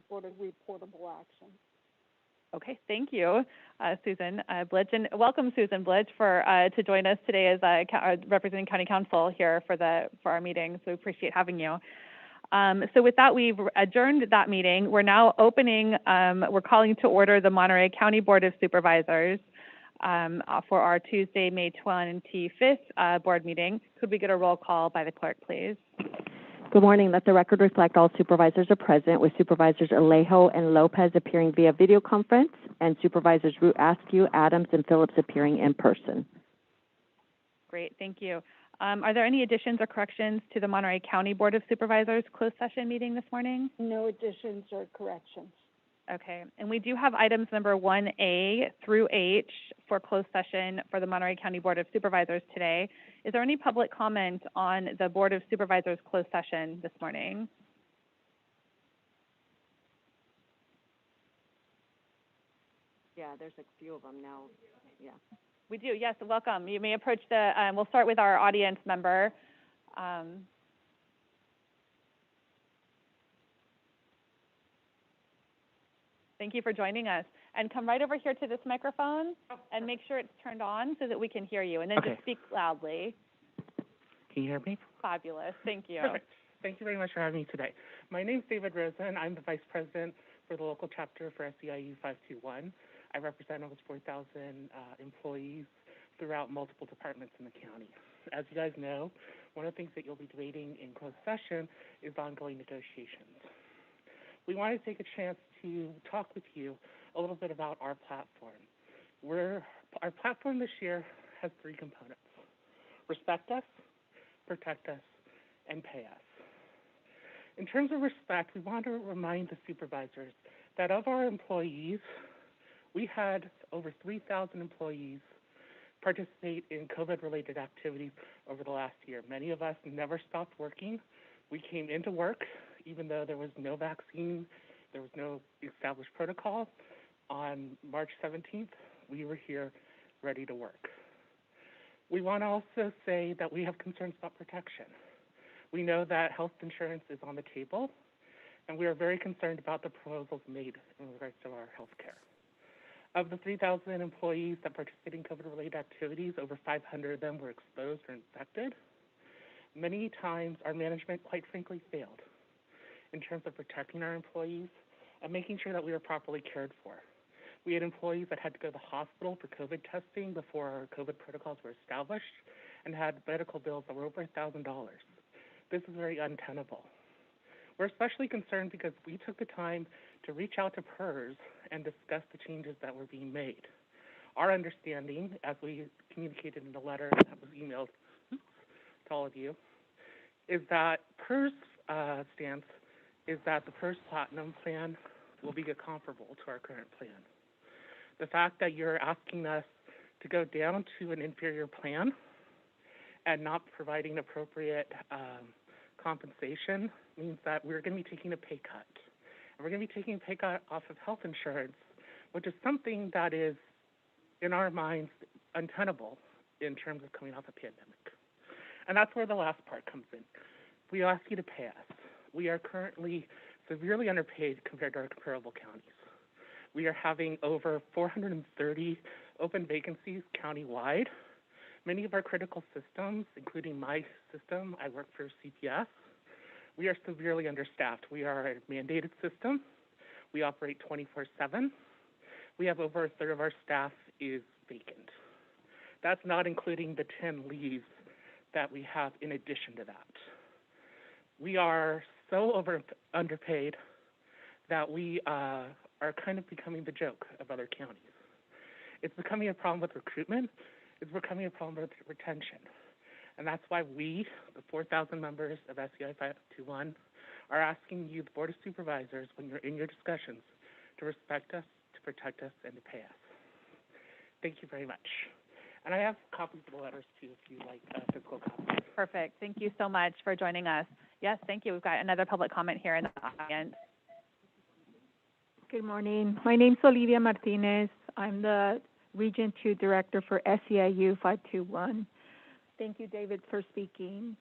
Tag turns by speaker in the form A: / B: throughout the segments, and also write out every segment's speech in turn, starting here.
A: sort of reportable action.
B: Okay, thank you, Susan Blitch, and welcome Susan Blitch to join us today as representing County Council here for our meeting. So we appreciate having you. So with that, we've adjourned that meeting. We're now opening. We're calling to order the Monterey County Board of Supervisors for our Tuesday, May 25th board meeting. Could we get a roll call by the clerk, please?
C: Good morning. Let the record reflect all supervisors are present, with Supervisors Alejo and Lopez appearing via video conference, and Supervisors Root Askew, Adams, and Phillips appearing in person.
B: Great, thank you. Are there any additions or corrections to the Monterey County Board of Supervisors closed session meeting this morning?
A: No additions or corrections.
B: Okay, and we do have items number 1A through H for closed session for the Monterey County Board of Supervisors today. Is there any public comment on the Board of Supervisors closed session this morning?
C: Yeah, there's a few of them now. Yeah.
B: We do, yes, welcome. You may approach we'll start with our audience member. Thank you for joining us. And come right over here to this microphone and make sure it's turned on so that we can hear you. And then just speak loudly.
D: Can you hear me?
B: Fabulous. Thank you.
D: Perfect. Thank you very much for having me today. My name is David Rosen. I'm the Vice President for the local chapter for SEIU 521. I represent almost 4,000 employees throughout multiple departments in the county. As you guys know, one of the things that you'll be debating in closed session is ongoing negotiations. We want to take a chance to talk with you a little bit about our platform. Our platform this year has 3 components: respect us, protect us, and pay us. In terms of respect, we want to remind the supervisors that of our employees, we had over 3,000 employees participate in COVID-related activities over the last year. Many of us never stopped working. We came into work even though there was no vaccine, there was no established protocol. On March 17th, we were here ready to work. We want to also say that we have concerns about protection. We know that health insurance is on the table, and we are very concerned about the proposals made in regards to our health care. Of the 3,000 employees that participated in COVID-related activities, over 500 of them were exposed or infected. Many times, our management, quite frankly, failed in terms of protecting our employees and making sure that we were properly cared for. We had employees that had to go to the hospital for COVID testing before our COVID protocols were established and had medical bills that were over $1,000. This is very untenable. We're especially concerned because we took the time to reach out to PERS and discuss the changes that were being made. Our understanding, as we communicated in the letter that was emailed to all of you, is that PERS stance is that the PERS Platinum plan will be comparable to our current plan. The fact that you're asking us to go down to an inferior plan and not providing appropriate compensation means that we're going to be taking a pay cut. And we're going to be taking a pay cut off of health insurance, which is something that is, in our minds, untenable in terms of coming off a pandemic. And that's where the last part comes in. We ask you to pay us. We are currently severely underpaid compared to our comparable counties. We are having over 430 open vacancies countywide. Many of our critical systems, including my system, I work for CPS, we are severely understaffed. We are a mandated system. We operate 24/7. We have over a third of our staff is vacant. That's not including the 10 leaves that we have in addition to that. We are so underpaid that we are kind of becoming the joke of other counties. It's becoming a problem with recruitment. It's becoming a problem with retention. And that's why we, the 4,000 members of SEI 521, are asking you, the Board of Supervisors, when you're in your discussions, to respect us, to protect us, and to pay us. Thank you very much. And I have copies of the letters, too, if you like physical copies.
B: Perfect. Thank you so much for joining us. Yes, thank you. We've got another public comment here in the audience.
E: Good morning. My name's Olivia Martinez. I'm the Region 2 Director for SEIU 521. Thank you, David, for speaking.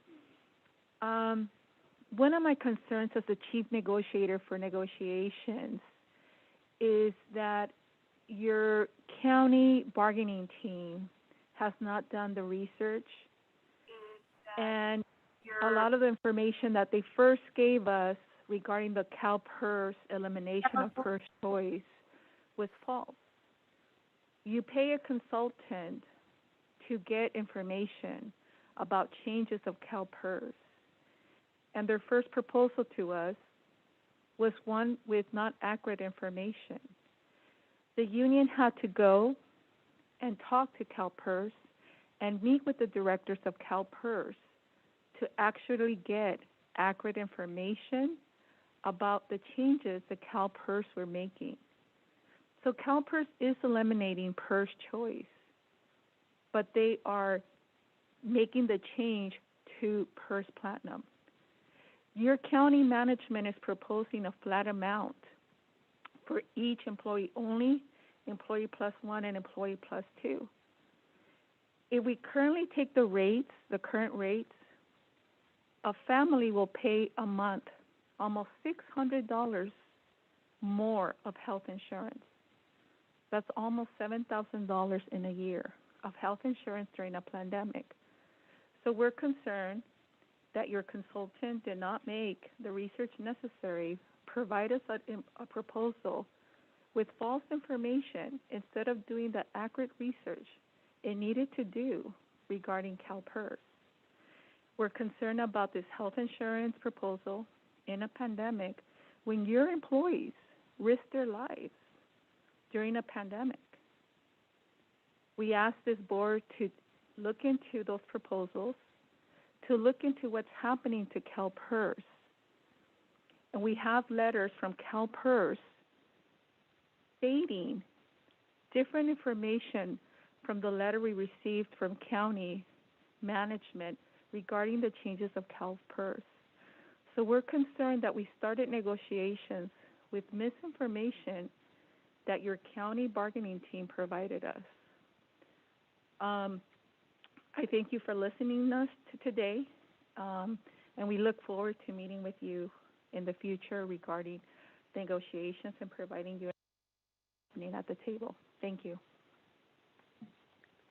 E: one of my concerns as the chief negotiator for negotiations is that your county bargaining team has not done the research, and a lot of the information that they first gave us regarding the CalPERS elimination of PERS choice was false. You pay a consultant to get information about changes of CalPERS, and their first proposal to us was one with not accurate information. The union had to go and talk to CalPERS and meet with the directors of CalPERS to actually get accurate information about the changes that CalPERS were making. So CalPERS is eliminating PERS choice, but they are making the change to PERS Platinum. Your county management is proposing a flat amount for each employee only, employee plus one, and employee plus two. If we currently take the rates, the current rates, a family will pay a month almost $600 more of health insurance. That's almost $7,000 in a year of health insurance during a pandemic. So we're concerned that your consultant did not make the research necessary, provide us a proposal with false information instead of doing the accurate research it needed to do regarding CalPERS. We're concerned about this health insurance proposal in a pandemic when your employees risk their lives during a pandemic. We asked this board to look into those proposals, to look into what's happening to CalPERS. And we have letters from CalPERS stating different information from the letter we received from county management regarding the changes of CalPERS. So we're concerned that we started negotiations with misinformation that your county bargaining team provided us. I thank you for listening to us today, and we look forward to meeting with you in the future regarding negotiations and providing you information at the table. Thank you.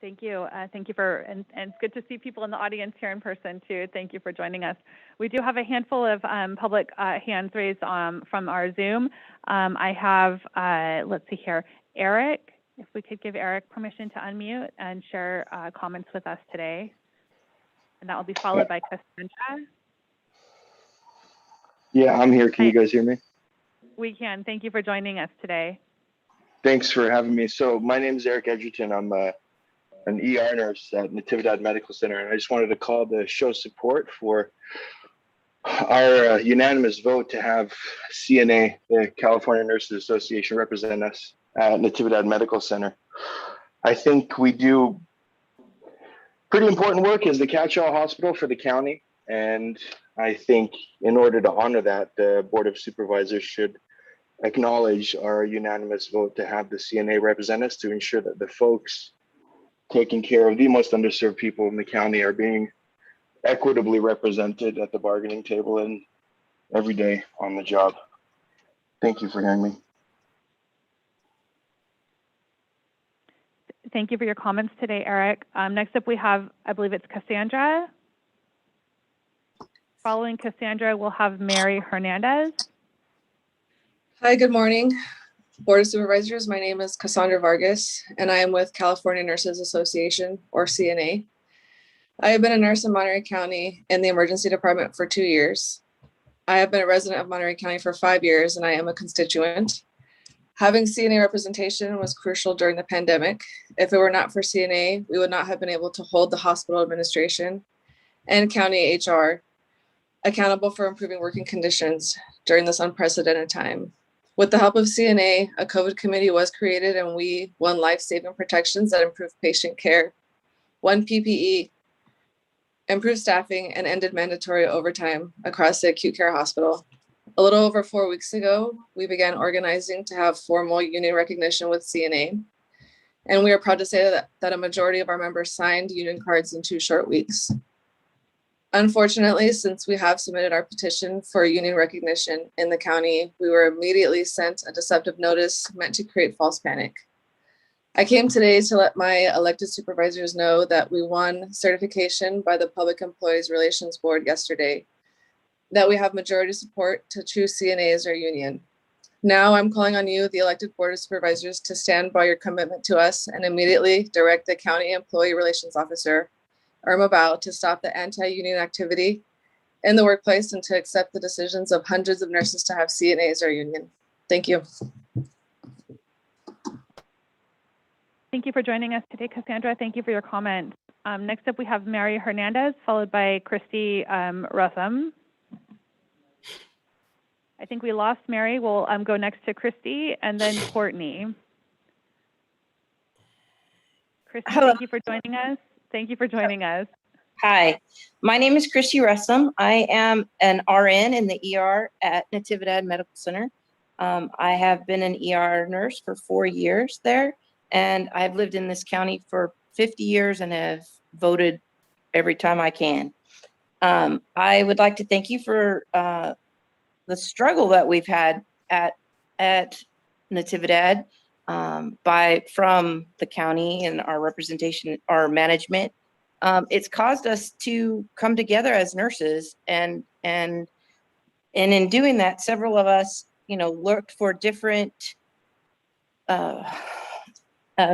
B: Thank you. Thank you and it's good to see people in the audience here in person too. Thank you for joining us. We do have a handful of public hands raised from our Zoom. I have, let's see here, Eric, if we could give Eric permission to unmute and share comments with us today. And that will be followed by Cassandra.
F: Yeah, I'm here. Can you guys hear me?
B: We can. Thank you for joining us today.
F: Thanks for having me. So my name is Eric Edgerton. I'm an ER nurse at Natividad Medical Center, and I just wanted to call to show support for our unanimous vote to have CNA, the California Nurses Association, represent us at Natividad Medical Center. I think we do pretty important work as the catch-all hospital for the county, and I think in order to honor that, the Board of Supervisors should acknowledge our unanimous vote to have the CNA represent us to ensure that the folks taking care of the most underserved people in the county are being equitably represented at the bargaining table and every day on the job. Thank you for hearing me.
B: Thank you for your comments today, Eric. Next up we have, I believe it's Cassandra. Following Cassandra, we'll have Mary Hernandez.
G: Hi, good morning, Board of Supervisors. My name is Cassandra Vargas, and I am with California Nurses Association, or CNA. I have been a nurse in Monterey County in the emergency department for 2 years. I have been a resident of Monterey County for 5 years, and I am a constituent. Having CNA representation was crucial during the pandemic. If it were not for CNA, we would not have been able to hold the hospital administration and county HR accountable for improving working conditions during this unprecedented time. With the help of CNA, a COVID committee was created and we won life-saving protections that improved patient care, won PPE, improved staffing, and ended mandatory overtime across the acute care hospital. A little over 4 weeks ago, we began organizing to have formal union recognition with CNA. And we are proud to say that a majority of our members signed union cards in 2 short weeks. Unfortunately, since we have submitted our petition for union recognition in the county, we were immediately sent a deceptive notice meant to create false panic. I came today to let my elected supervisors know that we won certification by the Public Employees Relations Board yesterday, that we have majority support to choose CNA as our union. Now I'm calling on you, the elected Board of Supervisors, to stand by your commitment to us and immediately direct the County Employee Relations Officer, Irma Bao, to stop the anti-union activity in the workplace and to accept the decisions of hundreds of nurses to have CNA as our union. Thank you.
B: Thank you for joining us today, Cassandra. Thank you for your comments. Next up, we have Mary Hernandez, followed by Christy Rutham. I think we lost Mary. We'll go next to Christy and then Courtney. Christy,
H: Hello.
B: thank you for joining us. Thank you for joining us.
H: Hi, my name is Christy Russum. I am an RN in the ER at Natividad Medical Center. I have been an ER nurse for 4 years there, and I've lived in this county for 50 years and have voted every time I can. I would like to thank you for the struggle that we've had at Natividad from the county and our representation, our management. It's caused us to come together as nurses, and in doing that, several of us, looked for different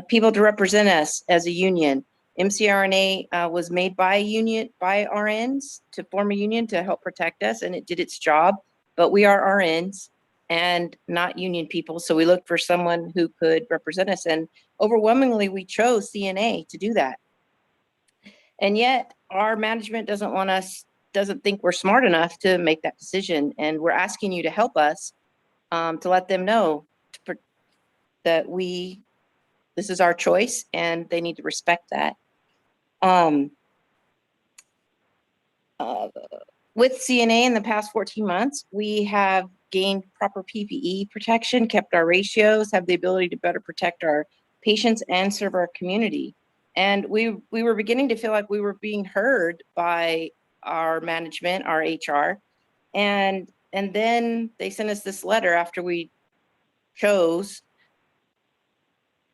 H: people to represent us as a union. MCRNA was made by a union, by RNs, to form a union to help protect us, and it did its job. But we are RNs and not union people, so we looked for someone who could represent us, and overwhelmingly we chose CNA to do that. And yet our management doesn't think we're smart enough to make that decision, and we're asking you to help us to let them know that this is our choice and they need to respect that. With CNA in the past 14 months, we have gained proper PPE protection, kept our ratios, have the ability to better protect our patients and serve our community. And we were beginning to feel like we were being heard by our management, our HR. And then they sent us this letter after we chose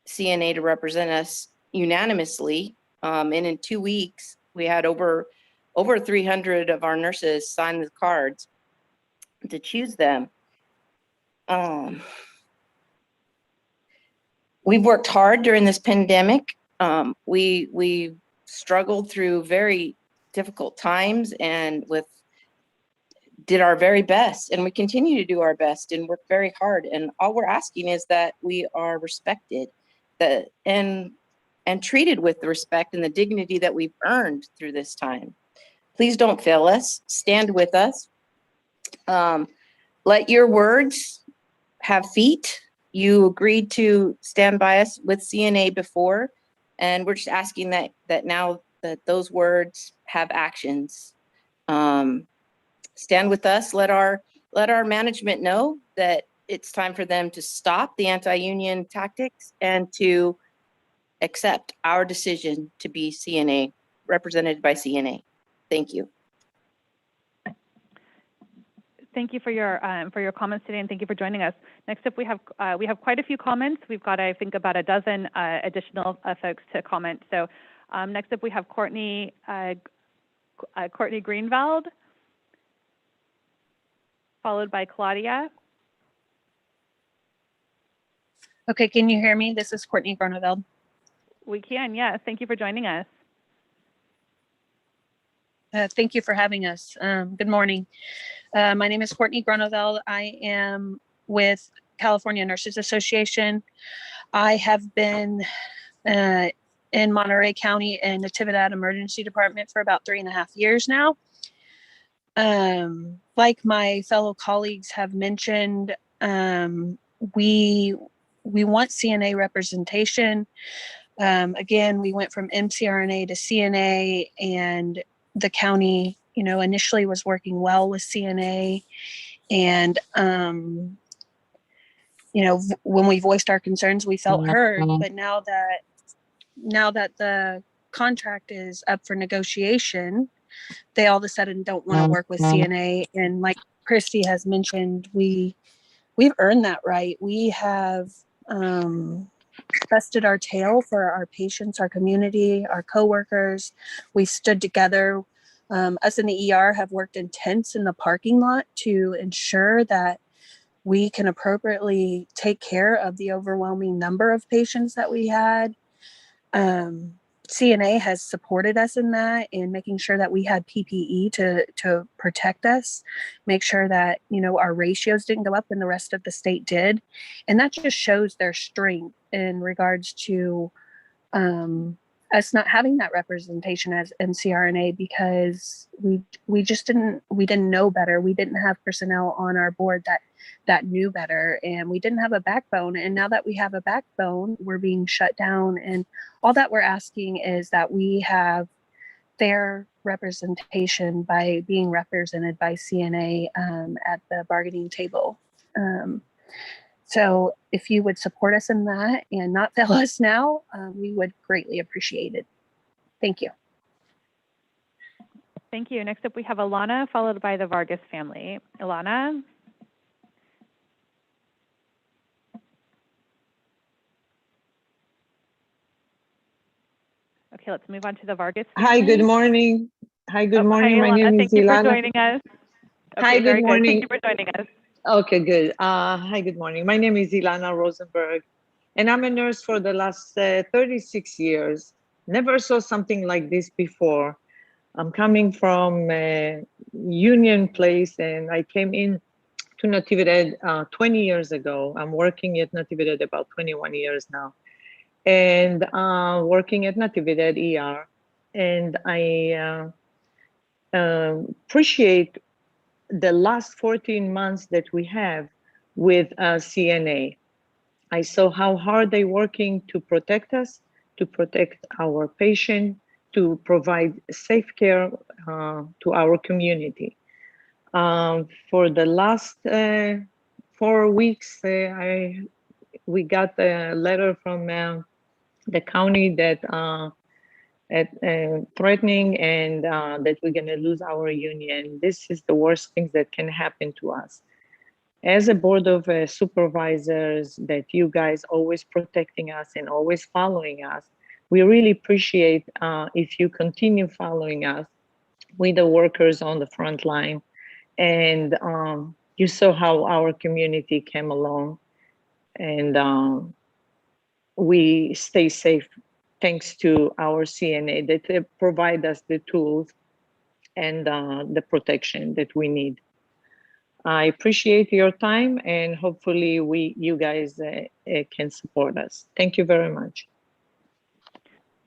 H: CNA to represent us unanimously. And in 2 weeks, we had over 300 of our nurses sign the cards to choose them. We've worked hard during this pandemic. We struggled through very difficult times and did our very best, and we continue to do our best and work very hard. And all we're asking is that we are respected, and treated with the respect and the dignity that we've earned through this time. Please don't fail us. Stand with us. Let your words have feet. You agreed to stand by us with CNA before, and we're just asking that now that those words have actions. Stand with us. Let our management know that it's time for them to stop the anti-union tactics and to accept our decision to be CNA, represented by CNA. Thank you.
B: Thank you for your comments today, and thank you for joining us. Next up, we have quite a few comments. We've got, I think, about a dozen additional folks to comment. So next up, we have Courtney Greenveld, followed by Claudia.
I: Okay, can you hear me? This is Courtney Groneveld.
B: We can, yes. Thank you for joining us.
I: Thank you for having us. Good morning. My name is Courtney Groneveld. I am with California Nurses Association. I have been in Monterey County in Natividad Emergency Department for about 3.5 years now. Like my fellow colleagues have mentioned, we want CNA representation. Again, we went from MCRNA to CNA, and the county, initially was working well with CNA. And, when we voiced our concerns, we felt heard. But now that the contract is up for negotiation, they all of a sudden don't want to work with CNA. And like Christy has mentioned, we've earned that right. We have busted our tail for our patients, our community, our coworkers. We've stood together. Us in the ER have worked in tents in the parking lot to ensure that we can appropriately take care of the overwhelming number of patients that we had. CNA has supported us in that and making sure that we had PPE to protect us, make sure that, you know, our ratios didn't go up when the rest of the state did. And that just shows their strength in regards to us not having that representation as MCRNA, because we didn't know better. We didn't have personnel on our board that knew better, and we didn't have a backbone. And now that we have a backbone, we're being shut down. And all that we're asking is that we have fair representation by being represented by CNA at the bargaining table. So if you would support us in that and not fail us now, we would greatly appreciate it. Thank you.
B: Thank you. Next up, we have Alana, followed by the Vargas family. Alana? Okay, let's move on to the Vargas family.
J: Hi, good morning. Hi, good morning.
B: Hi,
J: My name is
B: Thank you for
J: Ilana.
B: joining us. Okay,
J: Hi, good
B: very
J: morning.
B: good. Thank you for joining us.
J: Okay, good. Hi, good morning. My name is Ilana Rosenberg, and I'm a nurse for the last 36 years. Never saw something like this before. I'm coming from a union place, and I came in to Natividad 20 years ago. I'm working at Natividad about 21 years now, and working at Natividad ER. And I appreciate the last 14 months that we have with CNA. I saw how hard they're working to protect us, to protect our patient, to provide safe care to our community. For the last 4 weeks, we got a letter from the county that threatening and that we're going to lose our union. This is the worst things that can happen to us. As a board of supervisors, that you guys always protecting us and always following us, we really appreciate if you continue following us with the workers on the front line. And you saw how our community came along, and we stay safe thanks to our CNA that they provide us the tools and the protection that we need. I appreciate your time, and hopefully you guys can support us. Thank you very much.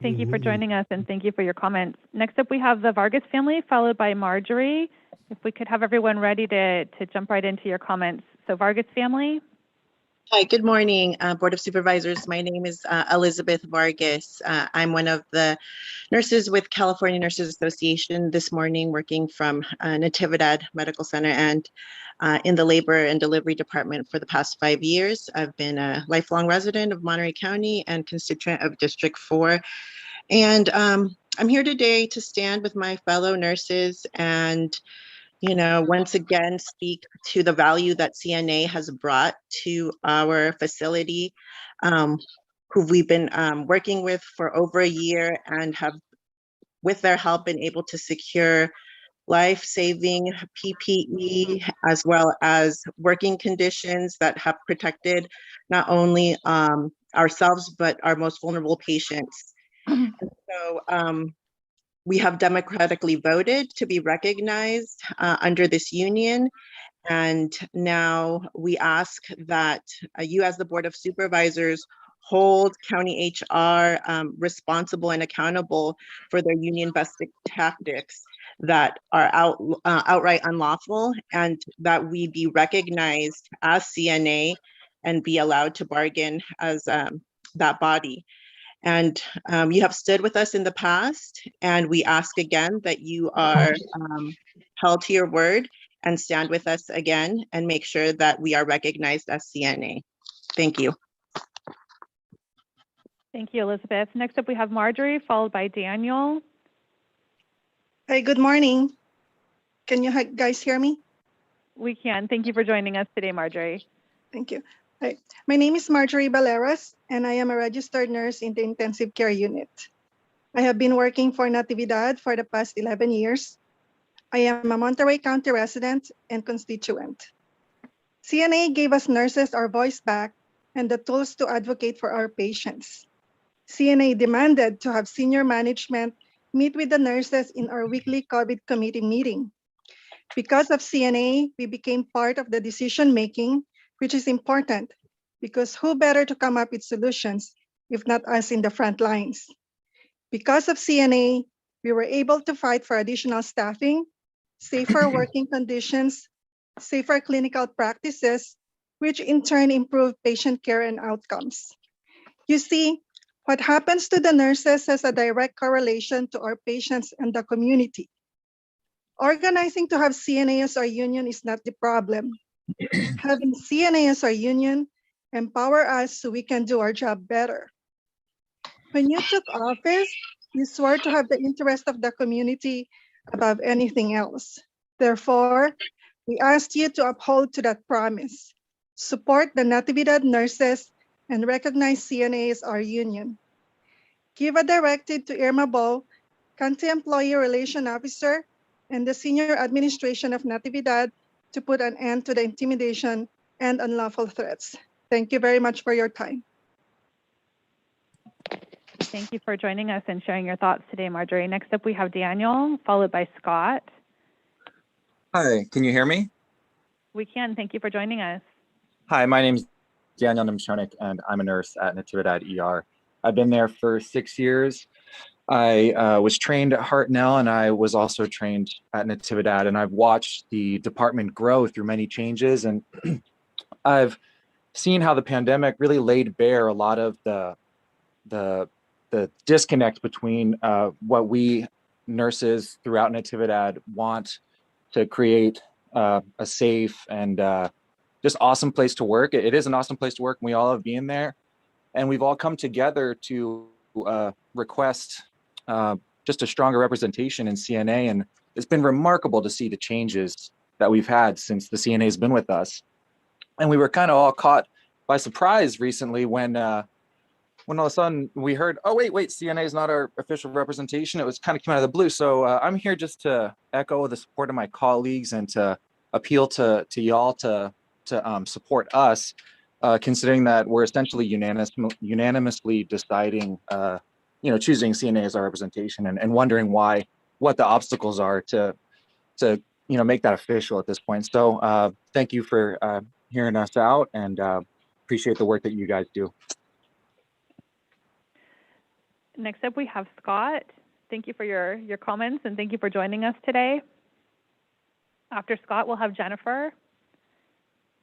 B: Thank you for joining us, and thank you for your comments. Next up, we have the Vargas family, followed by Marjorie. If we could have everyone ready to jump right into your comments. So Vargas family.
K: Hi, good morning, Board of Supervisors. My name is Elizabeth Vargas. I'm one of the nurses with California Nurses Association this morning, working from Natividad Medical Center and in the Labor and Delivery Department for the past 5 years. I've been a lifelong resident of Monterey County and constituent of District 4. And I'm here today to stand with my fellow nurses and once again, speak to the value that CNA has brought to our facility, who we've been working with for over a year and have, with their help, been able to secure life-saving PPE, as well as working conditions that have protected not only ourselves, but our most vulnerable patients. So, we have democratically voted to be recognized under this union. And now we ask that you as the Board of Supervisors hold County HR responsible and accountable for their union-busting tactics that are outright unlawful, and that we be recognized as CNA and be allowed to bargain as that body. And you have stood with us in the past, and we ask again that you are held to your word and stand with us again and make sure that we are recognized as CNA. Thank you.
B: Thank you, Elizabeth. Next up, we have Marjorie, followed by Daniel.
L: Hi, good morning. Can you guys hear me?
B: We can. Thank you for joining us today, Marjorie.
L: Thank you. Hi, my name is Marjorie Baleras, and I am a registered nurse in the intensive care unit. I have been working for Natividad for the past 11 years. I am a Monterey County resident and constituent. CNA gave us nurses our voice back and the tools to advocate for our patients. CNA demanded to have senior management meet with the nurses in our weekly COVID committee meeting. Because of CNA, we became part of the decision making, which is important because who better to come up with solutions if not us in the front lines? Because of CNA, we were able to fight for additional staffing, safer working conditions, safer clinical practices, which in turn improve patient care and outcomes. You see, what happens to the nurses has a direct correlation to our patients and the community. Organizing to have CNA as our union is not the problem. Having CNA as our union empower us so we can do our job better. When you took office, you swore to have the interest of the community above anything else. Therefore, we asked you to uphold to that promise, support the Natividad nurses, and recognize CNA as our union. Give a directive to Irma Bo, County Employee Relation Officer, and the senior administration of Natividad to put an end to the intimidation and unlawful threats. Thank you very much for your time.
B: Thank you for joining us and sharing your thoughts today, Marjorie. Next up, we have Daniel, followed by Scott.
M: Hi, can you hear me?
B: We can. Thank you for joining us.
M: Hi, my name is Daniel Nemchonik, and I'm a nurse at Natividad ER. I've been there for 6 years. I was trained at Hartnell, and I was also trained at Natividad, and I've watched the department grow through many changes, and I've seen how the pandemic really laid bare a lot of the disconnect between what we nurses throughout Natividad want to create a safe and just awesome place to work. It is an awesome place to work, and we all have been there. And we've all come together to request just a stronger representation in CNA. And it's been remarkable to see the changes that we've had since the CNA has been with us. And we were kind of all caught by surprise recently when all of a sudden we heard, oh, wait, CNA is not our official representation. It was kind of came out of the blue. So I'm here just to echo the support of my colleagues and to appeal to y'all to support us, considering that we're essentially unanimously deciding, choosing CNA as our representation and wondering what the obstacles are to make that official at this point. So thank you for hearing us out, and appreciate the work that you guys do.
B: Next up, we have Scott. Thank you for your comments, and thank you for joining us today. After Scott, we'll have Jennifer.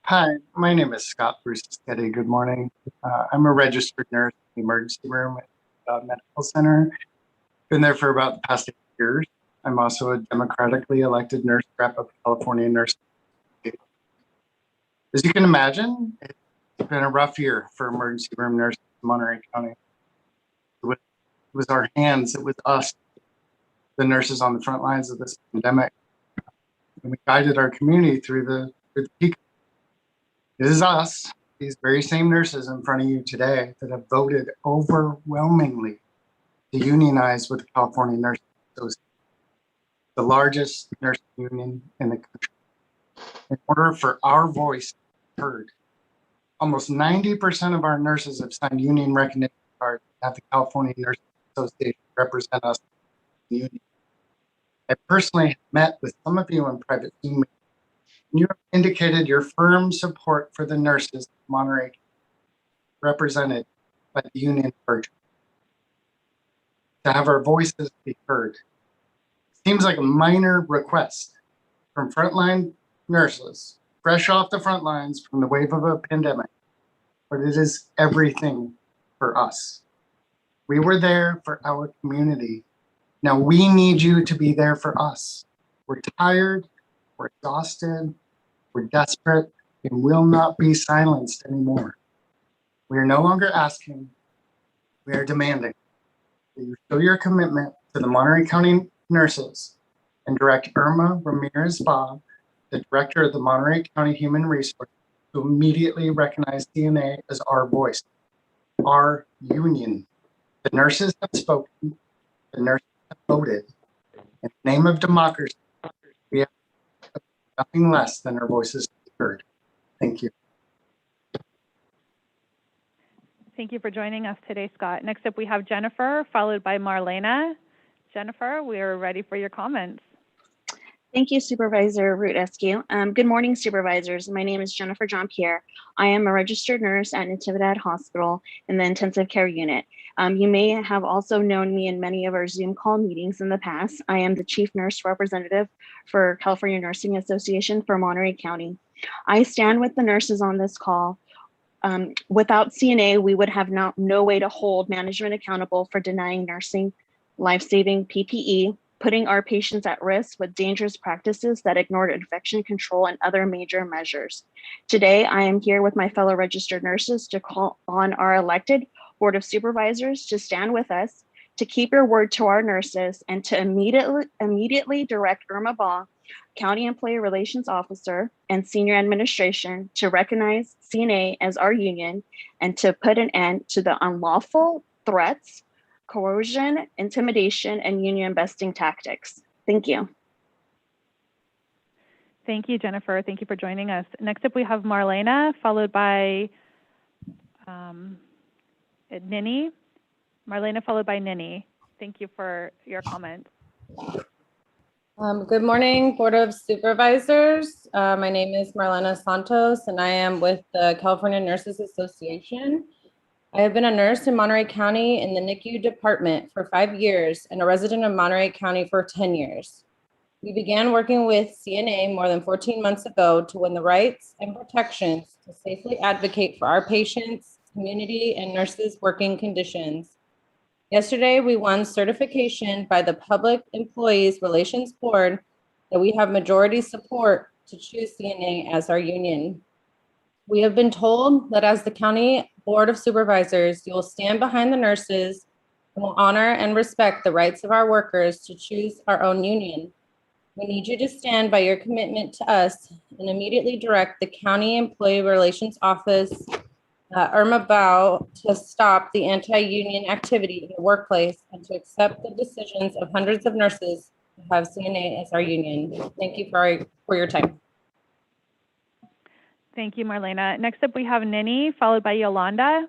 N: Hi, my name is Scott Bruce Sketty. Good morning. I'm a registered nurse in the emergency room at the medical center. Been there for about the past 8 years. I'm also a democratically elected nurse rep of California Nurse. As you can imagine, it's been a rough year for emergency room nurses in Monterey County. It was our hands, it was us, the nurses on the front lines of this pandemic. And we guided our community through the peak. It is us, these very same nurses in front of you today, that have voted overwhelmingly to unionize with the California Nurses Association, the largest nursing union in the country. In order for our voice to be heard, almost 90% of our nurses have signed union recognition cards at the California Nurses Association represent us in the union. I personally met with some of you in private Zoom meetings. You have indicated your firm support for the nurses of Monterey, represented by the union virtually, to have our voices be heard. Seems like a minor request from frontline nurses, fresh off the front lines from the wave of a pandemic, but it is everything for us. We were there for our community. Now we need you to be there for us. We're tired, we're exhausted, we're desperate, and will not be silenced anymore. We are no longer asking, we are demanding that you show your commitment to the Monterey County nurses and direct Irma Ramirez-Baugh, the Director of the Monterey County Human Resources, to immediately recognize CNA as our voice, our union. The nurses have spoken, the nurses have voted. In the name of democracy, we have nothing less than our voices heard. Thank you.
B: Thank you for joining us today, Scott. Next up, we have Jennifer, followed by Marlena. Jennifer, we are ready for your comments.
O: Thank you, Supervisor Root-Eskew. Good morning, Supervisors. My name is Jennifer Jean-Pierre. I am a registered nurse at Natividad Hospital in the intensive care unit. You may have also known me in many of our Zoom call meetings in the past. I am the Chief Nurse Representative for California Nursing Association for Monterey County. I stand with the nurses on this call. Without CNA, we would have no way to hold management accountable for denying nursing life-saving PPE, putting our patients at risk with dangerous practices that ignored infection control and other major measures. Today, I am here with my fellow registered nurses to call on our elected Board of Supervisors to stand with us, to keep your word to our nurses, and to immediately direct Irma Baugh, County Employee Relations Officer and Senior Administration, to recognize CNA as our union and to put an end to the unlawful threats, coercion, intimidation, and union busting tactics. Thank you.
B: Thank you, Jennifer. Thank you for joining us. Next up, we have Marlena, followed by Nini. Marlena, followed by Nini. Thank you for your comments.
P: Good morning, Board of Supervisors. My name is Marlena Santos, and I am with the California Nurses Association. I have been a nurse in Monterey County in the NICU department for 5 years and a resident of Monterey County for 10 years. We began working with CNA more than 14 months ago to win the rights and protections to safely advocate for our patients, community, and nurses' working conditions. Yesterday, we won certification by the Public Employees Relations Board that we have majority support to choose CNA as our union. We have been told that as the County Board of Supervisors, you will stand behind the nurses and will honor and respect the rights of our workers to choose our own union. We need you to stand by your commitment to us and immediately direct the County Employee Relations Office, Irma Baugh, to stop the anti-union activity in the workplace and to accept the decisions of hundreds of nurses to have CNA as our union. Thank you for your time.
B: Thank you, Marlena. Next up, we have Nini, followed by Yolanda.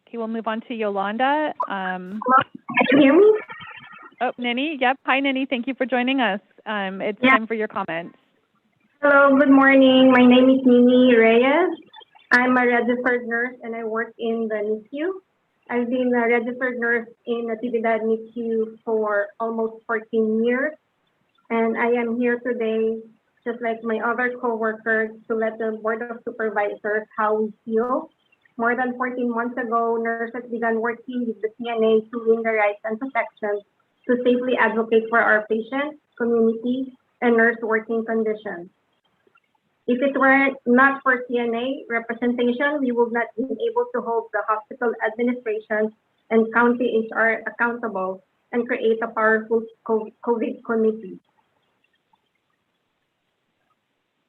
B: Okay, we'll move on to Yolanda.
Q: Can you hear me?
B: Oh, Nini. Yep. Hi, Nini. Thank you for joining us. It's time for your comments.
Q: Hello, good morning. My name is Nini Reyes. I'm a registered nurse and I work in the NICU. I've been a registered nurse in Natividad NICU for almost 14 years. And I am here today, just like my other coworkers, to let the Board of Supervisors how we feel. More than 14 months ago, nurses began working with the CNA to win the rights and protections to safely advocate for our patients, community, and nurse working conditions. If it were not for CNA representation, we would not be able to hold the hospital administration and county HR accountable and create a powerful COVID committee.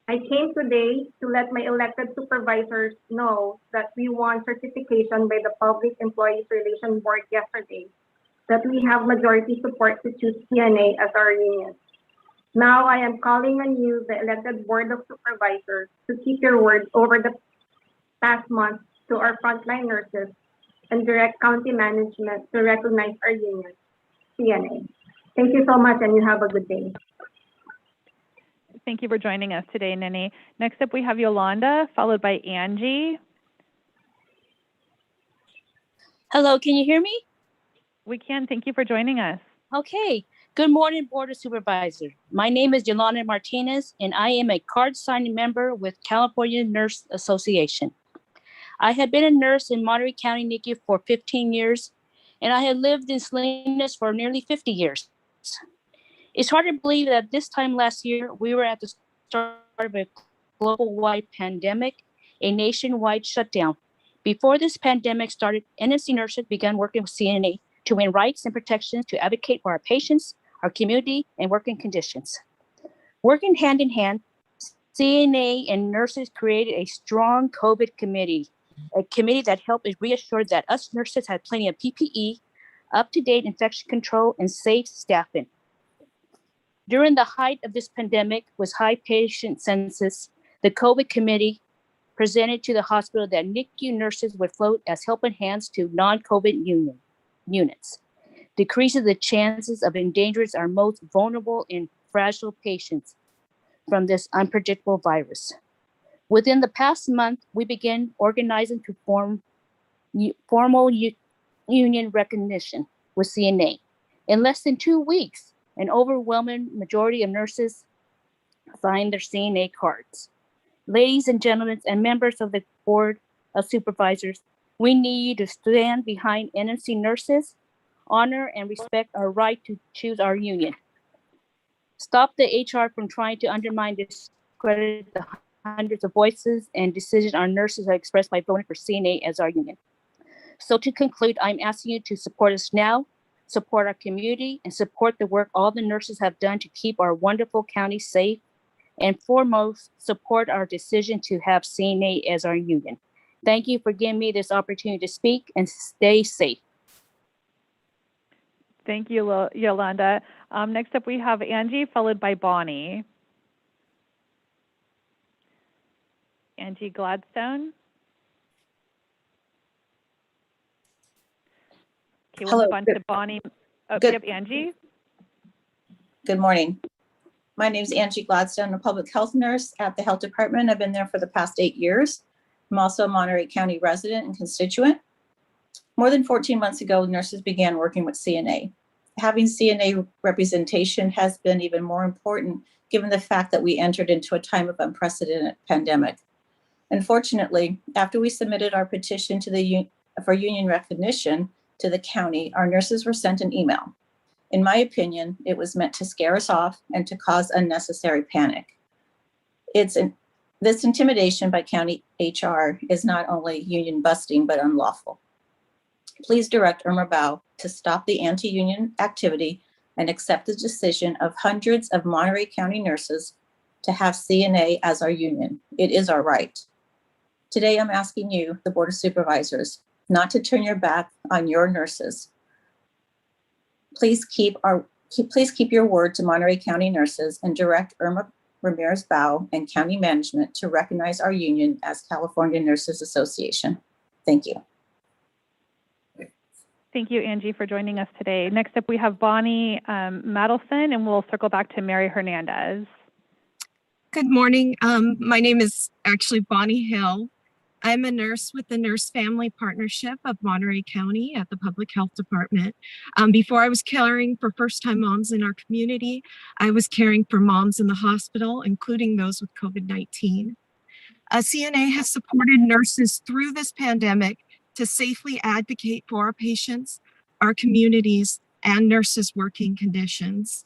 Q: I came today to let my elected supervisors know that we won certification by the Public Employees Relations Board yesterday that we have majority support to choose CNA as our union. Now I am calling on you, the elected Board of Supervisors, to keep your word over the past month to our frontline nurses and direct county management to recognize our union, CNA. Thank you so much and you have a good day.
B: Thank you for joining us today, Nini. Next up, we have Yolanda, followed by Angie.
R: Hello, can you hear me?
B: We can. Thank you for joining us.
R: Okay. Good morning, Board of Supervisors. My name is Yolanda Martinez, and I am a card-signing member with California Nurse Association. I have been a nurse in Monterey County NICU for 15 years, and I have lived in Salinas for nearly 50 years. It's hard to believe that this time last year, we were at the start of a global-wide pandemic, a nationwide shutdown. Before this pandemic started, NMC nurses began working with CNA to win rights and protections to advocate for our patients, our community, and working conditions. Working hand in hand, CNA and nurses created a strong COVID committee, a committee that helped us reassure that us nurses had plenty of PPE, up-to-date infection control, and safe staffing. During the height of this pandemic with high patient census, the COVID committee presented to the hospital that NICU nurses would float as helping hands to non-COVID units, decreases the chances of endangering our most vulnerable and fragile patients from this unpredictable virus. Within the past month, we began organizing to form formal union recognition with CNA. In less than 2 weeks, an overwhelming majority of nurses signed their CNA cards. Ladies and gentlemen, and members of the Board of Supervisors, we need you to stand behind NMC nurses, honor and respect our right to choose our union. Stop the HR from trying to undermine, discredit the hundreds of voices and decisions our nurses have expressed by voting for CNA as our union. So to conclude, I'm asking you to support us now, support our community, and support the work all the nurses have done to keep our wonderful county safe, and foremost, support our decision to have CNA as our union. Thank you for giving me this opportunity to speak, and stay safe.
B: Thank you, Yolanda. Next up, we have Angie, followed by Bonnie. Angie Gladstone. Okay, we'll move on to Bonnie. Oh, yep, Angie.
S: Good morning. My name is Angie Gladstone. I'm a public health nurse at the health department. I've been there for the past 8 years. I'm also a Monterey County resident and constituent. More than 14 months ago, nurses began working with CNA. Having CNA representation has been even more important given the fact that we entered into a time of unprecedented pandemic. Unfortunately, after we submitted our petition to for union recognition to the county, our nurses were sent an email. In my opinion, it was meant to scare us off and to cause unnecessary panic. This intimidation by county HR is not only union busting, but unlawful. Please direct Irma Bao to stop the anti-union activity and accept the decision of hundreds of Monterey County nurses to have CNA as our union. It is our right. Today, I'm asking you, the Board of Supervisors, not to turn your back on your nurses. Please keep your word to Monterey County nurses and direct Irma Ramirez Bao and county management to recognize our union as California Nurses Association. Thank you.
B: Thank you, Angie, for joining us today. Next up, we have Bonnie Madelson, and we'll circle back to Mary Hernandez.
T: Good morning. My name is actually Bonnie Hill. I'm a nurse with the Nurse Family Partnership of Monterey County at the Public Health Department. Before I was caring for first-time moms in our community, I was caring for moms in the hospital, including those with COVID-19. CNA has supported nurses through this pandemic to safely advocate for our patients, our communities, and nurses' working conditions.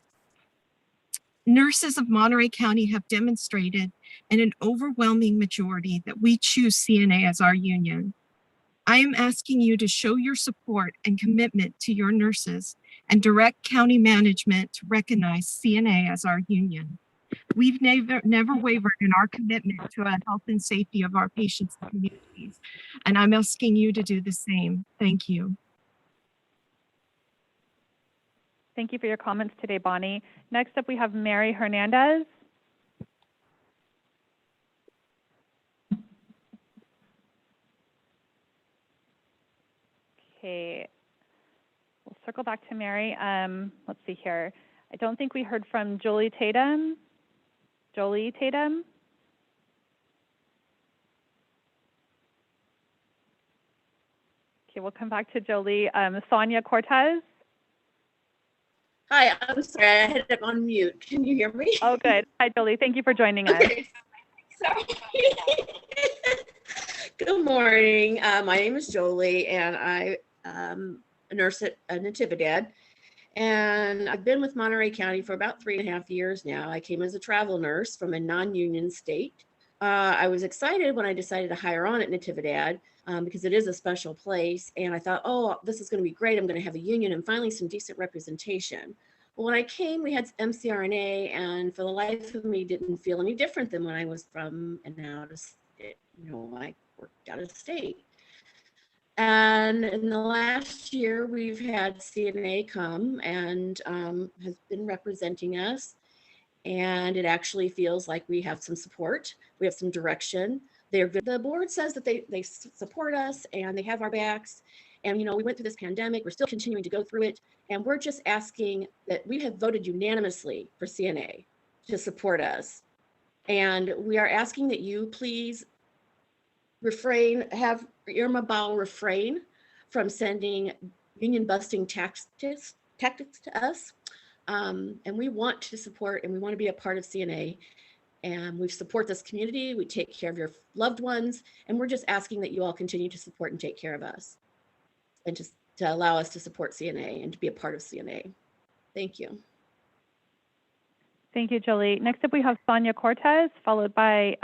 T: Nurses of Monterey County have demonstrated in an overwhelming majority that we choose CNA as our union. I am asking you to show your support and commitment to your nurses and direct county management to recognize CNA as our union. We've never wavered in our commitment to the health and safety of our patients and communities, and I'm asking you to do the same. Thank you.
B: Thank you for your comments today, Bonnie. Next up, we have Mary Hernandez. Okay, we'll circle back to Mary. Let's see here. I don't think we heard from Jolie Tatum. Jolie Tatum? Okay, we'll come back to Jolie. Sonia Cortez?
U: Hi, I'm sorry, I had it on mute. Can you hear me?
B: Oh, good. Hi, Jolie. Thank you for joining us.
U: Okay, sorry. Good morning. My name is Jolie, and I am a nurse at Natividad. And I've been with Monterey County for about 3.5 years now. I came as a travel nurse from a non-union state I was excited when I decided to hire on at Natividad because it is a special place. And I thought, oh, this is going to be great. I'm going to have a union and finally some decent representation. Well, when I came, we had MCRNA, and for the life of me, didn't feel any different than when I was from and out of state. I worked out of state. And in the last year, we've had CNA come and has been representing us. And it actually feels like we have some support. We have some direction. They're good. The board says that they support us and they have our backs. And, we went through this pandemic. We're still continuing to go through it. And we're just asking that we have voted unanimously for CNA to support us. And we are asking that you please have Irma Bau refrain from sending union busting tactics to us. And we want to support and we want to be a part of CNA. And we support this community. We take care of your loved ones. And we're just asking that you all continue to support and take care of us and just to allow us to support CNA and to be a part of CNA. Thank you.
B: Thank you, Jolie. Next up, we have Sonia Cortez, followed by,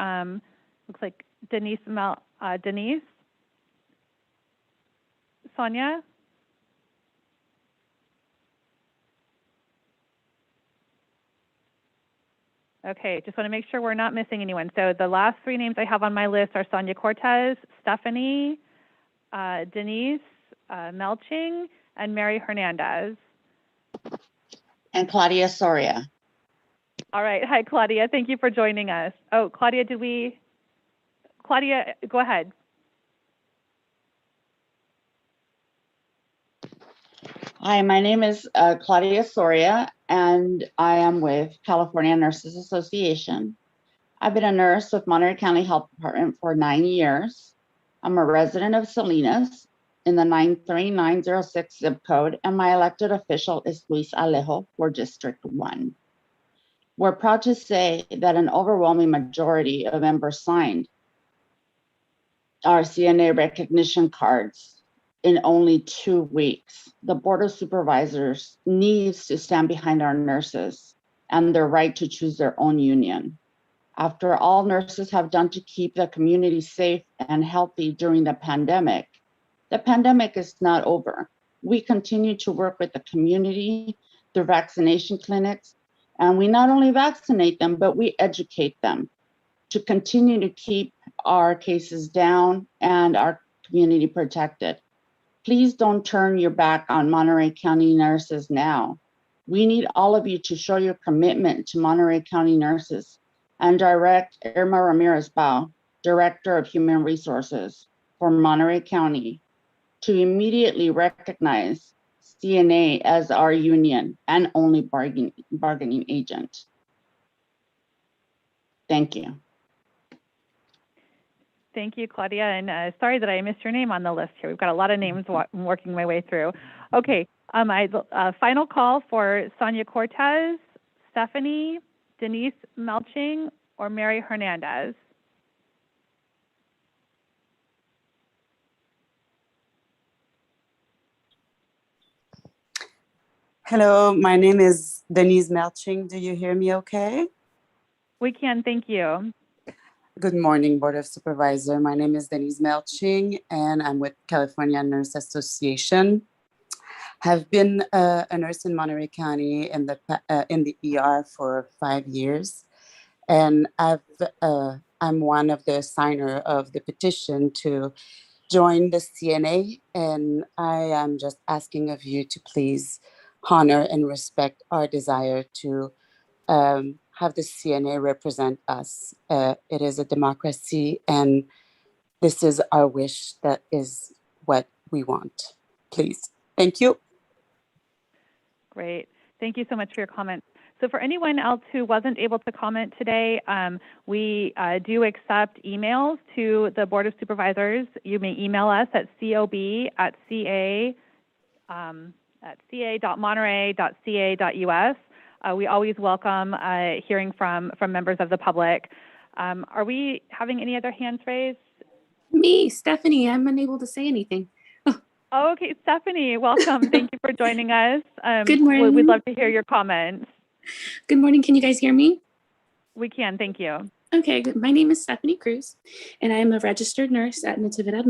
B: looks like Denise. Sonia? Okay, just want to make sure we're not missing anyone. So the last three names I have on my list are Sonia Cortez, Stephanie, Denise Melching, and Mary Hernandez.
A: And Claudia Soria.
B: All right. Hi, Claudia. Thank you for joining us. Oh, Claudia, Claudia, go ahead.
A: Hi, my name is Claudia Soria, and I am with California Nurses Association. I've been a nurse with Monterey County Health Department for 9 years. I'm a resident of Salinas in the 93906 zip code, and my elected official is Luis Alejo for District 1. We're proud to say that an overwhelming majority of members signed our CNA recognition cards in only 2 weeks. The Board of Supervisors needs to stand behind our nurses and their right to choose their own union. After all nurses have done to keep the community safe and healthy during the pandemic is not over. We continue to work with the community through vaccination clinics, and we not only vaccinate them, but we educate them to continue to keep our cases down and our community protected. Please don't turn your back on Monterey County nurses now. We need all of you to show your commitment to Monterey County nurses and direct Irma Ramirez Bau, Director of Human Resources for Monterey County, to immediately recognize CNA as our union and only bargaining agent. Thank you.
B: Thank you, Claudia, and sorry that I missed your name on the list here. We've got a lot of names working my way through. Okay, final call for Sonia Cortez, Stephanie, Denise Melching, or Mary Hernandez.
V: Hello, my name is Denise Melching. Do you hear me okay?
B: We can, thank you.
V: Good morning, Board of Supervisors. My name is Denise Melching, and I'm with California Nurse Association. Have been a nurse in Monterey County in the ER for 5 years, and I'm one of the signer of the petition to join the CNA, and I am just asking of you to please honor and respect our desire to have the CNA represent us. It is a democracy, and this is our wish. That is what we want. Please. Thank you.
B: Great. Thank you so much for your comment. So for anyone else who wasn't able to comment today, we do accept emails to the Board of Supervisors. You may email us at cob@ca.monterey.ca.us. We always welcome hearing from members of the public. Are we having any other hands raised?
W: Me, Stephanie, I'm unable to say anything.
B: Oh, okay, Stephanie, welcome. Thank you for joining us.
W: Good morning.
B: We'd love to hear your comments.
W: Good morning. Can you guys hear me?
B: We can, thank you.
W: Okay, good. My name is Stephanie Cruz, and I am a registered nurse at Natividad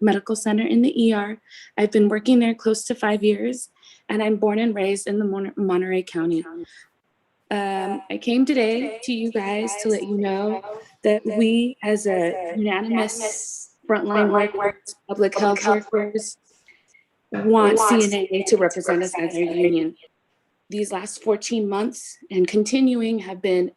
W: Medical Center in the ER. I've been working there close to 5 years, and I'm born and raised in the Monterey County. I came today to you guys to let you know that we, as a unanimous frontline workers, public health workers, want CNA to represent us as our union. These last 14 months and continuing have been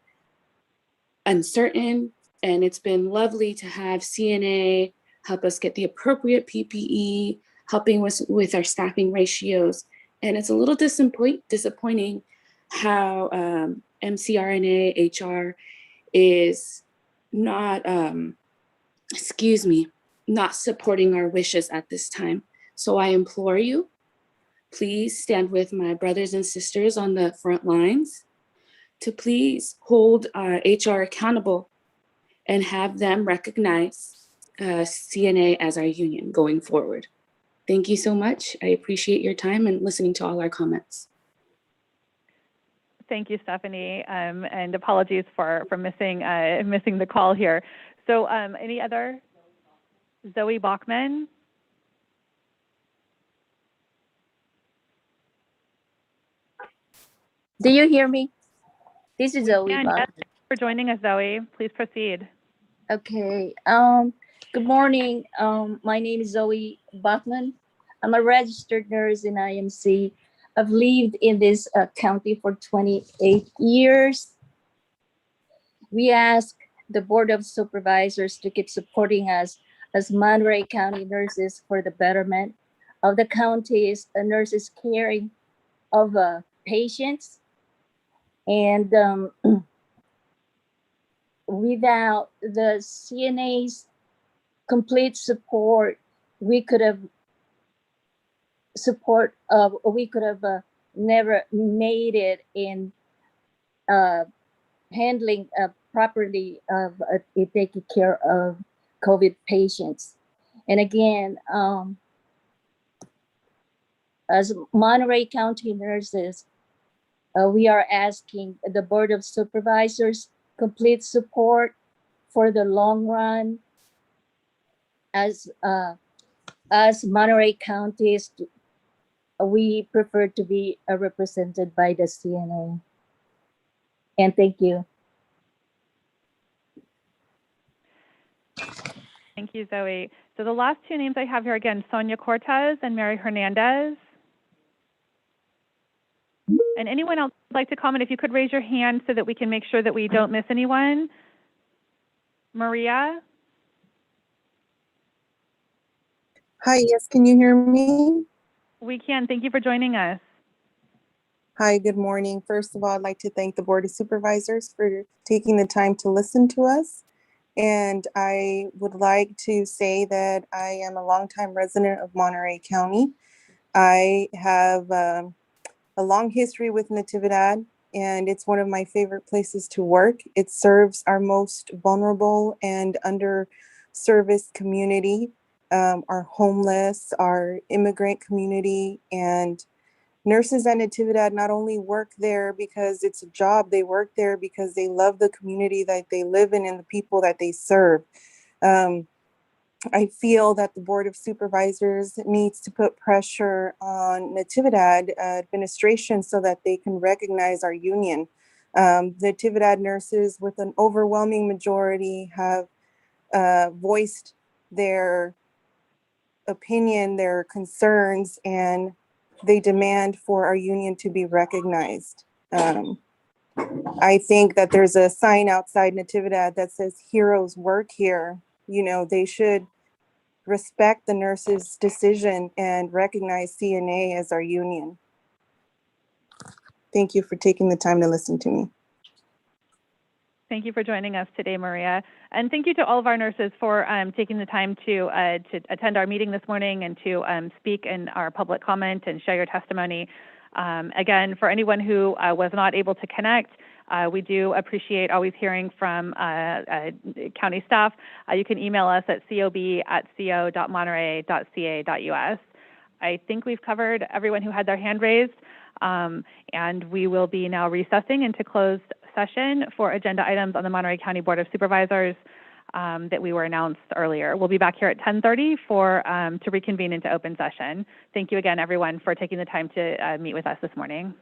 W: uncertain, and it's been lovely to have CNA help us get the appropriate PPE, helping us with our staffing ratios. And it's a little disappointing how MCRNA HR is not, not supporting our wishes at this time. So I implore you, please stand with my brothers and sisters on the front lines to please hold HR accountable and have them recognize CNA as our union going forward. Thank you so much. I appreciate your time and listening to all our comments.
B: Thank you, Stephanie, and apologies for missing the call here. So any other? Zoe Bachman?
C: Do you hear me? This is Zoe.
B: Yes, thank you for joining us, Zoe. Please proceed.
C: Okay. Good morning. My name is Zoe Bachman. I'm a registered nurse in IMC. I've lived in this county for 28 years. We ask the Board of Supervisors to keep supporting us as Monterey County nurses for the betterment of the county's nurses caring of patients. And without the CNA's complete support, we could have never made it in handling properly of taking care of COVID patients. And again, as Monterey County nurses, we are asking the Board of Supervisors complete support for the long run as Monterey counties. We prefer to be represented by the CNA. And thank you.
B: Thank you, Zoe. So the last two names I have here again, Sonia Cortez and Mary Hernandez. And anyone else would like to comment, if you could raise your hand so that we can make sure that we don't miss anyone. Maria?
D: Hi, yes, can you hear me?
B: We can. Thank you for joining us.
D: Hi, good morning. First of all, I'd like to thank the Board of Supervisors for taking the time to listen to us. And I would like to say that I am a longtime resident of Monterey County. I have a long history with Natividad, and it's one of my favorite places to work. It serves our most vulnerable and underserviced community, our homeless, our immigrant community, and nurses at Natividad not only work there because it's a job, they work there because they love the community that they live in and the people that they serve. I feel that the Board of Supervisors needs to put pressure on Natividad administration so that they can recognize our union. Natividad nurses with an overwhelming majority have voiced their opinion, their concerns, and they demand for our union to be recognized. I think that there's a sign outside Natividad that says heroes work here. You know, they should respect the nurses' decision and recognize CNA as our union. Thank you for taking the time to listen to me.
B: Thank you for joining us today, Maria. And thank you to all of our nurses for taking the time to attend our meeting this morning and to speak in our public comment and share your testimony. Again, for anyone who was not able to connect, we do appreciate always hearing from county staff. You can email us at cob@co.monterey.ca.us. I think we've covered everyone who had their hand raised, and we will be now recessing into closed session for agenda items on the Monterey County Board of Supervisors that we were announced earlier. We'll be back here at 10:30 to reconvene into open session. Thank you again, everyone, for taking the time to meet with us this morning.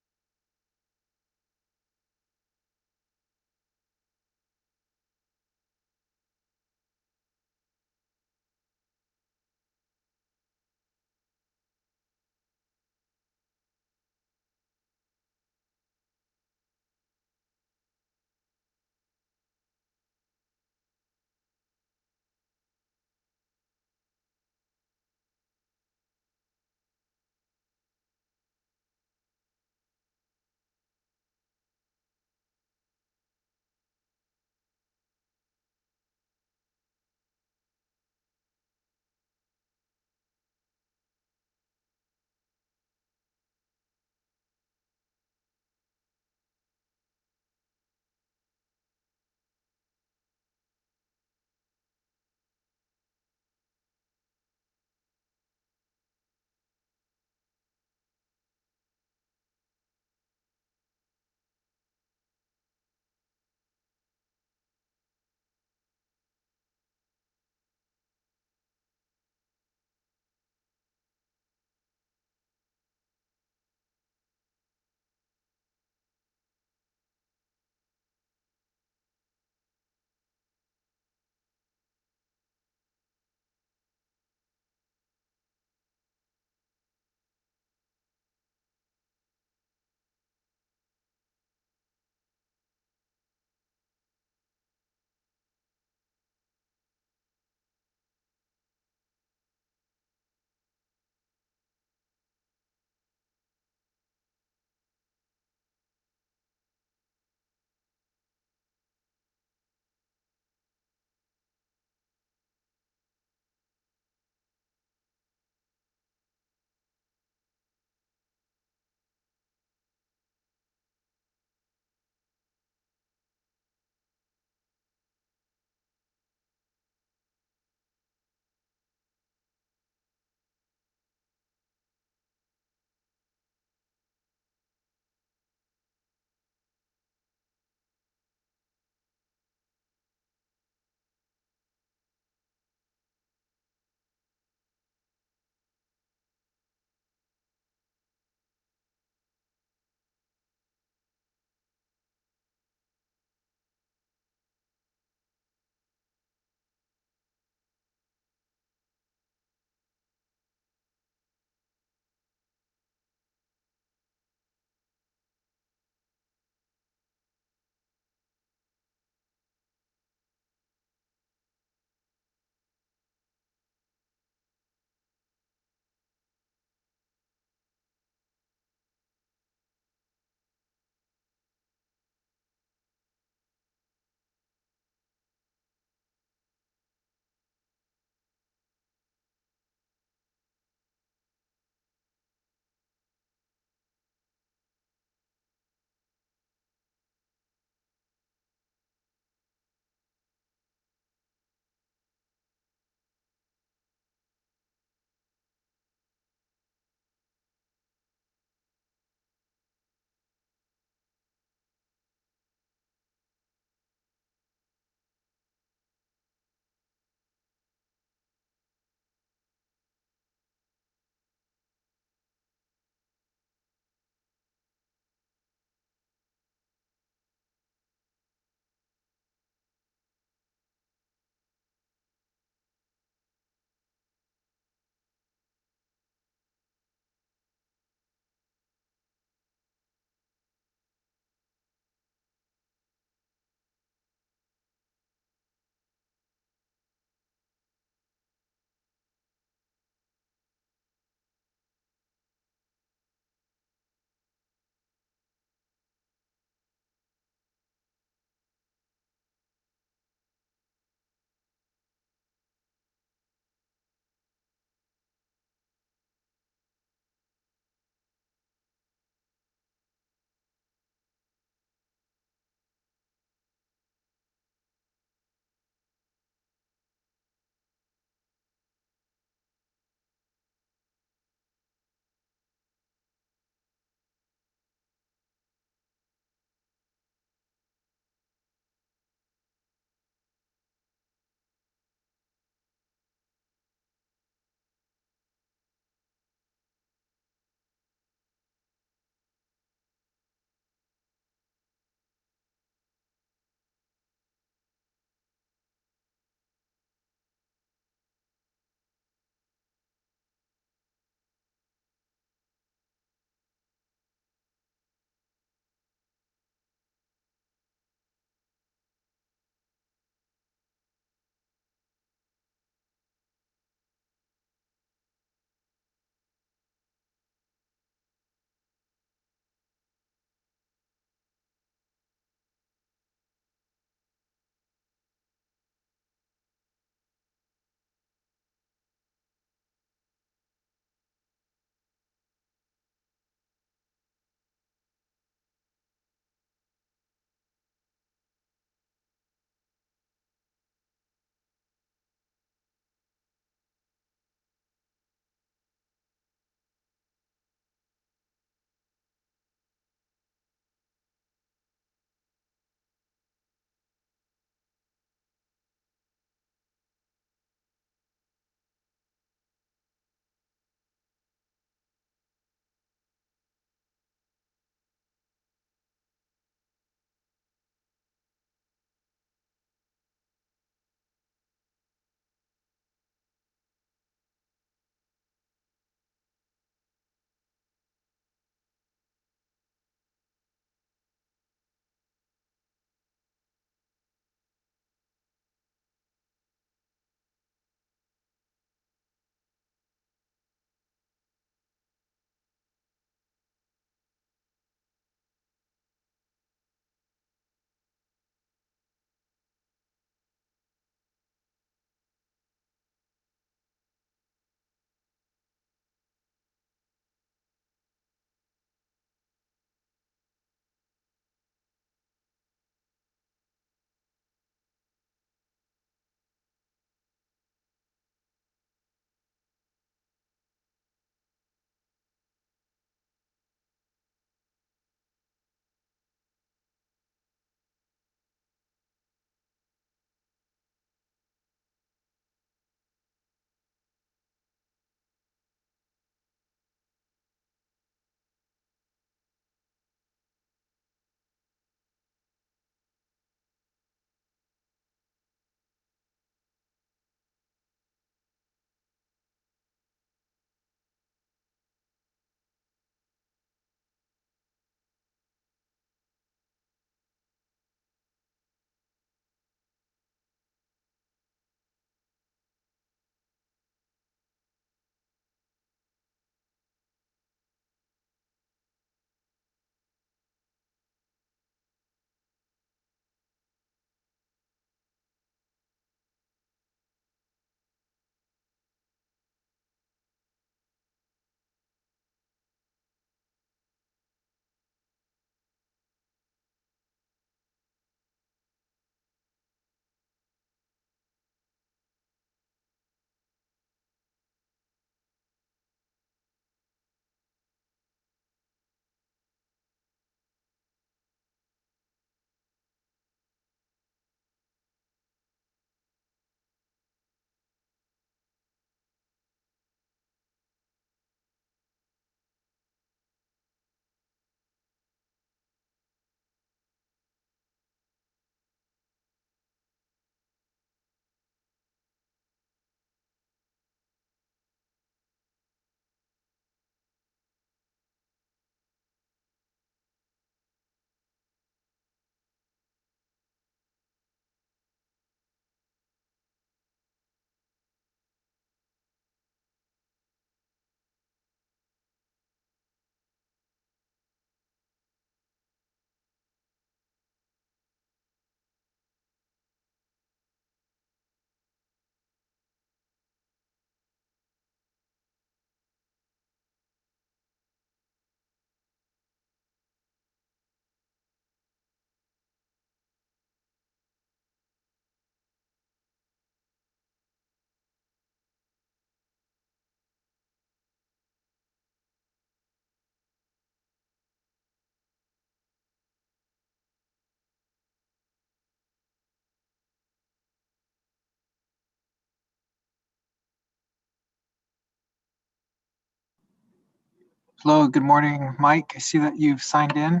E: Hello, good morning, Mike. I see that you've signed in.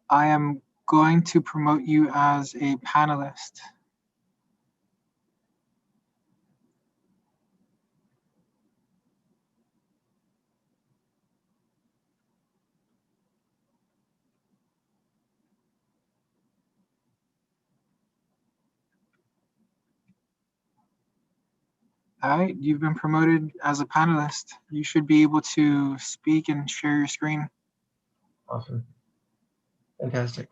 E: I am going to promote you as a panelist. All right, you've been promoted as a panelist. You should be able to speak and share your screen.
F: Awesome. Fantastic.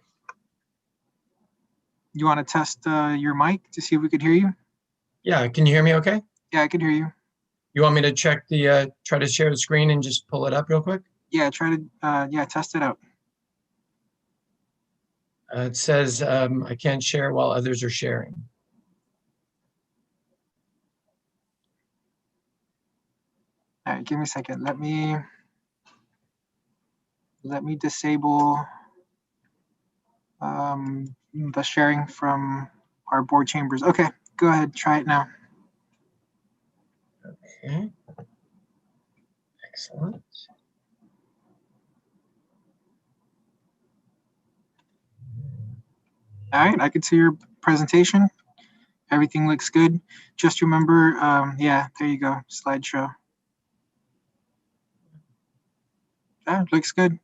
E: You want to test your mic to see if we could hear you?
F: Yeah, can you hear me okay?
E: Yeah, I can hear you.
F: You want me to check the, try to share the screen and just pull it up real quick?
E: Yeah, try to, test it out.
F: It says I can't share while others are sharing.
E: All right, give me a second. Let me disable the sharing from our board chambers. Okay, go ahead, try it now.
F: Okay. Excellent.
E: All right, I can see your presentation. Everything looks good. Just remember, yeah, there you go, slideshow. Yeah, looks good.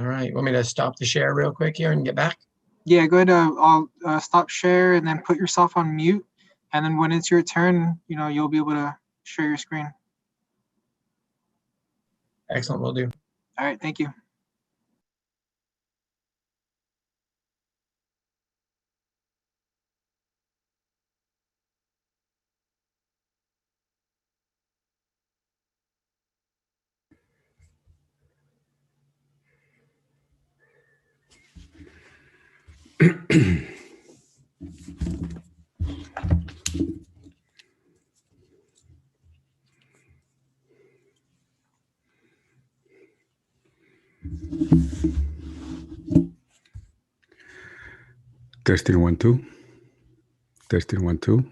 F: All right, want me to stop the share real quick here and get back?
E: Yeah, go ahead. I'll stop share and then put yourself on mute. And then when it's your turn, you'll be able to share your screen.
F: Excellent, will do.
E: All right, thank you.
G: Testing 1, 2. Testing 1, 2.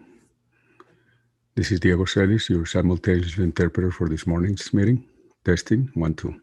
G: This is Diego Celis, your simultaneous interpreter for this morning's meeting. Testing 1, 2.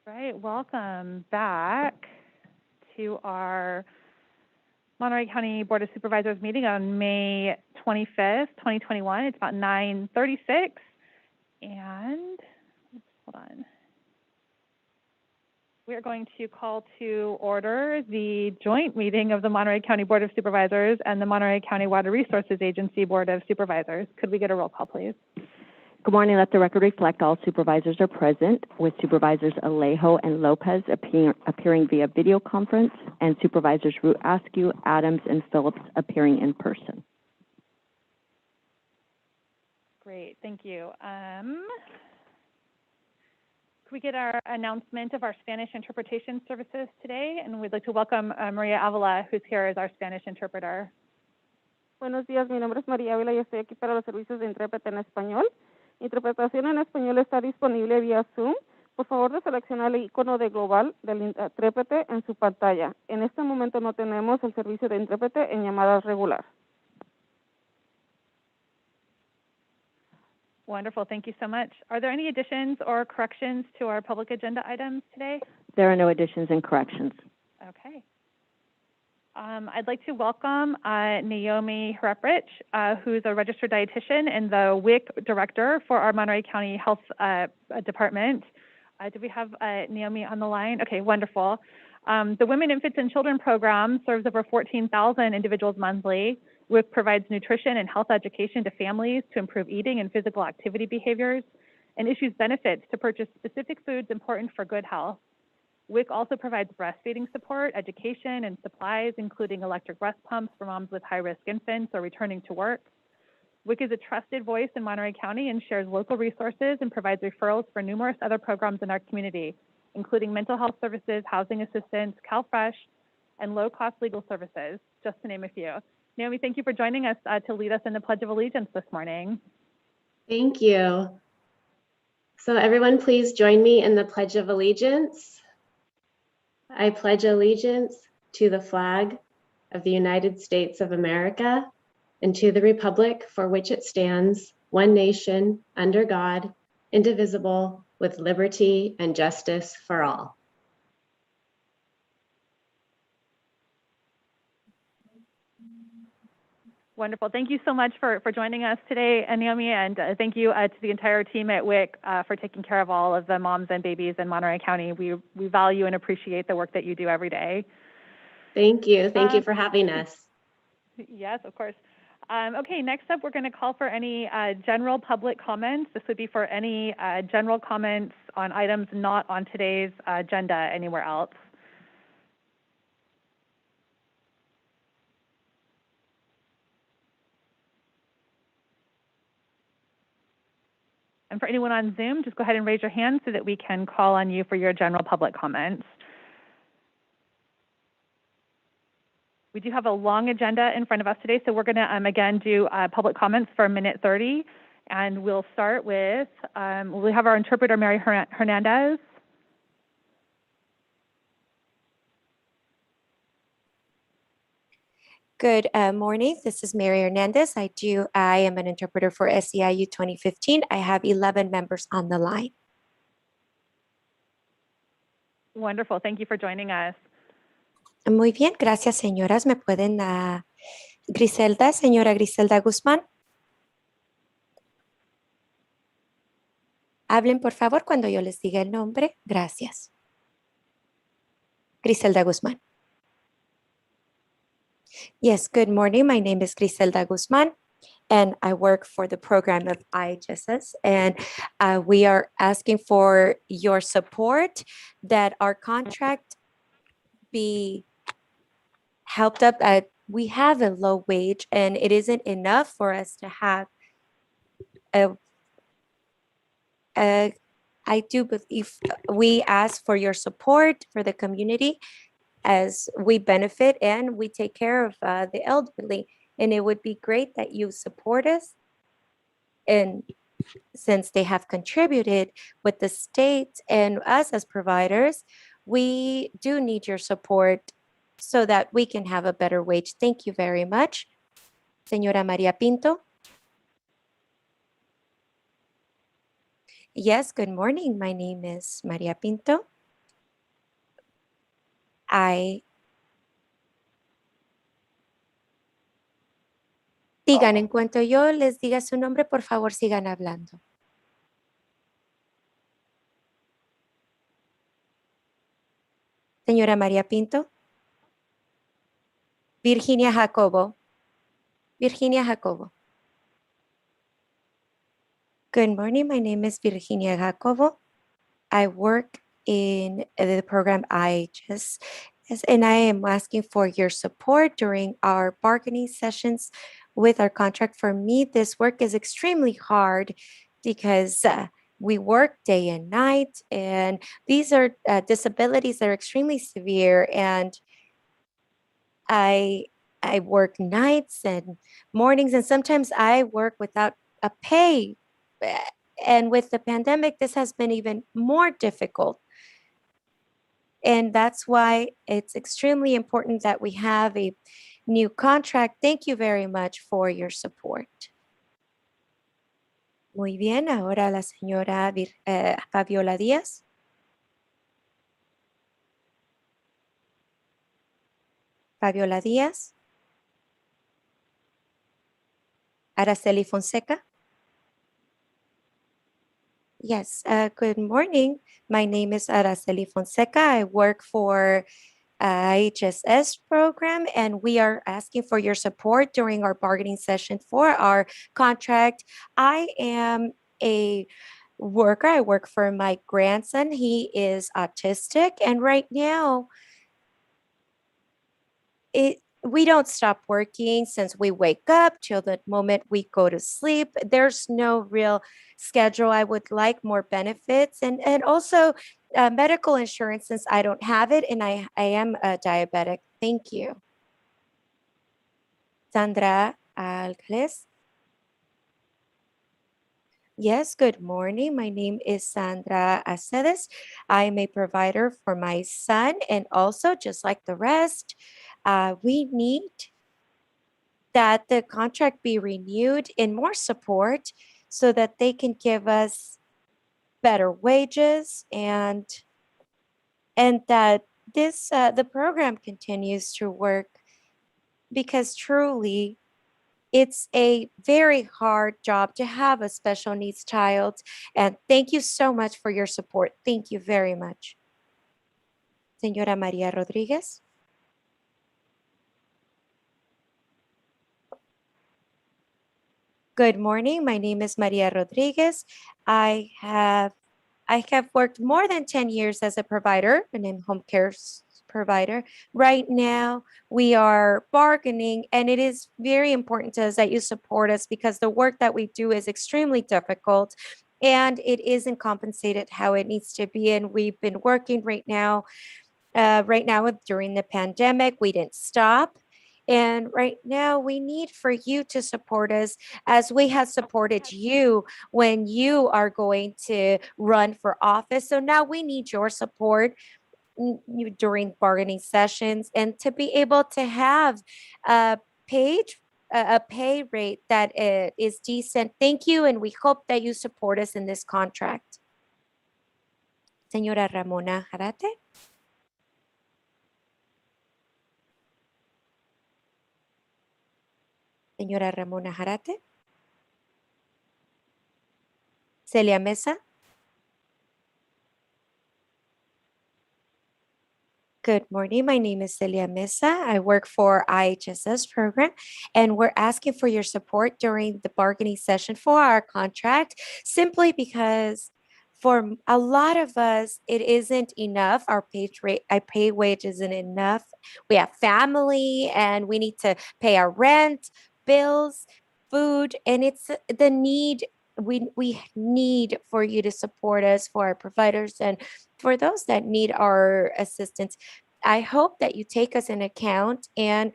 B: Right, welcome back to our Monterey County Board of Supervisors meeting on May 25th, 2021. It's about 9:36, and hold on. We're going to call to order the joint meeting of the Monterey County Board of Supervisors and the Monterey County Water Resources Agency Board of Supervisors. Could we get a roll call, please?
H: Good morning. Let the record reflect all supervisors are present, with Supervisors Alejo and Lopez appearing via video conference, and Supervisors Root Askew, Adams, and Phillips appearing in person.
B: Great, thank you. Could we get our announcement of our Spanish interpretation services today? And we'd like to welcome Maria Avila, who's here as our Spanish interpreter.
I: Buenos días, mi nombre es María Ávila y estoy aquí para los servicios de intérprete en español. Interpretación en español está disponible vía Zoom. Por favor, de seleccionar el icono de global del intérprete en su pantalla. En este momento no tenemos el servicio de intérprete en llamadas regular.
B: Wonderful, thank you so much. Are there any additions or corrections to our public agenda items today?
H: There are no additions and corrections.
B: Okay. I'd like to welcome Naomi Hreprich, who's a registered dietitian and the WIC director for our Monterey County Health Department. Do we have Naomi on the line? Okay, wonderful. The Women, Infants, and Children program serves over 14,000 individuals monthly. WIC provides nutrition and health education to families to improve eating and physical activity behaviors, and issues benefits to purchase specific foods important for good health. WIC also provides breastfeeding support, education, and supplies, including electric breast pumps for moms with high-risk infants or returning to work. WIC is a trusted voice in Monterey County and shares local resources and provides referrals for numerous other programs in our community, including mental health services, housing assistance, CalFresh, and low-cost legal services, just to name a few. Naomi, thank you for joining us to lead us in the Pledge of Allegiance this morning.
J: Thank you. So everyone, please join me in the Pledge of Allegiance. I pledge allegiance to the flag of the United States of America and to the republic for which it stands, one nation, under God, indivisible, with liberty and justice for all.
B: Wonderful. Thank you so much for joining us today, Naomi, and thank you to the entire team at WIC for taking care of all of the moms and babies in Monterey County. We value and appreciate the work that you do every day.
J: Thank you. Thank you for having us.
B: Yes, of course. Okay, next up, we're going to call for any general public comments. This would be for any general comments on items not on today's agenda anywhere else. And for anyone on Zoom, just go ahead and raise your hand so that we can call on you for your general public comments. We do have a long agenda in front of us today, so we're going to, again, do public comments for a minute 30. And we'll start with, we have our interpreter, Mary Hernandez.
X: Good morning. This is Mary Hernandez. I am an interpreter for SEIU 2015. I have 11 members on the line.
B: Wonderful. Thank you for joining us.
X: Muy bien. Gracias, señoras. ¿Me pueden Griselda, señora Griselda Guzmán? Hablen, por favor, cuando yo les diga el nombre. Gracias. Griselda Guzmán. Yes, good morning. My name is Griselda Guzman, and I work for the program of IHSS. And we are asking for your support that our contract be helped up. We have a low wage, and it isn't enough for us to have I do believe we ask for your support for the community as we benefit and we take care of the elderly. And it would be great that you support us. And since they have contributed with the state and us as providers, we do need your support so that we can have a better wage. Thank you very much. Señora Maria Pinto. Yes, good morning. My name is Maria Pinto. Sigan, en cuanto yo les diga su nombre, por favor, sigan hablando. Señora María Pinto. Virginia Jacobo. Virginia Jacobo. Good morning. My name is Virginia Jacobo. I work in the program IHS, and I am asking for your support during our bargaining sessions with our contract. For me, this work is extremely hard because we work day and night, and these are disabilities that are extremely severe, and I work nights and mornings, and sometimes I work without a pay. And with the pandemic, this has been even more difficult. And that's why it's extremely important that we have a new contract. Thank you very much for your support. Muy bien, ahora la señora Fabiola Díaz. Fabiola Díaz. Araceli Fonseca. Yes, good morning. My name is Araceli Fonseca. I work for IHSS program, and we are asking for your support during our bargaining session for our contract. I am a worker. I work for my grandson. He is autistic, and right now, we don't stop working since we wake up till the moment we go to sleep. There's no real schedule. I would like more benefits and also medical insurance since I don't have it and I am a diabetic. Thank you. Sandra Alcales. Yes, good morning. My name is Sandra Acedes. I'm a provider for my son, and also, just like the rest, we need that the contract be renewed and more support so that they can give us better wages and that this the program continues to work, because truly it's a very hard job to have a special needs child. And thank you so much for your support. Thank you very much. Señora María Rodríguez. Good morning. My name is Maria Rodriguez. I have worked more than 10 years as a provider, an in-home care provider. Right now, we are bargaining, and it is very important to us that you support us because the work that we do is extremely difficult and it isn't compensated how it needs to be. And we've been working right now during the pandemic. We didn't stop. And right now, we need for you to support us as we have supported you when you are going to run for office. So now we need your support during bargaining sessions and to be able to have a pay rate that is decent. Thank you, and we hope that you support us in this contract. Señora Ramona Jarate. Señora Ramona Jarate. Celia Mesa. Good morning. My name is Celia Mesa. I work for IHSS program, and we're asking for your support during the bargaining session for our contract, simply because for a lot of us, it isn't enough. Our pay wage isn't enough. We have family and we need to pay our rent, bills, food, and it's the need. We need for you to support us, for our providers, and for those that need our assistance. I hope that you take us in account and,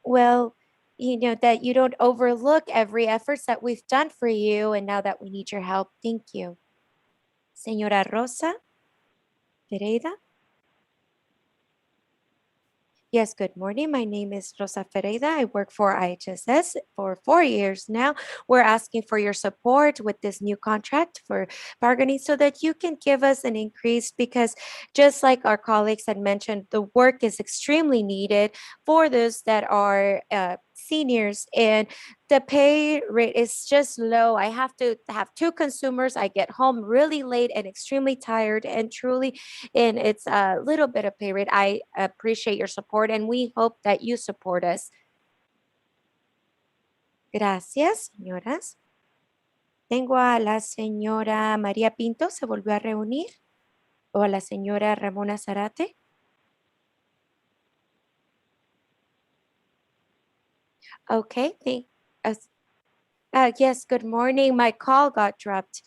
X: well, that you don't overlook every efforts that we've done for you. And now that we need your help, thank you. Señora Rosa Pereira. Yes, good morning. My name is Rosa Ferreira. I work for IHSS for 4 years now. We're asking for your support with this new contract for bargaining so that you can give us an increase because just like our colleagues had mentioned, the work is extremely needed for those that are seniors and the pay rate is just low. I have to have two consumers. I get home really late and extremely tired and truly and it's a little bit of pay rate. I appreciate your support and we hope that you support us. Gracias, señoras. Tengo a la señora María Pinto, se volvió a reunir, o a la señora Ramona Zarate. Okay, yes, good morning. My call got dropped.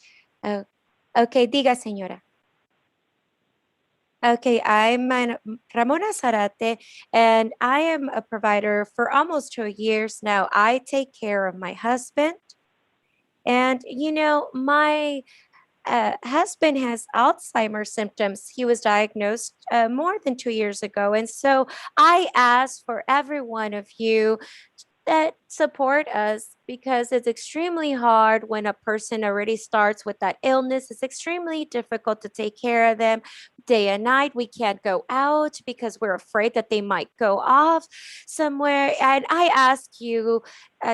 X: Okay, diga, señora. Okay, I'm Ramona Zarate, and I am a provider for almost 2 years now. I take care of my husband, and my husband has Alzheimer's symptoms. He was diagnosed more than 2 years ago, and so I ask for every one of you that support us because it's extremely hard when a person already starts with that illness. It's extremely difficult to take care of them day and night. We can't go out because we're afraid that they might go off somewhere. And I ask you,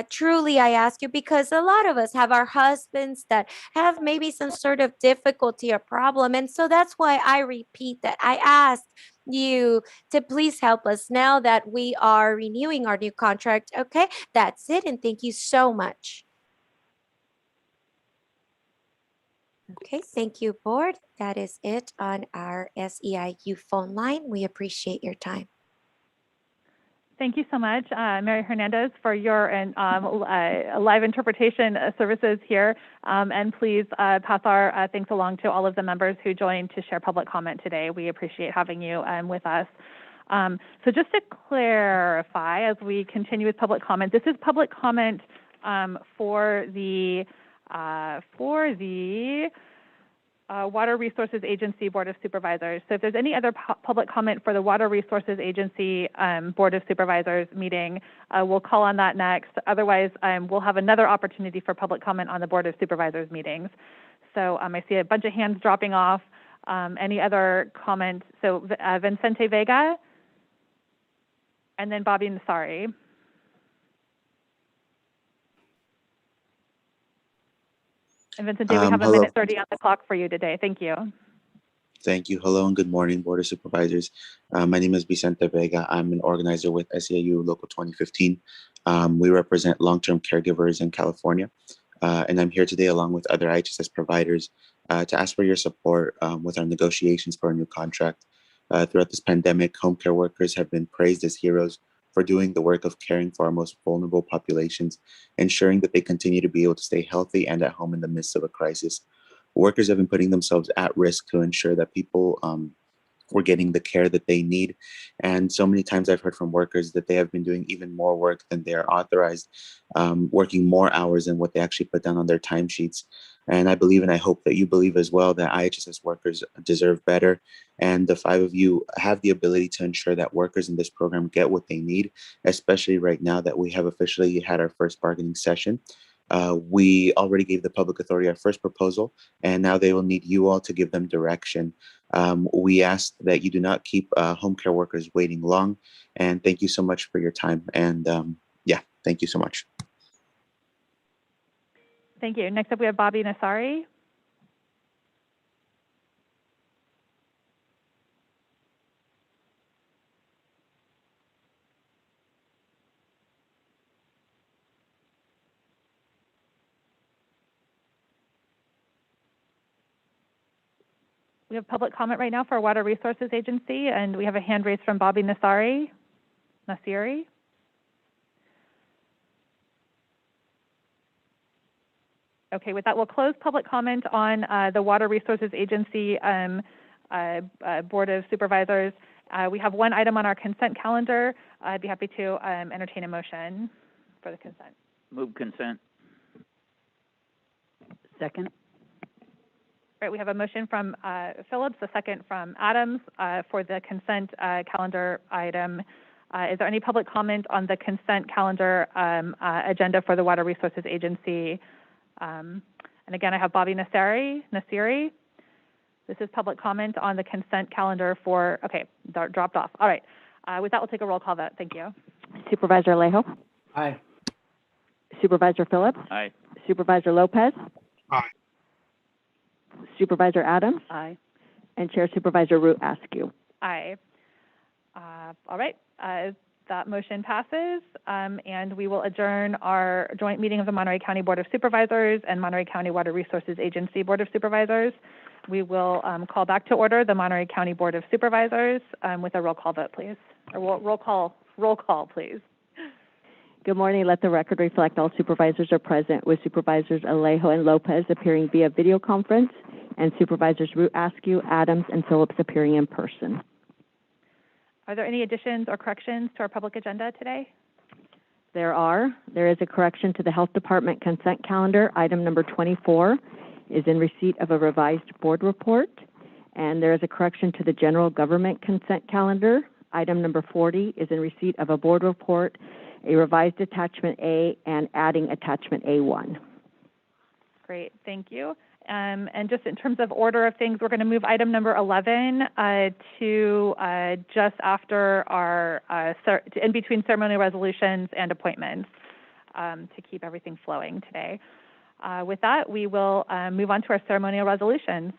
X: truly, I ask you, because a lot of us have our husbands that have maybe some sort of difficulty or problem. And so that's why I repeat that. I ask you to please help us now that we are renewing our new contract. Okay, that's it. And thank you so much. Okay, thank you, board. That is it on our SEIU phone line. We appreciate your time.
B: Thank you so much, Mary Hernandez, for your live interpretation services here. And please pass our thanks along to all of the members who joined to share public comment today. We appreciate having you with us. So just to clarify, as we continue with public comment, this is public comment for the Water Resources Agency Board of Supervisors. So if there's any other public comment for the Water Resources Agency Board of Supervisors meeting, we'll call on that next. Otherwise, we'll have another opportunity for public comment on the Board of Supervisors meetings. So I see a bunch of hands dropping off. Any other comments? So Vincente Vega, and then Bobby Nasari. And Vincente, we have a minute 30 on the clock for you today. Thank you.
K: Thank you. Hello and good morning, Board of Supervisors. My name is Vicente Vega. I'm an organizer with SEIU Local 2015. We represent long-term caregivers in California. And I'm here today along with other IHSS providers to ask for your support with our negotiations for a new contract. Throughout this pandemic, home care workers have been praised as heroes for doing the work of caring for our most vulnerable populations, ensuring that they continue to be able to stay healthy and at home in the midst of a crisis. Workers have been putting themselves at risk to ensure that people were getting the care that they need. And so many times I've heard from workers that they have been doing even more work than they are authorized, working more hours than what they actually put down on their timesheets. And I believe, and I hope that you believe as well, that IHSS workers deserve better. And the 5 of you have the ability to ensure that workers in this program get what they need, especially right now that we have officially had our first bargaining session. We already gave the public authority our first proposal, and now they will need you all to give them direction. We ask that you do not keep home care workers waiting long. And thank you so much for your time. And yeah, thank you so much.
B: Thank you. Next up, we have Bobby Nasari. We have public comment right now for Water Resources Agency, and we have a hand raised from Bobby Nasiri. Okay, with that, we'll close public comment on the Water Resources Agency Board of Supervisors. We have one item on our consent calendar. I'd be happy to entertain a motion for the consent.
L: Move consent. Second.
B: All right, we have a motion from Phillips, a second from Adams for the consent calendar item. Is there any public comment on the consent calendar agenda for the Water Resources Agency? And again, I have Bobby Nasiri. This is public comment on the consent calendar for, okay, dropped off. All right. With that, we'll take a roll call vote. Thank you.
H: Supervisor Alejo?
F: Aye.
H: Supervisor Phillips?
L: Aye.
H: Supervisor Lopez?
E: Aye.
H: Supervisor Adams?
B: Aye.
H: And Chair Supervisor Root Askew.
B: Aye. All right. That motion passes, and we will adjourn our joint meeting of the Monterey County Board of Supervisors and Monterey County Water Resources Agency Board of Supervisors. We will call back to order the Monterey County Board of Supervisors with a roll call vote, please. Or roll call, please.
H: Good morning. Let the record reflect all supervisors are present, with Supervisors Alejo and Lopez appearing via video conference, and Supervisors Root Askew, Adams, and Phillips appearing in person.
B: Are there any additions or corrections to our public agenda today?
H: There is a correction to the Health Department consent calendar. Item number 24 is in receipt of a revised board report. And there is a correction to the General Government consent calendar. Item number 40 is in receipt of a board report, a revised attachment A, and adding attachment A1.
B: Great, thank you. And just in terms of order of things, we're going to move item number 11 to just after our, in between ceremonial resolutions and appointments to keep everything flowing today. With that, we will move on to our ceremonial resolutions.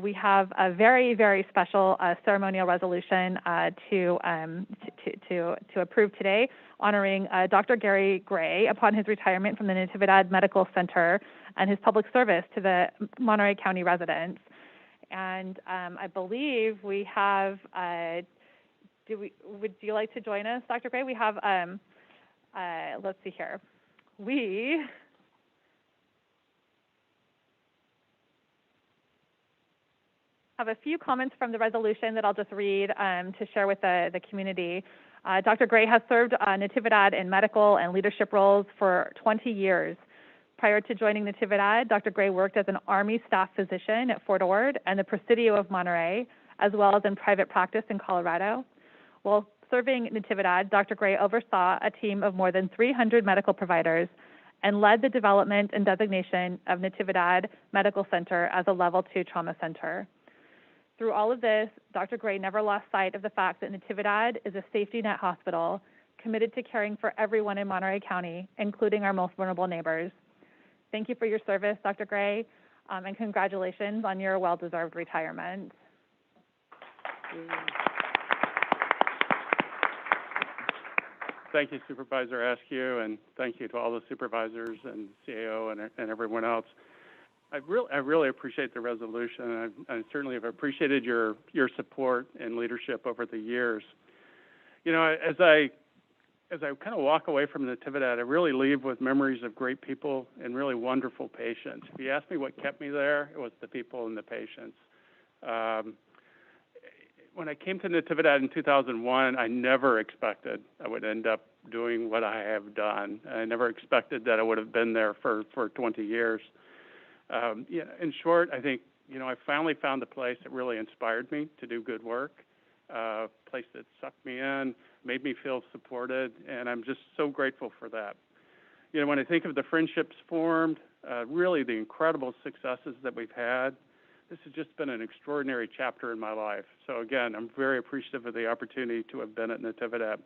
B: We have a very, very special ceremonial resolution to approve today, honoring Dr. Gary Gray upon his retirement from the Natividad Medical Center and his public service to the Monterey County residents. And I believe we have, would you like to join us, Dr. Gray? We have, let's see here. We have a few comments from the resolution that I'll just read to share with the community. Dr. Gray has served Natividad in medical and leadership roles for 20 years. Prior to joining Natividad, Dr. Gray worked as an Army staff physician at Fort Ord and the Presidio of Monterey, as well as in private practice in Colorado. While serving Natividad, Dr. Gray oversaw a team of more than 300 medical providers and led the development and designation of Natividad Medical Center as a Level 2 trauma center. Through all of this, Dr. Gray never lost sight of the fact that Natividad is a safety net hospital committed to caring for everyone in Monterey County, including our most vulnerable neighbors. Thank you for your service, Dr. Gray, and congratulations on your well-deserved retirement.
M: Thank you, Supervisor Askew, and thank you to all the supervisors and CAO and everyone else. I really appreciate the resolution. I certainly have appreciated your support and leadership over the years. You know, as I kind of walk away from Natividad, I really leave with memories of great people and really wonderful patients. If you ask me what kept me there, it was the people and the patients. When I came to Natividad in 2001, I never expected I would end up doing what I have done. I never expected that I would have been there for 20 years. Yeah, in short, I think, you know, I finally found a place that really inspired me to do good work, a place that sucked me in, made me feel supported, and I'm just so grateful for that. You know, when I think of the friendships formed, really the incredible successes that we've had, this has just been an extraordinary chapter in my life. So again, I'm very appreciative of the opportunity to have been at Natividad.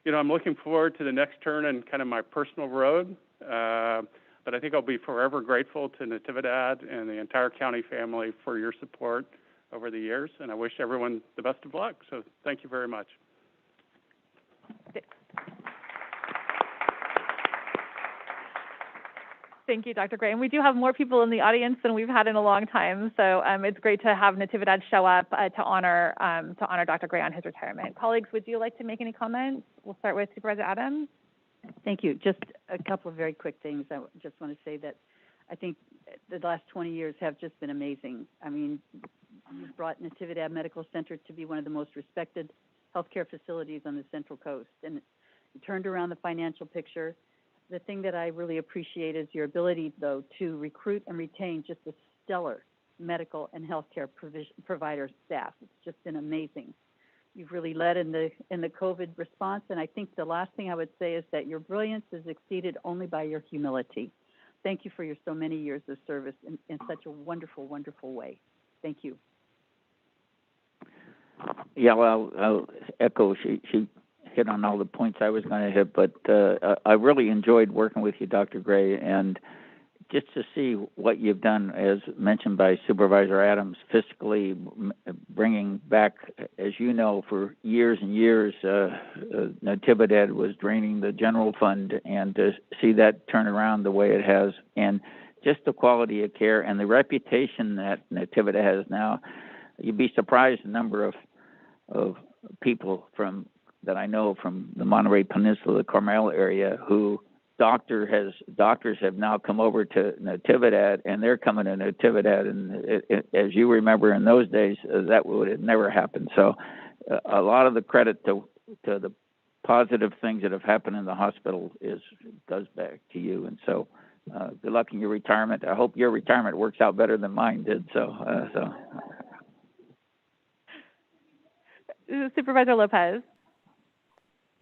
M: You know, I'm looking forward to the next turn in kind of my personal road. But I think I'll be forever grateful to Natividad and the entire county family for your support over the years, and I wish everyone the best of luck. So thank you very much.
B: Thank you, Dr. Gray. And we do have more people in the audience than we've had in a long time, so it's great to have Natividad show up to honor Dr. Gray on his retirement. Colleagues, would you like to make any comments? We'll start with Supervisor Adams.
N: Thank you. Just a couple of very quick things. I just want to say that I think the last 20 years have just been amazing. I mean, you've brought Natividad Medical Center to be one of the most respected healthcare facilities on the Central Coast, and you turned around the financial picture. The thing that I really appreciate is your ability, though, to recruit and retain just a stellar medical and healthcare provider staff. It's just been amazing. You've really led in the COVID response, and I think the last thing I would say is that your brilliance is exceeded only by your humility. Thank you for your so many years of service in such a wonderful, wonderful way. Thank you.
L: Yeah, well, I'll echo. She hit on all the points I was going to hit, but I really enjoyed working with you, Dr. Gray, and just to see what you've done, as mentioned by Supervisor Adams, fiscally bringing back, as you know, for years and years, Natividad was draining the general fund, and to see that turn around the way it has, and just the quality of care and the reputation that Natividad has now, you'd be surprised the number of people that I know from the Monterey Peninsula, the Carmel area, who doctors have now come over to Natividad, and they're coming to Natividad, and as you remember in those days, that would have never happened. So a lot of the credit to the positive things that have happened in the hospital goes back to you. And so good luck in your retirement. I hope your retirement works out better than mine did.
B: Supervisor Lopez.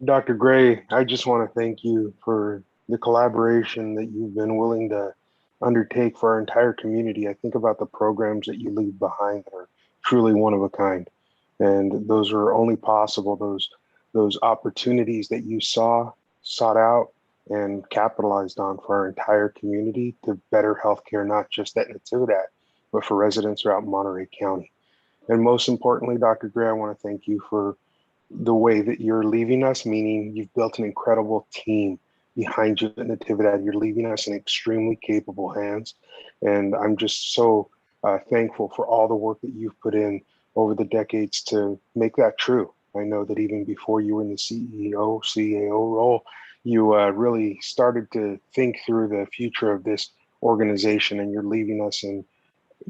O: Dr. Gray, I just want to thank you for the collaboration that you've been willing to undertake for our entire community. I think about the programs that you leave behind that are truly one of a kind. And those are only possible, those opportunities that you sought out and capitalized on for our entire community to better healthcare, not just at Natividad, but for residents throughout Monterey County. And most importantly, Dr. Gray, I want to thank you for the way that you're leaving us, meaning you've built an incredible team behind you at Natividad. You're leaving us in extremely capable hands. And I'm just so thankful for all the work that you've put in over the decades to make that true. I know that even before you were in the CAO role, you really started to think through the future of this organization, and you're leaving us in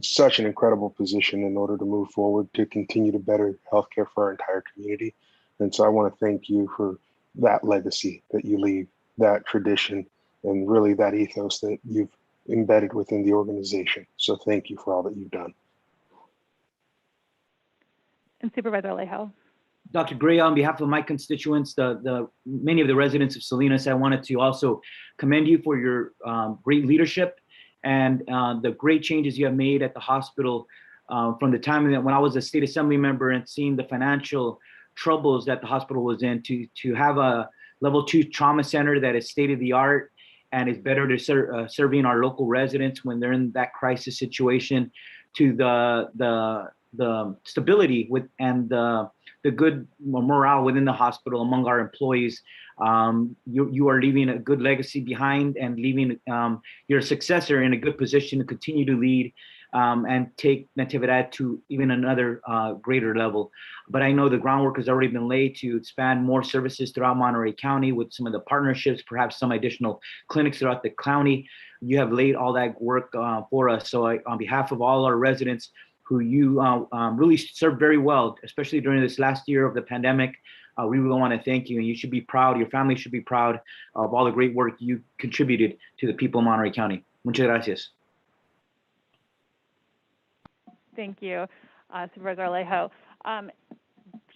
O: such an incredible position in order to move forward to continue to better healthcare for our entire community. And so I want to thank you for that legacy that you leave, that tradition, and really that ethos that you've embedded within the organization. So thank you for all that you've done.
B: And Supervisor Alejo.
P: Dr. Gray, on behalf of my constituents, the many of the residents of Salinas, I wanted to also commend you for your great leadership and the great changes you have made at the hospital from the time that when I was a state assembly member and seeing the financial troubles that the hospital was in, to have a level 2 trauma center that is state of the art and is better to serving our local residents when they're in that crisis situation, to the stability with and the good morale within the hospital among our employees. You are leaving a good legacy behind and leaving your successor in a good position to continue to lead and take Natividad to even another greater level. But I know the groundwork has already been laid to expand more services throughout Monterey County with some of the partnerships, perhaps some additional clinics throughout the county. You have laid all that work for us. So on behalf of all our residents who you really served very well, especially during this last year of the pandemic, we really want to thank you, and you should be proud, your family should be proud of all the great work you contributed to the people of Monterey County. Muchas gracias.
B: Thank you, Supervisor Alejo.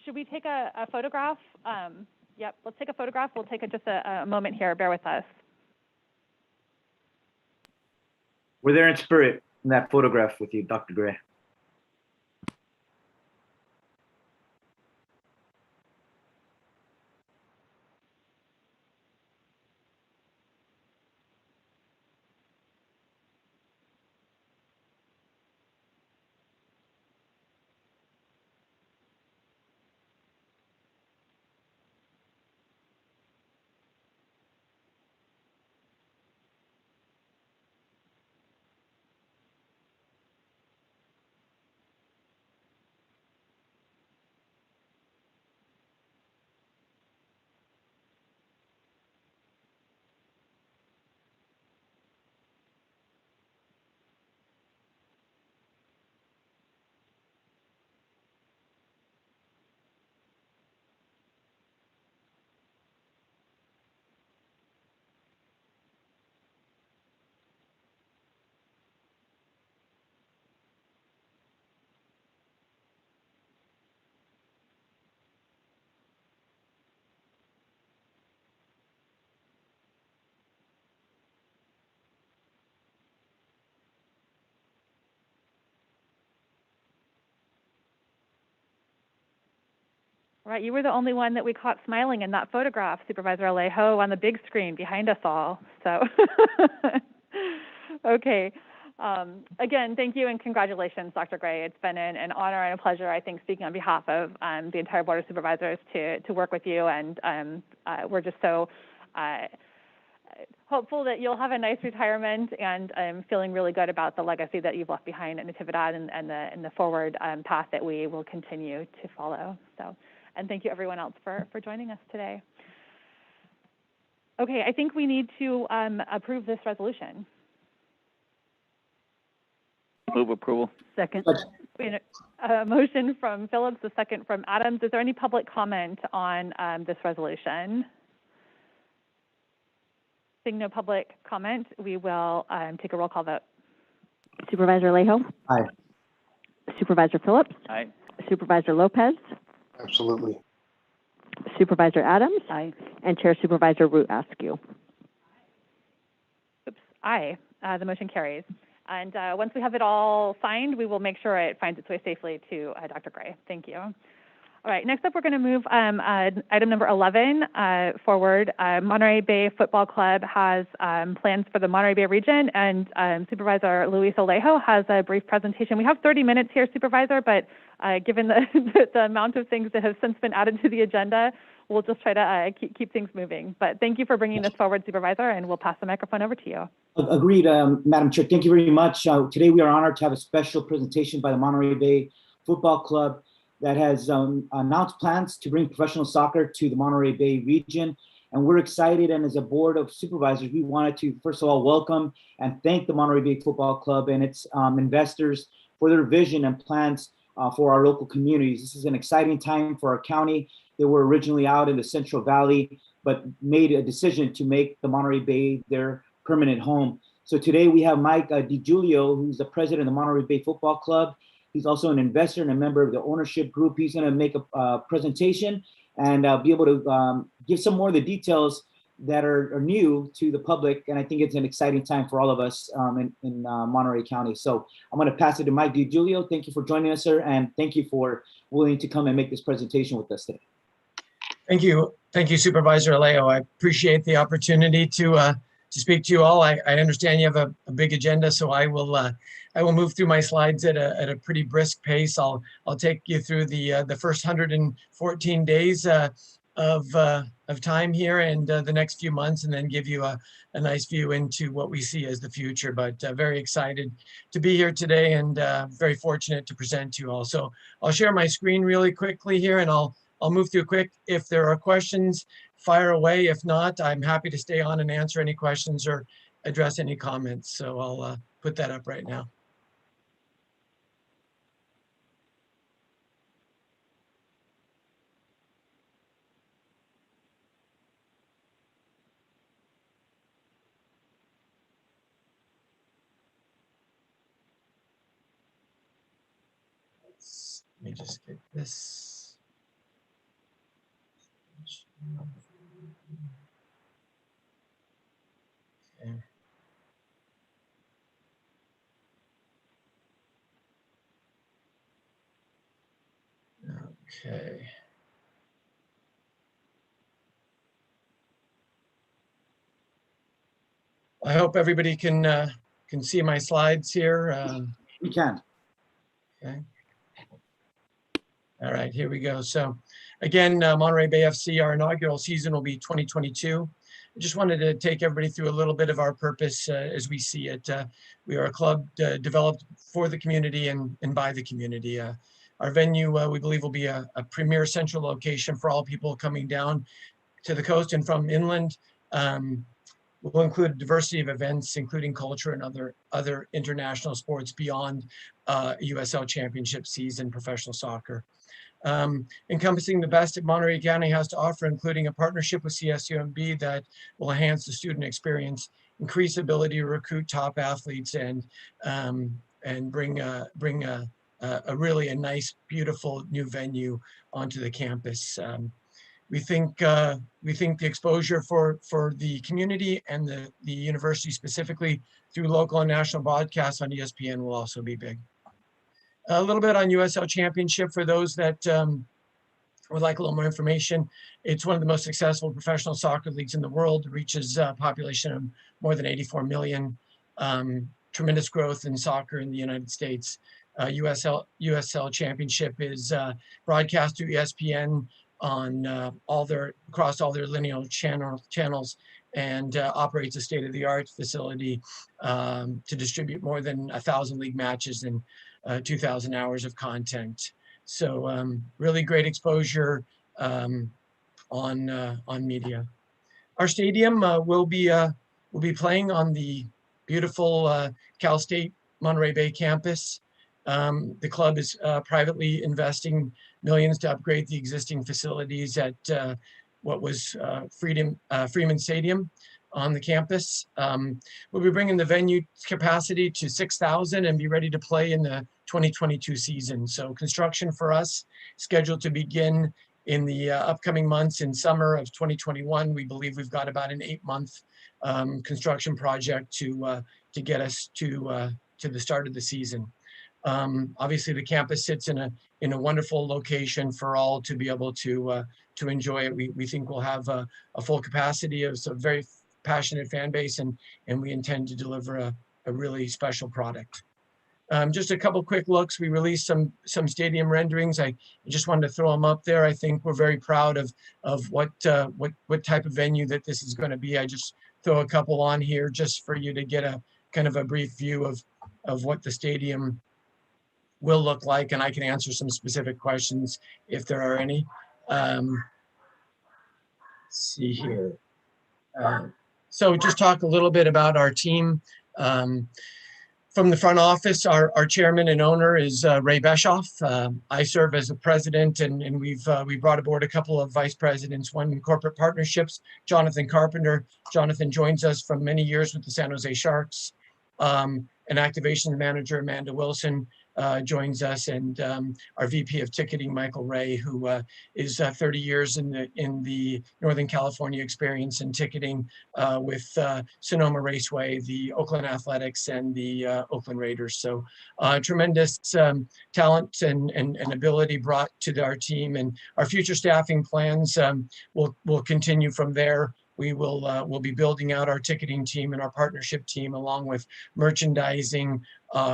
B: Should we take a photograph? Yep, let's take a photograph. We'll take just a moment here. Bear with us.
P: We're there in spirit in that photograph with you, Dr. Gray.
B: All right, you were the only one that we caught smiling in that photograph, Supervisor Alejo, on the big screen behind us all. So, okay. Again, thank you and congratulations, Dr. Gray. It's been an honor and a pleasure, I think, speaking on behalf of the entire Board of Supervisors to work with you. And we're just so hopeful that you'll have a nice retirement, and I'm feeling really good about the legacy that you've left behind at Natividad and the forward path that we will continue to follow. So, and thank you everyone else for joining us today. Okay, I think we need to approve this resolution.
L: Move approval.
N: Second.
B: A motion from Phillips, a second from Adams. Is there any public comment on this resolution? Seeing no public comment, we will take a roll call vote.
H: Supervisor Alejo?
P: Aye.
H: Supervisor Phillips?
L: Aye.
H: Supervisor Lopez?
O: Absolutely.
H: Supervisor Adams?
N: Aye.
H: And Chair Supervisor Root Askew.
B: Oops, aye. The motion carries. And once we have it all signed, we will make sure it finds its way safely to Dr. Gray. Thank you. All right, next up, we're going to move item number 11 forward. Monterey Bay Football Club has plans for the Monterey Bay region, and Supervisor Luis Alejo has a brief presentation. We have 30 minutes here, Supervisor, but given the amount of things that have since been added to the agenda, we'll just try to keep things moving. But thank you for bringing this forward, Supervisor, and we'll pass the microphone over to you.
P: Agreed, Madam Chair. Thank you very much. Today we are honored to have a special presentation by the Monterey Bay Football Club that has announced plans to bring professional soccer to the Monterey Bay region. And we're excited, and as a board of supervisors, we wanted to, first of all, welcome and thank the Monterey Bay Football Club and its investors for their vision and plans for our local communities. This is an exciting time for our county. They were originally out in the Central Valley, but made a decision to make the Monterey Bay their permanent home. So today we have Mike DiGiulio, who's the president of the Monterey Bay Football Club. He's also an investor and a member of the ownership group. He's going to make a presentation and be able to give some more of the details that are new to the public. And I think it's an exciting time for all of us in Monterey County. So I'm going to pass it to Mike DiGiulio. Thank you for joining us, sir. And thank you for willing to come and make this presentation with us today.
F: Thank you. Thank you, Supervisor Alejo. I appreciate the opportunity to speak to you all. I understand you have a big agenda, so I will move through my slides at a pretty brisk pace. I'll take you through the first 114 days of time here and the next few months, and then give you a nice view into what we see as the future. But very excited to be here today, and very fortunate to present to you all. So I'll share my screen really quickly here, and I'll move through quick. If there are questions, fire away. If not, I'm happy to stay on and answer any questions or address any comments. So I'll put that up right now. Let me just get this. Okay. I hope everybody can see my slides here.
P: We can.
F: Okay. All right, here we go. So again, Monterey Bay FC, our inaugural season will be 2022. I just wanted to take everybody through a little bit of our purpose as we see it. We are a club developed for the community and by the community. Our venue, we believe, will be a premier central location for all people coming down to the coast and from inland. We'll include a diversity of events, including culture and other international sports beyond USL Championship season professional soccer. Encompassing the best that Monterey County has to offer, including a partnership with CSUMB that will enhance the student experience, increase ability to recruit top athletes, and bring a really nice, beautiful new venue onto the campus. We think the exposure for the community and the university specifically through local and national broadcasts on ESPN will also be big. A little bit on USL Championship for those that would like a little more information, it's one of the most successful professional soccer leagues in the world. It reaches a population of more than 84 million. Tremendous growth in soccer in the United States. USL Championship is broadcast through ESPN on across all their linear channels, and operates a state-of-the-art facility to distribute more than 1,000 league matches and 2,000 hours of content. So really great exposure on media. Our stadium will be playing on the beautiful Cal State Monterey Bay campus. The club is privately investing millions to upgrade the existing facilities at what was Freeman Stadium on the campus. We'll be bringing the venue capacity to 6,000 and be ready to play in the 2022 season. So construction for us scheduled to begin in the upcoming months. In summer of 2021. We believe we've got about an 8-month construction project to get us to the start of the season. Obviously, the campus sits in a wonderful location for all to be able to enjoy it. We think we'll have a full capacity of a very passionate fan base, and we intend to deliver a really special product. Just a couple quick looks. We released some stadium renderings. I just wanted to throw them up there. I think we're very proud of what type of venue that this is going to be. I just throw a couple on here just for you to get a kind of a brief view of what the stadium will look like, and I can answer some specific questions if there are any. Let's see here. So just talk a little bit about our team. From the front office, our chairman and owner is Ray Beshoff. I serve as the president, and we brought aboard a couple of vice presidents, one in corporate partnerships, Jonathan Carpenter. Jonathan joins us from many years with the San Jose Sharks. An activation manager, Amanda Wilson, joins us, and our VP of ticketing, Michael Ray, who is 30 years in the Northern California experience in ticketing with Sonoma Raceway, the Oakland Athletics, and the Oakland Raiders. So tremendous talent and ability brought to our team, and our future staffing plans will continue from there. We'll be building out our ticketing team and our partnership team, along with merchandising,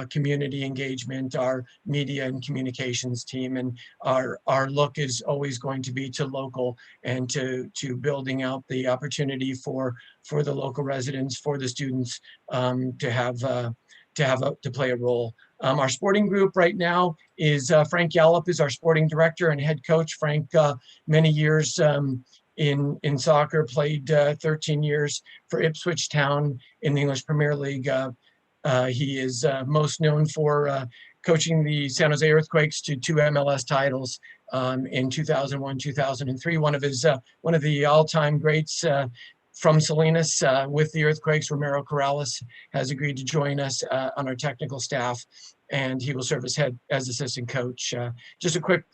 F: community engagement, our media and communications team. And our look is always going to be to local and to building out the opportunity for the local residents, for the students to play a role. Our sporting group right now is Frank Gallup is our sporting director and head coach. Frank, many years in soccer, played 13 years for Ipswich Town in the English Premier League. He is most known for coaching the San Jose Earthquakes to 2 MLS titles in 2001, 2003. One of the all-time greats from Salinas with the Earthquakes, Romero Corrales, has agreed to join us on our technical staff, and he will serve as assistant coach. Just a quick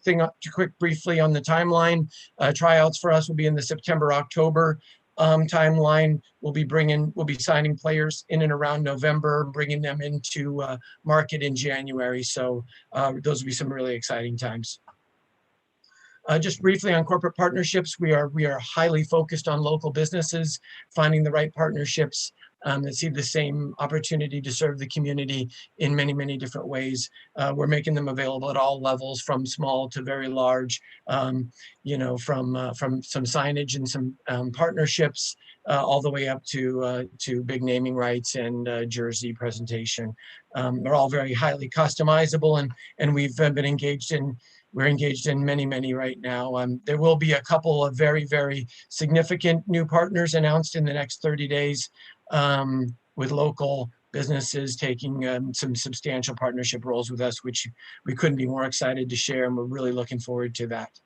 F: briefly on the timeline. Tryouts for us will be in the September-October timeline. We'll be signing players in and around November, bringing them into market in January. So those will be some really exciting times. Just briefly on corporate partnerships, we are highly focused on local businesses, finding the right partnerships that see the same opportunity to serve the community in many, many different ways. We're making them available at all levels, from small to very large, from some signage and some partnerships, all the way up to big naming rights and jersey presentation. They're all very highly customizable, and we're engaged in many, many right now. There will be a couple of very, very significant new partners announced in the next 30 days with local businesses taking some substantial partnership roles with us, which we couldn't be more excited to share, and we're really looking forward to that.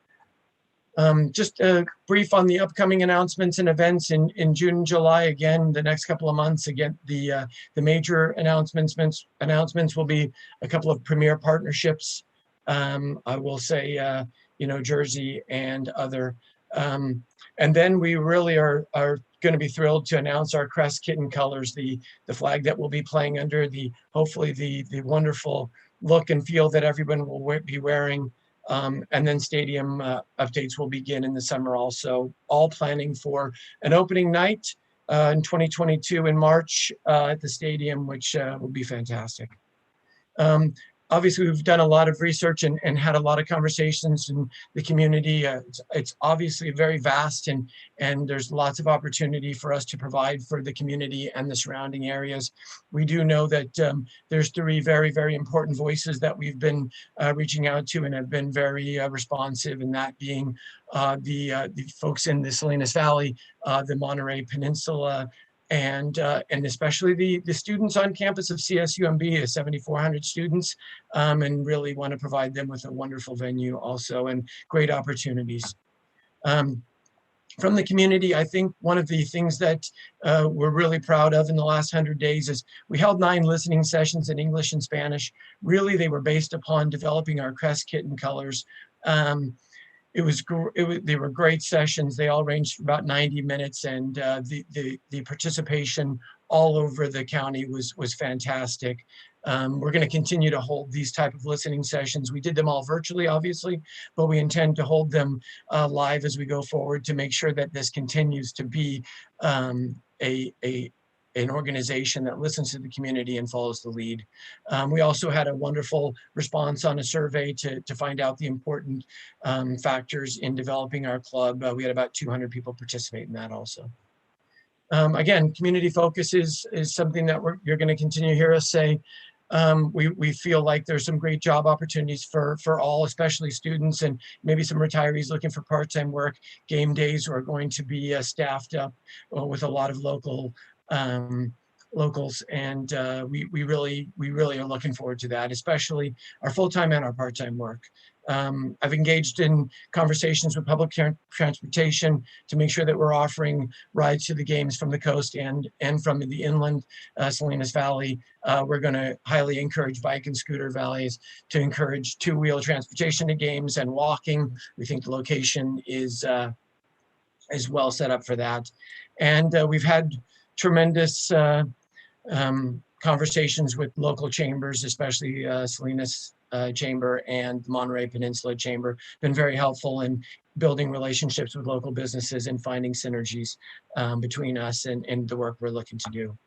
F: Just a brief on the upcoming announcements and events in June and July. Again, the next couple of months, again, the major announcements will be a couple of premier partnerships. I will say, Jersey and other. And then we really are going to be thrilled to announce our crest kitten colors, the flag that we'll be playing under, hopefully the wonderful look and feel that everyone will be wearing And then stadium updates will begin in the summer also, all planning for an opening night in 2022 in March at the stadium, which will be fantastic. Obviously, we've done a lot of research and had a lot of conversations in the community. It's obviously very vast, and there's lots of opportunity for us to provide for the community and the surrounding areas. We do know that there's 3 very, very important voices that we've been reaching out to and have been very responsive, and that being the folks in the Salinas Valley, the Monterey Peninsula, and especially the students on campus of CSUMB, 7,400 students, and really want to provide them with a wonderful venue also and great opportunities. From the community, I think one of the things that we're really proud of in the last 100 days is we held 9 listening sessions in English and Spanish. Really, they were based upon developing our crest kit and colors. They were great sessions. They all ranged for about 90 minutes, and the participation all over the county was fantastic. We're going to continue to hold these type of listening sessions. We did them all virtually, obviously, but we intend to hold them live as we go forward to make sure that this continues to be an organization that listens to the community and follows the lead. We also had a wonderful response on a survey to find out the important factors in developing our club. We had about 200 people participate in that also. Again, community focus is something that you're going to continue to hear us say. We feel like there's some great job opportunities for all, especially students and maybe some retirees looking for part-time work. Game days are going to be staffed up with a lot of locals, and we really are looking forward to that, especially our full-time and our part-time work. I've engaged in conversations with public transportation to make sure that we're offering rides to the games from the coast and from the inland Salinas Valley. We're going to highly encourage bike and scooter valleys to encourage 2-wheel transportation to games and walking. We think the location is well set up for that. And we've had tremendous conversations with local chambers, especially Salinas Chamber and the Monterey Peninsula Chamber. Been very helpful in building relationships with local businesses and finding synergies between us and the work we're looking to do.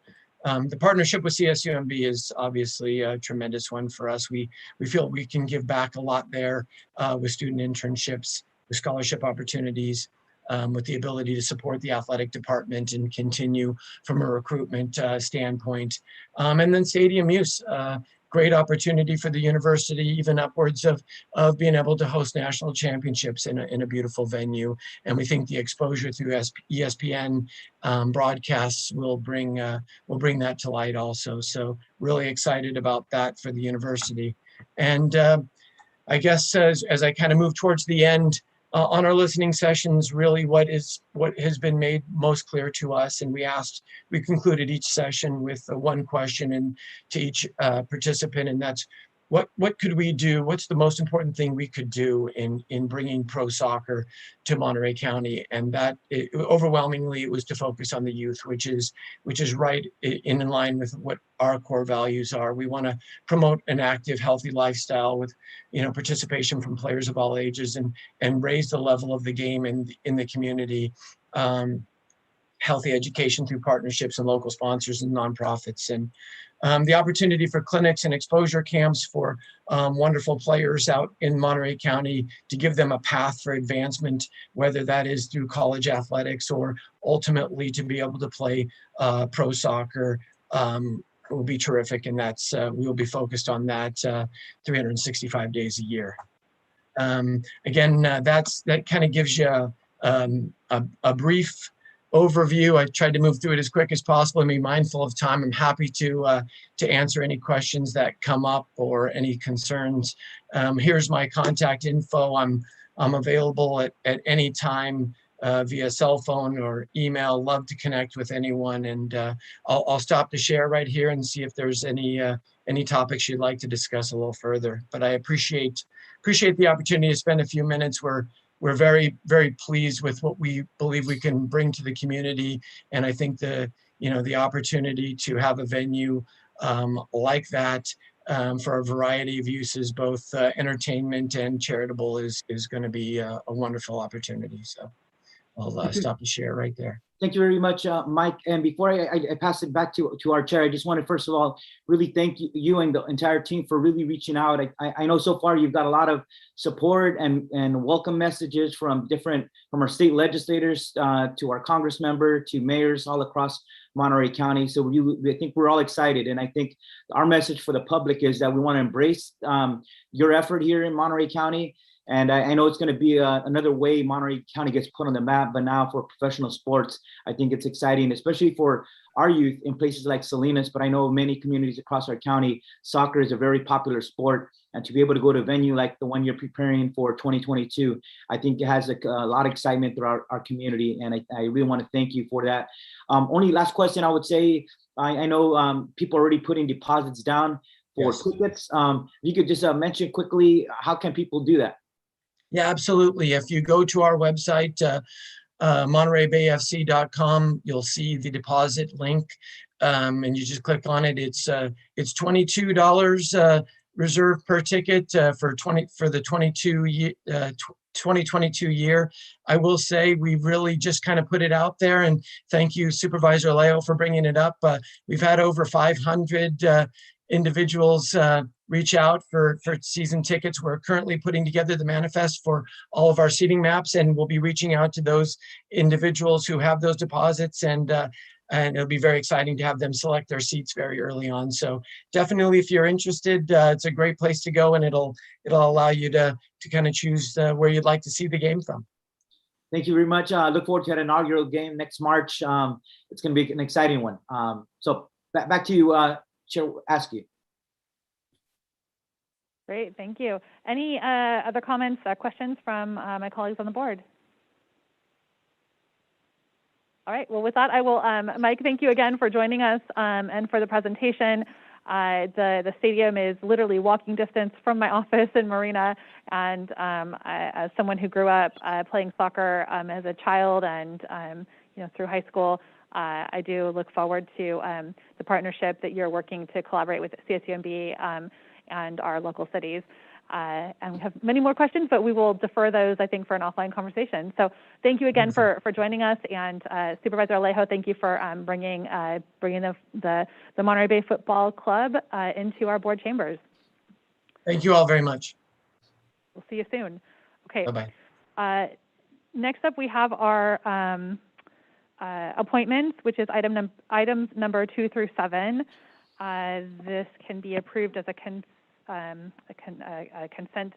F: The partnership with CSUMB is obviously a tremendous one for us. We feel we can give back a lot there with student internships, with scholarship opportunities, with the ability to support the athletic department and continue from a recruitment standpoint. And then stadium use, great opportunity for the university, even upwards of being able to host national championships in a beautiful venue. And we think the exposure through ESPN broadcasts will bring that to light also. So really excited about that for the university. And I guess as I kind of move towards the end, on our listening sessions, really what has been made most clear to us, and we concluded each session with one question to each participant, and that's what could we do? What's the most important thing we could do in bringing pro soccer to Monterey County? And that overwhelmingly it was to focus on the youth, which is right in line with what our core values are. We want to promote an active, healthy lifestyle with participation from players of all ages and raise the level of the game in the community. Healthy education through partnerships and local sponsors and nonprofits, and the opportunity for clinics and exposure camps for wonderful players out in Monterey County to give them a path for advancement, whether that is through college athletics or ultimately to be able to play pro soccer, will be terrific. And that's we will be focused on that 365 days a year. Again, that kind of gives you a brief overview. I tried to move through it as quick as possible and be mindful of time. I'm happy to answer any questions that come up or any concerns. Here's my contact info. I'm available at any time via cell phone or email. Love to connect with anyone, and I'll stop to share right here and see if there's any topics you'd like to discuss a little further. But I appreciate the opportunity to spend a few minutes. We're very, very pleased with what we believe we can bring to the community. And I think the opportunity to have a venue like that for a variety of uses, both entertainment and charitable is going to be a wonderful opportunity. So I'll stop the share right there.
P: Thank you very much, Mike. And before I pass it back to our chair, I just want to first of all really thank you and the entire team for really reaching out. I know so far you've got a lot of support and welcome messages from our state legislators to our Congress member to mayors all across Monterey County. So I think we're all excited, and I think our message for the public is that we want to embrace your effort here in Monterey County. And I know it's going to be another way Monterey County gets put on the map, but now for professional sports, I think it's exciting, especially for our youth in places like Salinas, but I know many communities across our county, soccer is a very popular sport. And to be able to go to a venue like the one you're preparing for 2022, I think it has a lot of excitement throughout our community. And I really want to thank you for that. Only last question I would say, I know people are already putting deposits down for tickets. You could just mention quickly, how can people do that?
F: Yeah, absolutely. If you go to our website, MontereyBayFC.com, you'll see the deposit link, and you just click on it. It's $22 reserved per ticket for the 2022 year. I will say we've really just kind of put it out there, and thank you, Supervisor Leo, for bringing it up. We've had over 500 individuals reach out for season tickets. We're currently putting together the manifest for all of our seating maps, and we'll be reaching out to those individuals who have those deposits, and it'll be very exciting to have them select their seats very early on. So definitely, if you're interested, it's a great place to go, and it'll allow you to kind of choose where you'd like to see the game from.
P: Thank you very much. Look forward to that inaugural game next March. It's going to be an exciting one. So back to you, Chair Askew.
B: Great, thank you. Any other comments, questions from my colleagues on the board? All right, well, with that, I will, Mike, thank you again for joining us and for the presentation. The stadium is literally walking distance from my office in Marina, and as someone who grew up playing soccer as a child and through high school, I do look forward to the partnership that you're working to collaborate with CSUMB and our local cities. And we have many more questions, but we will defer those, I think, for an offline conversation. So thank you again for joining us. And Supervisor Alejo, thank you for bringing the Monterey Bay Football Club into our board chambers.
F: Thank you all very much.
B: We'll see you soon. Okay.
F: Bye-bye.
B: Next up, we have our appointments, which is items number 2 through 7. This can be approved as a consent,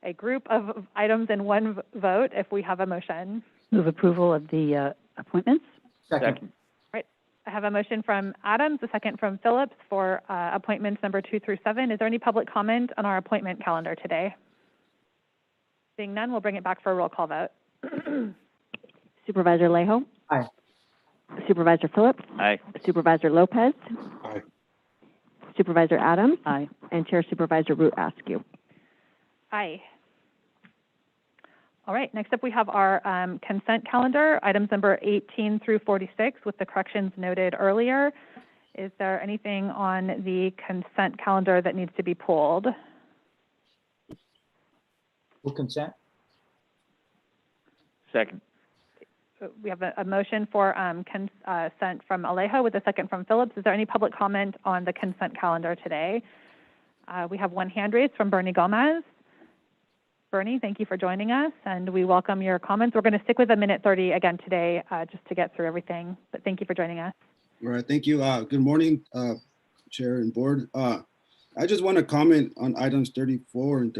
B: a group of items in one vote if we have a motion.
N: Move approval of the appointments.
P: Second.
B: Right. I have a motion from Adams, a second from Phillips for appointments number 2 through 7. Is there any public comment on our appointment calendar today? Seeing none, we'll bring it back for a roll call vote.
H: Supervisor Alejo?
P: Aye.
H: Supervisor Phillips?
L: Aye.
H: Supervisor Lopez?
O: Aye.
H: Supervisor Adams?
N: Aye.
H: And Chair Supervisor Root Askew.
B: Aye. All right, next up we have our consent calendar, items number 18 through 46 with the corrections noted earlier. Is there anything on the consent calendar that needs to be pulled?
P: Full consent.
L: Second.
B: We have a motion for consent from Alejo with a second from Phillips. Is there any public comment on the consent calendar today? We have one hand raised from Bernie Gomez. Bernie, thank you for joining us, and we welcome your comments. We're going to stick with 1:30 again today just to get through everything, but thank you for joining us.
Q: All right, thank you. Good morning, Chair and Board. I just want to comment on items 34 and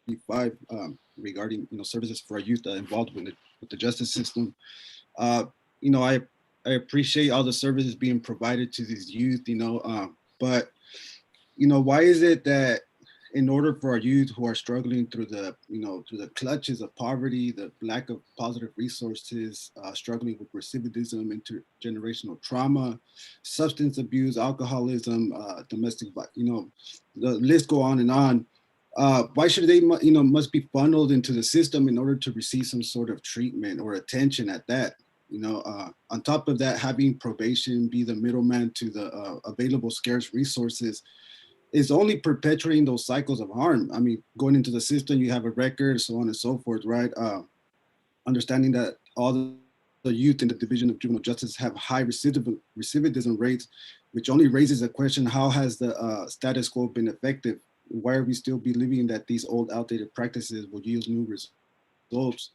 Q: 35 regarding services for our youth involved with the justice system. I appreciate all the services being provided to these youth, but why is it that in order for our youth who are struggling through the clutches of poverty, the lack of positive resources, struggling with recidivism, intergenerational trauma, substance abuse, alcoholism, domestic, the list go on and on. Why should they, must be funneled into the system in order to receive some sort of treatment or attention at that? On top of that, having probation be the middleman to the available scarce resources, is only perpetuating those cycles of harm. I mean, going into the system, you have a record, so on and so forth, right? Understanding that all the youth in the Division of Juvenile Justice have high recidivism rates, which only raises a question: how has the status quo been effective? Why are we still believing that these old, outdated practices will yield new results?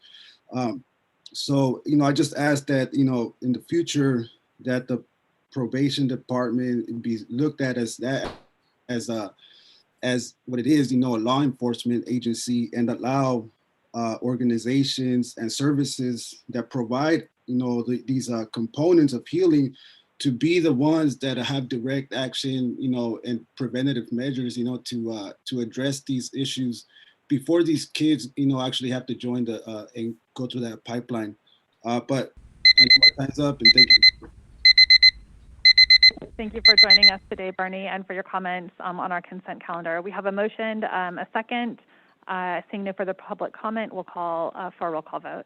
Q: So, I just ask that, in the future, that the probation department be looked at as what it is, a law enforcement agency, and allow organizations and services that provide, these components of healing to be the ones that have direct action, and preventative measures, to address these issues before these kids, actually have to join and go through that pipeline. But I know my time's up, and thank you.
B: Thank you for joining us today, Barney, and for your comments on our consent calendar. We have a motion, a second. Seeing no further public comment, we'll call for a roll call vote.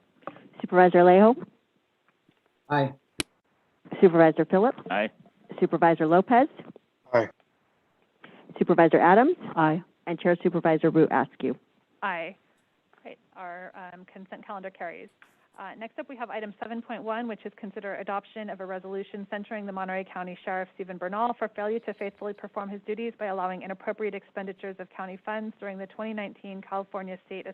H: Supervisor Alejo?
P: Aye.
H: Supervisor Phillips?
L: Aye.
H: Supervisor Lopez?
O: Aye.
H: Supervisor Adams?
N: Aye.
H: And Chair Supervisor Root Askew.
B: Aye. Great. Our consent calendar carries. Next up, we have item 7.1, which is consider adoption of a resolution censuring the Monterey County Sheriff Stephen Bernal for failure to faithfully perform his duties by allowing inappropriate expenditures of county funds during the 2019 California State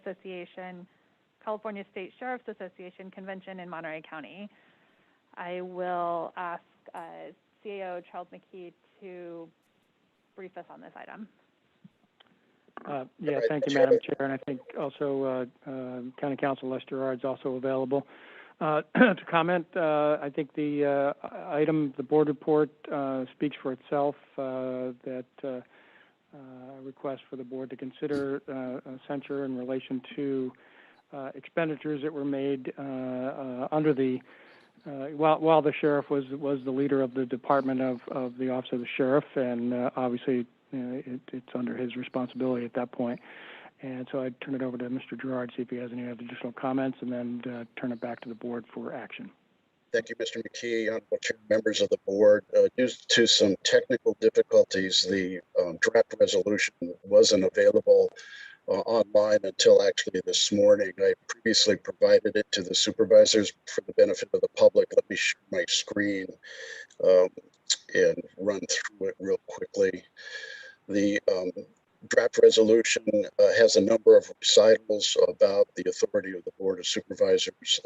B: Sheriff's Association Convention in Monterey County. I will ask CAO Charles McKee to brief us on this item.
R: Yeah, thank you, Madam Chair, and I think also County Counsel Les Gerard's also available to comment. I think the item, the board report, speaks for itself. That request for the board to consider censure in relation to expenditures that were made under the while the sheriff was the leader of the department of the Office of the Sheriff, and obviously. It's under his responsibility at that point. And so I'd turn it over to Mr. Gerard, see if he has any additional comments, and then turn it back to the board for action.
S: Thank you, Mr. McKee. Honorable Chair, members of the board. Due to some technical difficulties, the draft resolution wasn't available online until actually this morning. I previously provided it to the supervisors for the benefit of the public. Let me share my screen and run through it real quickly. The draft resolution has a number of recitals about the authority of the Board of Supervisors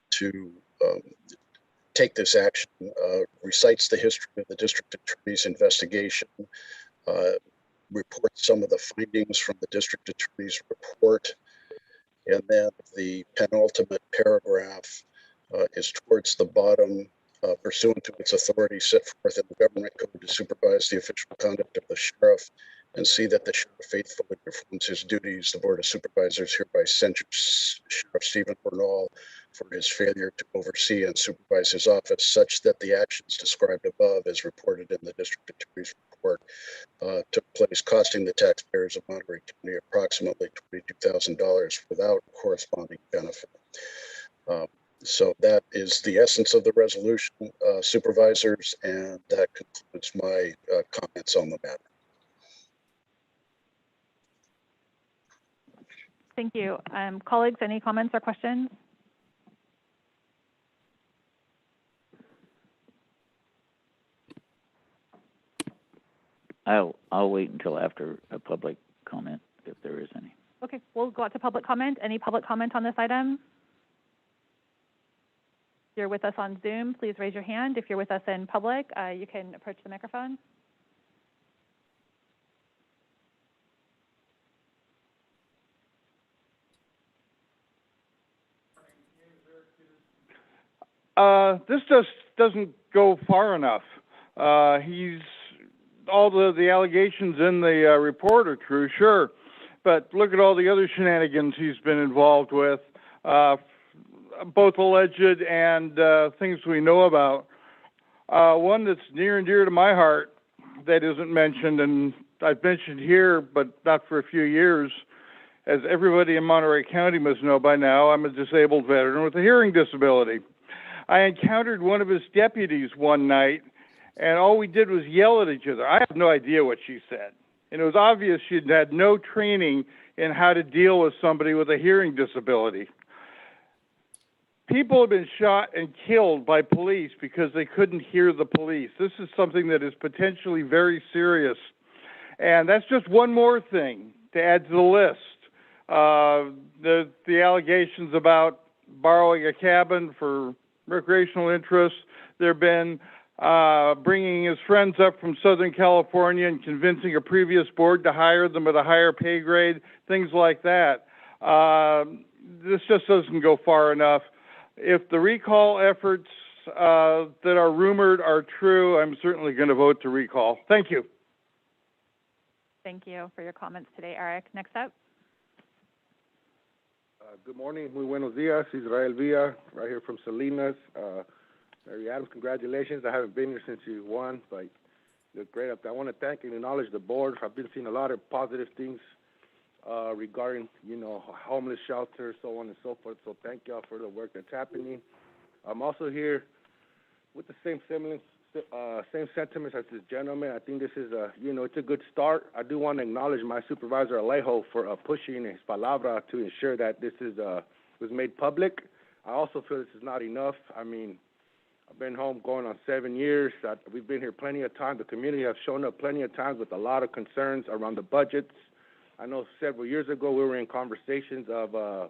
S: to take this action, recites the history of the District Attorney's investigation, reports some of the findings from the District Attorney's report, and then the penultimate paragraph is towards the bottom. Pursuant to its authority set forth in the government code to supervise the official conduct of the sheriff and see that the sheriff faithfully performs his duties, the Board of Supervisors hereby censures Sheriff Stephen Bernal for his failure to oversee and supervise his office, such that the actions described above, as reported in the District Attorney's report, took place, costing the taxpayers of Monterey County approximately $22,000 without corresponding benefit. So that is the essence of the resolution, supervisors, and that concludes my comments on the matter.
B: Thank you. Colleagues, any comments or questions?
L: I'll wait until after a public comment, if there is any.
B: Okay, we'll go out to public comment. Any public comment on this item? If you're with us on Zoom, please raise your hand. If you're with us in public, you can approach the microphone.
T: This just doesn't go far enough. All the allegations in the report are true, sure, but look at all the other shenanigans he's been involved with. Both alleged and things we know about. One that's near and dear to my heart that isn't mentioned, and I've mentioned here, but not for a few years. As everybody in Monterey County must know by now, I'm a disabled veteran with a hearing disability. I encountered one of his deputies one night, and all we did was yell at each other. I have no idea what she said. And it was obvious she'd had no training in how to deal with somebody with a hearing disability. People have been shot and killed by police because they couldn't hear the police. This is something that is potentially very serious. And that's just one more thing to add to the list. The allegations about borrowing a cabin for recreational interests. There have been bringing his friends up from Southern California and convincing a previous board to hire them at a higher pay grade, things like that. This just doesn't go far enough. If the recall efforts that are rumored are true, I'm certainly going to vote to recall. Thank you.
B: Thank you for your comments today, Eric. Next up.
A: Good morning. Muy buenos días. Israel Villa, right here from Salinas. Mary Adams, congratulations. I haven't been here since you won, but you're great up there. I want to thank and acknowledge the board. I've been seeing a lot of positive things regarding, homeless shelters, so on and so forth. So thank y'all for the work that's happening. I'm also here with the same sentiments as this gentleman. I think this is it's a good start. I do want to acknowledge my supervisor Alejo for pushing his palabra to ensure that this was made public. I also feel this is not enough. I mean, I've been home going on 7 years. We've been here plenty of times. The community have shown up plenty of times with a lot of concerns around the budgets. I know several years ago we were in conversations of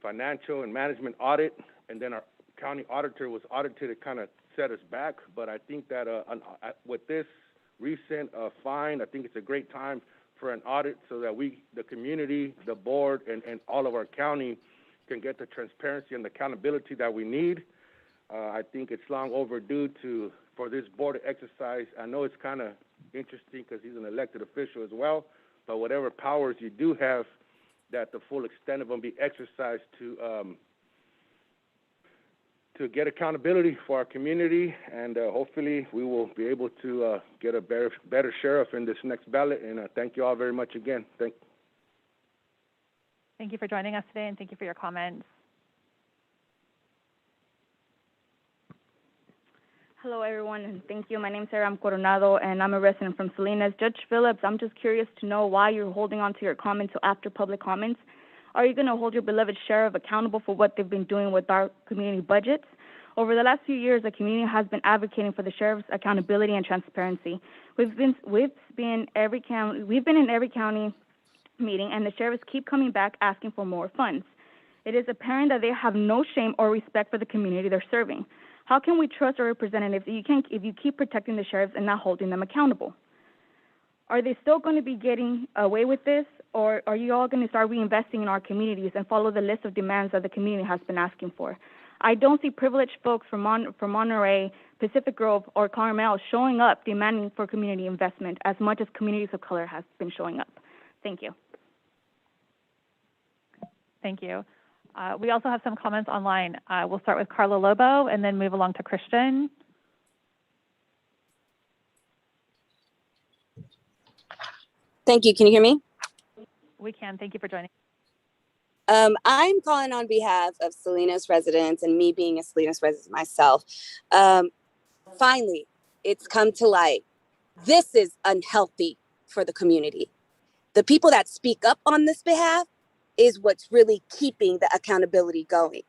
A: financial and management audit, and then our county auditor was audited to kind of set us back. But I think that with this recent fine, I think it's a great time for an audit so that the community, the board, and all of our county can get the transparency and the accountability that we need. I think it's long overdue for this board to exercise. I know it's kind of interesting because he's an elected official as well, but whatever powers you do have, that the full extent of them be exercised to get accountability for our community, and hopefully we will be able to get a better sheriff in this next ballot. And thank you all very much again. Thank
B: you for joining us today, and thank you for your comments.
U: Hello, everyone, and thank you. My name is Aram Coronado, and I'm a resident from Salinas. Judge Phillips, I'm just curious to know why you're holding on to your comments till after public comments. Are you going to hold your beloved sheriff accountable for what they've been doing with our community budgets? Over the last few years, the community has been advocating for the sheriff's accountability and transparency. We've been in every county meeting, and the sheriffs keep coming back asking for more funds. It is apparent that they have no shame or respect for the community they're serving. How can we trust our representatives if you keep protecting the sheriffs and not holding them accountable? Are they still going to be getting away with this, or are you all going to start reinvesting in our communities and follow the list of demands that the community has been asking for? I don't see privileged folks from Monterey, Pacific Grove, or Carmel showing up demanding for community investment as much as communities of color has been showing up. Thank you.
B: Thank you. We also have some comments online. We'll start with Carla Lobo and then move along to Christian.
V: Thank you. Can you hear me?
B: We can. Thank you for joining.
V: I'm calling on behalf of Salinas residents, and me being a Salinas resident myself. Finally, it's come to light. This is unhealthy for the community. The people that speak up on this behalf is what's really keeping the accountability going.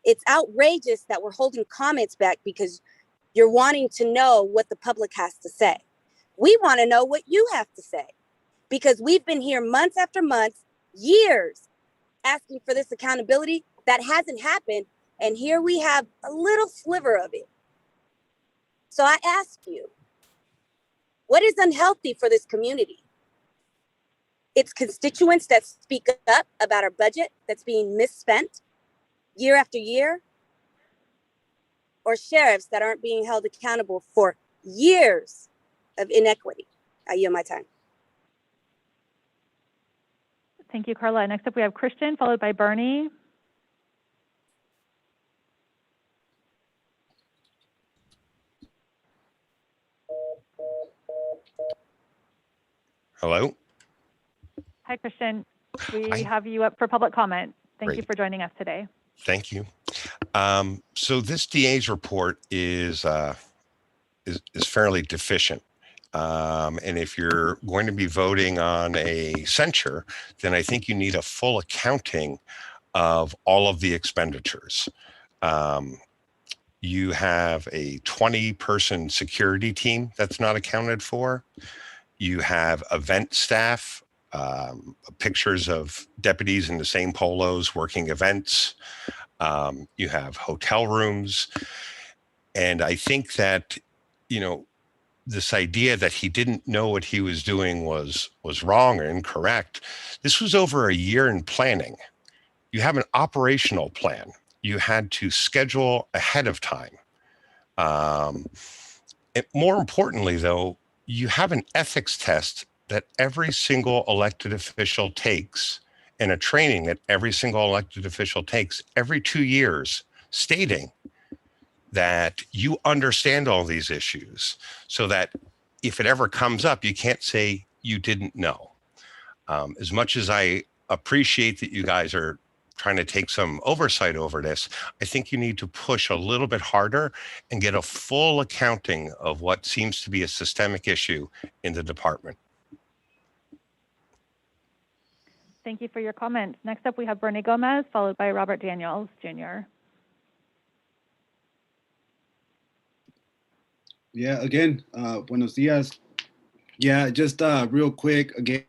V: It's outrageous that we're holding comments back because you're wanting to know what the public has to say. We want to know what you have to say, because we've been here months after months, years, asking for this accountability that hasn't happened. And here we have a little sliver of it. So I ask you, what is unhealthy for this community? It's constituents that speak up about our budget that's being misspent year after year, or sheriffs that aren't being held accountable for years of inequity. I yield my time.
B: Thank you, Carla. Next up, we have Christian, followed by Bernie.
W: Hello.
B: Hi, Christian. We have you up for public comment. Thank you
W: Great.
B: for joining us today.
W: Thank you. So this DA's report is
C: is fairly deficient. And if you're going to be voting on a censure, then I think you need a full accounting of all of the expenditures. You have a 20-person security team that's not accounted for. You have event staff, pictures of deputies in the same polos working events. You have hotel rooms. And I think that, this idea that he didn't know what he was doing was wrong or incorrect. This was over a year in planning. You have an operational plan. You had to schedule ahead of time. More importantly, though, you have an ethics test that every single elected official takes and a training that every single elected official takes every 2 years, stating that you understand all these issues so that if it ever comes up, you can't say you didn't know. As much as I appreciate that you guys are trying to take some oversight over this, I think you need to push a little bit harder and get a full accounting of what seems to be a systemic issue in the department.
B: Thank you for your comments. Next up, we have Bernie Gomez, followed by Robert Daniels, Jr.
Q: Yeah, again, buenos dias. Yeah, just real quick, again,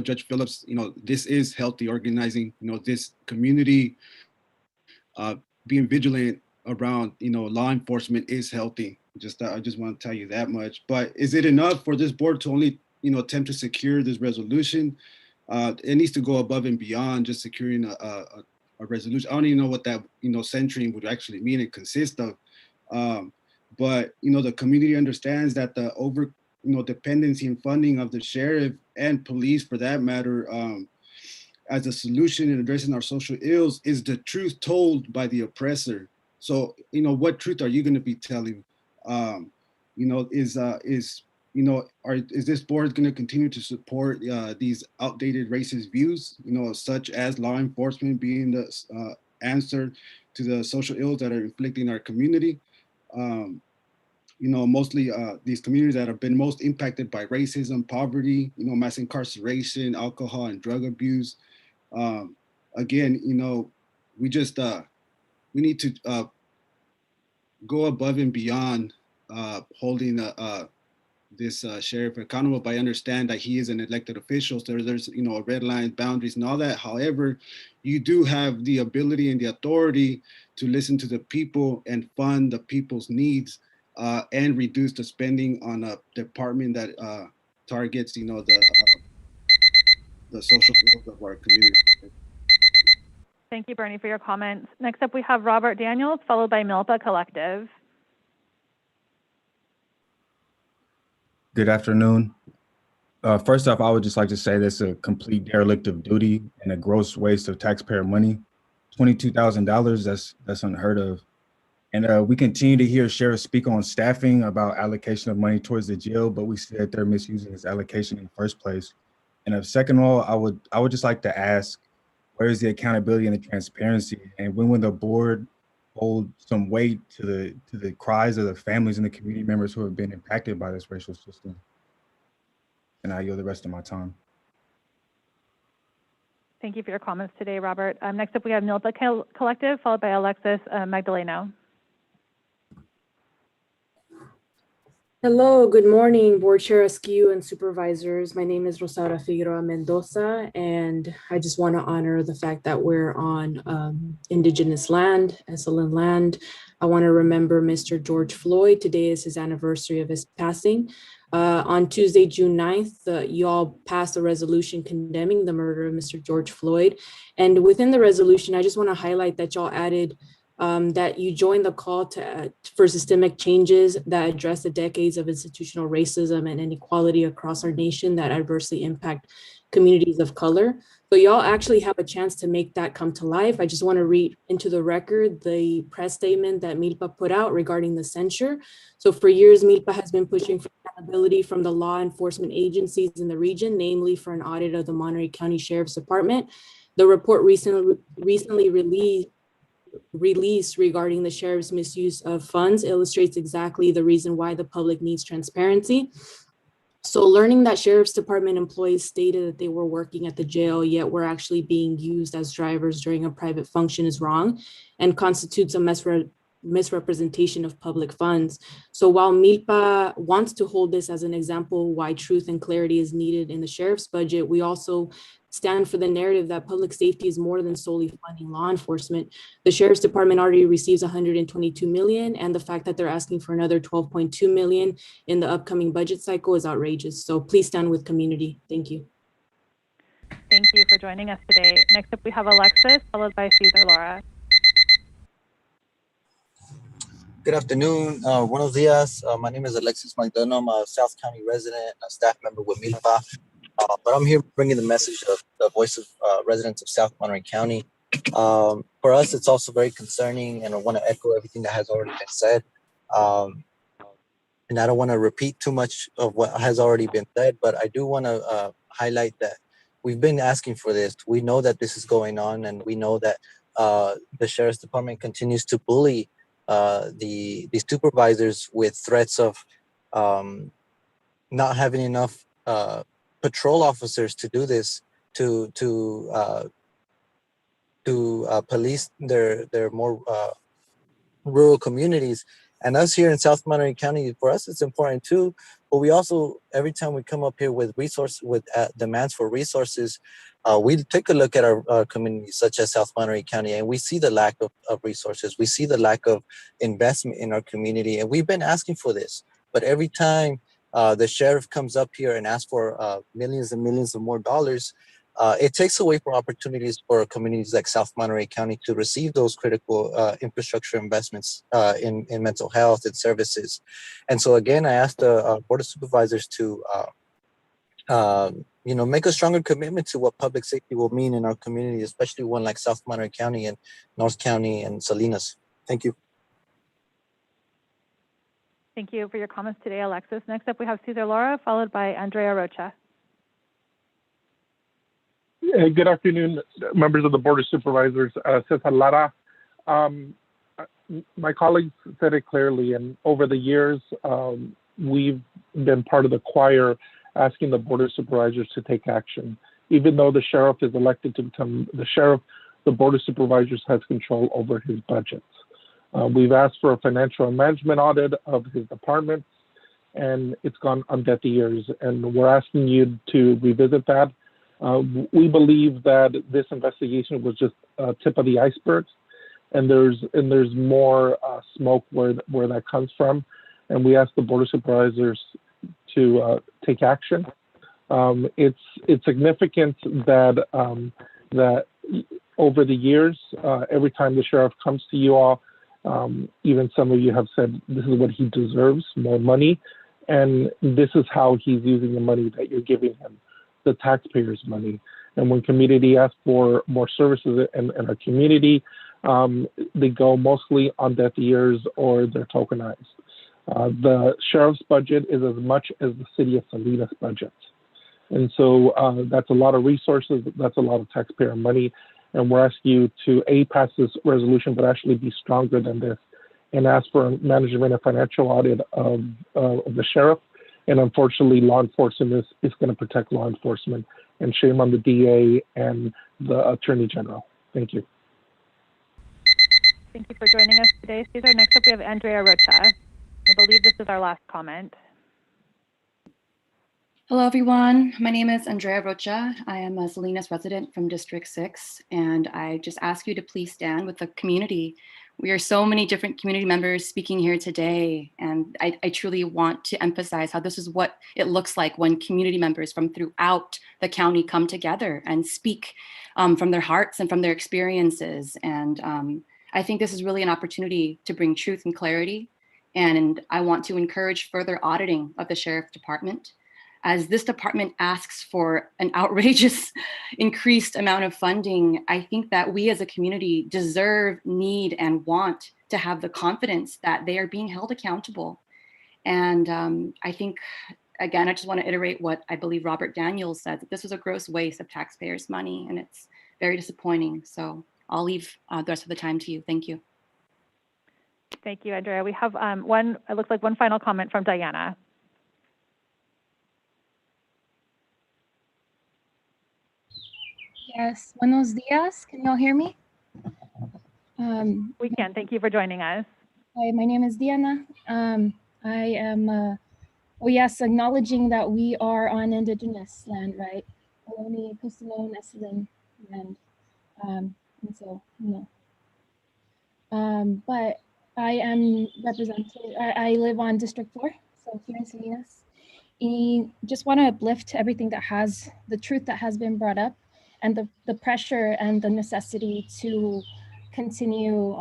Q: Judge Phillips, this is healthy organizing, this community being vigilant around, law enforcement is healthy. I just want to tell you that much. But is it enough for this board to only, attempt to secure this resolution? It needs to go above and beyond just securing a resolution. I don't even know what that, centering would actually mean and consist of. But the community understands that the dependency and funding of the sheriff and police, for that matter, as a solution in addressing our social ills, is the truth told by the oppressor. So what truth are you going to be telling? Is this board going to continue to support these outdated racist views? Such as law enforcement being the answer to the social ills that are inflicting our community. Mostly these communities that have been most impacted by racism, poverty, mass incarceration, alcohol and drug abuse. Again, we just, we need to go above and beyond holding this sheriff accountable, but I understand that he is an elected official, so there's, a red line, boundaries and all that. However, you do have the ability and the authority to listen to the people and fund the people's needs. And reduce the spending on a department that targets, the social ills of our community.
B: Thank you, Bernie, for your comments. Next up, we have Robert Daniels, followed by Milpa Collective.
D: Good afternoon. First off, I would just like to say this is a complete derelict of duty and a gross waste of taxpayer money. $22,000, that's unheard of. And we continue to hear sheriffs speak on staffing about allocation of money towards the jail, but we see that they're misusing this allocation in the first place. And second of all, I would just like to ask, where is the accountability and the transparency? And when will the board hold some weight to the cries of the families and the community members who have been impacted by this racial system? And I yield the rest of my time.
B: Thank you for your comments today, Robert. Next up, we have Milpa Collective, followed by Alexis Magdaleno.
G: Hello, good morning, Board Chair Askew and Supervisors. My name is Rosaura Figueroa Mendoza, and I just want to honor the fact that we're on Indigenous land, Esalen land. I want to remember Mr. George Floyd. Today is his anniversary of his passing. On Tuesday, June 9th, you all passed a resolution condemning the murder of Mr. George Floyd. And within the resolution, I just want to highlight that y'all added that you joined the call for systemic changes that address the decades of institutional racism and inequality across our nation that adversely impact communities of color. So y'all actually have a chance to make that come to life. I just want to read into the record the press statement that Milpa put out regarding the censure. So for years, Milpa has been pushing for accountability from the law enforcement agencies in the region, namely for an audit of the Monterey County Sheriff's Department. The report recently released release regarding the sheriff's misuse of funds illustrates exactly the reason why the public needs transparency. So learning that sheriff's department employees stated that they were working at the jail, yet were actually being used as drivers during a private function is wrong and constitutes a misrepresentation of public funds. So while Milpa wants to hold this as an example why truth and clarity is needed in the sheriff's budget, we also stand for the narrative that public safety is more than solely funding law enforcement. The sheriff's department already receives 122 million, and the fact that they're asking for another 12.2 million in the upcoming budget cycle is outrageous. So please stand with community. Thank you.
B: Thank you for joining us today. Next up, we have Alexis, followed by Cesar Laura.
I: Good afternoon. Buenos dias. My name is Alexis Magdano. I'm a South County resident and a staff member with Milpa. But I'm here bringing the message of the voice of residents of South Monterey County. For us, it's also very concerning, and I want to echo everything that has already been said. And I don't want to repeat too much of what has already been said, but I do want to highlight that we've been asking for this. We know that this is going on, and we know that the Sheriff's Department continues to bully the supervisors with threats of not having enough patrol officers to do this, to police their more rural communities. And us here in South Monterey County, for us, it's important too. But we also, every time we come up here with demands for resources, we take a look at our communities, such as South Monterey County, and we see the lack of resources. We see the lack of investment in our community, and we've been asking for this. But every time the sheriff comes up here and asks for millions and millions of more dollars, it takes away from opportunities for communities like South Monterey County to receive those critical infrastructure investments in mental health and services. And so again, I asked the Board of Supervisors to make a stronger commitment to what public safety will mean in our community, especially one like South Monterey County and North County and Salinas. Thank you.
B: Thank you for your comments today, Alexis. Next up, we have Cesar Laura, followed by Andrea Rocha.
J: Good afternoon, members of the Board of Supervisors. Cesar Lara. My colleagues said it clearly, and over the years, we've been part of the choir asking the Board of Supervisors to take action. Even though the sheriff is elected to become the sheriff, the Board of Supervisors has control over his budgets. We've asked for a financial and management audit of his department, and it's gone on deaf ears, and we're asking you to revisit that. We believe that this investigation was just a tip of the iceberg, and there's more smoke where that comes from, and we ask the Board of Supervisors to take action. It's significant that that over the years, every time the sheriff comes to you all, even some of you have said this is what he deserves, more money, and this is how he's using the money that you're giving him, the taxpayers' money. And when community asks for more services in our community, they go mostly on deaf ears or they're tokenized. The sheriff's budget is as much as the city of Salinas budget. And so that's a lot of resources, that's a lot of taxpayer money. And we're asking you to pass this resolution, but actually be stronger than this and ask for a management and financial audit of the sheriff. And unfortunately, law enforcement is going to protect law enforcement. And shame on the DA and the Attorney General. Thank you.
B: Thank you for joining us today, Cesar. Next up, we have Andrea Rocha. I believe this is our last comment.
W: Hello, everyone. My name is Andrea Rocha. I am a Salinas resident from District 6, and I just ask you to please stand with the community. We are so many different community members speaking here today, and I truly want to emphasize how this is what it looks like when community members from throughout the county come together and speak from their hearts and from their experiences. And I think this is really an opportunity to bring truth and clarity, and I want to encourage further auditing of the Sheriff's Department, as this department asks for an outrageous increased amount of funding. I think that we as a community deserve, need, and want to have the confidence that they are being held accountable. And I think, again, I just want to iterate what I believe Robert Daniels said, that this was a gross waste of taxpayers' money, and it's very disappointing. So I'll leave the rest of the time to you. Thank you.
B: Thank you, Andrea. We have it looks like one final comment from Diana.
E: Yes, buenos dias. Can y'all hear me?
B: We can. Thank you for joining us.
E: Hi, my name is Diana. I am, yes, acknowledging that we are on indigenous land, right? Ohlone, Pusilone, Nessalim land. And so, but I am represented, I live on District 4, so here in Salinas. I just want to uplift everything that the truth that has been brought up, and the pressure and the necessity to continue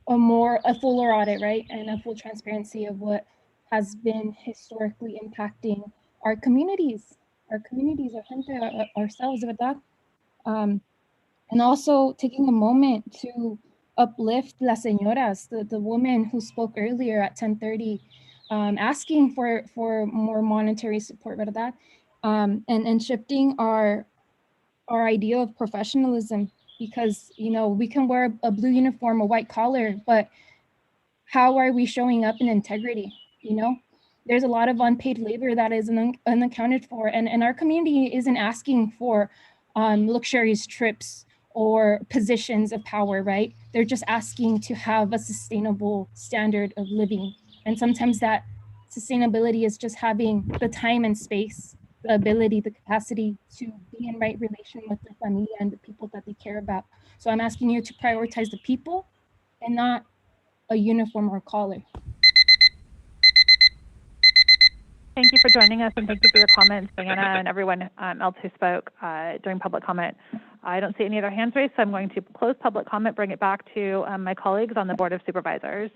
E: a fuller audit, right? And a full transparency of what has been historically impacting our communities, our gente, ourselves, ¿verdad? And also taking a moment to uplift las señoras, the woman who spoke earlier at 10:30, asking for more monetary support, ¿verdad? And shifting our idea of professionalism, because we can wear a blue uniform, a white collar, but how are we showing up in integrity? There's a lot of unpaid labor that is unaccounted for, and our community isn't asking for luxurious trips or positions of power, right? They're just asking to have a sustainable standard of living. And sometimes that sustainability is just having the time and space, the ability, the capacity to be in right relation with their familia and the people that they care about. So I'm asking you to prioritize the people and not a uniform or collar.
B: Thank you for joining us, and thank you for your comments, Diana, and everyone else who spoke during public comment. I don't see any other hands raised, so I'm going to close public comment, bring it back to my colleagues on the Board of Supervisors.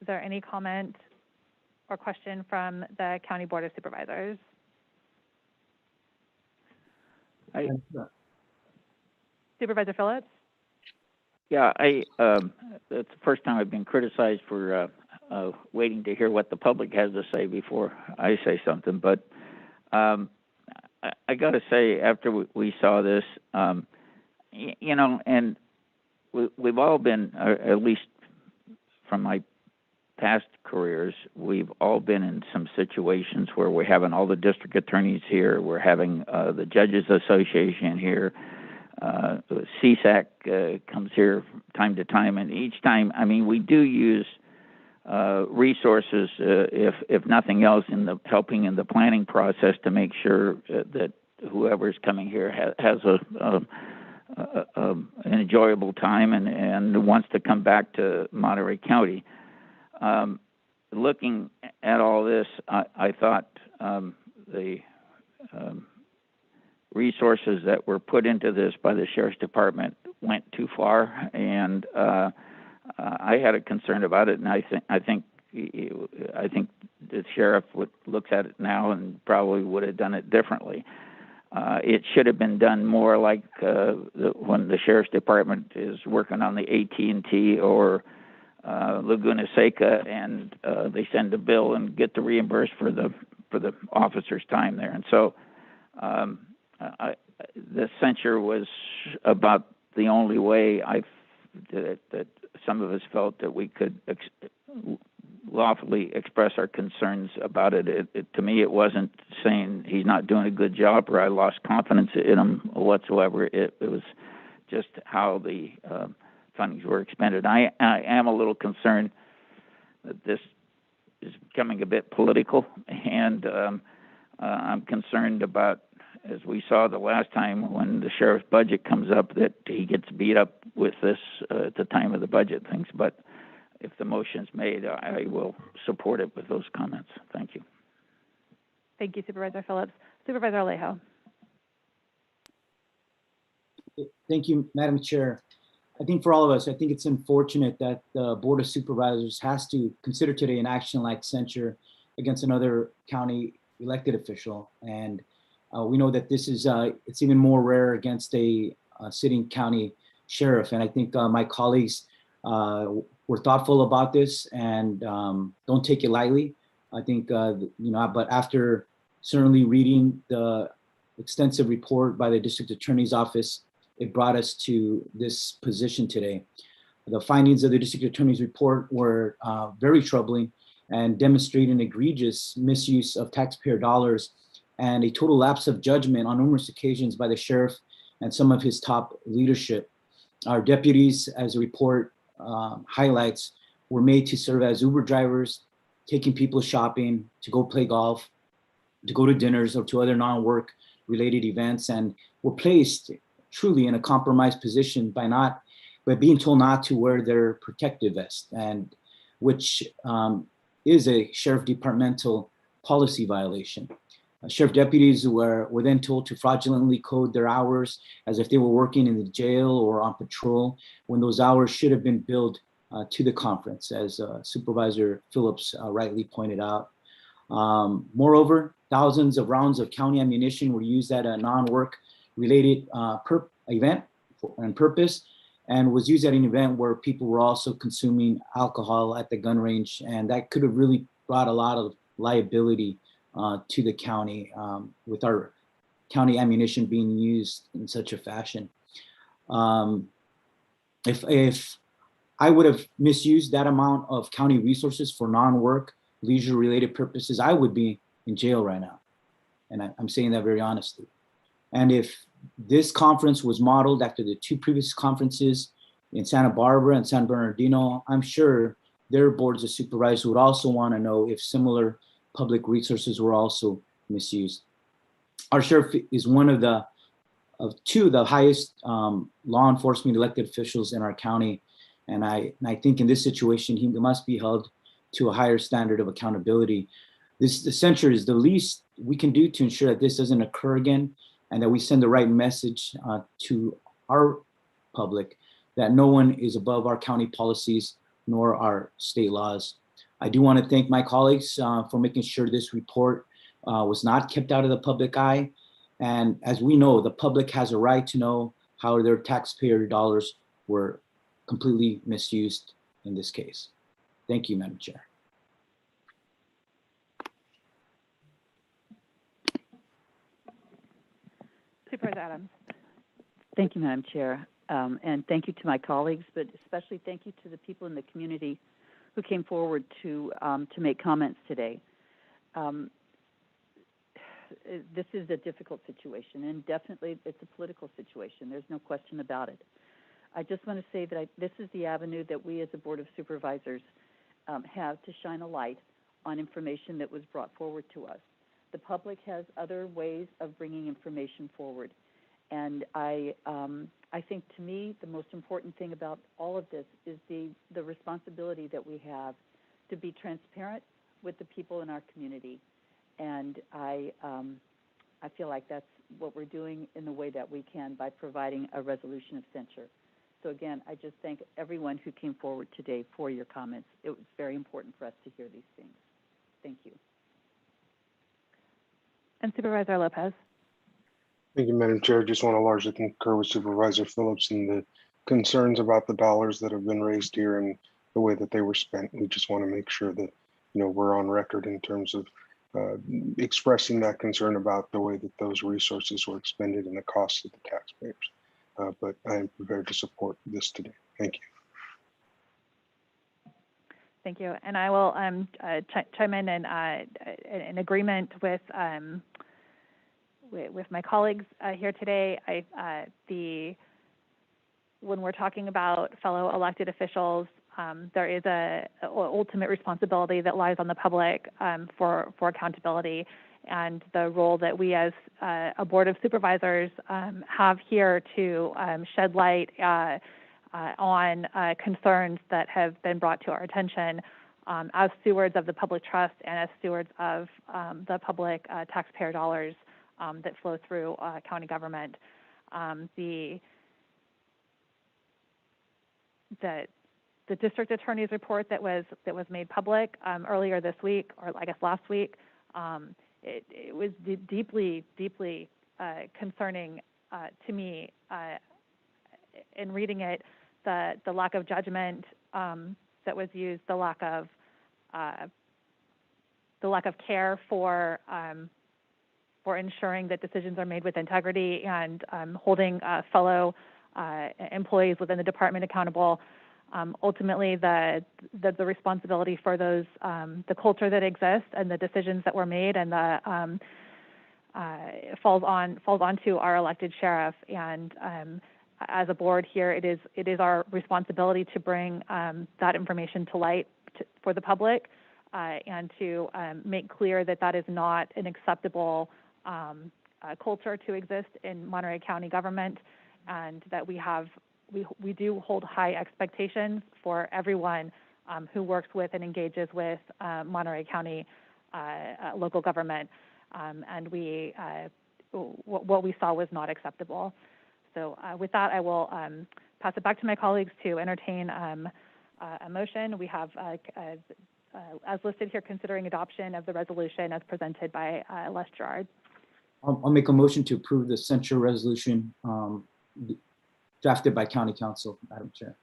B: Is there any comment or question from the County Board of Supervisors? Supervisor Phillips?
L: Yeah, it's the first time I've been criticized for waiting to hear what the public has to say before I say something. But I got to say, after we saw this, and we've all been, at least from my past careers, we've all been in some situations where we're having all the district attorneys here, we're having the Judges Association here, CSAC comes here from time to time, and each time, we do use resources, if nothing else, in helping in the planning process to make sure that whoever's coming here has an enjoyable time and wants to come back to Monterey County. Looking at all this, I thought the resources that were put into this by the Sheriff's Department went too far, and I had a concern about it, and I think the sheriff looks at it now and probably would have done it differently. It should have been done more like when the Sheriff's Department is working on the AT&T or Laguna Seca, and they send a bill and get the reimbursed for the officer's time there. And so the censure was about the only way that some of us felt that we could lawfully express our concerns about it. To me, it wasn't saying he's not doing a good job or I lost confidence in him whatsoever. It was just how the fundings were expended. I am a little concerned that this is becoming a bit political, and I'm concerned about, as we saw the last time when the sheriff's budget comes up, that he gets beat up with this at the time of the budget things. But if the motion's made, I will support it with those comments. Thank you.
B: Thank you, Supervisor Phillips. Supervisor Alejo.
P: Thank you, Madam Chair. I think for all of us, I think it's unfortunate that the Board of Supervisors has to consider today an action like censure against another county elected official. And we know that this is, it's even more rare against a sitting county sheriff. And I think my colleagues were thoughtful about this and don't take it lightly. I think, but after certainly reading the extensive report by the District Attorney's Office, it brought us to this position today. The findings of the District Attorney's report were very troubling and demonstrate an egregious misuse of taxpayer dollars and a total lapse of judgment on numerous occasions by the sheriff and some of his top leadership. Our deputies, as the report highlights, were made to serve as Uber drivers, taking people shopping, to go play golf, to go to dinners or to other non-work related events, and were placed truly in a compromised position by being told not to wear their protective vest, and which is a sheriff departmental policy violation. Sheriff deputies were then told to fraudulently code their hours as if they were working in the jail or on patrol, when those hours should have been billed to the conference, as Supervisor Phillips rightly pointed out. Moreover, thousands of rounds of county ammunition were used at a non-work related event and purpose, and was used at an event where people were also consuming alcohol at the gun range, and that could have really brought a lot of liability to the county with our county ammunition being used in such a fashion. If I would have misused that amount of county resources for non-work, leisure-related purposes, I would be in jail right now. And I'm saying that very honestly. And if this conference was modeled after the two previous conferences in Santa Barbara and San Bernardino, I'm sure their boards of supervisors would also want to know if similar public resources were also misused. Our sheriff is one of two of the highest law enforcement elected officials in our county. And I think in this situation, he must be held to a higher standard of accountability. The censure is the least we can do to ensure that this doesn't occur again, and that we send the right message to our public that no one is above our county policies nor our state laws. I do want to thank my colleagues for making sure this report was not kept out of the public eye. And as we know, the public has a right to know how their taxpayer dollars were completely misused in this case. Thank you, Madam Chair.
B: Supervisor Adams.
N: Thank you, Madam Chair. And thank you to my colleagues, but especially thank you to the people in the community who came forward to make comments today. This is a difficult situation, and definitely it's a political situation. There's no question about it. I just want to say that this is the avenue that we as a Board of Supervisors have to shine a light on information that was brought forward to us. The public has other ways of bringing information forward. And I think, to me, the most important thing about all of this is the responsibility that we have to be transparent with the people in our community. And I feel like that's what we're doing in the way that we can by providing a resolution of censure. So again, I just thank everyone who came forward today for your comments. It was very important for us to hear these things. Thank you.
B: And Supervisor Lopez.
O: Thank you, Madam Chair. Just want to largely concur with Supervisor Phillips and the concerns about the dollars that have been raised here and the way that they were spent. We just want to make sure that, we're on record in terms of expressing that concern about the way that those resources were expended and the costs of the taxpayers. But I am prepared to support this today. Thank you.
B: Thank you. And I will chime in agreement with my colleagues here today. When we're talking about fellow elected officials, there is a ultimate responsibility that lies on the public for accountability, and the role that we as a Board of Supervisors have here to shed light on concerns that have been brought to our attention as stewards of the public trust and as stewards of the public taxpayer dollars that flow through county government. The district attorney's report that was made public earlier this week, or I guess last week, it was deeply concerning to me in reading it. The lack of judgment that was used, the lack of care for for ensuring that decisions are made with integrity and holding fellow employees within the department accountable. Ultimately, the responsibility for those, the culture that exists and the decisions that were made, and the falls onto our elected sheriff. And as a board here, it is our responsibility to bring that information to light for the public, and to make clear that that is not an acceptable culture to exist in Monterey County government, and that we do hold high expectations for everyone who works with and engages with Monterey County local government, and what we saw was not acceptable. So with that, I will pass it back to my colleagues to entertain a motion. We have, as listed here, considering adoption of the resolution as presented by Les Gerard.
P: I'll make a motion to approve the censure resolution drafted by County Council, Madam Chair.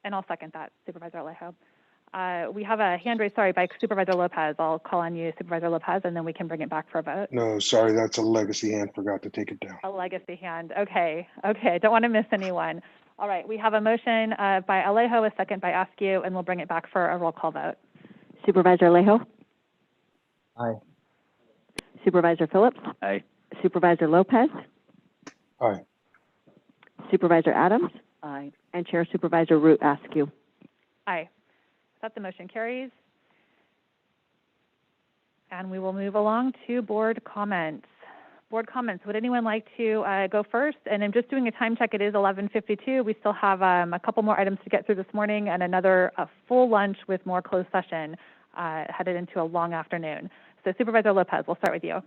B: And I'll second that, Supervisor Alejo. We have a hand raised, sorry, by Supervisor Lopez. I'll call on you, Supervisor Lopez, and then we can bring it back for a vote.
O: No, sorry, that's a legacy hand. Forgot to take it down.
B: A legacy hand. Okay. Don't want to miss anyone. All right. We have a motion by Alejo, a second by Askew, and we'll bring it back for a roll call vote.
H: Supervisor Alejo?
P: Aye.
H: Supervisor Phillips?
L: Aye.
H: Supervisor Lopez?
O: Aye.
H: Supervisor Adams?
N: Aye.
H: And Chair Supervisor Root Askew.
B: Aye. That the motion carries. And we will move along to board comments. Board comments. Would anyone like to go first? And I'm just doing a time check. It is 11:52. We still have a couple more items to get through this morning, and another full lunch with more closed session headed into a long afternoon. So Supervisor Lopez, we'll start with you.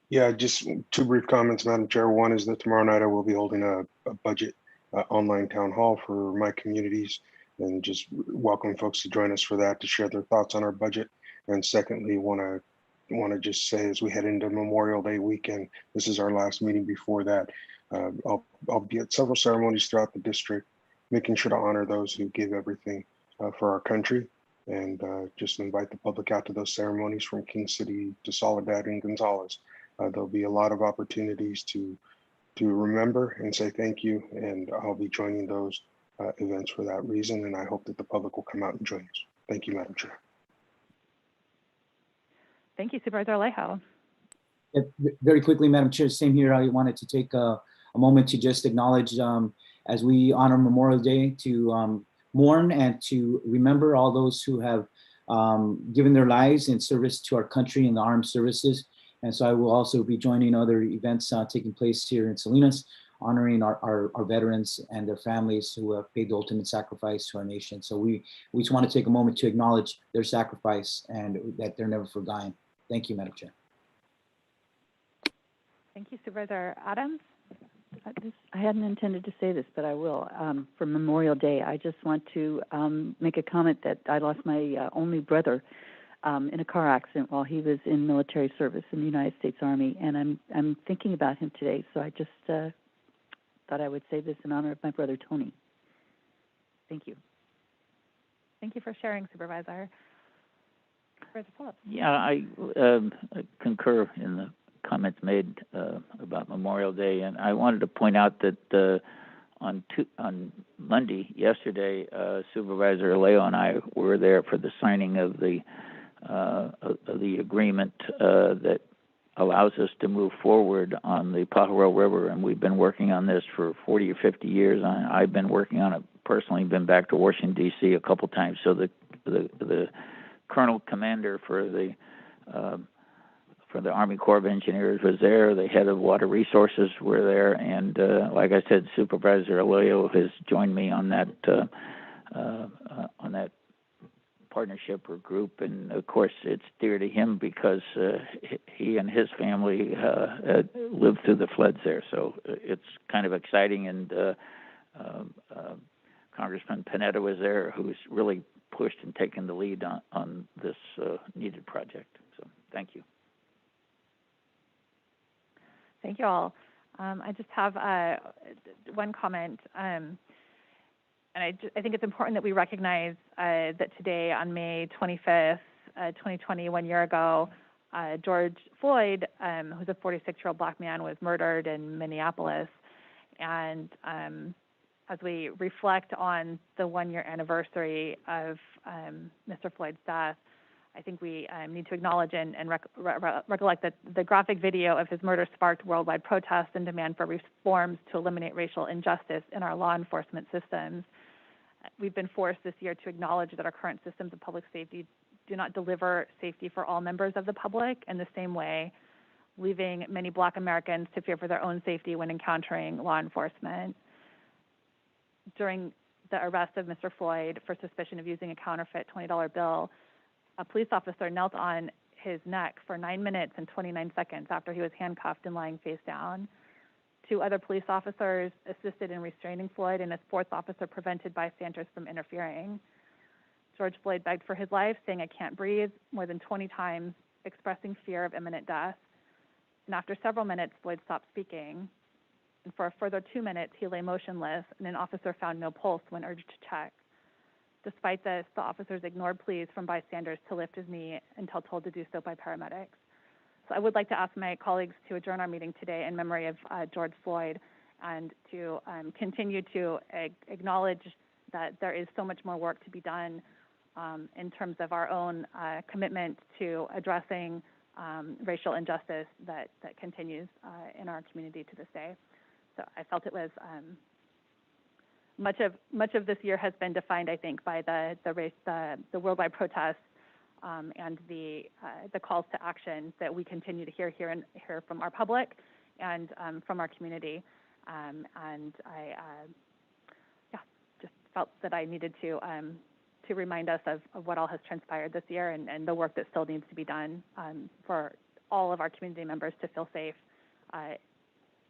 O: Yeah, just two brief comments, Madam Chair. One is that tomorrow night I will be holding a budget online town hall for my communities, and just welcome folks to join us for that, to share their thoughts on our budget. And secondly, want to just say, as we head into Memorial Day weekend, this is our last meeting before that. I'll be at several ceremonies throughout the district, making sure to honor those who give everything for our country, and just invite the public out to those ceremonies from King City to Soledad and Gonzales. There'll be a lot of opportunities to remember and say thank you, and I'll be joining those events for that reason, and I hope that the public will come out and join us. Thank you, Madam Chair.
B: Thank you, Supervisor Alejo.
P: Yeah, very quickly, Madam Chair, same here. I wanted to take a moment to just acknowledge, as we honor Memorial Day, to mourn and to remember all those who have given their lives in service to our country in the armed services. And so I will also be joining other events taking place here in Salinas, honoring our veterans and their families who have paid the ultimate sacrifice to our nation. So we just want to take a moment to acknowledge their sacrifice and that they're never forgotten. Thank you, Madam Chair.
B: Thank you, Supervisor Adams.
N: I hadn't intended to say this, but I will. For Memorial Day, I just want to make a comment that I lost my only brother in a car accident while he was in military service in the United States Army, and I'm thinking about him today. So I just thought I would say this in honor of my brother Tony. Thank you.
B: Thank you for sharing, Supervisor. Supervisor Phillips.
L: Yeah, I concur in the comments made about Memorial Day, and I wanted to point out that on Monday, yesterday, Supervisor Alejo and I were there for the signing of the agreement that allows us to move forward on the Pajaro River, and we've been working on this for 40 or 50 years. I've been working on it personally, been back to Washington, D.C. a couple times. So the Colonel Commander for the Army Corps of Engineers was there. The head of Water Resources were there, and like I said, Supervisor Alejo has joined me on that partnership or group, and of course it's dear to him because he and his family lived through the floods there. So it's kind of exciting, and Congressman Panetta was there, who's really pushed and taken the lead on this needed project. So thank you.
B: Thank you all. I just have one comment. And I think it's important that we recognize that today, on May 25th, 2020, 1 year ago, George Floyd, who's a 46-year-old black man, was murdered in Minneapolis. And as we reflect on the one-year anniversary of Mr. Floyd's death, I think we need to acknowledge and recollect that the graphic video of his murder sparked worldwide protests and demand for reforms to eliminate racial injustice in our law enforcement systems. We've been forced this year to acknowledge that our current systems of public safety do not deliver safety for all members of the public in the same way, leaving many Black Americans to fear for their own safety when encountering law enforcement. During the arrest of Mr. Floyd for suspicion of using a counterfeit $20 bill, a police officer knelt on his neck for 9 minutes and 29 seconds after he was handcuffed and lying face down. 2 other police officers assisted in restraining Floyd, and a 4th officer prevented bystanders from interfering. George Floyd begged for his life, saying, "I can't breathe," more than 20 times, expressing fear of imminent death. And after several minutes, Floyd stopped speaking. And for a further 2 minutes, he lay motionless, and an officer found no pulse when urged to check. Despite this, the officers ignored pleas from bystanders to lift his knee until told to do so by paramedics. So I would like to ask my colleagues to adjourn our meeting today in memory of George Floyd, and to continue to acknowledge that there is so much more work to be done in terms of our own commitment to addressing racial injustice that continues in our community to this day. So I felt it was much of this year has been defined, I think, by the worldwide protests and the calls to action that we continue to hear from our public and from our community. And I just felt that I needed to remind us of what all has transpired this year, and the work that still needs to be done for all of our community members to feel safe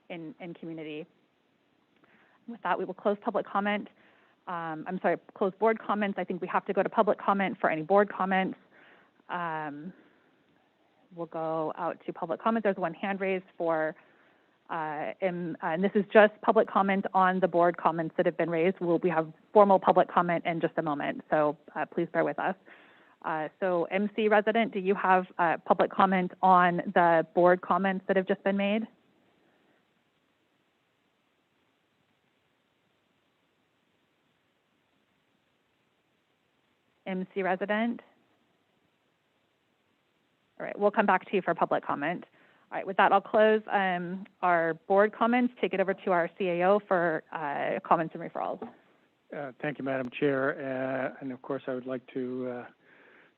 B: in community. With that, we will close public comment. Close board comments. I think we have to go to public comment for any board comments. We'll go out to public comment. There's one hand raised for, and this is just public comment on the board comments that have been raised. We have formal public comment in just a moment, so please bear with us. So MC resident, do you have public comment on the board comments that have just been made? MC resident? All right, we'll come back to you for public comment. All right, with that, I'll close our board comments, take it over to our CAO for comments and referrals.
R: Thank you, Madam Chair. And of course, I would like to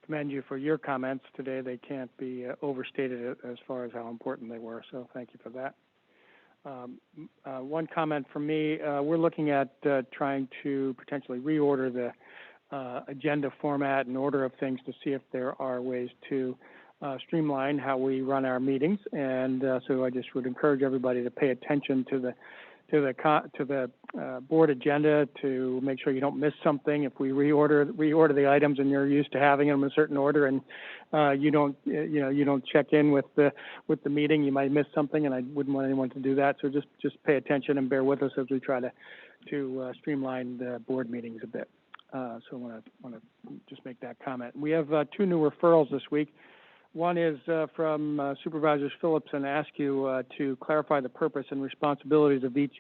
R: commend you for your comments today. They can't be overstated as far as how important they were, so thank you for that. One comment from me, we're looking at trying to potentially reorder the agenda format and order of things to see if there are ways to streamline how we run our meetings, and so I just would encourage everybody to pay attention to the board agenda to make sure you don't miss something. If we reorder the items and you're used to having them in a certain order, and you don't check in with the meeting, you might miss something, and I wouldn't want anyone to do that. So just pay attention and bear with us as we try to streamline the board meetings a bit. So I want to just make that comment. We have 2 new referrals this week. One is from Supervisors Phillips and Askew to clarify the purpose and responsibilities of each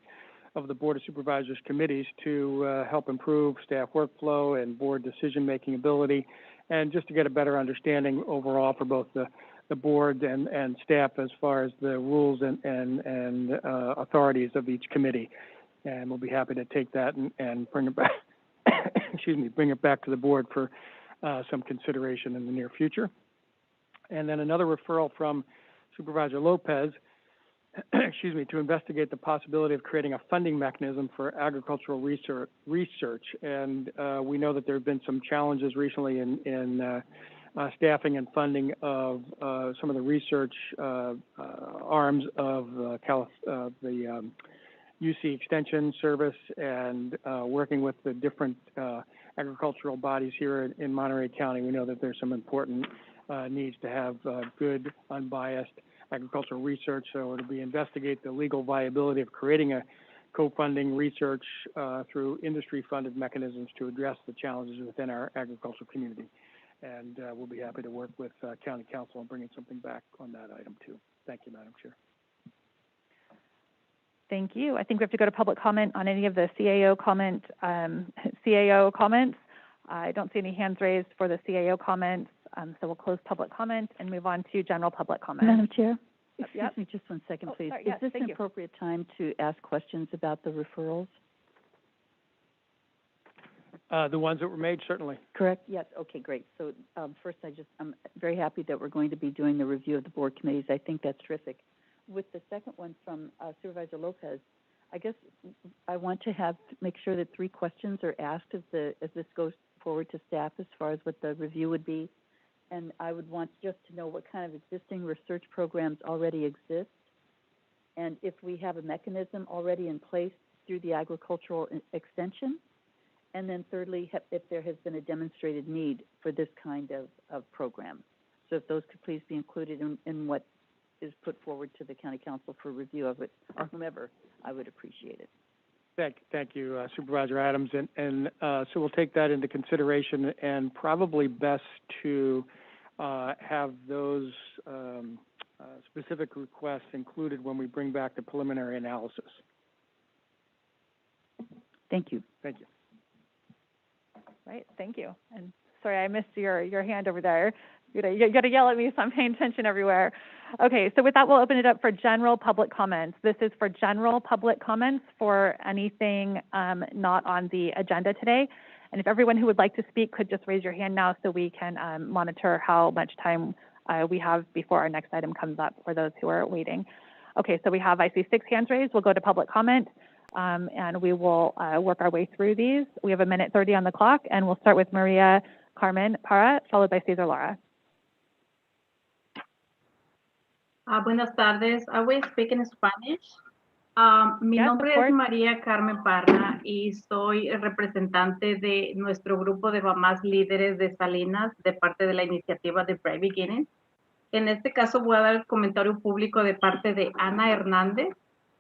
R: of the Board of Supervisors committees to help improve staff workflow and board decision-making ability, and just to get a better understanding overall for both the board and staff as far as the rules and authorities of each committee. And we'll be happy to take that and bring it back. Bring it back to the board for some consideration in the near future. And then another referral from Supervisor Lopez, to investigate the possibility of creating a funding mechanism for agricultural research. And we know that there have been some challenges recently in staffing and funding of some of the research arms of the UC Extension Service, and working with the different agricultural bodies here in Monterey County. We know that there's some important needs to have good, unbiased agricultural research. So it'll be investigate the legal viability of creating a co-funding research through industry-funded mechanisms to address the challenges within our agricultural community. And we'll be happy to work with County Council on bringing something back on that item too. Thank you, Madam Chair.
B: Thank you. I think we have to go to public comment on any of the CAO comments. I don't see any hands raised for the CAO comments, so we'll close public comment and move on to general public comment.
N: Madam Chair? Excuse
B: Yep.
N: me just 1 second, please.
B: Sorry,
N: Is
B: yes,
N: this
B: thank
N: an
B: you.
N: appropriate time to ask questions about the referrals?
R: The ones that were made, certainly.
N: Correct? Yes. Okay, great. So first, I'm very happy that we're going to be doing the review of the board committees. I think that's terrific. With the second one from Supervisor Lopez, I guess I want to make sure that 3 questions are asked as this goes forward to staff as far as what the review would be. And I would want just to know what kind of existing research programs already exist, and if we have a mechanism already in place through the agricultural extension. And then thirdly, if there has been a demonstrated need for this kind of program. So if those could please be included in what is put forward to the County Council for review of it, or whomever, I would appreciate it.
R: Thank you, Supervisor Adams. And so we'll take that into consideration, and probably best to have those specific requests included when we bring back the preliminary analysis.
N: Thank you.
R: Thank you.
B: Right, thank you. And sorry, I missed your hand over there. You got to yell at me, so I'm paying attention everywhere. Okay, so with that, we'll open it up for general public comments. This is for general public comments for anything not on the agenda today. And if everyone who would like to speak could just raise your hand now so we can monitor how much time we have before our next item comes up for those who are waiting. Okay, so I see 6 hands raised. We'll go to public comment. And we will work our way through these. We have 1:30 on the clock, and we'll start with Maria Carmen Parra, followed by Cesar Lara.
F: Buenas tardes. I will speak in Spanish. Mi
B: Yes,
F: nombre
B: of course.
F: es María Carmen Parra y soy representante de nuestro grupo de mamás líderes de Salinas de parte de la iniciativa de Bright Beginning. En este caso voy a dar el comentario público de parte de Ana Hernández,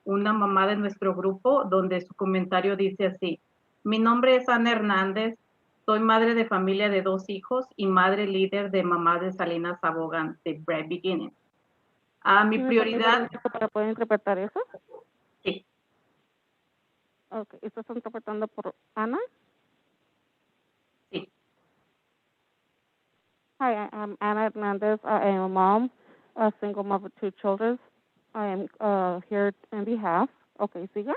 F: una mamá de nuestro grupo, donde su comentario dice así: mi nombre es Ana Hernández, soy madre de familia de 2 hijos y madre líder de mamás de Salinas Abogan de Bright Beginning. Mi prioridad...
K: ¿Para poder interpretar eso?
F: Sí.
K: Ok, ¿estás interpretando por Ana?
F: Sí.
K: Hi, I'm Ana Hernandez. I am a mom, a single mother of 2 children. I am here in behalf. Okay, siga.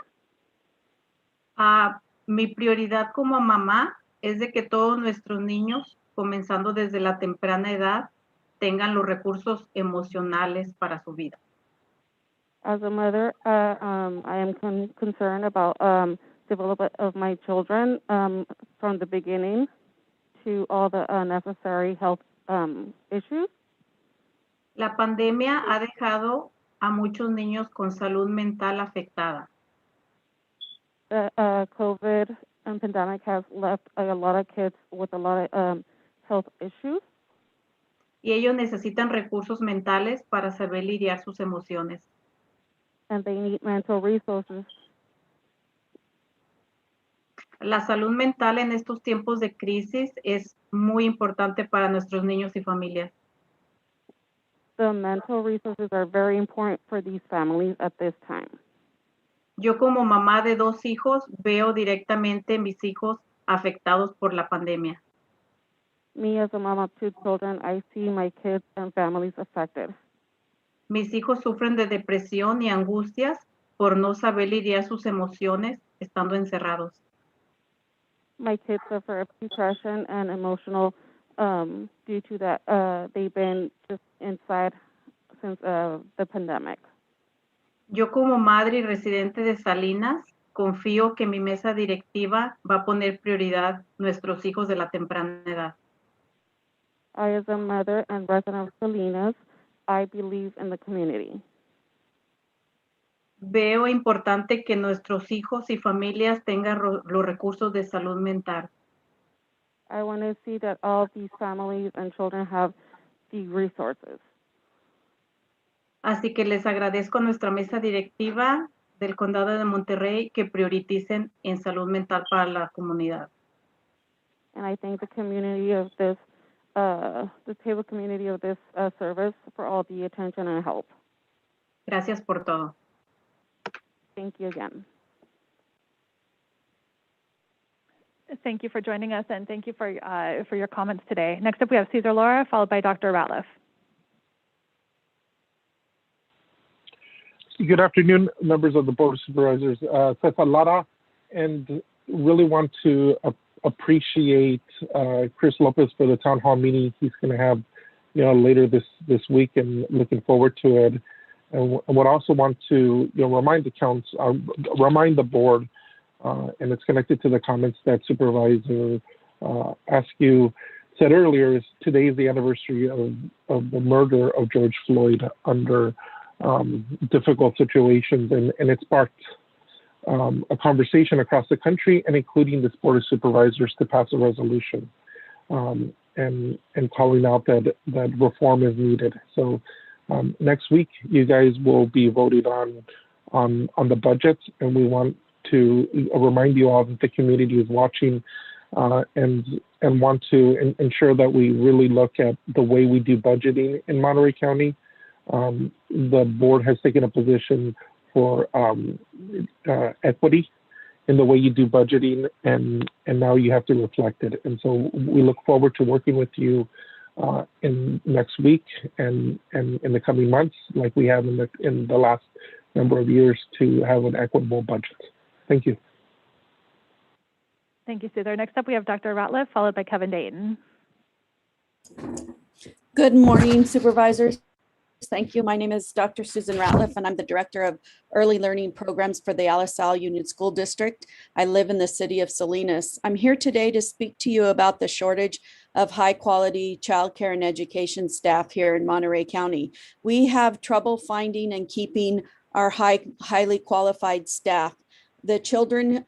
F: Mi prioridad como mamá es de que todos nuestros niños, comenzando desde la temprana edad, tengan los recursos emocionales para su vida.
K: As a mother, I am concerned about development of my children from the beginning to all the necessary health issues.
F: La pandemia ha dejado a muchos niños con salud mental afectada.
K: COVID and pandemic has left a lot of kids with a lot of health issues.
F: Y ellos necesitan recursos mentales para saber lidiar sus emociones.
K: And they need mental resources.
F: La salud mental en estos tiempos de crisis es muy importante para nuestros niños y familias.
K: The mental resources are very important for these families at this time.
F: Yo como mamá de 2 hijos veo directamente mis hijos afectados por la pandemia.
K: Me as a mom of 2 children, I see my kids and families affected.
F: Mis hijos sufren de depresión y angustias por no saber lidiar sus emociones estando encerrados.
K: My kids suffer of depression and emotional due to that they've been just inside since the pandemic.
F: Yo como madre y residente de Salinas, confío que mi mesa directiva va a poner prioridad nuestros hijos de la temprana edad.
K: I, as a mother and resident of Salinas, I believe in the community.
F: Veo importante que nuestros hijos y familias tengan los recursos de salud mental.
K: I want to see that all these families and children have the resources.
F: Así que les agradezco a nuestra mesa directiva del Condado de Monterrey que prioricen en salud mental para la comunidad.
K: And I thank the community of this the table community of this service for all the attention and help.
F: Gracias por todo.
K: Thank you again.
B: Thank you for joining us, and thank you for your comments today. Next up, we have Cesar Laura, followed by Dr. Ratliff.
J: Good afternoon, members of the Board of Supervisors. Cesar Lara, and really want to appreciate Chris Lopez for the town hall meeting he's going to have, later this week, and looking forward to it. And would also want to, remind the board, and it's connected to the comments that Supervisor Askew said earlier. Is today is the anniversary of the murder of George Floyd under difficult situations, and it sparked a conversation across the country, and including this Board of Supervisors, to pass a resolution and calling out that reform is needed. So next week, you guys will be voting on the budget, and we want to remind you all that the community is watching and want to ensure that we really look at the way we do budgeting in Monterey County. The board has taken a position for equity in the way you do budgeting, and now you have to reflect it. And so we look forward to working with you in next week and in the coming months, like we have in the last number of years, to have an equitable budget. Thank you.
B: Thank you, Cesar. Next up, we have Dr. Ratliff, followed by Kevin Dayton.
M: Good morning, supervisors. Thank you. My name is Dr. Susan Ratliff, and I'm the Director of Early Learning Programs for the Alisal Union School District. I live in the city of Salinas. I'm here today to speak to you about the shortage of high-quality childcare and education staff here in Monterey County. We have trouble finding and keeping our highly qualified staff. The children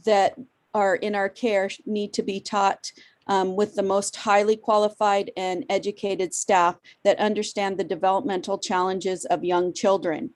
M: that are in our care need to be taught with the most highly qualified and educated staff that understand the developmental challenges of young children.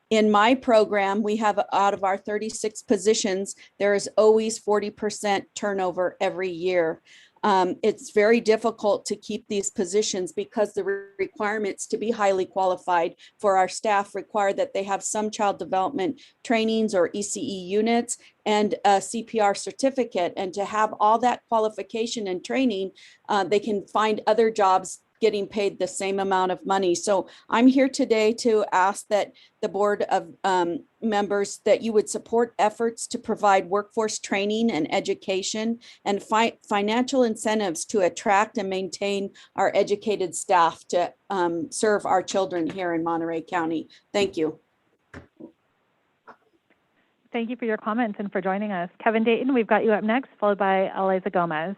M: In my program, we have, out of our 36 positions, there is always 40% turnover every year. It's very difficult to keep these positions because the requirements to be highly qualified for our staff require that they have some child development trainings or ECE units and a CPR certificate. And to have all that qualification and training, they can find other jobs getting paid the same amount of money. So I'm here today to ask that the board of members, that you would support efforts to provide workforce training and education and financial incentives to attract and maintain our educated staff to serve our children here in Monterey County. Thank you.
B: Thank you for your comments and for joining us. Kevin Dayton, we've got you up next, followed by Eliza Gomez.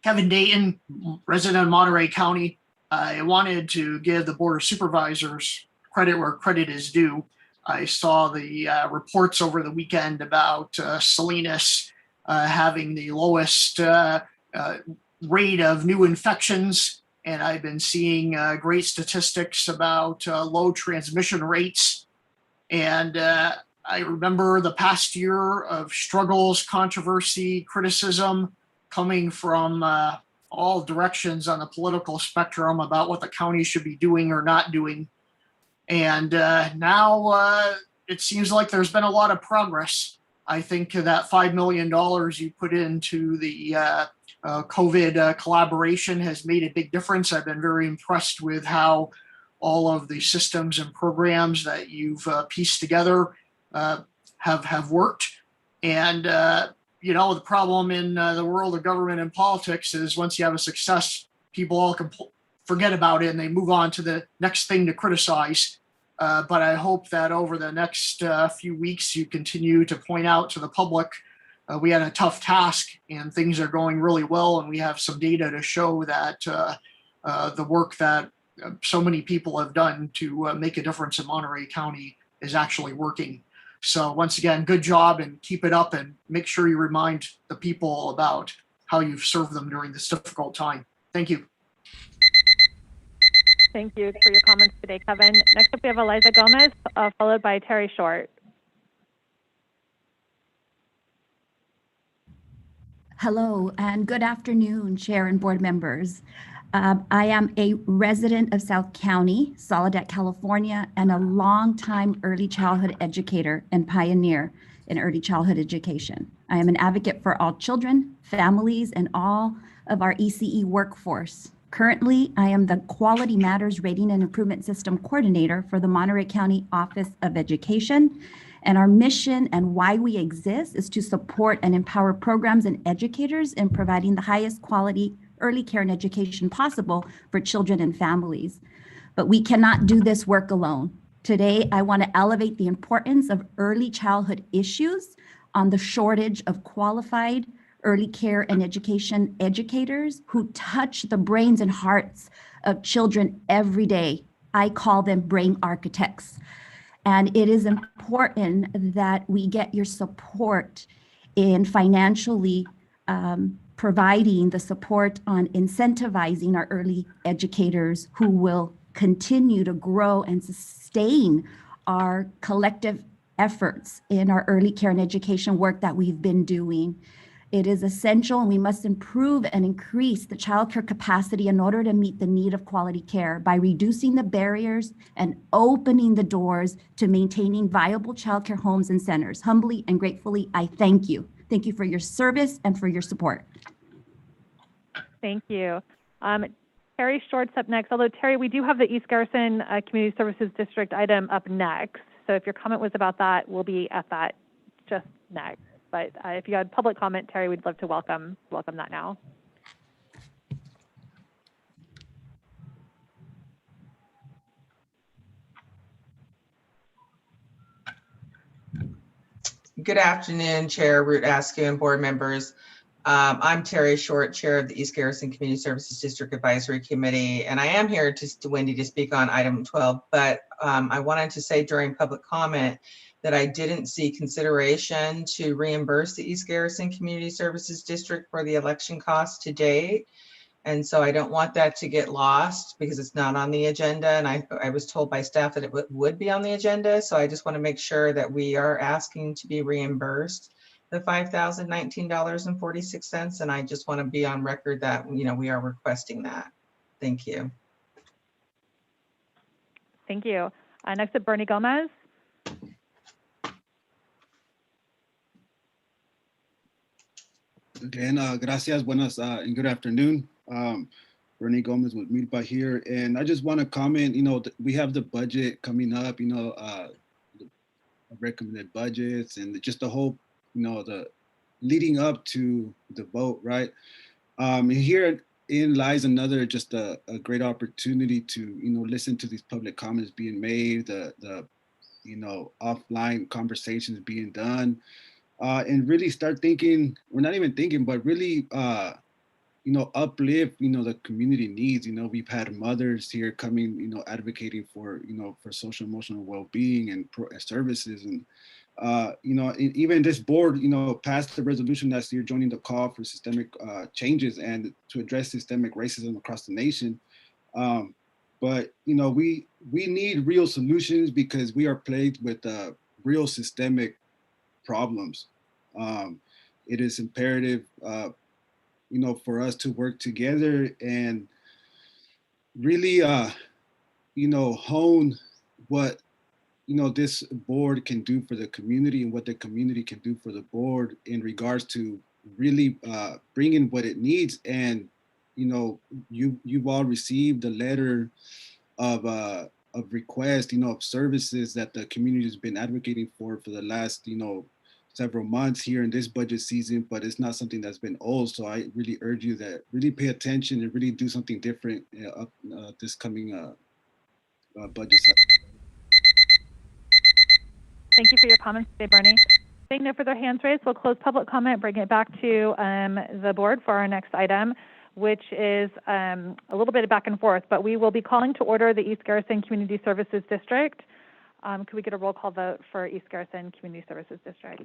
S: Kevin Dayton, resident of Monterey County. I wanted to give the Board of Supervisors credit where credit is due. I saw the reports over the weekend about Salinas having the lowest rate of new infections, and I've been seeing great statistics about low transmission rates. And I remember the past year of struggles, controversy, criticism, coming from all directions on the political spectrum about what the county should be doing or not doing. And now it seems like there's been a lot of progress. I think that $5 million you put into the COVID collaboration has made a big difference. I've been very impressed with how all of the systems and programs that you've pieced together have worked. And the problem in the world of government and politics is once you have a success, people all forget about it and they move on to the next thing to criticize. But I hope that over the next few weeks, you continue to point out to the public, we had a tough task and things are going really well. And we have some data to show that the work that so many people have done to make a difference in Monterey County is actually working. So once again, good job and keep it up, and make sure you remind the people about how you've served them during this difficult time. Thank you.
B: Thank you for your comments today, Kevin. Next up, we have Eliza Gomez, followed by Terry Short.
A: Hello and good afternoon, Chair and board members. I am a resident of South County, Soledad, California, and a longtime early childhood educator and pioneer in early childhood education. I am an advocate for all children, families, and all of our ECE workforce. Currently, I am the Quality Matters Rating and Improvement System Coordinator for the Monterey County Office of Education. And our mission and why we exist is to support and empower programs and educators in providing the highest quality early care and education possible for children and families. But we cannot do this work alone. Today, I want to elevate the importance of early childhood issues on the shortage of qualified early care and education educators who touch the brains and hearts of children every day. I call them brain architects. And it is important that we get your support in financially providing the support on incentivizing our early educators who will continue to grow and sustain our collective efforts in our early care and education work that we've been doing. It is essential, and we must improve and increase the childcare capacity in order to meet the need of quality care by reducing the barriers and opening the doors to maintaining viable childcare homes and centers. Humbly and gratefully, I thank you. Thank you for your service and for your support.
B: Thank you. Terry Short's up next, although Terry, we do have the East Garrison Community Services District item up next. So if your comment was about that, we'll be at that just next. But if you had public comment, Terry, we'd love to welcome that now.
T: Good afternoon, Chair Ruth Askew and board members. I'm Terry Short, Chair of the East Garrison Community Services District Advisory Committee, and I am here to Wendy to speak on item 12, but I wanted to say during public comment that I didn't see consideration to reimburse the East Garrison Community Services District for the election costs to date. And so I don't want that to get lost because it's not on the agenda. And I was told by staff that it would be on the agenda. So I just want to make sure that we are asking to be reimbursed the $5,019.46. And I just want to be on record that, you know, we are requesting that. Thank you.
B: Thank you. Next up, Bernie Gomez.
Q: Again, gracias, buenas, and good afternoon. Bernie Gomez with Milpa here, and I just want to comment, you know, we have the budget coming up, you know, the recommended budgets and just the whole, you know, the leading up to the vote, right? Herein lies another, just a great opportunity to, you know, listen to these public comments being made, the you know, offline conversations being done. And really start thinking, or not even thinking, but really, you know, uplift, you know, the community needs. You know, we've had mothers here coming, you know, advocating for, you know, for social emotional well-being and services. And, you know, even this board, you know, passed the resolution last year joining the call for systemic changes and to address systemic racism across the nation. But, you know, we need real solutions because we are plagued with real systemic problems. It is imperative, you know, for us to work together and really, you know, hone what, you know, this board can do for the community and what the community can do for the board in regards to really bringing what it needs. And, you know, you've all received a letter of request, you know, of services that the community has been advocating for the last, you know, several months here in this budget season, but it's not something that's been old. So I really urge you that really pay attention and really do something different this coming budget cycle.
B: Thank you for your comments today, Bernie. Seeing no further hands raised, we'll close public comment, bring it back to the board for our next item, which is a little bit of back and forth, but we will be calling to order the East Garrison Community Services District. Could we get a roll call vote for East Garrison Community Services District?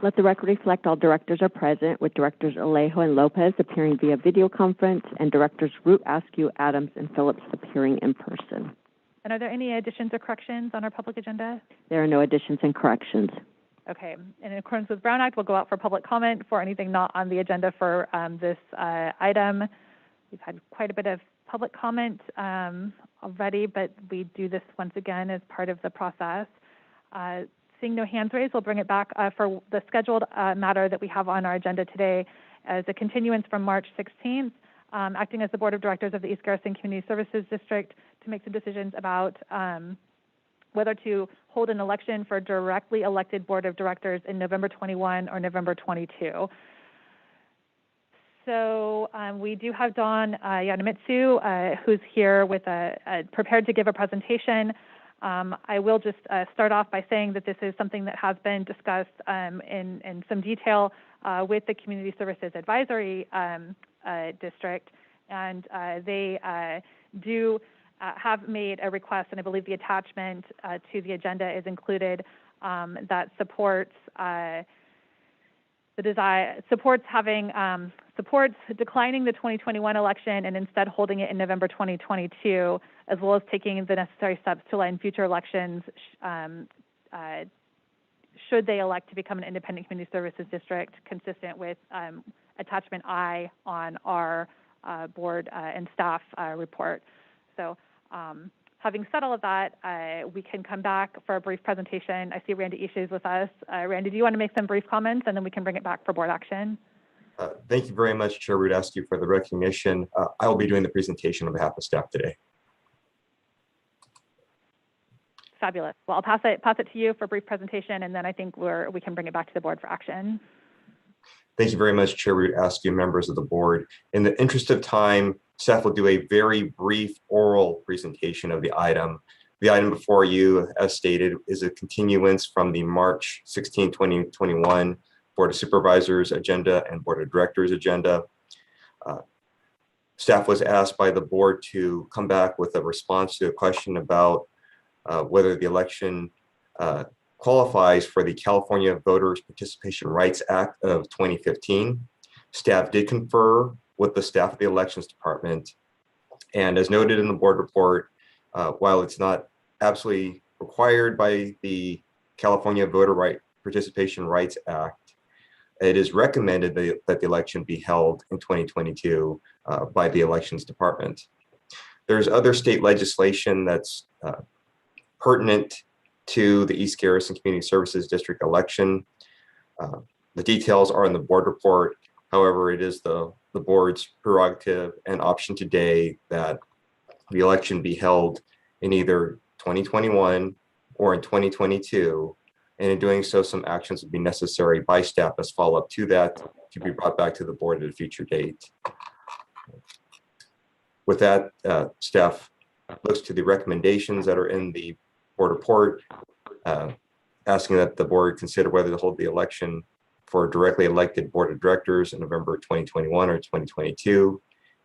H: Let the record reflect all directors are present, with Directors Alejo and Lopez appearing via video conference and Directors Root, Askew, Adams, and Phillips appearing in person.
B: And are there any additions or corrections on our public agenda?
H: There are no additions and corrections.
B: Okay, in accordance with Brown Act, we'll go out for public comment for anything not on the agenda for this item. We've had quite a bit of public comment already, but we do this once again as part of the process. Seeing no hands raised, we'll bring it back for the scheduled matter that we have on our agenda today as a continuance from March 16th, acting as the Board of Directors of the East Garrison Community Services District to make some decisions about whether to hold an election for a directly elected Board of Directors in November 21 or November 22. So we do have Dawn Yanamitsu, who's here with prepared to give a presentation. I will just start off by saying that this is something that has been discussed in some detail with the Community Services Advisory District, and they do have made a request, and I believe the attachment to the agenda is included, that supports supports declining the 2021 election and instead holding it in November 2022, as well as taking the necessary steps to align future elections should they elect to become an independent community services district, consistent with attachment I on our board and staff report. So having said all of that, we can come back for a brief presentation. I see Randy Isha is with us. Randy, do you want to make some brief comments and then we can bring it back for board action?
C: Thank you very much, Chair Rudasky, for the recognition. I will be doing the presentation on behalf of staff today.
B: Fabulous. Well, I'll pass it to you for a brief presentation, and then I think we can bring it back to the board for action.
C: Thank you very much, Chair Rudasky, members of the board. In the interest of time, staff will do a very brief oral presentation of the item. The item before you, as stated, is a continuance from the March 16, 2021 Board of Supervisors agenda and Board of Directors agenda. Staff was asked by the board to come back with a response to a question about whether the election qualifies for the California Voters Participation Rights Act of 2015. Staff did confer with the staff of the Elections Department. And as noted in the board report, while it's not absolutely required by the California Voter Participation Rights Act, it is recommended that the election be held in 2022 by the Elections Department. There's other state legislation that's pertinent to the East Garrison Community Services District election. The details are in the board report. However, it is the board's prerogative and option today that the election be held in either 2021 or in 2022. And in doing so, some actions would be necessary by staff as follow-up to that to be brought back to the board at a future date. With that, staff looks to the recommendations that are in the board report, asking that the board consider whether to hold the election for a directly elected board of directors in November 2021 or 2022,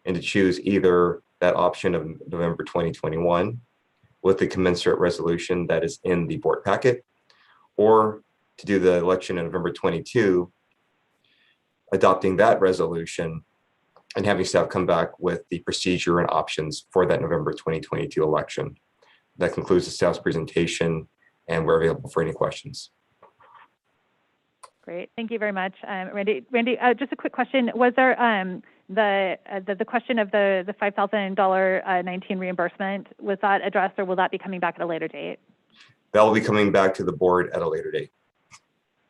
C: and to choose either that option of November 2021 with the commensurate resolution that is in the board packet, or to do the election in November 22, adopting that resolution and having staff come back with the procedure and options for that November 2022 election. That concludes the staff's presentation, and we're available for any questions.
B: Great, thank you very much, Randy. Randy, just a quick question: was there the question of the $5,000 19 reimbursement? Was that addressed, or will that be coming back at a later date?
C: That will be coming back to the board at a later date.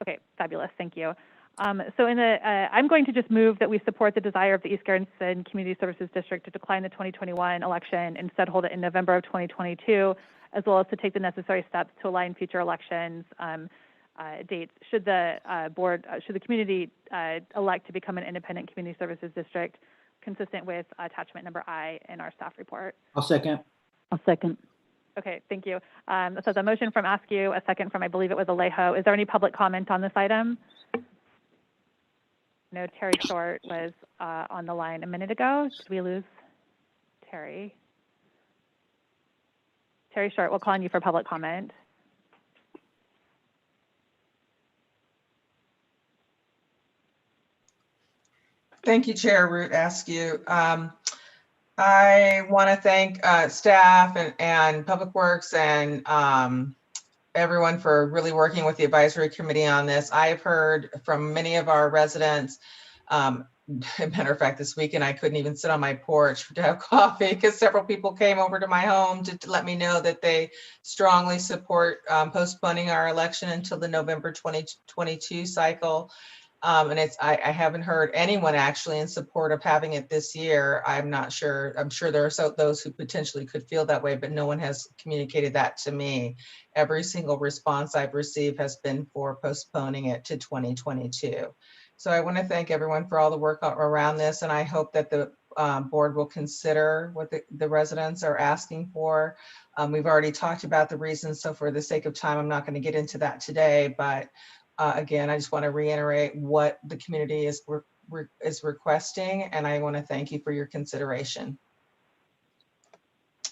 B: Okay, fabulous, thank you. So I'm going to just move that we support the desire of the East Garrison Community Services District to decline the 2021 election, instead hold it in November of 2022, as well as to take the necessary steps to align future elections dates should the community elect to become an independent community services district, consistent with attachment number I in our staff report.
P: I'll second.
K: I'll second.
B: Okay, thank you. So the motion from Askew, a second from, I believe it was Alejo. Is there any public comment on this item? No, Terry Short was on the line a minute ago. Did we lose Terry? Terry Short, we'll call on you for public comment.
T: Thank you, Chair Root Askew. I want to thank staff and Public Works and everyone for really working with the advisory committee on this. I've heard from many of our residents. Matter of fact, this weekend I couldn't even sit on my porch to have coffee because several people came over to my home to let me know that they strongly support postponing our election until the November 2022 cycle. And I haven't heard anyone actually in support of having it this year. I'm not sure. I'm sure there are those who potentially could feel that way, but no one has communicated that to me. Every single response I've received has been for postponing it to 2022. So I want to thank everyone for all the work around this, and I hope that the board will consider what the residents are asking for. We've already talked about the reasons, so for the sake of time, I'm not going to get into that today, but again, I just want to reiterate what the community is requesting, and I want to thank you for your consideration.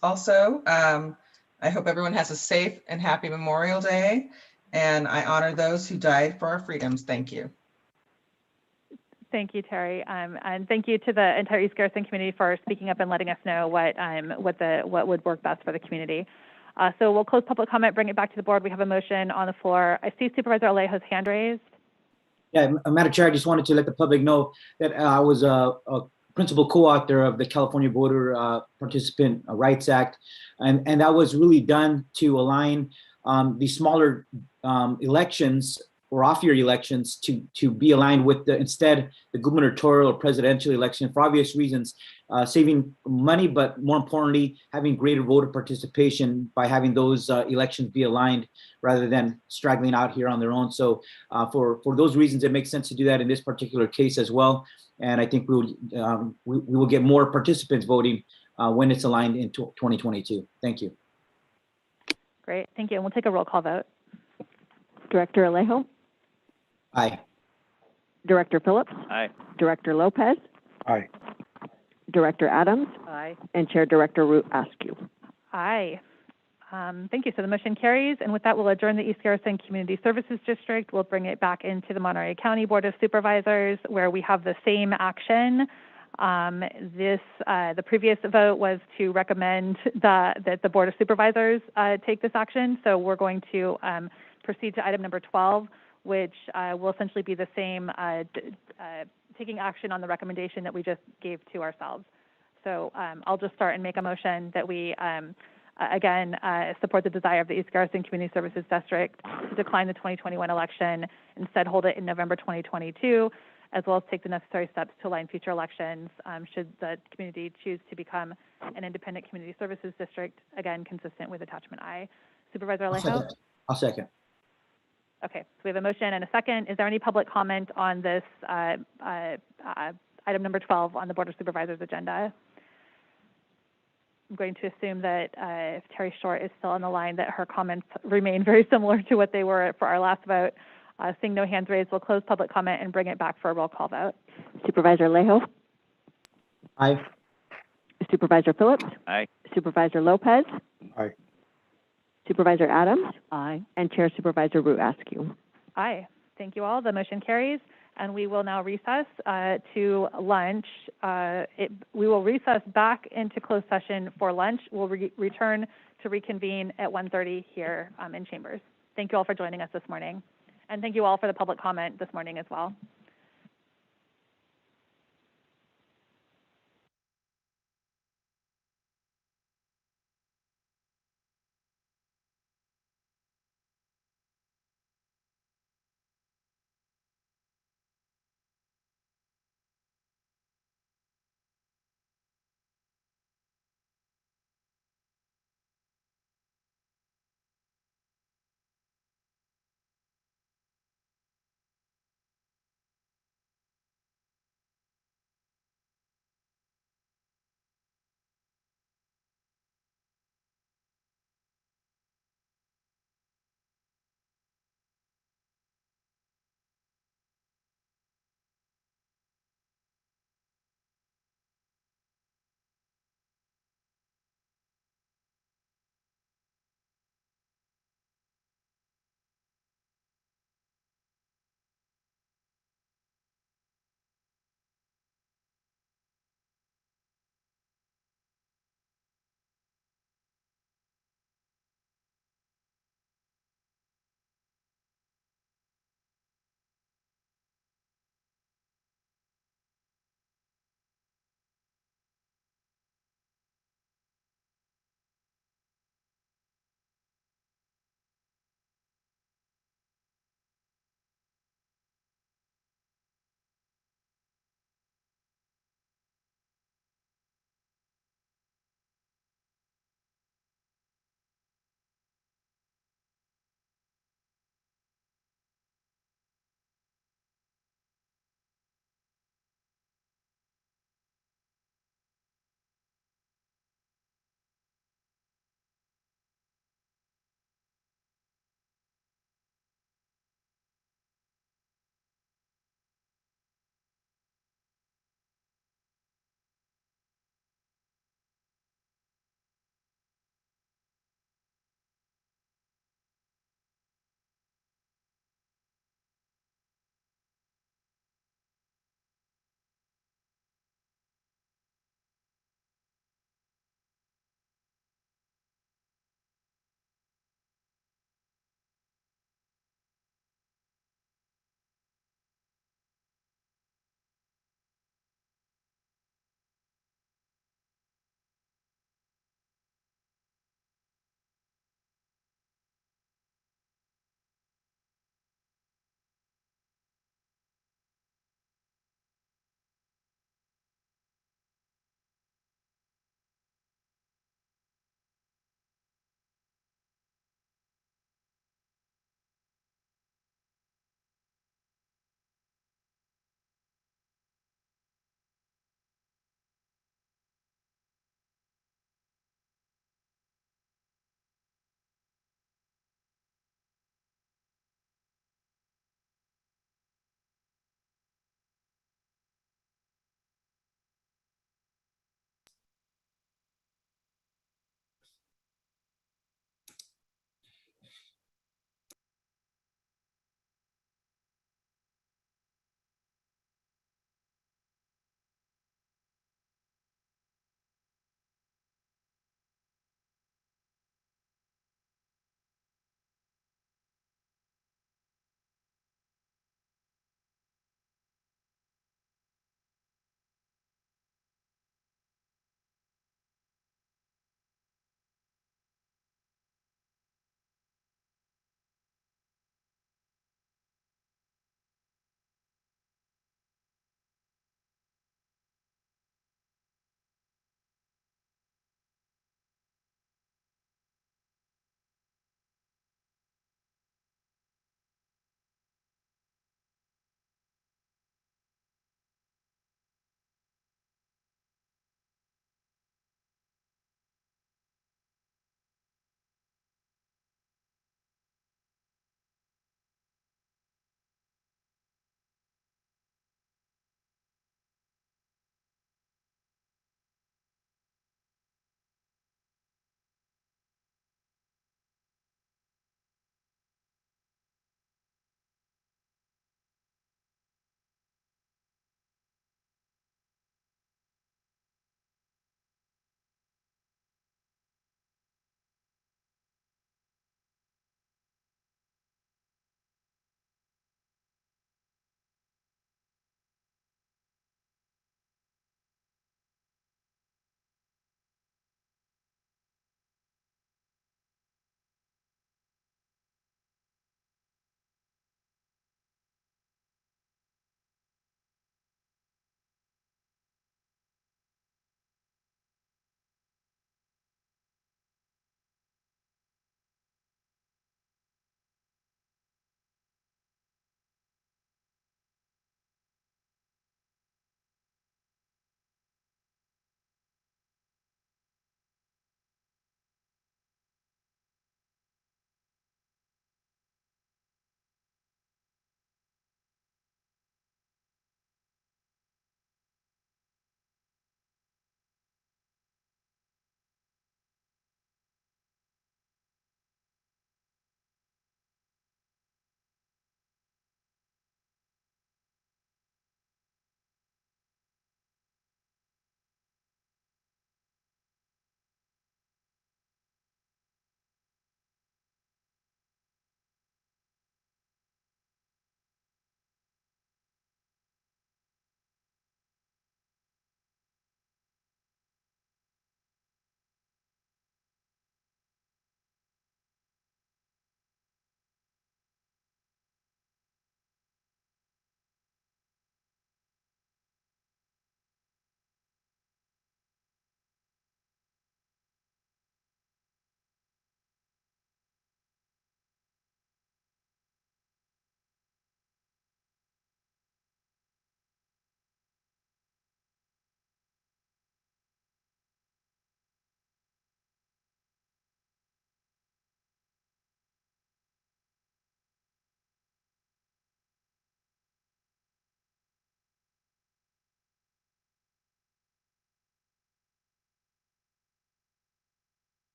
T: Also, I hope everyone has a safe and happy Memorial Day, and I honor those who died for our freedoms. Thank you.
B: Thank you, Terry, and thank you to the entire East Garrison community for speaking up and letting us know what would work best for the community. So we'll close public comment, bring it back to the board. We have a motion on the floor. I see Supervisor Alejo's hand raised.
P: Yeah, Madam Chair, I just wanted to let the public know that I was a principal co-author of the California Voter Participant Rights Act, and that was really done to align the smaller elections or off-year elections to be aligned with instead the gubernatorial or presidential election for obvious reasons, saving money, but more importantly, having greater voter participation by having those elections be aligned rather than straggling out here on their own. So for those reasons, it makes sense to do that in this particular case as well. And I think we will get more participants voting when it's aligned in 2022. Thank you.
B: Great, thank you. And we'll take a roll call vote.
H: Director Alejo?
P: Aye.
H: Director Phillips?
L: Aye.
H: Director Lopez?
J: Aye.
H: Director Adams?
N: Aye.
H: And Chair Director Root Askew.
B: Aye. Thank you. So the motion carries, and with that, we'll adjourn the East Garrison Community Services District. We'll bring it back into the Monterey County Board of Supervisors, where we have the same action. The previous vote was to recommend that the Board of Supervisors take this action. So we're going to proceed to item number 12, which will essentially be the same, taking action on the recommendation that we just gave to ourselves. So I'll just start and make a motion that we, again, support the desire of the East Garrison Community Services District to decline the 2021 election, instead hold it in November 2022, as well as take the necessary steps to align future elections should the community choose to become an independent community services district, again, consistent with attachment I. Supervisor Alejo?
P: I'll second.
B: Okay, so we have a motion and a second. Is there any public comment on this item number 12 on the Board of Supervisors agenda? I'm going to assume that if Terry Short is still on the line, that her comments remain very similar to what they were for our last vote. Seeing no hands raised, we'll close public comment and bring it back for a roll call vote.
H: Supervisor Alejo?
P: Aye.
H: Supervisor Phillips?
L: Aye.
H: Supervisor Lopez?
J: Aye.
H: Supervisor Adams?
N: Aye.
H: And Chair Supervisor Root Askew.
B: Aye. Thank you all. The motion carries, and we will now recess to lunch. We will recess back into closed session for lunch. We'll return to reconvene at 1:30 here in chambers. Thank you all for joining us this morning, and thank you all for the public comment this morning as well.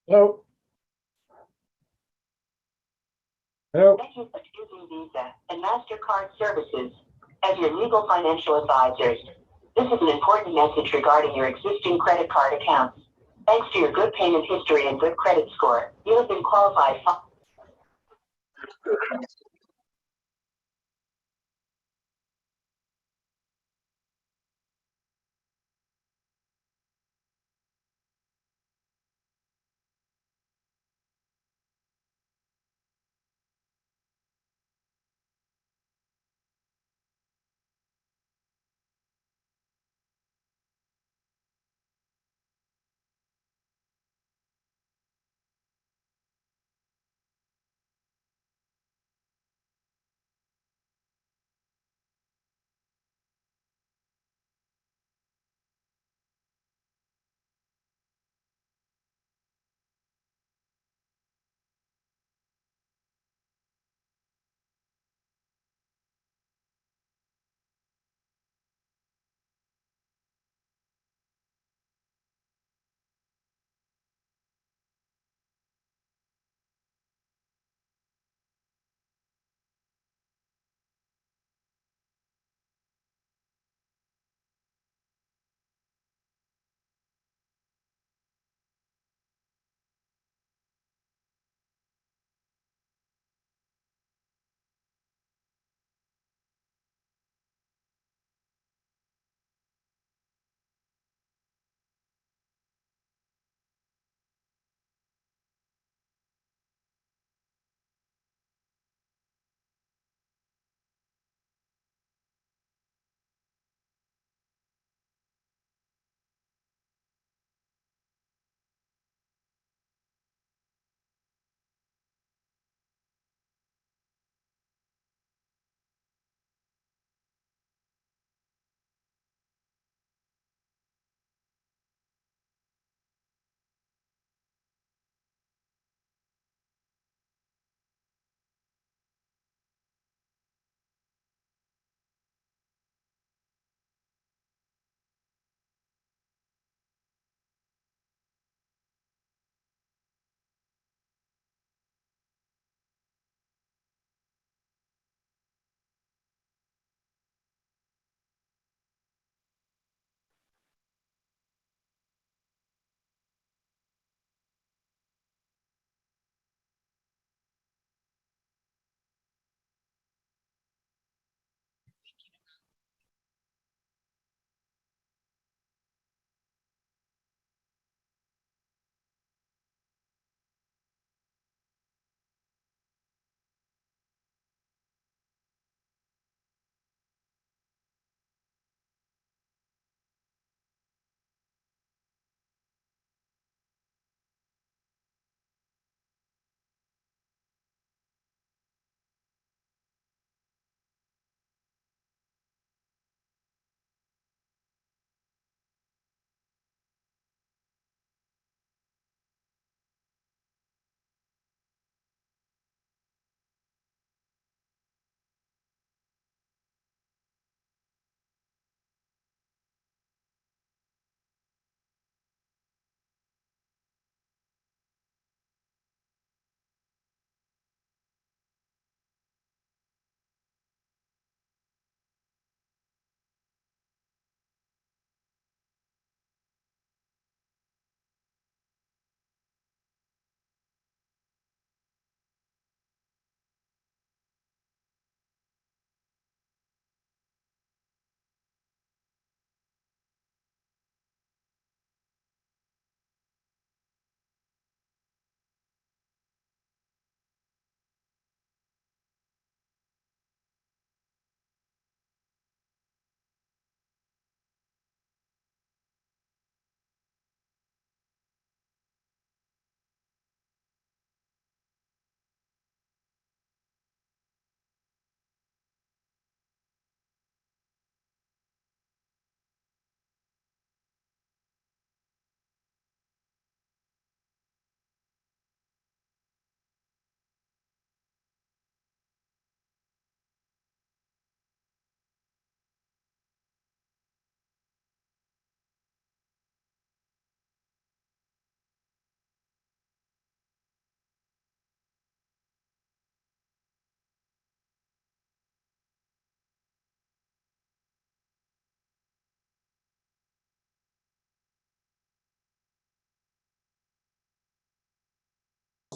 D: Hello. Hello.
U: Thank you for choosing Visa and MasterCard services as your legal financial advisors. This is an important message regarding your existing credit card accounts. Thanks to your good payment history and good credit score, you have been qualified for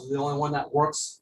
G: is the only one that works.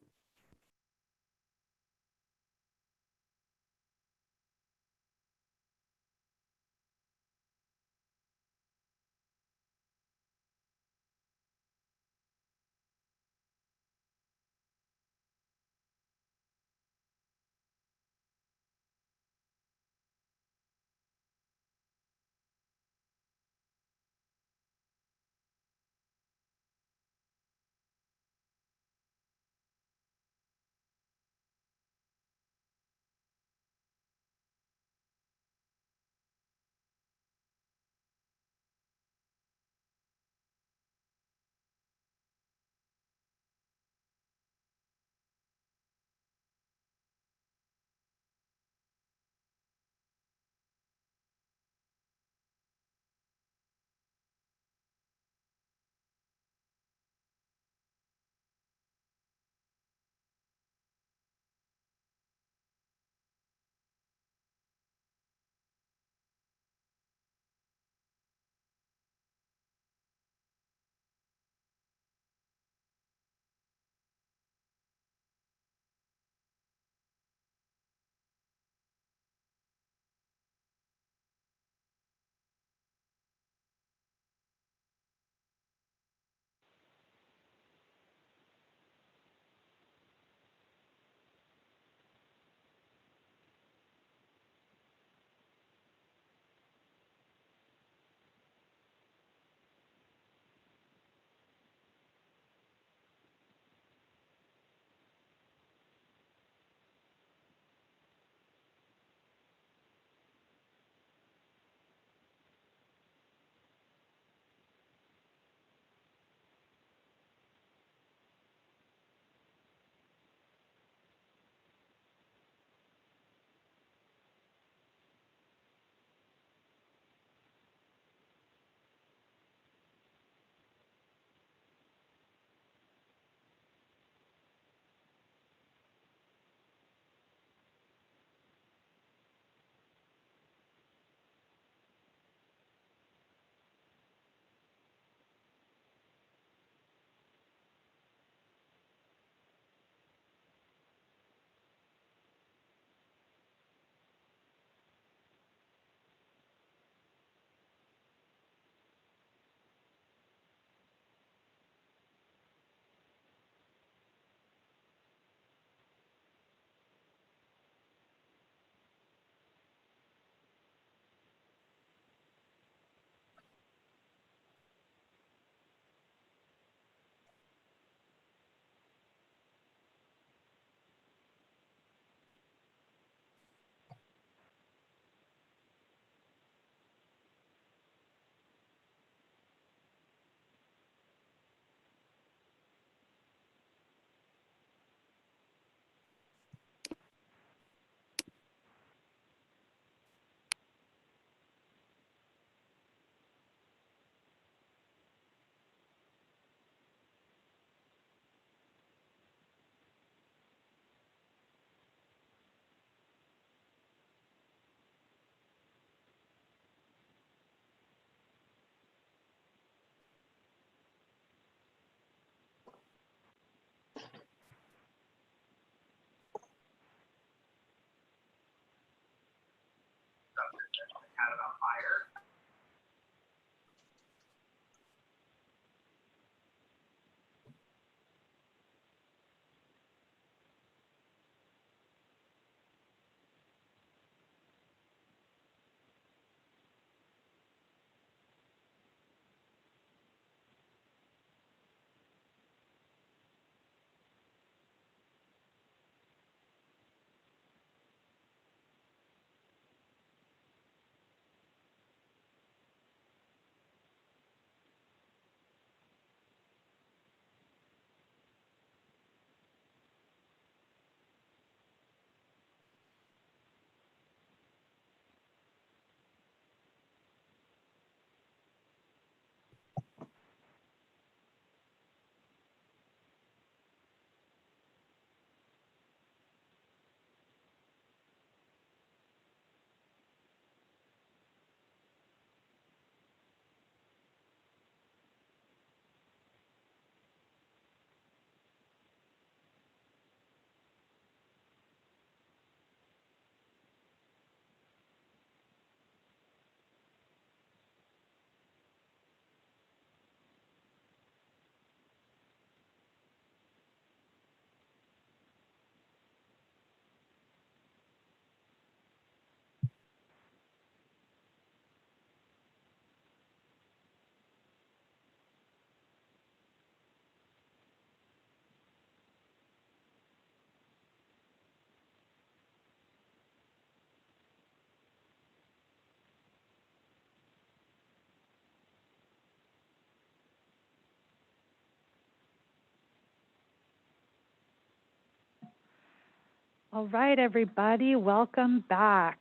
B: All right, everybody, welcome back.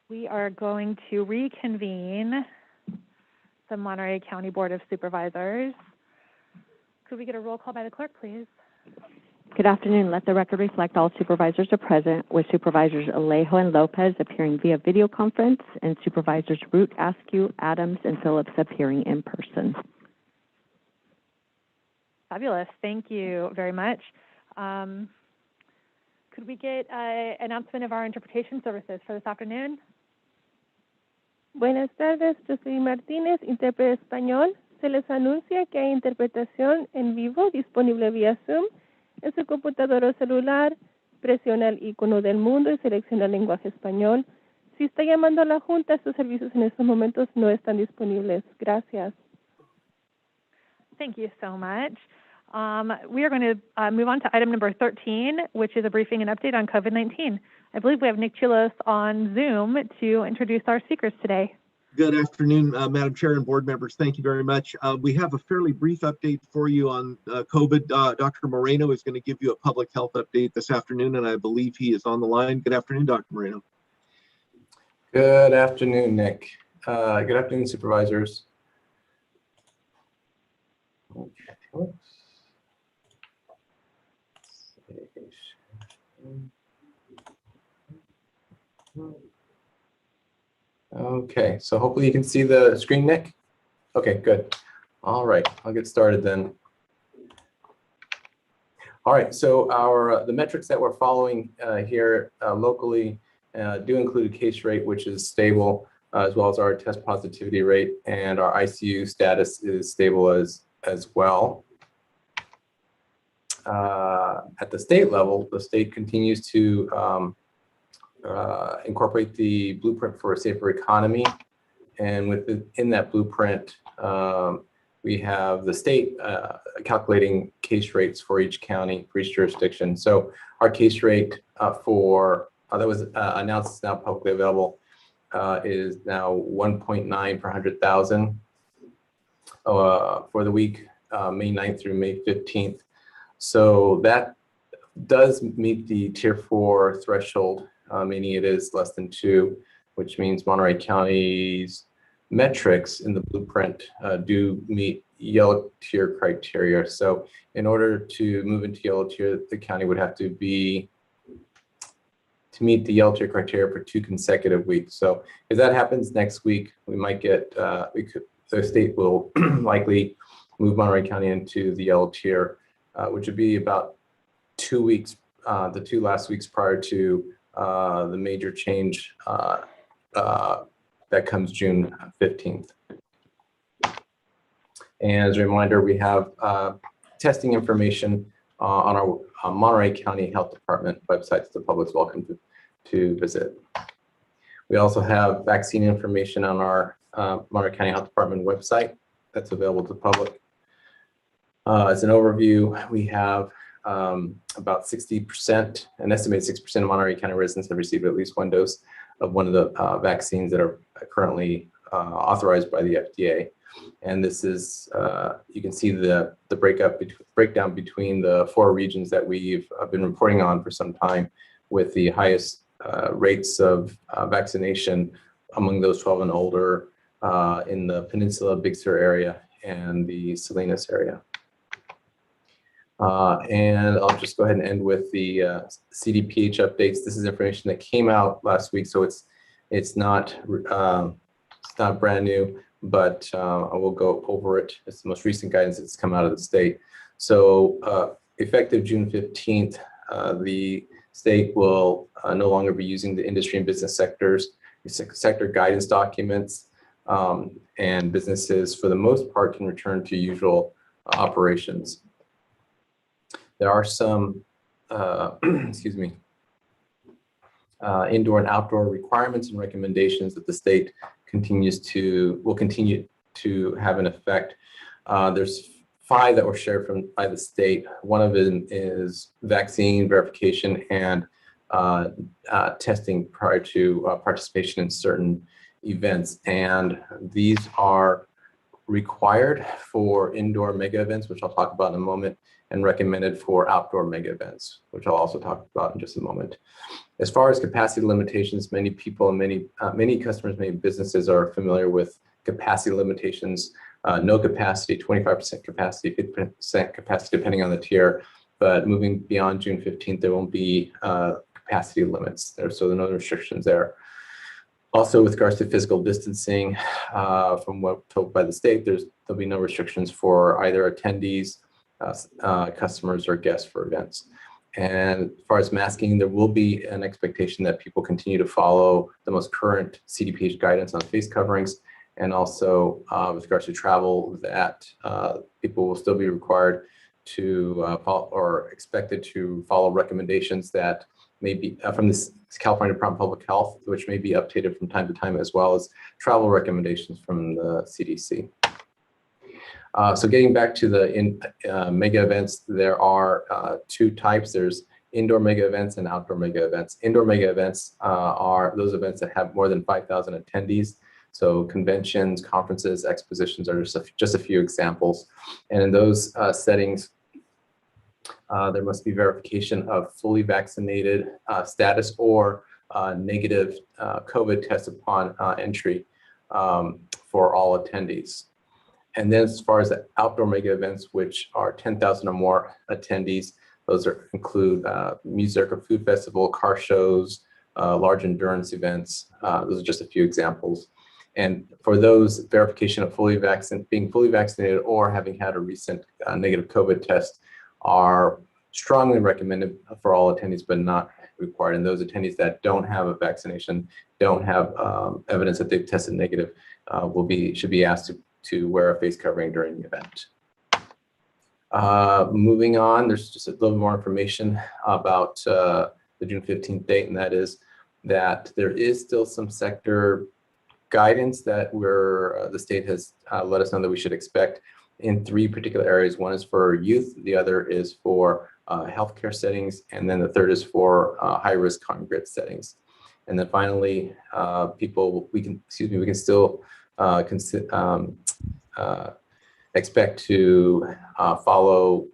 B: We are going to reconvene the Monterey County Board of Supervisors. Could we get a roll call by the clerk, please?
H: Good afternoon. Let the record reflect all supervisors are present, with Supervisors Alejo and Lopez appearing via video conference and Supervisors Root, Askew, Adams, and Phillips appearing in person.
B: Fabulous. Thank you very much. Could we get an announcement of our interpretation services for this afternoon?
G: Buenas tardes, Jocelyn Martínez, intérprete español. Se les anuncia que hay interpretación en vivo disponible vía Zoom. En su computadora o celular, presiona el icono del mundo y selecciona el lenguaje español. Si está llamando a la Junta, estos servicios en estos momentos no están disponibles. Gracias.
B: Thank you so much. We are going to move on to item number 13, which is a briefing and update on COVID-19. I believe we have Nick Chilos on Zoom to introduce our speakers today.
I: Good afternoon, Madam Chair and board members. Thank you very much. We have a fairly brief update for you on COVID. Dr. Moreno is going to give you a public health update this afternoon, and I believe he is on the line. Good afternoon, Dr. Moreno.
V: Good afternoon, Nick. Good afternoon, supervisors. Okay, so hopefully you can see the screen, Nick. Okay, good. All right, I'll get started then. All right, so the metrics that we're following here locally do include a case rate, which is stable, as well as our test positivity rate, and our ICU status is stable as well. At the state level, the state continues to incorporate the blueprint for a safer economy, and within that blueprint, we have the state calculating case rates for each county, for each jurisdiction. So our case rate that was announced, is now publicly available, is now 1.9 per 100,000 for the week May 9th through May 15th. So that does meet the Tier 4 threshold, meaning it is less than 2, which means Monterey County's metrics in the blueprint do meet yellow tier criteria. So in order to move into yellow tier, the county would have to meet the yellow tier criteria for 2 consecutive weeks. So if that happens next week, we might get, the state will likely move Monterey County into the yellow tier, which would be about 2 weeks, the 2 last weeks prior to the major change that comes June 15th. And as a reminder, we have testing information on our Monterey County Health Department website. The public's welcome to visit. We also have vaccine information on our Monterey County Health Department website that's available to the public. As an overview, we have about 60%, an estimated 6% of Monterey County residents have received at least 1 dose of one of the vaccines that are currently authorized by the FDA. And this is, you can see the breakdown between the 4 regions that we've been reporting on for some time, with the highest rates of vaccination among those 12 and older in the Peninsula, Big Sur area, and the Salinas area. And I'll just go ahead and end with the CDPH updates. This is information that came out last week, so it's not brand new, but I will go over it. It's the most recent guidance that's come out of the state. So effective June 15th, the state will no longer be using the industry and business sector guidance documents, and businesses for the most part can return to usual operations. There are some, excuse me, indoor and outdoor requirements and recommendations that the state will continue to have an effect. There's 5 that were shared by the state. One of them is vaccine verification and testing prior to participation in certain events. And these are required for indoor mega events, which I'll talk about in a moment, and recommended for outdoor mega events, which I'll also talk about in just a moment. As far as capacity limitations, many people and many customers, many businesses are familiar with capacity limitations. No capacity, 25% capacity, 50% capacity, depending on the tier. But moving beyond June 15th, there won't be capacity limits there, so there are no restrictions there. Also, with regards to physical distancing, from what told by the state, there'll be no restrictions for either attendees, customers, or guests for events. And as far as masking, there will be an expectation that people continue to follow the most current CDPH guidance on face coverings, and also with regards to travel, that people will still be required to follow, or expected to follow, recommendations that may be from the California Department of Public Health, which may be updated from time to time, as well as travel recommendations from the CDC. So getting back to the mega events, there are two types. There's indoor mega events and outdoor mega events. Indoor mega events are those events that have more than 5,000 attendees. So conventions, conferences, expositions are just a few examples. And in those settings, there must be verification of fully vaccinated status or negative COVID test upon entry for all attendees. And then as far as the outdoor mega events, which are 10,000 or more attendees, those include music or food festival, car shows, large endurance events. Those are just a few examples. And for those, verification of being fully vaccinated or having had a recent negative COVID test are strongly recommended for all attendees, but not required. And those attendees that don't have a vaccination, don't have evidence that they've tested negative, should be asked to wear a face covering during the event. Moving on, there's just a little more information about the June 15th date, and that is that there is still some sector guidance that the state has let us know that we should expect in three particular areas. One is for youth, the other is for healthcare settings, and then the third is for high-risk congregate settings. And then finally, we can still expect to follow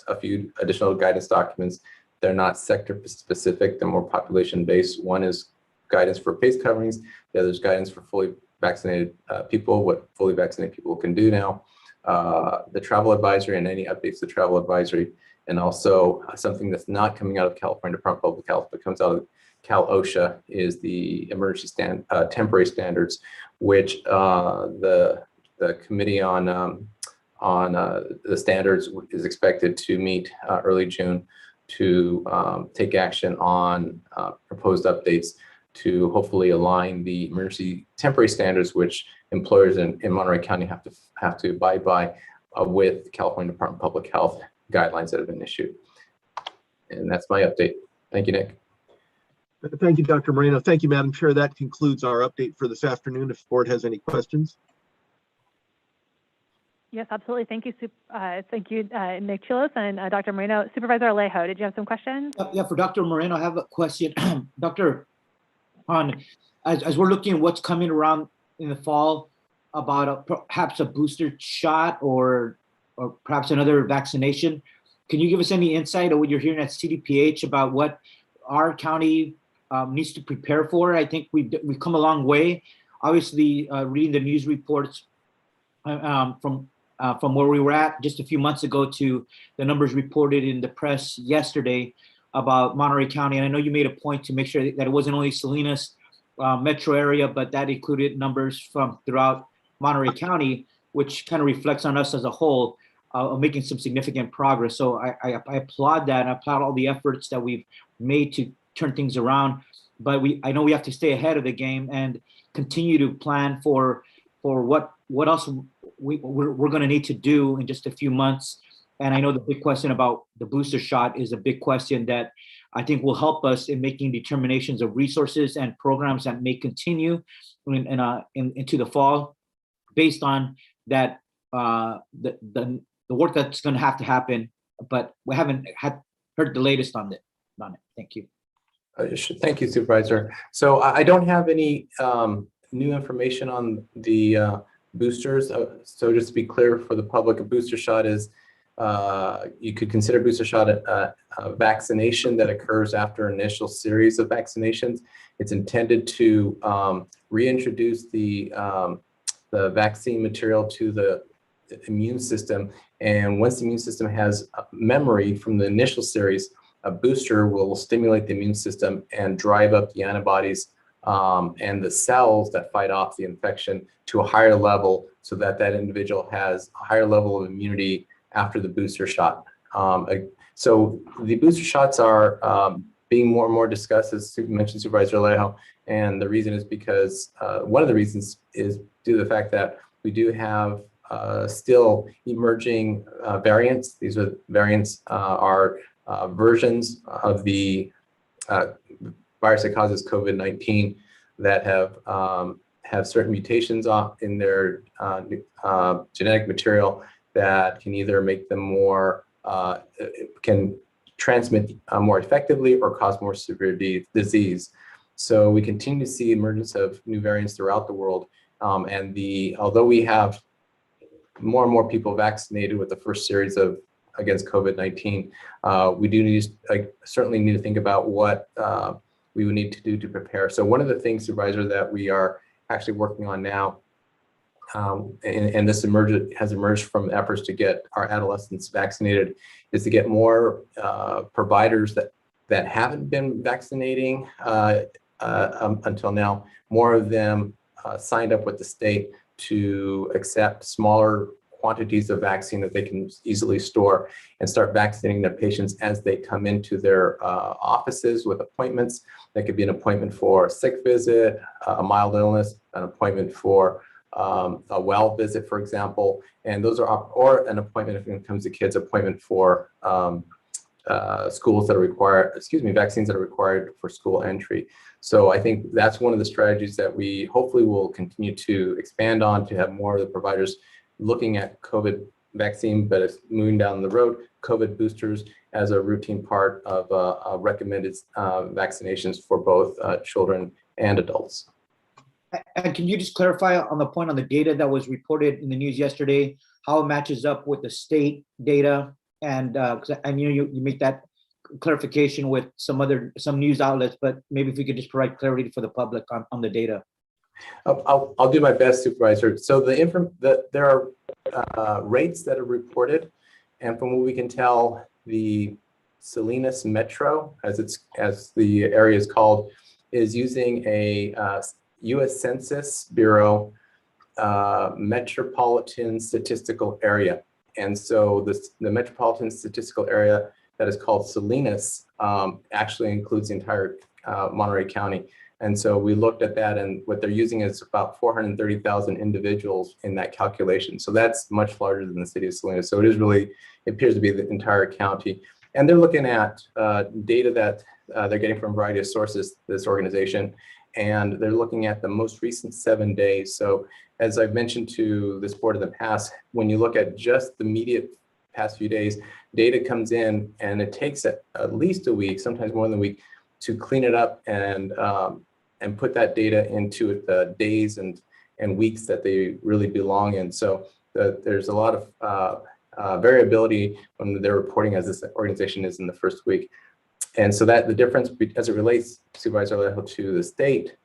V: a few additional guidance documents. They're not sector specific, they're more population based. One is guidance for face coverings, the other is guidance for fully vaccinated people, what fully vaccinated people can do now, the travel advisory and any updates to travel advisory, and also something that's not coming out of California Department of Public Health, but comes out of Cal OSHA, is the emergency temporary standards, which the committee on the standards is expected to meet early June to take action on proposed updates to hopefully align the emergency temporary standards, which employers in Monterey County have to abide by with California Department of Public Health guidelines that have been issued. And that's my update. Thank you, Nick.
I: Thank you, Dr. Moreno. Thank you, Madam Chair. That concludes our update for this afternoon. If the board has any questions.
B: Yes, absolutely. Thank you, Nick Chilos and Dr. Moreno. Supervisor Alejo, did you have some questions?
P: Yeah, for Dr. Moreno, I have a question. Dr. As we're looking at what's coming around in the fall about perhaps a booster shot or perhaps another vaccination, can you give us any insight on what you're hearing at CDPH about what our county needs to prepare for? I think we've come a long way. Obviously, reading the news reports from where we were at just a few months ago to the numbers reported in the press yesterday about Monterey County. And I know you made a point to make sure that it wasn't only Salinas metro area, but that included numbers from throughout Monterey County, which kind of reflects on us as a whole of making some significant progress. So I applaud that. I applaud all the efforts that we've made to turn things around. But I know we have to stay ahead of the game and continue to plan for what else we're going to need to do in just a few months. And I know the big question about the booster shot is a big question that I think will help us in making determinations of resources and programs that may continue into the fall, based on that the work that's going to have to happen. But we haven't heard the latest on it. Thank you.
V: Thank you, Supervisor. So I don't have any new information on the boosters. So just to be clear for the public, a booster shot is, you could consider booster shot a vaccination that occurs after an initial series of vaccinations. It's intended to reintroduce the vaccine material to the immune system. And once the immune system has memory from the initial series, a booster will stimulate the immune system and drive up the antibodies and the cells that fight off the infection to a higher level, so that that individual has a higher level of immunity after the booster shot. So the booster shots are being more and more discussed, as mentioned Supervisor Alejo, and the reason is because one of the reasons is due to the fact that we do have still emerging variants. These are variants are versions of the virus that causes COVID-19 that have certain mutations in their genetic material that can either make them more, can transmit more effectively or cause more severe disease. So we continue to see emergence of new variants throughout the world. And although we have more and more people vaccinated with the first series of against COVID-19, we do certainly need to think about what we would need to do to prepare. So one of the things, Supervisor, that we are actually working on now, and this has emerged from efforts to get our adolescents vaccinated, is to get more providers that haven't been vaccinating until now, more of them signed up with the state to accept smaller quantities of vaccine that they can easily store and start vaccinating their patients as they come into their offices with appointments. That could be an appointment for a sick visit, a mild illness, an appointment for a well visit, for example. And those are, or an appointment if it comes to kids, appointment for schools that are required, vaccines that are required for school entry. So I think that's one of the strategies that we hopefully will continue to expand on, to have more of the providers looking at COVID vaccine, but it's moving down the road, COVID boosters as a routine part of recommended vaccinations for both children and adults.
P: And can you just clarify on the point on the data that was reported in the news yesterday, how it matches up with the state data? And because I know you make that clarification with some news outlets, but maybe if we could just provide clarity for the public on the data.
V: I'll do my best, Supervisor. So there are rates that are reported, and from what we can tell, the Salinas Metro, as the area is called, is using a U.S. Census Bureau metropolitan statistical area. And so the metropolitan statistical area that is called Salinas actually includes the entire Monterey County. And so we looked at that, and what they're using is about 430,000 individuals in that calculation. So that's much larger than the city of Salinas. So it appears to be the entire county. And they're looking at data that they're getting from a variety of sources, this organization, and they're looking at the most recent 7 days. So as I've mentioned to this board in the past, when you look at just the immediate past few days, data comes in and it takes at least a week, sometimes more than a week, to clean it up and put that data into the days and weeks that they really belong in. So there's a lot of variability when they're reporting, as this organization is in the first week. And so that the difference as it relates, Supervisor Alejo, to the state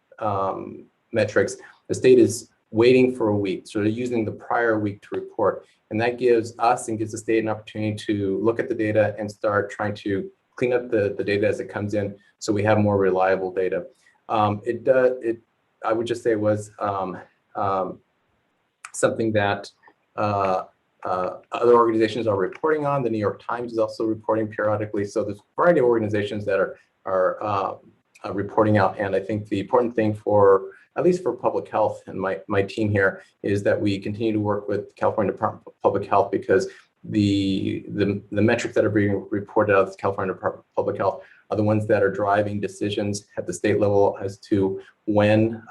V: metrics, the state is waiting for a week. So they're using the prior week to report. And that gives us and gives the state an opportunity to look at the data and start trying to clean up the data as it comes in, so we have more reliable data. I would just say it was something that other organizations are reporting on. The New York Times is also reporting periodically. So there's a variety of organizations that are reporting out. And I think the important thing at least for public health and my team here, is that we continue to work with California Department of Public Health, because the metrics that are being reported out of the California Department of Public Health are the ones that are driving decisions at the state level as to when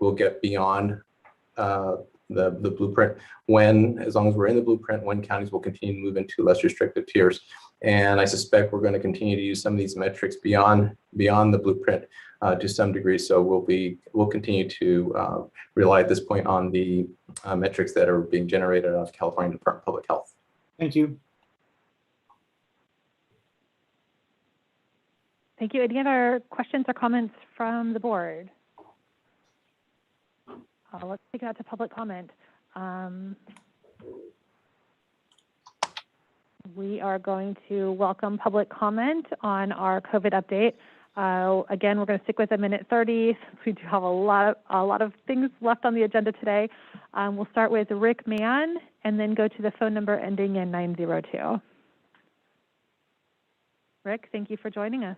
V: we'll get beyond the blueprint, as long as we're in the blueprint, when counties will continue to move into less restrictive tiers. And I suspect we're going to continue to use some of these metrics beyond the blueprint to some degree. So we'll continue to rely at this point on the metrics that are being generated out of California Department of Public Health.
P: Thank you.
B: Thank you. Any other questions or comments from the board? Let's take it out to public comment. We are going to welcome public comment on our COVID update. Again, we're going to stick with a minute 30. We do have a lot of things left on the agenda today. We'll start with Rick Mann and then go to the phone number ending in 902. Rick, thank you for joining us.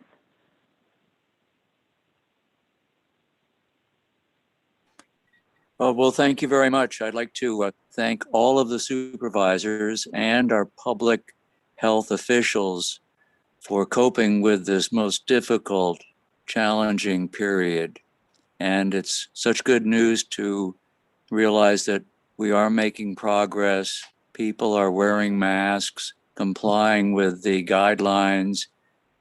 E: Well, thank you very much. I'd like to thank all of the supervisors and our public health officials for coping with this most difficult, challenging period. And it's such good news to realize that we are making progress. People are wearing masks, complying with the guidelines,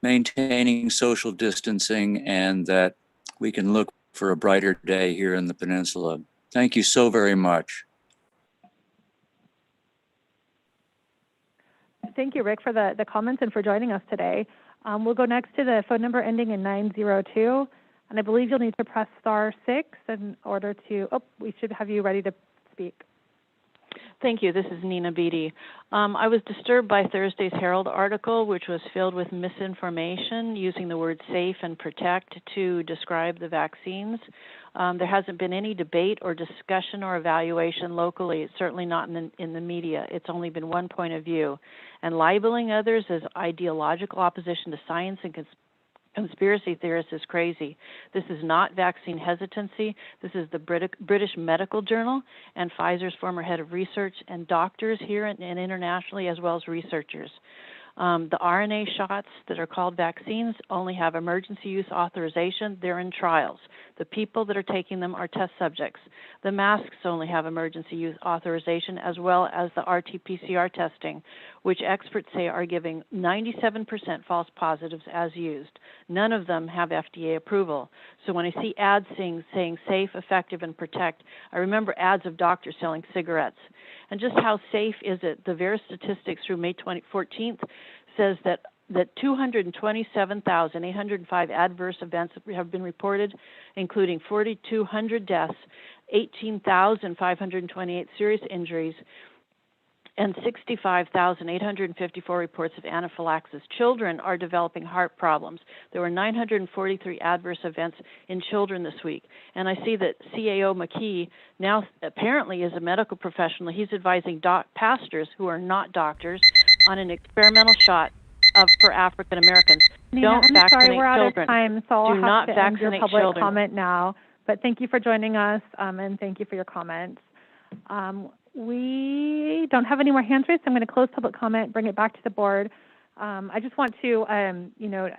E: maintaining social distancing, and that we can look for a brighter day here in the peninsula. Thank you so very much.
B: Thank you, Rick, for the comments and for joining us today. We'll go next to the phone number ending in 902. And I believe you'll need to press *6 in order to, we should have you ready to speak.
O: Thank you. This is Nina Beatty. I was disturbed by Thursday's Herald article, which was filled with misinformation using the word safe and protect to describe the vaccines. There hasn't been any debate or discussion or evaluation locally. It's certainly not in the media. It's only been one point of view. And labeling others as ideological opposition to science and conspiracy theorists is crazy. This is not vaccine hesitancy. This is the British Medical Journal and Pfizer's former head of research and doctors here and internationally, as well as researchers. The RNA shots that are called vaccines only have emergency use authorization. They're in trials. The people that are taking them are test subjects. The masks only have emergency use authorization, as well as the RT-PCR testing, which experts say are giving 97% false positives as used. None of them have FDA approval. So when I see ads saying safe, effective, and protect, I remember ads of doctors selling cigarettes. And just how safe is it? The VAERS statistics through May 14th says that 227,805 adverse events have been reported, including 4,200 deaths, 18,528 serious injuries, and 65,854 reports of anaphylaxis. Children are developing heart problems. There were 943 adverse events in children this week. And I see that CAO McKee now apparently is a medical professional. He's advising pastors who are not doctors on an experimental shot for African Americans. Don't
B: I'm
E: vaccinate
B: sorry, we're out
E: children.
B: of time, so I'll
E: Do
B: have
E: not
B: to end your
E: vaccinate
B: public
E: children.
B: comment now. But thank you for joining us, and thank you for your comments. We don't have any more hands raised, so I'm going to close public comment, bring it back to the board. I just want to,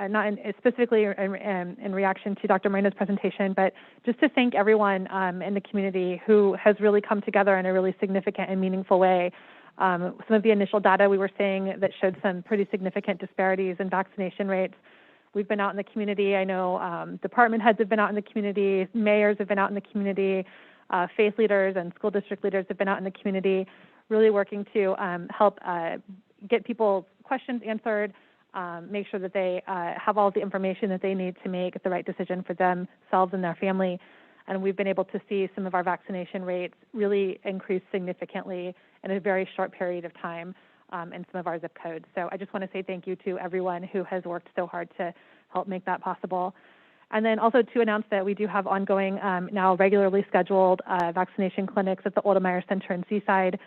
B: not specifically in reaction to Dr. Moreno's presentation, but just to thank everyone in the community who has really come together in a really significant and meaningful way. Some of the initial data we were seeing that showed some pretty significant disparities in vaccination rates. We've been out in the community. I know department heads have been out in the community, mayors have been out in the community, faith leaders and school district leaders have been out in the community, really working to help get people's questions answered, make sure that they have all the information that they need to make the right decision for themselves and their family. And we've been able to see some of our vaccination rates really increase significantly in a very short period of time in some of our zip codes. So I just want to say thank you to everyone who has worked so hard to help make that possible. And then also to announce that we do have ongoing, now regularly scheduled vaccination clinics at the Oldemeyer Center in Seaside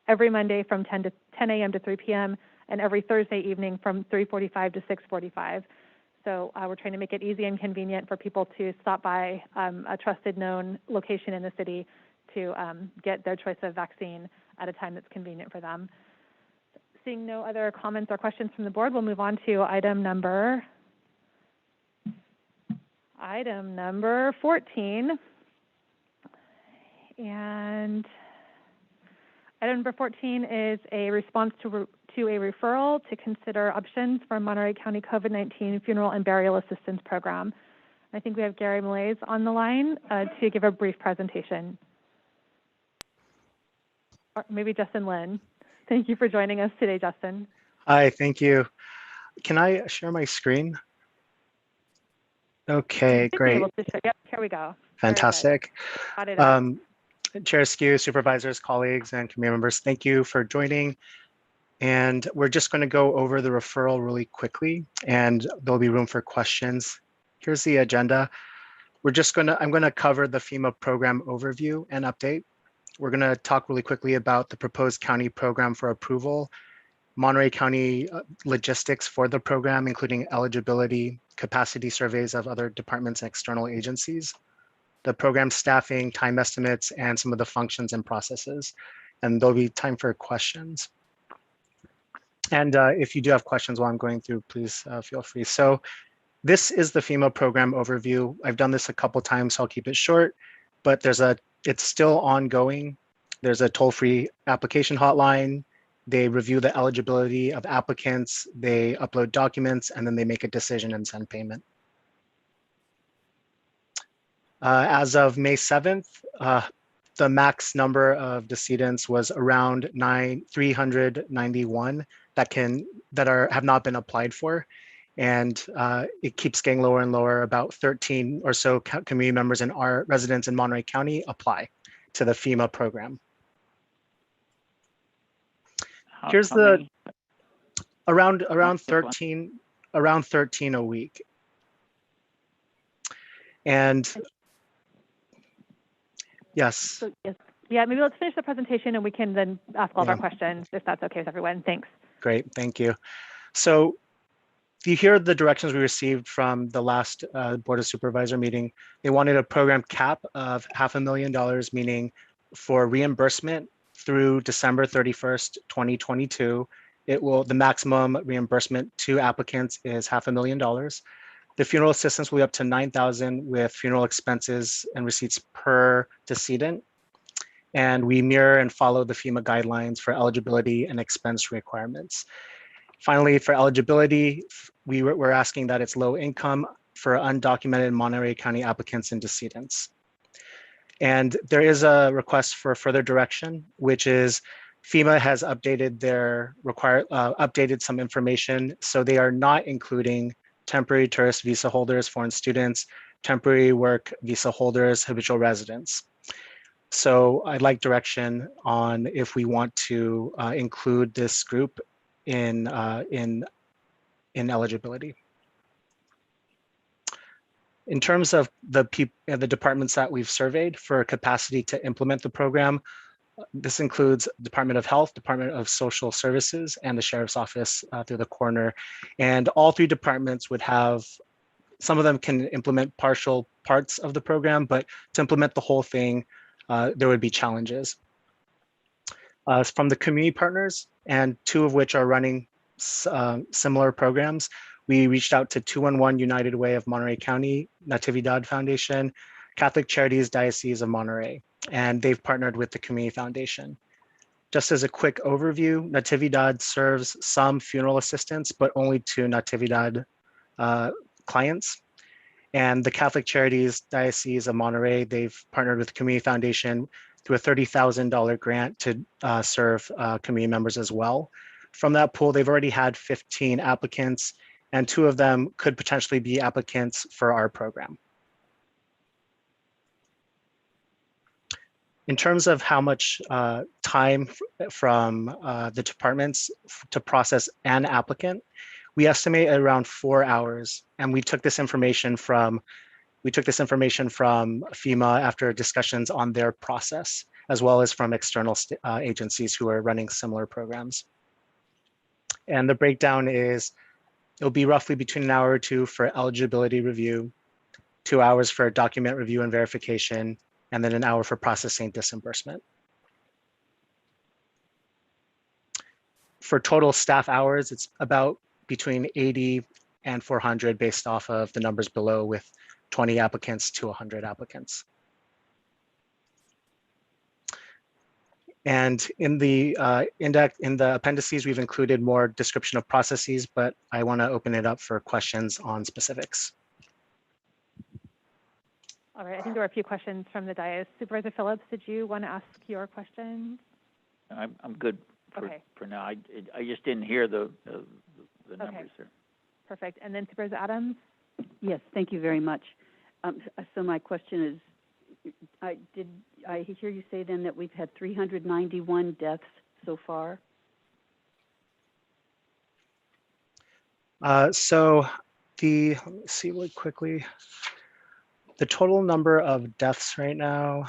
B: every Monday from 10 a.m. to 3 p.m. and every Thursday evening from 3:45 to 6:45. So we're trying to make it easy and convenient for people to stop by a trusted, known location in the city to get their choice of vaccine at a time that's convenient for them. Seeing no other comments or questions from the board, we'll move on to item number 14. And item number 14 is a response to a referral to consider options for Monterey County COVID-19 Funeral and Burial Assistance Program. I think we have Gary Malaise on the line to give a brief presentation. Or maybe Justin Lin. Thank you for joining us today, Justin.
F: Hi, thank you. Can I share my screen? Okay,
B: You should be
F: great.
B: able to show. Yep, here we go.
F: Fantastic.
B: Got it up.
F: Chair Askew, supervisors, colleagues, and committee members, thank you for joining. And we're just going to go over the referral really quickly, and there'll be room for questions. Here's the agenda. I'm going to cover the FEMA program overview and update. We're going to talk really quickly about the proposed county program for approval, Monterey County logistics for the program, including eligibility, capacity surveys of other departments and external agencies, the program staffing, time estimates, and some of the functions and processes. And there'll be time for questions. And if you do have questions while I'm going through, please feel free. So this is the FEMA program overview. I've done this a couple times, so I'll keep it short, but it's still ongoing. There's a toll-free application hotline. They review the eligibility of applicants, they upload documents, and then they make a decision and send payment. As of May 7th, the max number of decedents was around 391 that have not been applied for. And it keeps getting lower and lower. About 13 or so community members and our residents in Monterey County apply to the FEMA program. Here's around 13 a week. And yes.
B: So, yes. Yeah, maybe let's finish the presentation and we can then ask all of our questions if that's okay with everyone. Thanks.
F: Great, thank you. So you hear the directions we received from the last Board of Supervisor meeting. They wanted a program cap of $500,000, meaning for reimbursement through December 31st, 2022, the maximum reimbursement to applicants is $500,000. The funeral assistance will be up to $9,000 with funeral expenses and receipts per decedent. And we mirror and follow the FEMA guidelines for eligibility and expense requirements. Finally, for eligibility, we're asking that it's low income for undocumented Monterey County applicants and decedents. And there is a request for further direction, which is FEMA has updated updated some information. So they are not including temporary tourist visa holders, foreign students, temporary work visa holders, habitual residents. So I'd like direction on if we want to include this group in eligibility. In terms of the departments that we've surveyed for capacity to implement the program, this includes Department of Health, Department of Social Services, and the Sheriff's Office through the coroner. And all three departments would have, some of them can implement partial parts of the program, but to implement the whole thing, there would be challenges. From the community partners, and two of which are running similar programs, we reached out to 211 United Way of Monterey County, Natividad Foundation, Catholic Charities Diocese of Monterey, and they've partnered with the Community Foundation. Just as a quick overview, Natividad serves some funeral assistance, but only to Natividad clients. And the Catholic Charities Diocese of Monterey, they've partnered with the Community Foundation through a $30,000 grant to serve community members as well. From that pool, they've already had 15 applicants, and 2 of them could potentially be applicants for our program. In terms of how much time from the departments to process an applicant, we estimate around 4 hours, and we took this information from FEMA after discussions on their process, as well as from external agencies who are running similar programs. And the breakdown is, it'll be roughly between an hour or 2 for eligibility review, 2 hours for document review and verification, and then an hour for processing disbursement. For total staff hours, it's about between 80 and 400 based off of the numbers below, with 20 applicants to 100 applicants. And in the appendices, we've included more description of processes, but I want to open it up for questions on specifics.
B: All right, I think there were a few questions from the dais. Supervisor Phillips, did you want to ask your questions?
L: I'm good for,
B: Okay.
L: for now. I just didn't hear the numbers there.
B: Perfect. And then Supervisor Adams?
N: Yes, thank you very much. So my question is, did I hear you say then that we've had 391 deaths so far?
F: So let me see really quickly. The total number of deaths right now.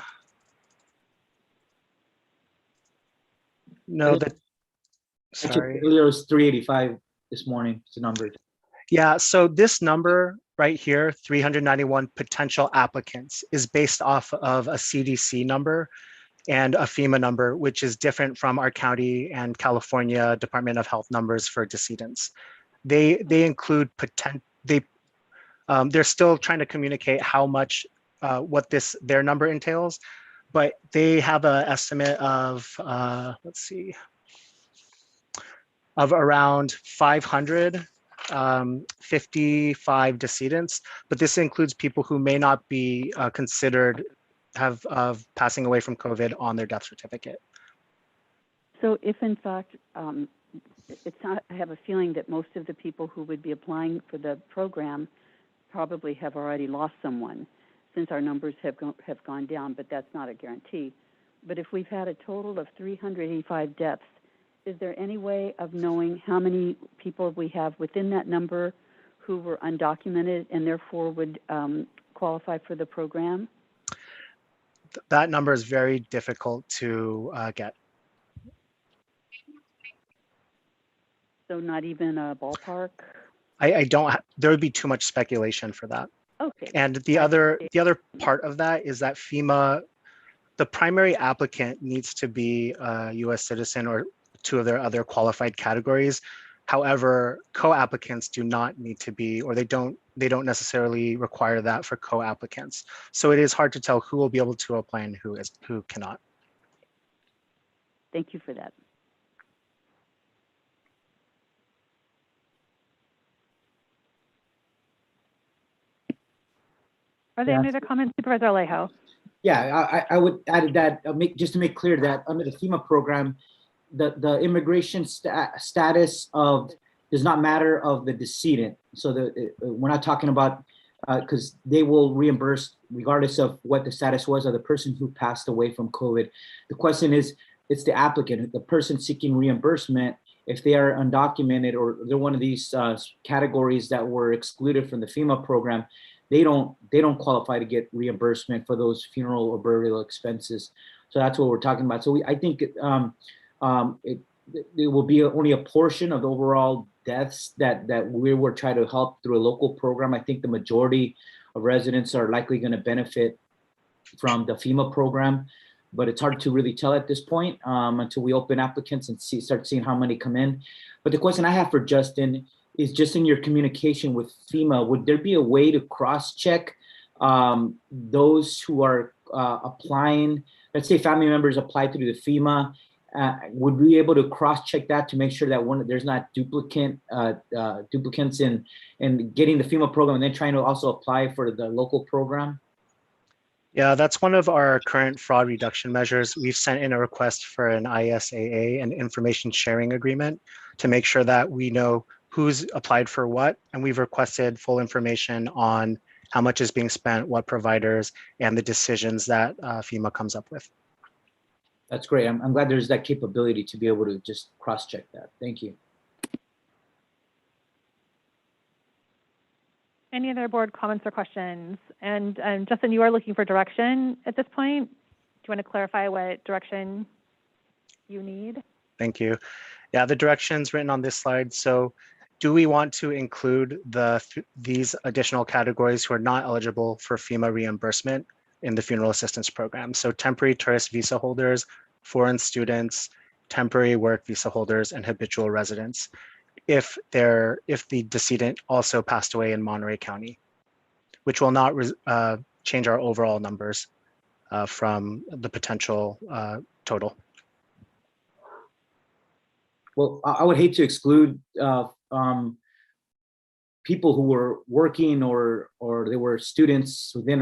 F: No, sorry.
P: Earlier it was 385 this morning. It's the number.
F: Yeah, so this number right here, 391 potential applicants, is based off of a CDC number and a FEMA number, which is different from our county and California Department of Health numbers for decedents. They include they're still trying to communicate how much what their number entails, but they have an estimate of let's see, of around 500. 55 decedents, but this includes people who may not be considered of passing away from COVID on their death certificate.
N: So if in fact, it's not, I have a feeling that most of the people who would be applying for the program probably have already lost someone, since our numbers have gone down, but that's not a guarantee. But if we've had a total of 385 deaths, is there any way of knowing how many people we have within that number who were undocumented and therefore would qualify for the program?
F: That number is very difficult to get.
N: So not even a ballpark?
F: I don't, there would be too much speculation for that.
N: Okay.
F: And the other part of that is that FEMA, the primary applicant needs to be a US citizen or two of their other qualified categories. However, co-applicants do not need to be, or they don't necessarily require that for co-applicants. So it is hard to tell who will be able to apply and who cannot.
N: Thank you for that.
B: Are there any other comments, Supervisor Alejo?
P: Yeah, I would add that, just to make clear that under the FEMA program, the immigration status does not matter of the decedent. So we're not talking about, because they will reimburse regardless of what the status was of the person who passed away from COVID. The question is, it's the applicant, the person seeking reimbursement, if they are undocumented or they're one of these categories that were excluded from the FEMA program, they don't qualify to get reimbursement for those funeral or burial expenses. So that's what we're talking about. So I think it will be only a portion of the overall deaths that we were trying to help through a local program. I think the majority of residents are likely going to benefit from the FEMA program, but it's hard to really tell at this point until we open applicants and start seeing how many come in. But the question I have for Justin is, just in your communication with FEMA, would there be a way to cross-check those who are applying? Let's say family members apply through the FEMA. Would we be able to cross-check that to make sure that there's not duplicates in getting the FEMA program and then trying to also apply for the local program?
F: Yeah, that's one of our current fraud reduction measures. We've sent in a request for an ISAA, an information sharing agreement, to make sure that we know who's applied for what, and we've requested full information on how much is being spent, what providers, and the decisions that FEMA comes up with.
P: That's great. I'm glad there's that capability to be able to just cross-check that. Thank you.
B: Any other board comments or questions? And Justin, you are looking for direction at this point. Do you want to clarify what direction you need?
F: Thank you. Yeah, the directions written on this slide. So do we want to include these additional categories who are not eligible for FEMA reimbursement in the funeral assistance program? So temporary tourist visa holders, foreign students, temporary work visa holders, and habitual residents, if the decedent also passed away in Monterey County, which will not change our overall numbers from the potential total.
P: Well, I would hate to exclude people who were working or they were students within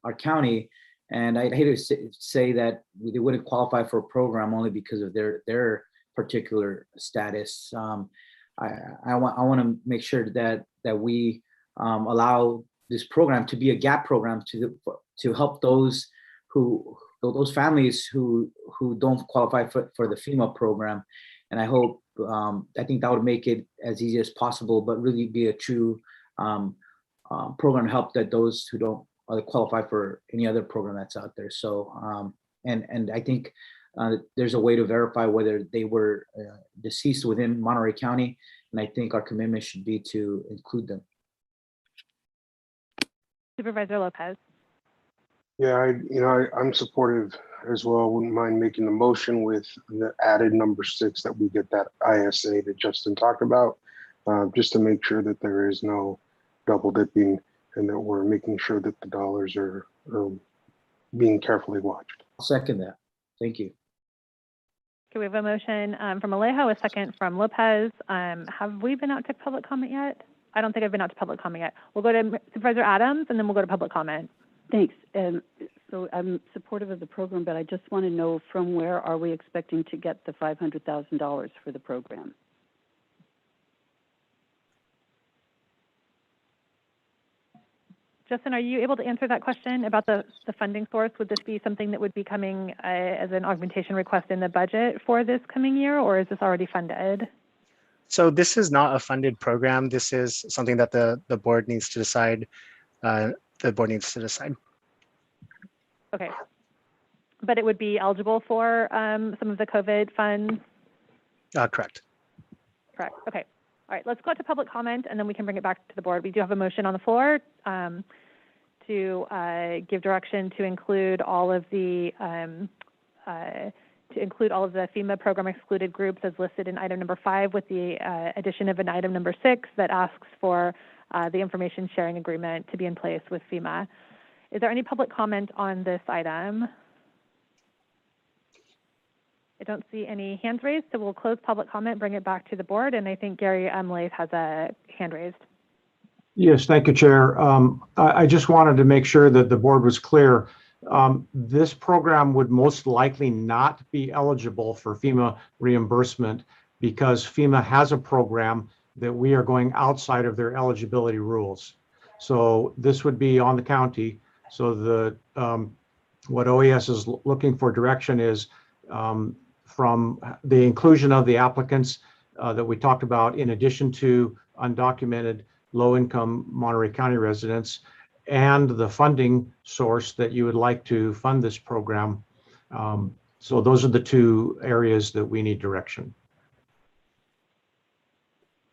P: our county. And I'd hate to say that they wouldn't qualify for a program only because of their particular status. I want to make sure that we allow this program to be a gap program to help those families who don't qualify for the FEMA program. And I think that would make it as easy as possible, but really be a true program to help that those who don't qualify for any other program that's out there. So, and I think there's a way to verify whether they were deceased within Monterey County. And I think our commitment should be to include them.
B: Supervisor Lopez.
M: Yeah, I'm supportive as well. Wouldn't mind making the motion with the added number 6 that we get that ISA that Justin talked about, just to make sure that there is no double dipping and that we're making sure that the dollars are being carefully watched.
P: I'll second that. Thank you.
B: Okay, we have a motion from Alejo, a second from Lopez. Have we been out to public comment yet? I don't think I've been out to public comment yet. We'll go to Supervisor Adams, and then we'll go to public comment.
N: Thanks. So I'm supportive of the program, but I just want to know from where are we expecting to get the $500,000 for the program?
B: Justin, are you able to answer that question about the funding source? Would this be something that would be coming as an augmentation request in the budget for this coming year, or is this already funded?
F: So this is not a funded program. This is something that the board needs to decide.
B: Okay. But it would be eligible for some of the COVID funds?
F: Correct.
B: Correct. Okay. All right, let's go to public comment, and then we can bring it back to the board. We do have a motion on the floor to give direction to include all of the FEMA program excluded groups as listed in item number 5, with the addition of an item number 6 that asks for the information sharing agreement to be in place with FEMA. Is there any public comment on this item? I don't see any hands raised, so we'll close public comment, bring it back to the board, and I think Gary Laith has a hand raised.
D: Yes, thank you, Chair. I just wanted to make sure that the board was clear. This program would most likely not be eligible for FEMA reimbursement because FEMA has a program that we are going outside of their eligibility rules. So this would be on the county. So what OES is looking for direction is from the inclusion of the applicants that we talked about, in addition to undocumented low-income Monterey County residents, and the funding source that you would like to fund this program. So those are the 2 areas that we need direction.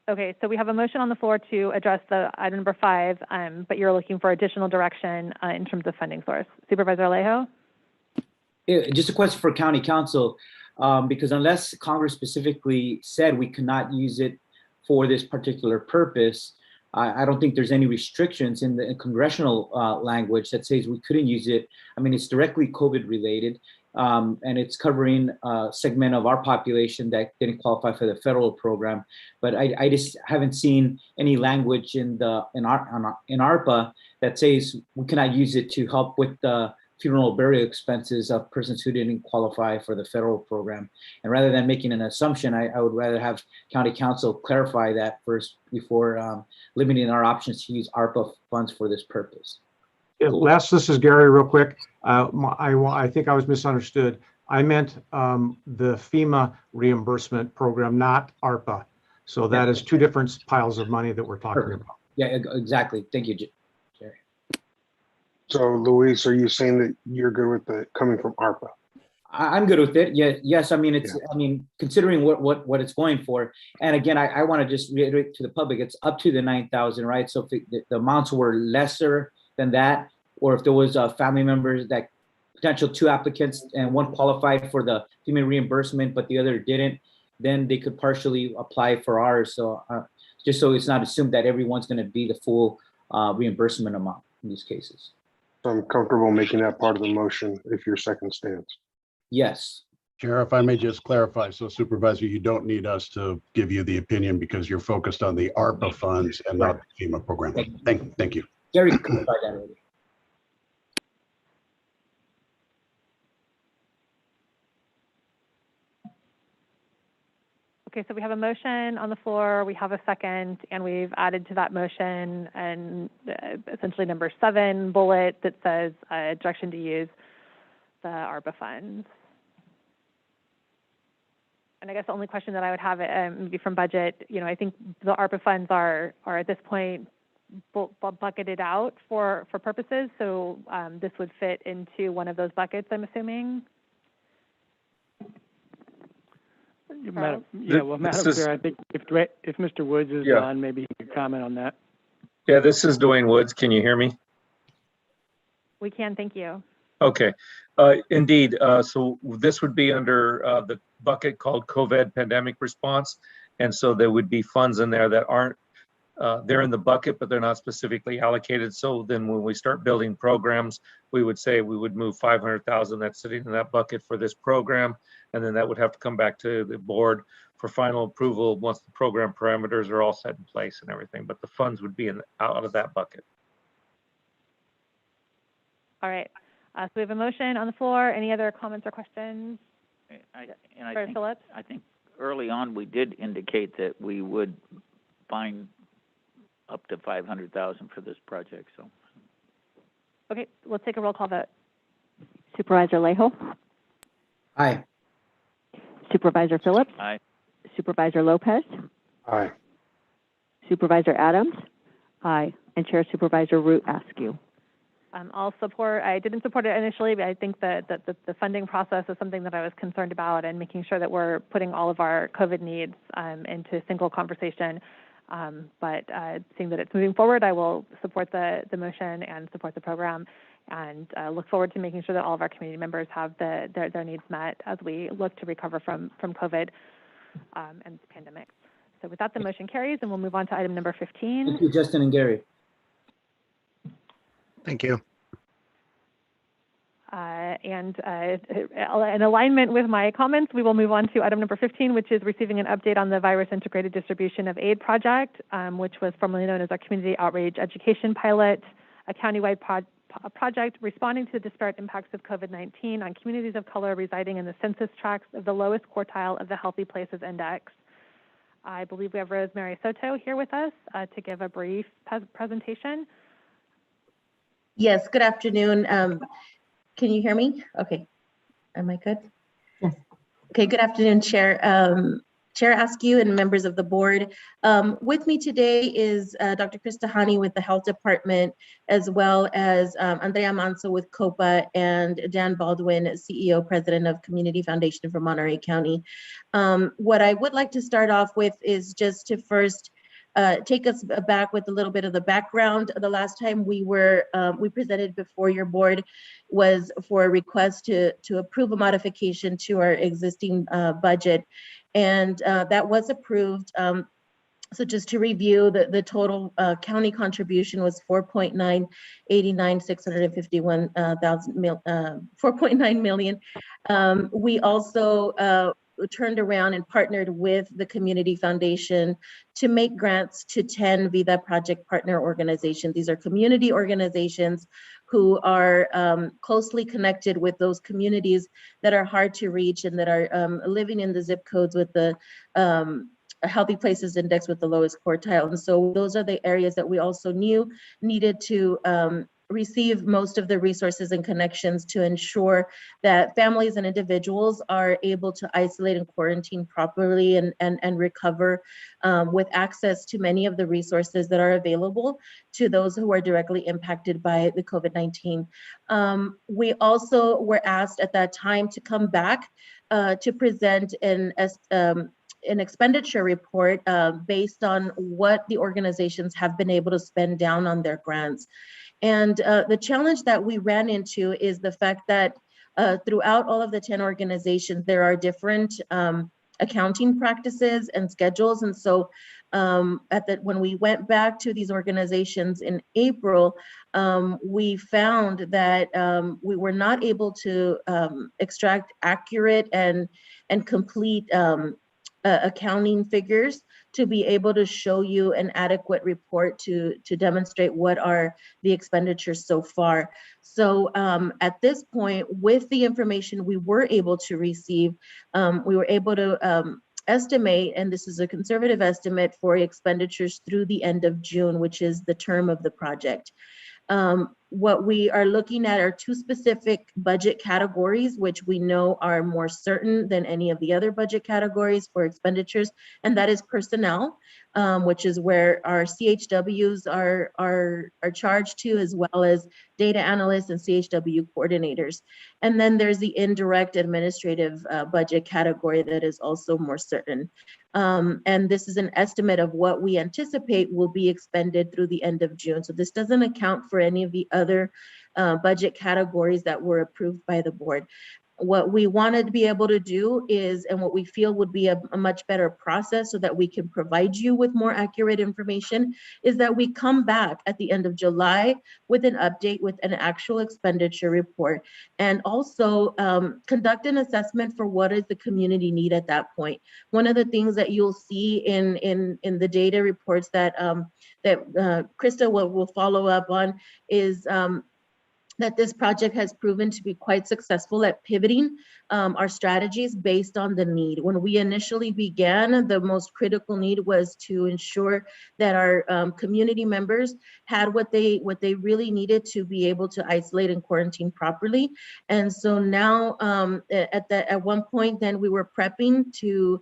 B: Okay, so we have a motion on the floor to address the item number 5, but you're looking for additional direction in terms of funding source. Supervisor Alejo?
P: Just a question for County Council, because unless Congress specifically said we cannot use it for this particular purpose, I don't think there's any restrictions in the congressional language that says we couldn't use it. I mean, it's directly COVID related, and it's covering a segment of our population that didn't qualify for the federal program. But I just haven't seen any language in ARPA that says we cannot use it to help with the funeral burial expenses of persons who didn't qualify for the federal program. And rather than making an assumption, I would rather have County Council clarify that first before limiting our options to use ARPA funds for this purpose.
D: Les, this is Gary real quick. I think I was misunderstood. I meant the FEMA reimbursement program, not ARPA. So that is 2 different piles of money that we're talking about.
P: Yeah, exactly. Thank you, Jerry.
M: So Luis, are you saying that you're good with the coming from ARPA?
P: I'm good with it. Yeah, yes. I mean, I mean, considering what it's going for, and again, I want to just reiterate to the public, it's up to the 9,000, right? So if the amounts were lesser than that, or if there was family members that potential 2 applicants and one qualified for the FEMA reimbursement, but the other didn't, then they could partially apply for ours. So just so it's not assumed that everyone's going to be the full reimbursement amount in these cases.
M: So I'm comfortable making that part of the motion if your second stands.
P: Yes.
R: Chair, if I may just clarify, so Supervisor, you don't need us to give you the opinion because you're focused on the ARPA funds and not the FEMA program. Thank you.
P: Gary clarified that already.
B: Okay, so we have a motion on the floor, we have a second, and we've added to that motion and essentially number 7 bullet that says direction to use the ARPA funds. And I guess the only question that I would have maybe from budget, I think the ARPA funds are at this point bucketed out for purposes, so this would fit into one of those buckets, I'm assuming.
A: Madam Chair, I think if Mr. Woods is on, maybe he could comment on that.
S: Yeah, this is Dwayne Woods. Can you hear me?
B: We can, thank you.
S: Okay, indeed. So this would be under the bucket called COVID pandemic response. And so there would be funds in there that aren't, they're in the bucket, but they're not specifically allocated. So then when we start building programs, we would say we would move 500,000 that's sitting in that bucket for this program. And then that would have to come back to the board for final approval once the program parameters are all set in place and everything. But the funds would be out of that bucket.
B: All right. So we have a motion on the floor. Any other comments or questions?
L: I think early on we did indicate that we would find up to 500,000 for this project. So.
B: Okay, let's take a roll call vote.
H: Supervisor Alejo?
P: Aye.
H: Supervisor Phillips?
L: Aye.
H: Supervisor Lopez?
M: Aye.
H: Supervisor Adams? Aye. And Chair Supervisor Root Askew.
B: I'll support. I didn't support it initially, but I think that the funding process is something that I was concerned about, and making sure that we're putting all of our COVID needs into single conversation. But seeing that it's moving forward, I will support the motion and support the program, and look forward to making sure that all of our community members have their needs met as we look to recover from COVID and the pandemic. So with that, the motion carries, and we'll move on to item number 15.
P: Thank you, Justin and Gary.
F: Thank you.
B: And in alignment with my comments, we will move on to item number 15, which is receiving an update on the Virus Integrated Distribution of Aid project, which was formerly known as our Community Outreach Education Pilot, a countywide project responding to the disparate impacts of COVID-19 on communities of color residing in the census tracts of the lowest quartile of the Healthy Places Index. I believe we have Rosemary Soto here with us to give a brief presentation.
W: Yes, good afternoon. Can you hear me? Okay. Am I good?
H: Yes.
W: Okay, good afternoon, Chair. Chair Askew and members of the board. With me today is Dr. Krista Hani with the Health Department, as well as Andrea Manso with COPA, and Dan Baldwin, CEO, President of Community Foundation for Monterey County. What I would like to start off with is just to first take us back with a little bit of the background. The last time we presented before your board was for a request to approve a modification to our existing budget, and that was approved. So just to review, the total county contribution was $4.9 million. We also turned around and partnered with the Community Foundation to make grants to 10 VIDA project partner organizations. These are community organizations who are closely connected with those communities that are hard to reach and that are living in the zip codes with the Healthy Places Index with the lowest quartile. And so those are the areas that we also knew needed to receive most of the resources and connections to ensure that families and individuals are able to isolate and quarantine properly and recover with access to many of the resources that are available to those who are directly impacted by the COVID-19. We also were asked at that time to come back to present an expenditure report based on what the organizations have been able to spend down on their grants. And the challenge that we ran into is the fact that throughout all of the 10 organizations, there are different accounting practices and schedules. And so when we went back to these organizations in April, we found that we were not able to extract accurate and complete accounting figures to be able to show you an adequate report to demonstrate what are the expenditures so far. So at this point, with the information we were able to receive, we were able to estimate, and this is a conservative estimate for expenditures through the end of June, which is the term of the project. What we are looking at are two specific budget categories, which we know are more certain than any of the other budget categories for expenditures, and that is personnel, which is where our CHWs are charged to, as well as data analysts and CHW coordinators. And then there's the indirect administrative budget category that is also more certain. And this is an estimate of what we anticipate will be expended through the end of June. So this doesn't account for any of the other budget categories that were approved by the board. What we wanted to be able to do is, and what we feel would be a much better process so that we can provide you with more accurate information, is that we come back at the end of July with an update with an actual expenditure report, and also conduct an assessment for what is the community need at that point. One of the things that you'll see in the data reports that Krista will follow up on is that this project has proven to be quite successful at pivoting our strategies based on the need. When we initially began, the most critical need was to ensure that our community members had what they really needed to be able to isolate and quarantine properly. And so now at one point then we were prepping to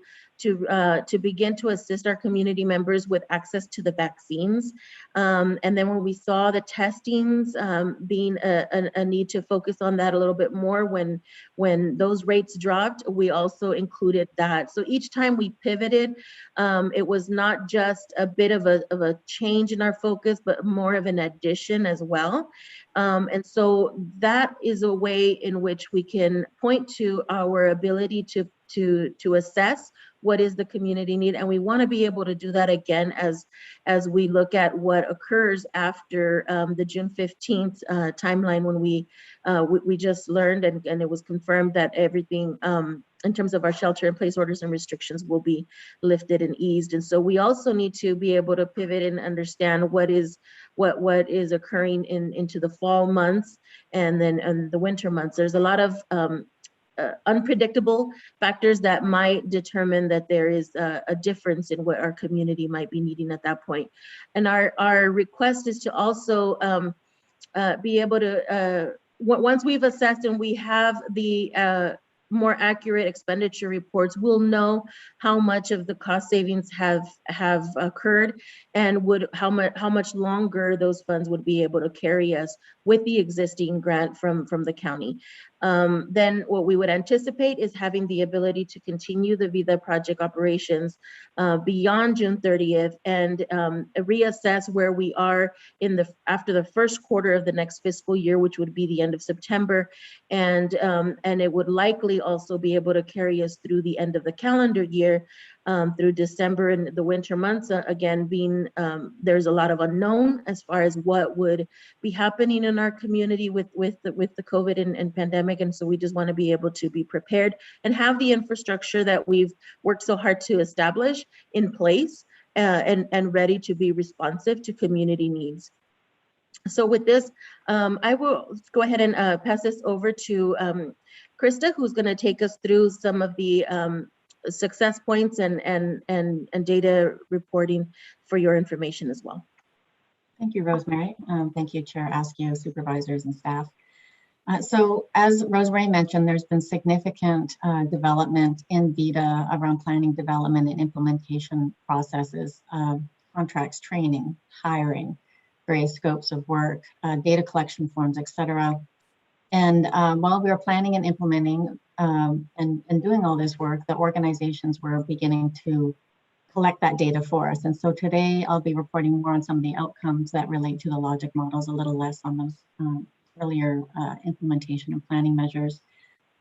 W: begin to assist our community members with access to the vaccines. And then when we saw the testings being a need to focus on that a little bit more when those rates dropped, we also included that. So each time we pivoted, it was not just a bit of a change in our focus, but more of an addition as well. And so that is a way in which we can point to our ability to assess what is the community need, and we want to be able to do that again as we look at what occurs after the June 15th timeline, when we just learned and it was confirmed that everything in terms of our shelter-in-place orders and restrictions will be lifted and eased. And so we also need to be able to pivot and understand what is occurring into the fall months and the winter months. There's a lot of unpredictable factors that might determine that there is a difference in what our community might be needing at that point. And our request is to also be able to, once we've assessed and we have the more accurate expenditure reports, we'll know how much of the cost savings have occurred and how much longer those funds would be able to carry us with the existing grant from the county. Then what we would anticipate is having the ability to continue the VIDA project operations beyond June 30th and reassess where we are after the first quarter of the next fiscal year, which would be the end of September, and it would likely also be able to carry us through the end of the calendar year, through December and the winter months. Again, being there's a lot of unknown as far as what would be happening in our community with the COVID and pandemic, and so we just want to be able to be prepared and have the infrastructure that we've worked so hard to establish in place and ready to be responsive to community needs. So with this, I will go ahead and pass this over to Krista, who's going to take us through some of the success points and data reporting for your information as well.
C: Thank you, Rosemary. Thank you, Chair Askew, supervisors and staff. So as Rosemary mentioned, there's been significant development in VIDA around planning, development, and implementation processes, contracts, training, hiring, various scopes of work, data collection forms, etc. And while we were planning and implementing and doing all this work, the organizations were beginning to collect that data for us. And so today I'll be reporting more on some of the outcomes that relate to the logic models, a little less on those earlier implementation and planning measures.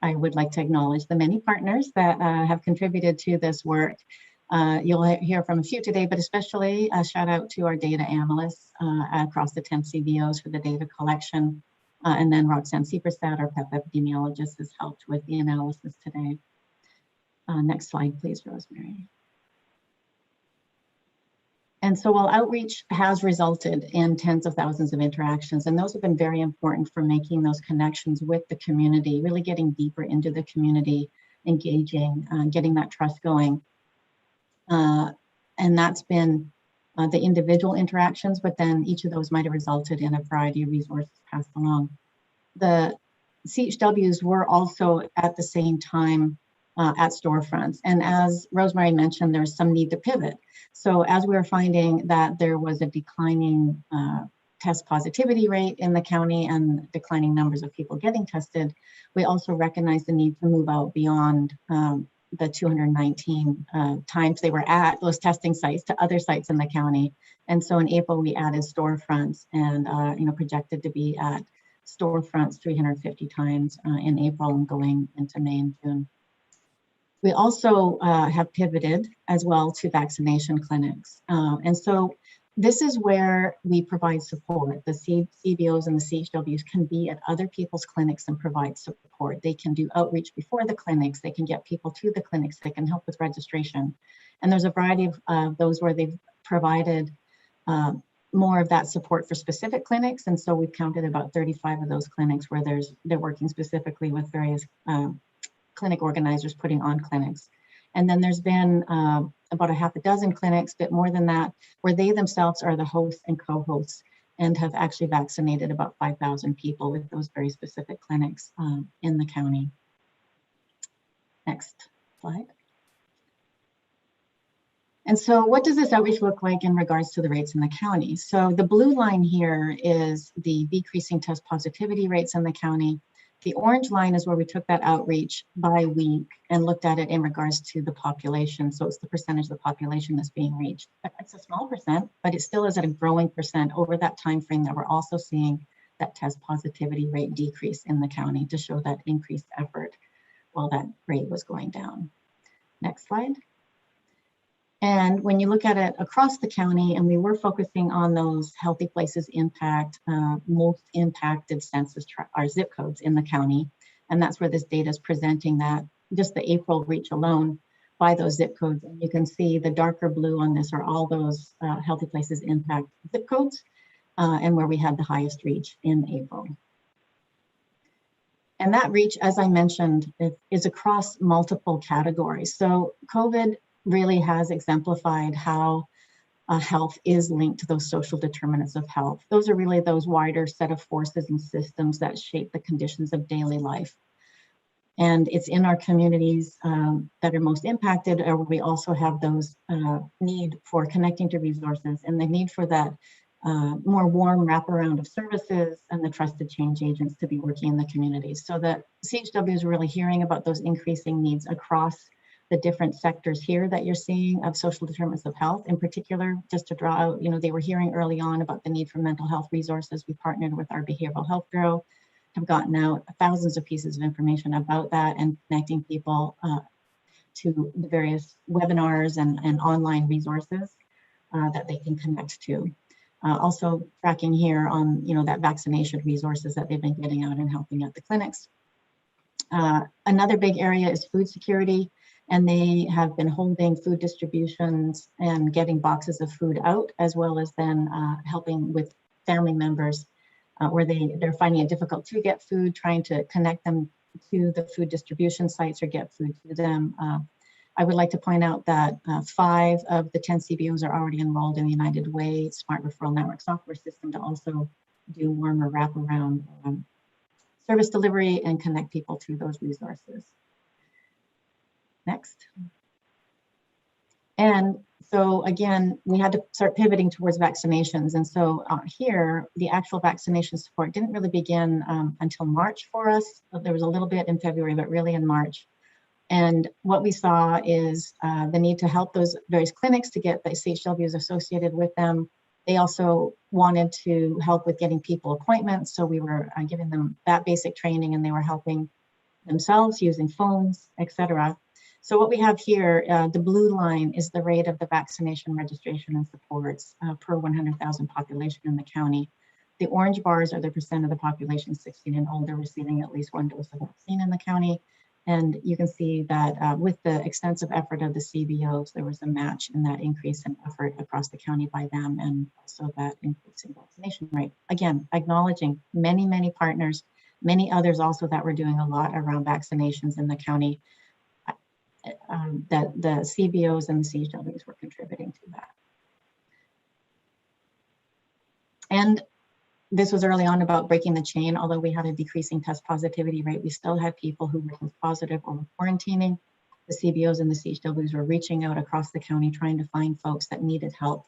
C: I would like to acknowledge the many partners that have contributed to this work. You'll hear from a few today, but especially a shout out to our data analysts across the 10 CBOs for the data collection. And then Roxanne Seeperstad, our PEP epidemiologist, has helped with the analysis today. Next slide, please, Rosemary. And so while outreach has resulted in tens of thousands of interactions, and those have been very important for making those connections with the community, really getting deeper into the community, engaging, getting that trust going. And that's been the individual interactions, but then each of those might have resulted in a variety of resources passed along. The CHWs were also at the same time at storefronts. And as Rosemary mentioned, there's some need to pivot. So as we were finding that there was a declining test positivity rate in the county and declining numbers of people getting tested, we also recognized the need to move out beyond the 219 times they were at those testing sites to other sites in the county. And so in April, we added storefronts and projected to be at storefronts 350 times in April and going into May and June. We also have pivoted as well to vaccination clinics. And so this is where we provide support. The CBOs and the CHWs can be at other people's clinics and provide support. They can do outreach before the clinics. They can get people to the clinics. They can help with registration. And there's a variety of those where they've provided more of that support for specific clinics. And so we've counted about 35 of those clinics where they're working specifically with various clinic organizers putting on clinics. And then there's been about a half a dozen clinics, bit more than that, where they themselves are the hosts and co-hosts and have actually vaccinated about 5,000 people with those very specific clinics in the county. Next slide. And so what does this outreach look like in regards to the rates in the county? So the blue line here is the decreasing test positivity rates in the county. The orange line is where we took that outreach by week and looked at it in regards to the population. So it's the percentage of the population that's being reached. It's a small percent, but it still is at a growing percent over that time frame that we're also seeing that test positivity rate decrease in the county to show that increased effort while that rate was going down. Next slide. And when you look at it across the county, and we were focusing on those healthy places impact, most impacted census or zip codes in the county. And that's where this data is presenting that just the April reach alone by those zip codes. And you can see the darker blue on this are all those healthy places impact zip codes and where we had the highest reach in April. And that reach, as I mentioned, is across multiple categories. So COVID really has exemplified how health is linked to those social determinants of health. Those are really those wider set of forces and systems that shape the conditions of daily life. And it's in our communities that are most impacted, or we also have those need for connecting to resources and the need for that more warm wraparound of services and the trusted change agents to be working in the communities. So that CHW is really hearing about those increasing needs across the different sectors here that you're seeing of social determinants of health. In particular, just to draw out, they were hearing early on about the need for mental health resources. We partnered with our Behavioral Health Bureau, have gotten out thousands of pieces of information about that and connecting people to the various webinars and online resources that they can connect to. Also tracking here on, that vaccination resources that they've been getting out and helping at the clinics. Another big area is food security. And they have been holding food distributions and getting boxes of food out, as well as then helping with family members where they're finding it difficult to get food, trying to connect them to the food distribution sites or get food to them. I would like to point out that 5 of the 10 CBOs are already enrolled in the United Way Smart Referral Network software system to also do warmer wraparound service delivery and connect people to those resources. Next. And so again, we had to start pivoting towards vaccinations. And so here, the actual vaccination support didn't really begin until March for us. There was a little bit in February, but really in March. And what we saw is the need to help those various clinics to get the CHWs associated with them. They also wanted to help with getting people appointments. So we were giving them that basic training and they were helping themselves using phones, etc. So what we have here, the blue line is the rate of the vaccination registration and supports per 100,000 population in the county. The orange bars are the percent of the population 16 and older receiving at least 1 dose of vaccine in the county. And you can see that with the extensive effort of the CBOs, there was a match in that increase in effort across the county by them and also that increase in vaccination rate. Again, acknowledging many, many partners, many others also that were doing a lot around vaccinations in the county. that the CBOs and the CHWs were contributing to that. And this was early on about breaking the chain. Although we had a decreasing test positivity rate, we still had people who were test positive or were quarantining. The CBOs and the CHWs were reaching out across the county, trying to find folks that needed help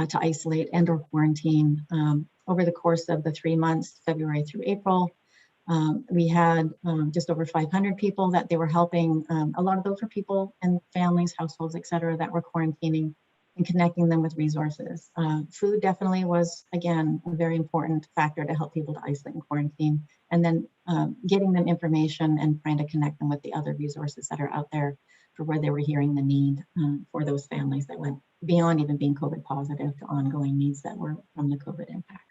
C: to isolate and or quarantine. Over the course of the 3 months, February through April, we had just over 500 people that they were helping. A lot of those were people and families, households, et cetera, that were quarantining and connecting them with resources. Food definitely was, again, a very important factor to help people to isolate and quarantine, and then getting them information and trying to connect them with the other resources that are out there for where they were hearing the need for those families that went beyond even being COVID positive to ongoing needs that were from the COVID impacts.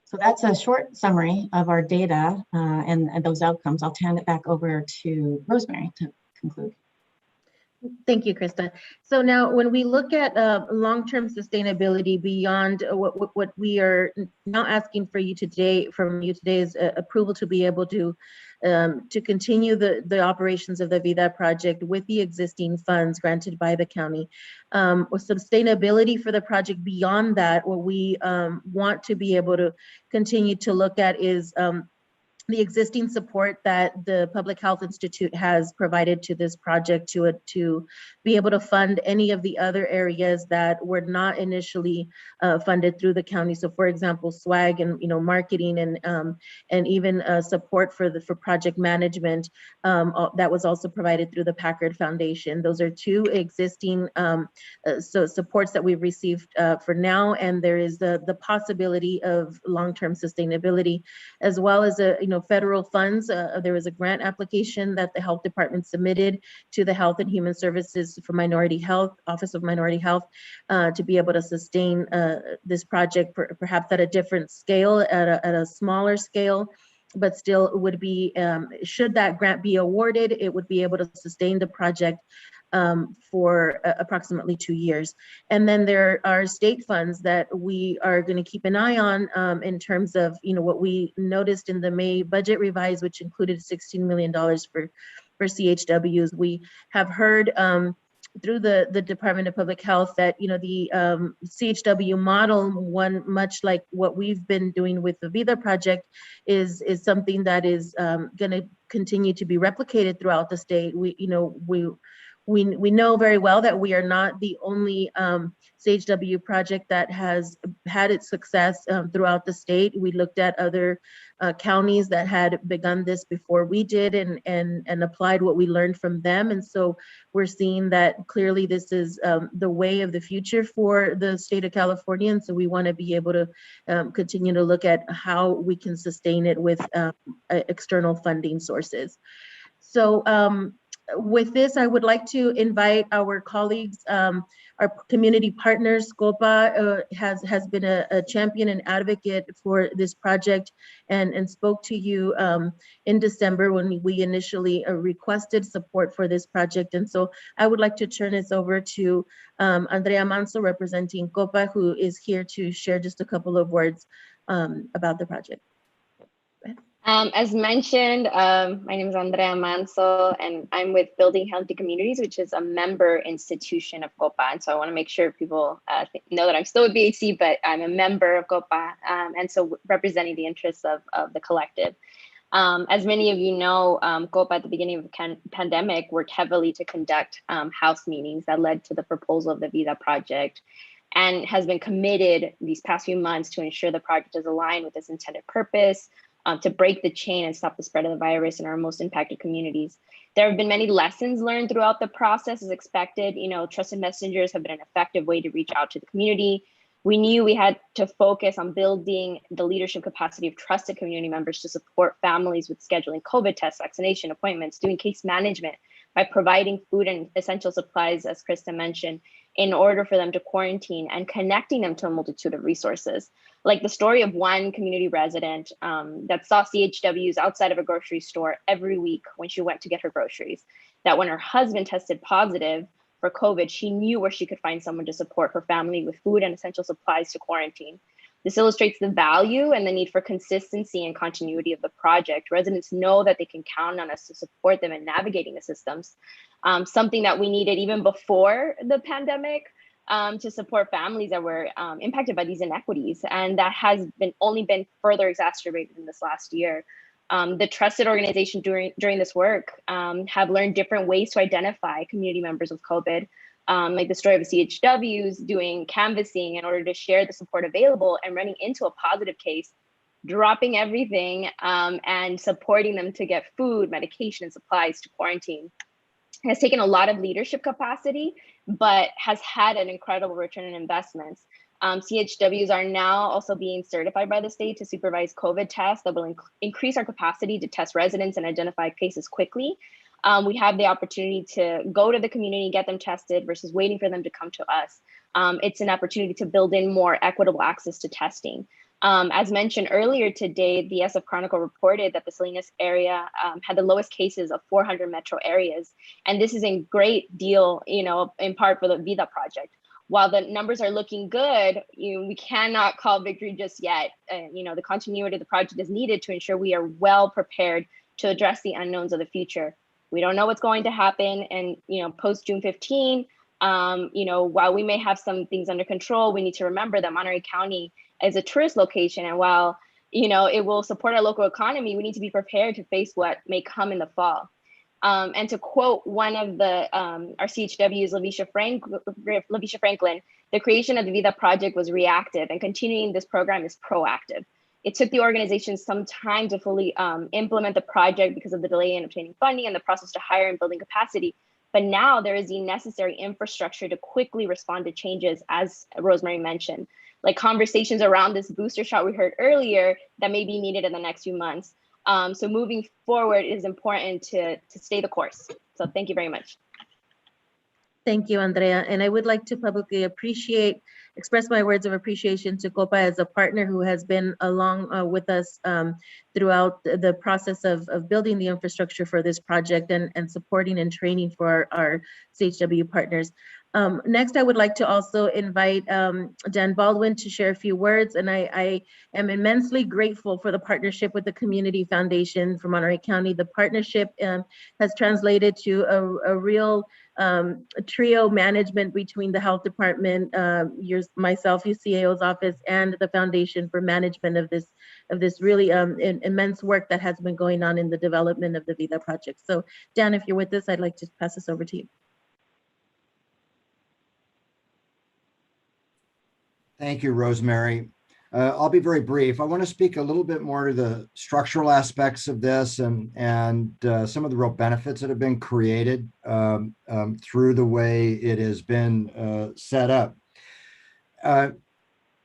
C: So that's a short summary of our data and those outcomes. I'll hand it back over to Rosemary to conclude.
W: Thank you, Krista. So now when we look at long-term sustainability beyond what we are now asking for you today, from you today is approval to be able to continue the operations of the VIDA project with the existing funds granted by the county. With sustainability for the project beyond that, what we want to be able to continue to look at is the existing support that the Public Health Institute has provided to this project to be able to fund any of the other areas that were not initially funded through the county. So, for example, swag and marketing and even support for project management that was also provided through the Packard Foundation. Those are two existing supports that we've received for now, and there is the possibility of long-term sustainability, as well as federal funds. There was a grant application that the health department submitted to the Health and Human Services for Minority Health, Office of Minority Health, to be able to sustain this project, perhaps at a different scale, at a smaller scale, but still would be, should that grant be awarded, it would be able to sustain the project for approximately 2 years. And then there are state funds that we are going to keep an eye on in terms of what we noticed in the May budget revise, which included $16 million for CHWs. We have heard through the Department of Public Health that the CHW model, one much like what we've been doing with the VIDA project, is something that is going to continue to be replicated throughout the state. We know very well that we are not the only CHW project that has had its success throughout the state. We looked at other counties that had begun this before we did and applied what we learned from them. And so we're seeing that clearly this is the way of the future for the state of California. And so we want to be able to continue to look at how we can sustain it with external funding sources. So with this, I would like to invite our colleagues, our community partners. COPA has been a champion and advocate for this project and spoke to you in December when we initially requested support for this project. And so I would like to turn this over to Andrea Manso, representing COPA, who is here to share just a couple of words about the project.
K: As mentioned, my name is Andrea Manso, and I'm with Building Healthy Communities, which is a member institution of COPA. And so I want to make sure people know that I'm still with BHC, but I'm a member of COPA, and so representing the interests of the collective. As many of you know, COPA at the beginning of the pandemic worked heavily to conduct house meetings that led to the proposal of the VIDA project, and has been committed these past few months to ensure the project is aligned with its intended purpose, to break the chain and stop the spread of the virus in our most impacted communities. There have been many lessons learned throughout the process. As expected, trusted messengers have been an effective way to reach out to the community. We knew we had to focus on building the leadership capacity of trusted community members to support families with scheduling COVID tests, vaccination appointments, doing case management by providing food and essential supplies, as Krista mentioned, in order for them to quarantine, and connecting them to a multitude of resources. Like the story of one community resident that saw CHWs outside of a grocery store every week when she went to get her groceries, that when her husband tested positive for COVID, she knew where she could find someone to support her family with food and essential supplies to quarantine. This illustrates the value and the need for consistency and continuity of the project. Residents know that they can count on us to support them in navigating the systems, something that we needed even before the pandemic to support families that were impacted by these inequities. And that has only been further exacerbated in this last year. The trusted organization during this work have learned different ways to identify community members with COVID, like the story of the CHWs doing canvassing in order to share the support available and running into a positive case, dropping everything and supporting them to get food, medication, and supplies to quarantine. It has taken a lot of leadership capacity, but has had an incredible return on investments. CHWs are now also being certified by the state to supervise COVID tests that will increase our capacity to test residents and identify cases quickly. We have the opportunity to go to the community, get them tested versus waiting for them to come to us. It's an opportunity to build in more equitable access to testing. As mentioned earlier today, the SF Chronicle reported that the Salinas area had the lowest cases of 400 metro areas. And this is a great deal, in part for the VIDA project. While the numbers are looking good, we cannot call victory just yet. The continuity of the project is needed to ensure we are well prepared to address the unknowns of the future. We don't know what's going to happen, and post June 15, while we may have some things under control, we need to remember that Monterey County is a tourist location, and while it will support our local economy, we need to be prepared to face what may come in the fall. And to quote one of the our CHWs, Lavisha Franklin, the creation of the VIDA project was reactive, and continuing this program is proactive. It took the organization some time to fully implement the project because of the delay in obtaining funding and the process to hire and building capacity. But now there is the necessary infrastructure to quickly respond to changes, as Rosemary mentioned, like conversations around this booster shot we heard earlier that may be needed in the next few months. So moving forward, it is important to stay the course. So thank you very much.
W: Thank you, Andrea. And I would like to publicly express my words of appreciation to COPA as a partner who has been along with us throughout the process of building the infrastructure for this project and supporting and training for our CHW partners. Next, I would like to also invite Dan Baldwin to share a few words. And I am immensely grateful for the partnership with the Community Foundation for Monterey County. The partnership has translated to a real trio management between the health department, myself, UCAO's office, and the foundation for management of this really immense work that has been going on in the development of the VIDA project. So Dan, if you're with us, I'd like to pass this over to you.
J: Thank you, Rosemary. I'll be very brief. I want to speak a little bit more to the structural aspects of this and some of the real benefits that have been created through the way it has been set up.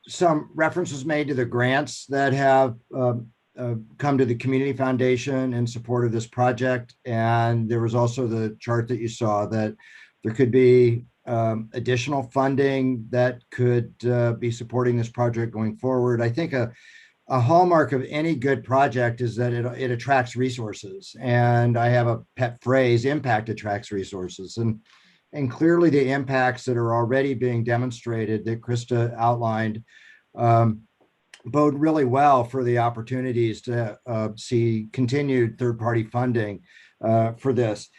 J: Some references made to the grants that have come to the Community Foundation in support of this project. And there was also the chart that you saw that there could be additional funding that could be supporting this project going forward. I think a hallmark of any good project is that it attracts resources. And I have a pet phrase, impact attracts resources. And clearly the impacts that are already being demonstrated that Krista outlined bode really well for the opportunities to see continued third-party funding for this.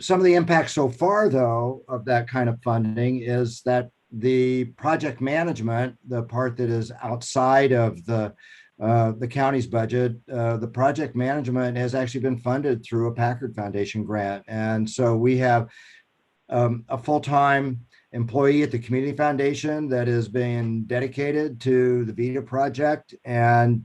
J: Some of the impacts so far, though, of that kind of funding is that the project management, the part that is outside of the county's budget, the project management has actually been funded through a Packard Foundation grant. And so we have a full-time employee at the Community Foundation that is being dedicated to the VIDA project. And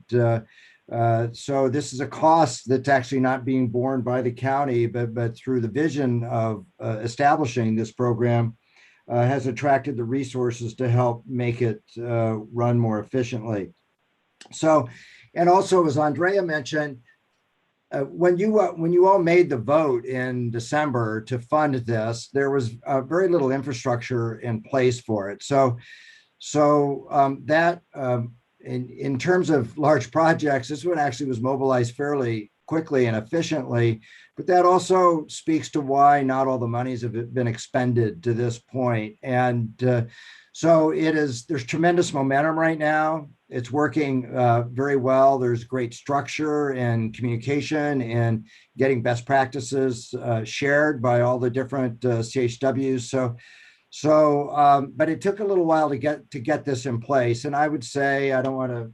J: so this is a cost that's actually not being borne by the county, but through the vision of establishing this program has attracted the resources to help make it run more efficiently. So, and also as Andrea mentioned, when you all made the vote in December to fund this, there was very little infrastructure in place for it. So that in terms of large projects, this one actually was mobilized fairly quickly and efficiently, but that also speaks to why not all the monies have been expended to this point. And so there's tremendous momentum right now. it's working very well. There's great structure and communication and getting best practices shared by all the different CHWs. But it took a little while to get this in place. And I would say, I don't want to,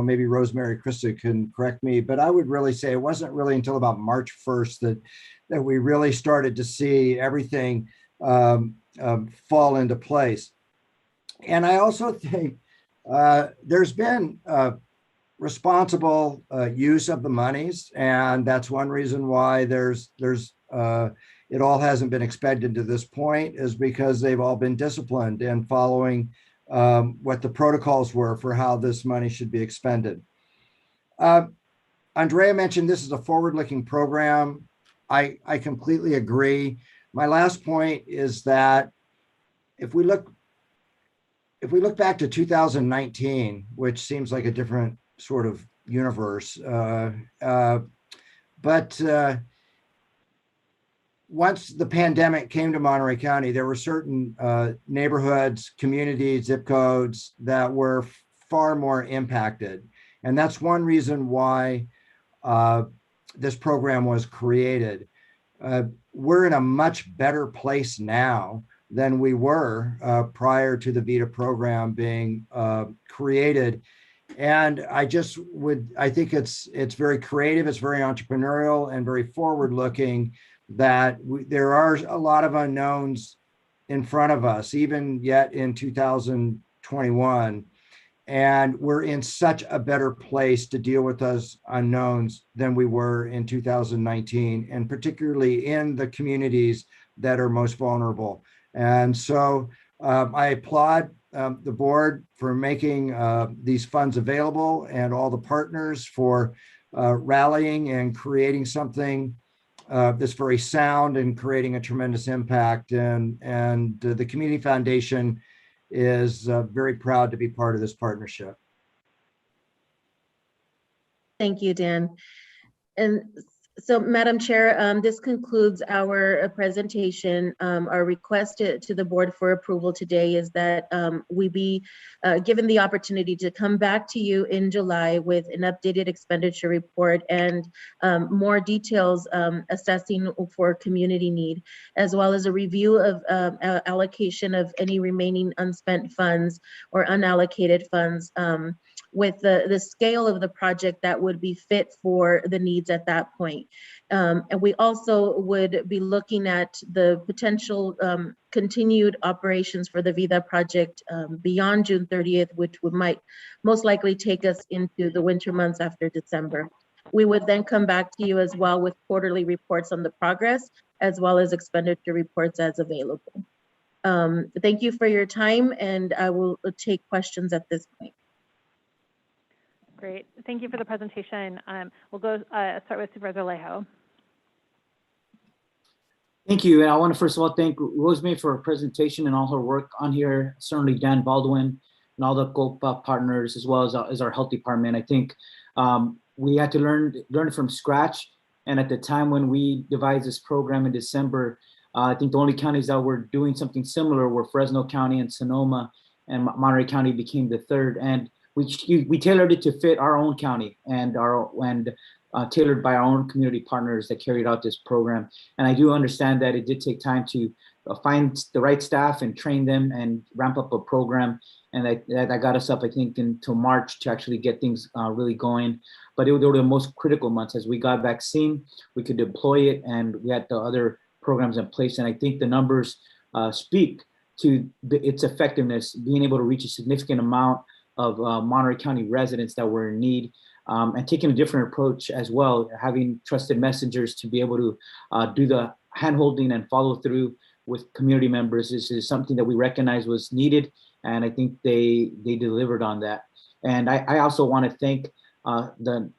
J: maybe Rosemary, Krista can correct me, but I would really say it wasn't really until about March 1st that we really started to see everything fall into place. And I also think there's been responsible use of the monies, and that's one reason why it all hasn't been expended to this point, is because they've all been disciplined and following what the protocols were for how this money should be expended. Andrea mentioned this is a forward-looking program. I completely agree. My last point is that if we look back to 2019, which seems like a different sort of universe, but once the pandemic came to Monterey County, there were certain neighborhoods, communities, zip codes that were far more impacted. And that's one reason why this program was created. We're in a much better place now than we were prior to the VITA program being created. And I think it's very creative, it's very entrepreneurial and very forward-looking, that there are a lot of unknowns in front of us, even yet in 2021. And we're in such a better place to deal with those unknowns than we were in 2019, and particularly in the communities that are most vulnerable. And so I applaud the board for making these funds available, and all the partners for rallying and creating something that's very sound and creating a tremendous impact. And the Community Foundation is very proud to be part of this partnership.
W: Thank you, Dan. And so, Madam Chair, this concludes our presentation. Our request to the board for approval today is that we be given the opportunity to come back to you in July with an updated expenditure report and more details assessing for community need, as well as a review of allocation of any remaining unspent funds or unallocated funds, with the scale of the project that would be fit for the needs at that point. And we also would be looking at the potential continued operations for the VITA project beyond June 30th, which might most likely take us into the winter months after December. We would then come back to you as well with quarterly reports on the progress, as well as expenditure reports as available. Thank you for your time, and I will take questions at this point.
B: Great. Thank you for the presentation. We'll go start with Supervisor Alejo.
P: Thank you. And I want to first of all thank Rosemary for her presentation and all her work on here, certainly Dan Baldwin and all the COPA partners, as well as our health department. I think we had to learn from scratch. And at the time when we devised this program in December, I think the only counties that were doing something similar were Fresno County and Sonoma, and Monterey County became the third. And we tailored it to fit our own county and tailored by our own community partners that carried out this program. And I do understand that it did take time to find the right staff and train them and ramp up a program. And that got us up, I think, until March to actually get things really going. But they were the most critical months. As we got vaccine, we could deploy it, and we had the other programs in place. And I think the numbers speak to its effectiveness, being able to reach a significant amount of Monterey County residents that were in need, and taking a different approach as well, having trusted messengers to be able to do the handholding and follow through with community members is something that we recognize was needed, and I think they delivered on that. And I also want to thank the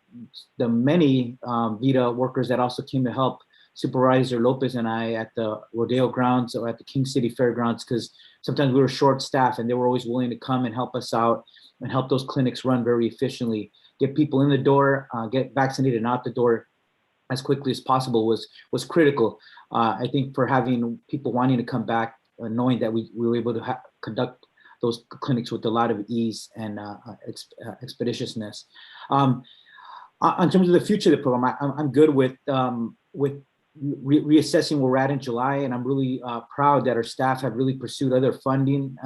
P: many VITA workers that also came to help Supervisor Lopez and I at the Rodeo grounds or at the King City Fairgrounds, because sometimes we were short staffed and they were always willing to come and help us out and help those clinics run very efficiently, get people in the door, get vaccinated and out the door as quickly as possible was critical. I think for having people wanting to come back, knowing that we were able to conduct those clinics with a lot of ease and expeditiousness. In terms of the future of the program, I'm good with reassessing where we're at in July, and I'm really proud that our staff have really pursued other funding,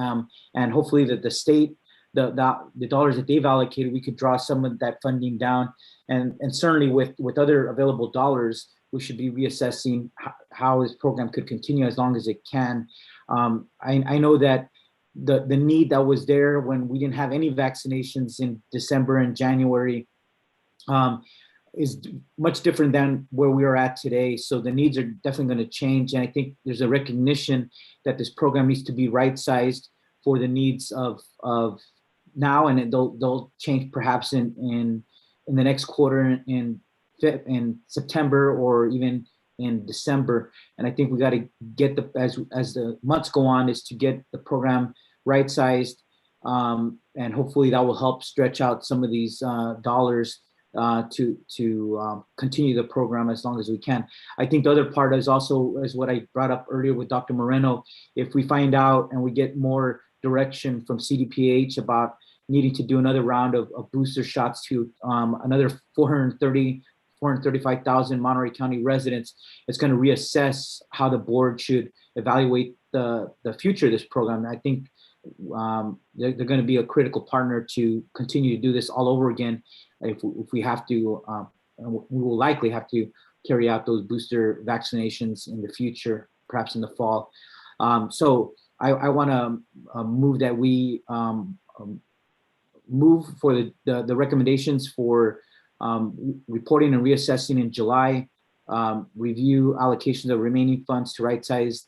P: and hopefully that the state, the dollars that they've allocated, we could draw some of that funding down, and certainly with other available dollars, we should be reassessing how this program could continue as long as it can. I know that the need that was there when we didn't have any vaccinations in December and January is much different than where we are at today. So the needs are definitely going to change. And I think there's a recognition that this program needs to be right-sized for the needs of now, and they'll change perhaps in the next quarter in September or even in December. And I think we got to get as the months go on, is to get the program right-sized, and hopefully that will help stretch out some of these dollars to continue the program as long as we can. I think the other part is also, as what I brought up earlier with Dr. Moreno, if we find out and we get more direction from CDPH about needing to do another round of booster shots to another 435,000 Monterey County residents, it's going to reassess how the board should evaluate the future of this program. I think they're going to be a critical partner to continue to do this all over again. If we have to, we will likely have to carry out those booster vaccinations in the future, perhaps in the fall. So I want to move that we move for the recommendations for reporting and reassessing in July, review allocations of remaining funds to right-size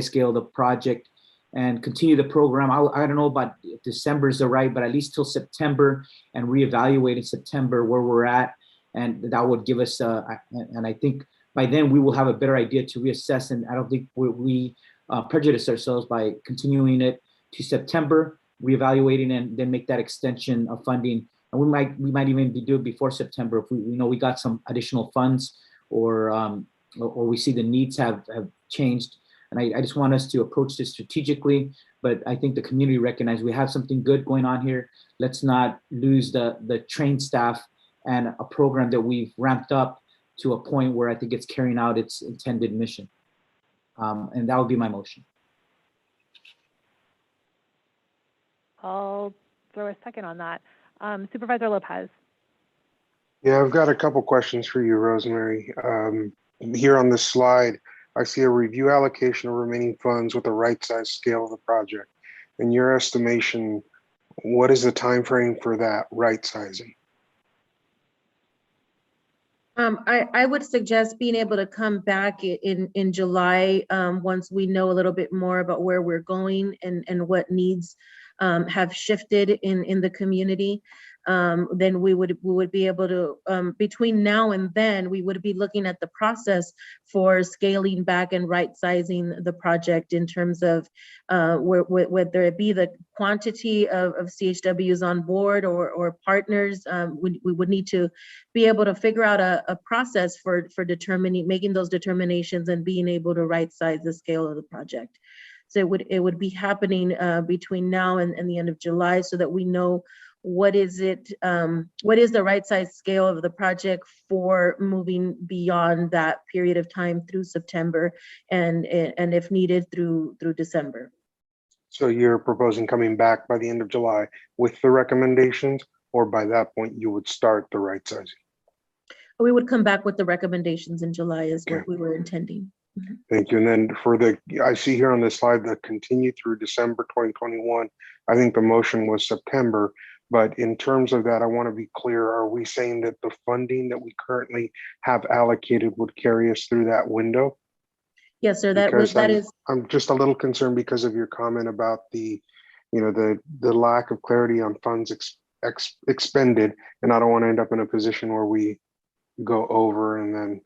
P: scale the project, and continue the program. I don't know about if December is the right, but at least till September, and reevaluate in September where we're at. And that would give us, and I think by then we will have a better idea to reassess. And I don't think we prejudice ourselves by continuing it to September, reevaluating, and then make that extension of funding. And we might even do it before September if we know we got some additional funds, or we see the needs have changed. And I just want us to approach this strategically, but I think the community recognizes we have something good going on here. Let's not lose the trained staff and a program that we've ramped up to a point where I think it's carrying out its intended mission. And that would be my motion.
B: I'll throw a second on that. Supervisor Lopez.
M: Yeah, I've got a couple questions for you, Rosemary. Here on this slide, I see a review allocation of remaining funds with the right size scale of the project. In your estimation, what is the time frame for that right sizing?
W: I would suggest being able to come back in July once we know a little bit more about where we're going and what needs have shifted in the community. Then we would be able to, between now and then, we would be looking at the process for scaling back and right sizing the project in terms of whether it be the quantity of CHWs on board or partners. We would need to be able to figure out a process for making those determinations and being able to right size the scale of the project. So it would be happening between now and the end of July, so that we know what is the right size scale of the project for moving beyond that period of time through September, and if needed through December.
M: So you're proposing coming back by the end of July with the recommendations, or by that point you would start the right sizing?
W: We would come back with the recommendations in July is what we were intending.
M: Thank you. And then I see here on this slide, the continue through December 2021, I think the motion was September, but in terms of that, I want to be clear, are we saying that the funding that we currently have allocated would carry us through that window?
W: Yes, sir,
M: I'm just a little concerned because of your comment about the lack of clarity on funds expended, and I don't want to end up in a position where we go over and then,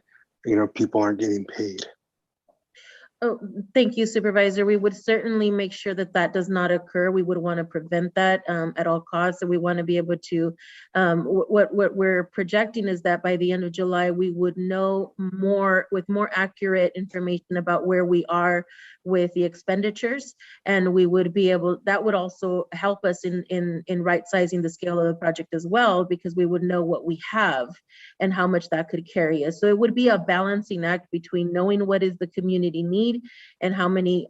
M: people aren't getting paid.
W: Oh, thank you, Supervisor. We would certainly make sure that that does not occur. We would want to prevent that at all costs. So we want to be able to, what we're projecting is that by the end of July, we would know more with more accurate information about where we are with the expenditures. And we would be able, that would also help us in right sizing the scale of the project as well, because we would know what we have and how much that could carry us. So it would be a balancing act between knowing what is the community need and how much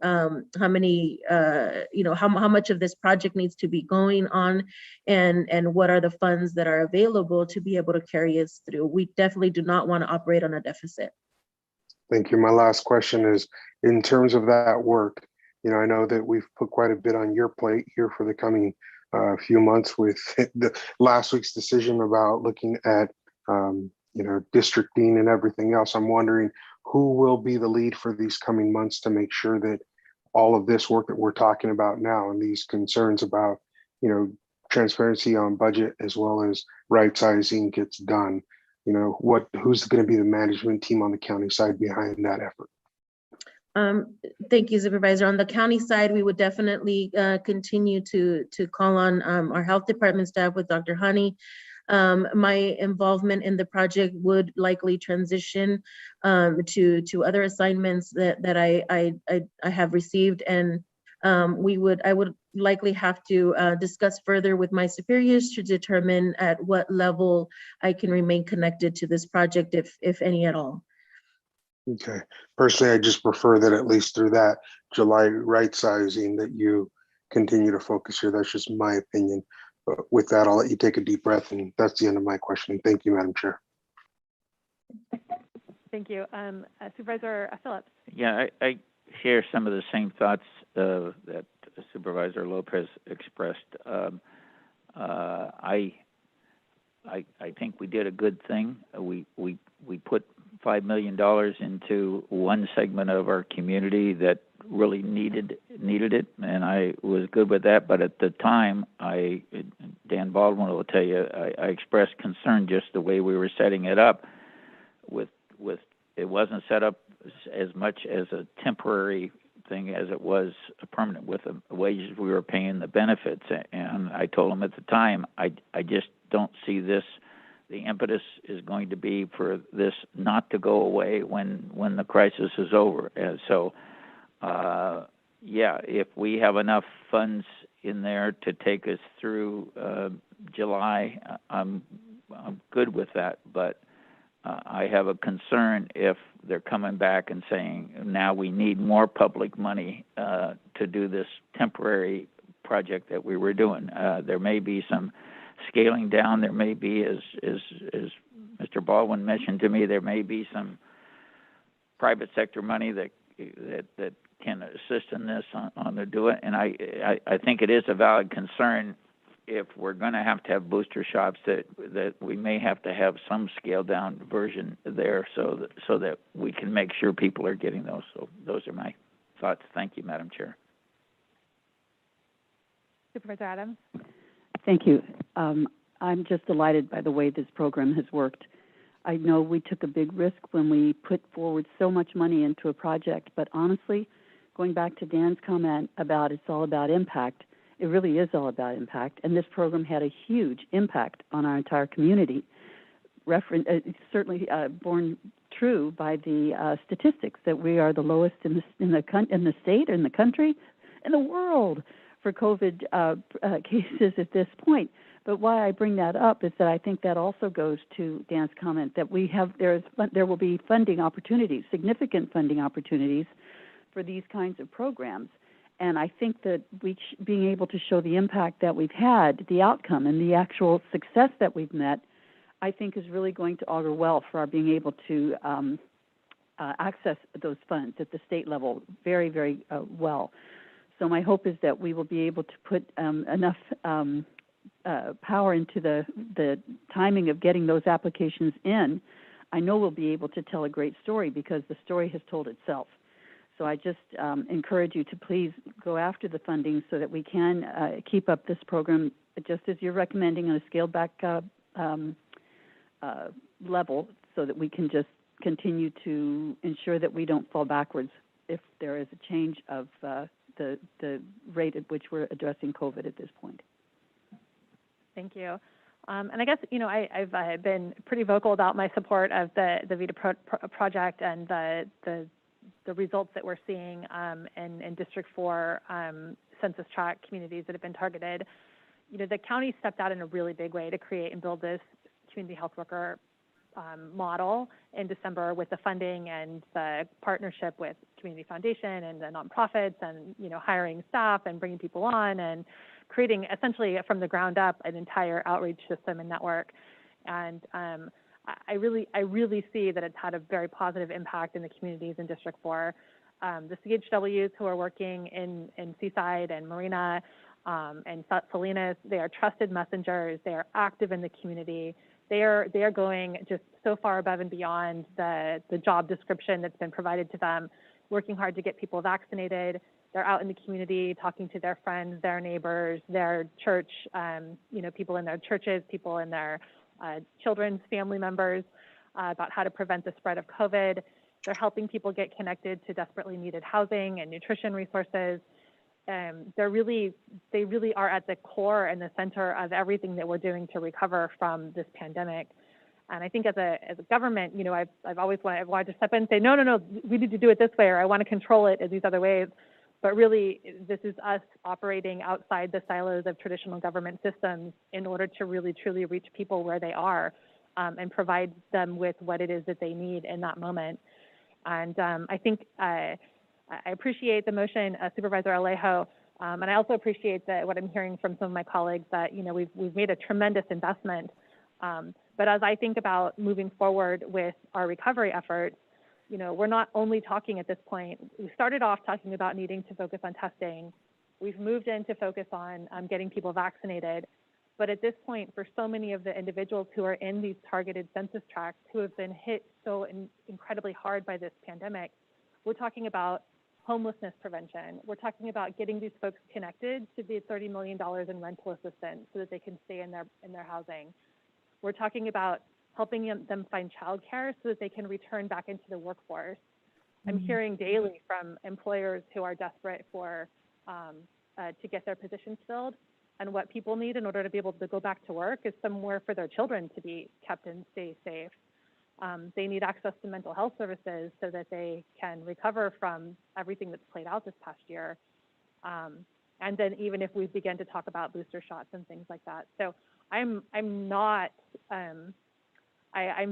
W: of this project needs to be going on, and what are the funds that are available to be able to carry us through. We definitely do not want to operate on a deficit.
M: Thank you. My last question is, in terms of that work, I know that we've put quite a bit on your plate here for the coming few months with the last week's decision about looking at districting and everything else. I'm wondering who will be the lead for these coming months to make sure that all of this work that we're talking about now and these concerns about, transparency on budget as well as right sizing gets done. Who's going to be the management team on the county side behind that effort?
W: Thank you, Supervisor. On the county side, we would definitely continue to call on our health department staff with Dr. Honey. My involvement in the project would likely transition to other assignments that I have received, and I would likely have to discuss further with my superiors to determine at what level I can remain connected to this project, if any at all.
M: Okay. Personally, I just prefer that at least through that July right sizing that you continue to focus here. That's just my opinion. But with that, I'll let you take a deep breath, and that's the end of my questioning. Thank you, Madam Chair.
B: Thank you. Supervisor Phillips.
L: Yeah, I share some of the same thoughts that Supervisor Lopez expressed. I think we did a good thing. We put $5 million into one segment of our community that really needed it, and I was good with that. But at the time, Dan Baldwin will tell you, I expressed concern just the way we were setting it up. With it wasn't set up as much as a temporary thing as it was a permanent with the wages we were paying, the benefits. And I told him at the time, I just don't see this. The impetus is going to be for this not to go away when the crisis is over. And so, if we have enough funds in there to take us through July, I'm good with that. But I have a concern if they're coming back and saying, now we need more public money to do this temporary project that we were doing. There may be some scaling down. There may be, as Mr. Baldwin mentioned to me, there may be some private sector money that can assist in this on to do it. And I think it is a valid concern if we're going to have booster shots that we may have to have some scaled down version there so that we can make sure people are getting those. So those are my thoughts. Thank you, Madam Chair.
B: Supervisor Adams.
N: Thank you. I'm just delighted by the way this program has worked. I know we took a big risk when we put forward so much money into a project, but honestly, going back to Dan's comment about it's all about impact, it really is all about impact, and this program had a huge impact on our entire community. Certainly borne true by the statistics that we are the lowest in the state, in the country, in the world for COVID cases at this point. But why I bring that up is that I think that also goes to Dan's comment that there will be funding opportunities, significant funding opportunities for these kinds of programs. And I think that being able to show the impact that we've had, the outcome, and the actual success that we've met, I think is really going to augur well for our being able to access those funds at the state level very, very well. So my hope is that we will be able to put enough power into the timing of getting those applications in. I know we'll be able to tell a great story because the story has told itself. So I just encourage you to please go after the funding so that we can keep up this program just as you're recommending on a scaled back level so that we can just continue to ensure that we don't fall backwards if there is a change of the rate at which we're addressing COVID at this point.
B: Thank you. And I guess, I've been pretty vocal about my support of the VITA project and the results that we're seeing in District 4 census tract communities that have been targeted. The county stepped out in a really big way to create and build this community health worker model in December with the funding and the partnership with Community Foundation and the nonprofits and, hiring staff and bringing people on and creating essentially from the ground up an entire outreach system and network. And I really see that it's had a very positive impact in the communities in District 4. The CHWs who are working in Seaside and Marina and Salinas, they are trusted messengers. They are active in the community. They are going just so far above and beyond the job description that's been provided to them, working hard to get people vaccinated. They're out in the community talking to their friends, their neighbors, their church, people in their churches, people in their children's family members about how to prevent the spread of COVID. They're helping people get connected to desperately needed housing and nutrition resources. They really are at the core and the center of everything that we're doing to recover from this pandemic. And I think as a government, I've always wanted to step in and say, no, we need to do it this way, or I want to control it in these other ways. But really, this is us operating outside the silos of traditional government systems in order to really, truly reach people where they are and provide them with what it is that they need in that moment. And I think I appreciate the motion, Supervisor Alejo, and I also appreciate what I'm hearing from some of my colleagues that, we've made a tremendous investment. But as I think about moving forward with our recovery efforts, we're not only talking at this point. We started off talking about needing to focus on testing. We've moved into focus on getting people vaccinated. But at this point, for so many of the individuals who are in these targeted census tracts who have been hit so incredibly hard by this pandemic, we're talking about homelessness prevention. We're talking about getting these folks connected to the $30 million in rental assistance so that they can stay in their housing. We're talking about helping them find childcare so that they can return back into the workforce. I'm hearing daily from employers who are desperate for to get their positions filled, and what people need in order to be able to go back to work is somewhere for their children to be kept and stay safe. They need access to mental health services so that they can recover from everything that's played out this past year. And then even if we begin to talk about booster shots and things like that. So I'm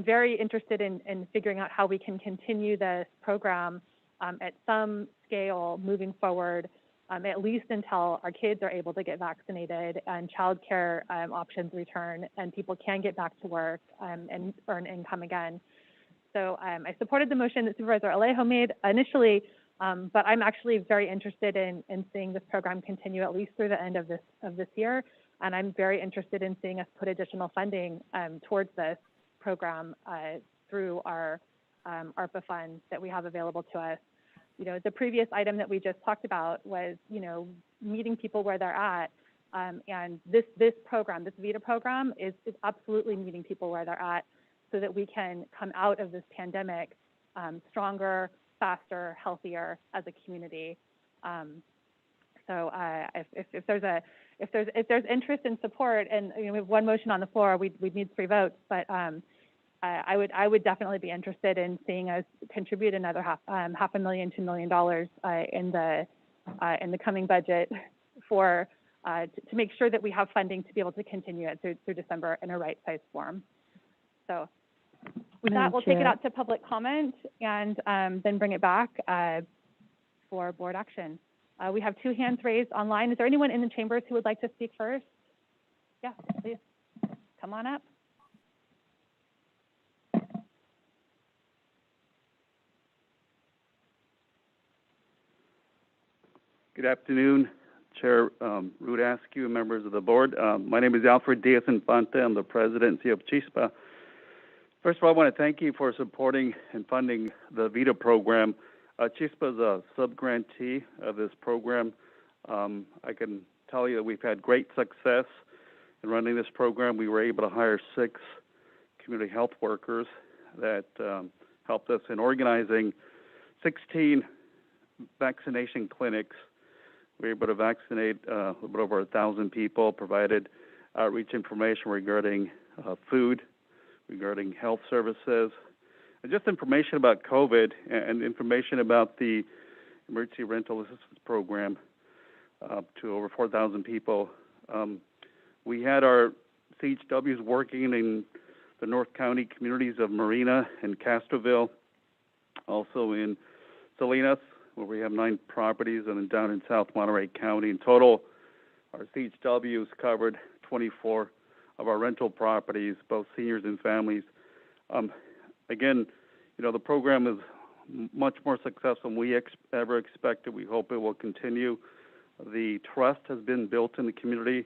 B: very interested in figuring out how we can continue this program at some scale moving forward, at least until our kids are able to get vaccinated and childcare options return and people can get back to work and earn income again. So I supported the motion that Supervisor Alejo made initially, but I'm actually very interested in seeing this program continue at least through the end of this year. And I'm very interested in seeing us put additional funding towards this program through our ARPA funds that we have available to us. The previous item that we just talked about was, meeting people where they're at. And this program, this VITA program is absolutely meeting people where they're at so that we can come out of this pandemic stronger, faster, healthier as a community. So if there's interest and support, and we have one motion on the floor, we'd need 3 votes, but I would definitely be interested in seeing us contribute another $500,000 to $1 million in the coming budget for to make sure that we have funding to be able to continue it through December in a right-sized form. So with that, we'll take it out to public comment and then bring it back for board action. We have 2 hands raised online. Is there anyone in the chambers who would like to speak first? Yeah, please come on up.
Q: Good afternoon, Chair Ruth Askew, members of the board. My name is Alfred Diaz-Infante. I'm the president and CEO of CHISPA. First of all, I want to thank you for supporting and funding the VITA program. CHISPA is a sub-grantee of this program. I can tell you that we've had great success in running this program. We were able to hire 6 community health workers that helped us in organizing 16 vaccination clinics. We were able to vaccinate a little bit over 1,000 people, provided outreach information regarding food, regarding health services, and just information about COVID and information about the emergency rental assistance program to over 4,000 people. We had our CHWs working in the North County communities of Marina and Castroville, also in Salinas, where we have 9 properties, and then down in South Monterey County. In total, our CHWs covered 24 of our rental properties, both seniors and families. Again, the program is much more successful than we ever expected. We hope it will continue. The trust has been built in the community.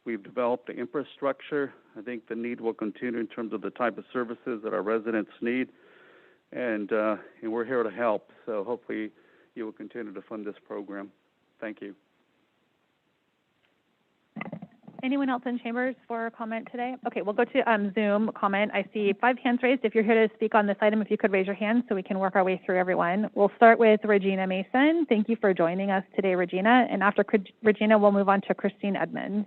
Q: We've developed the infrastructure. I think the need will continue in terms of the type of services that our residents need, and we're here to help. So hopefully you will continue to fund this program. Thank you.
B: Anyone else in chambers for a comment today? Okay, we'll go to Zoom comment. I see 5 hands raised. If you're here to speak on this item, if you could raise your hand so we can work our way through everyone. We'll start with Regina Mason. Thank you for joining us today, Regina. And after Regina, we'll move on to Christine Edmonds.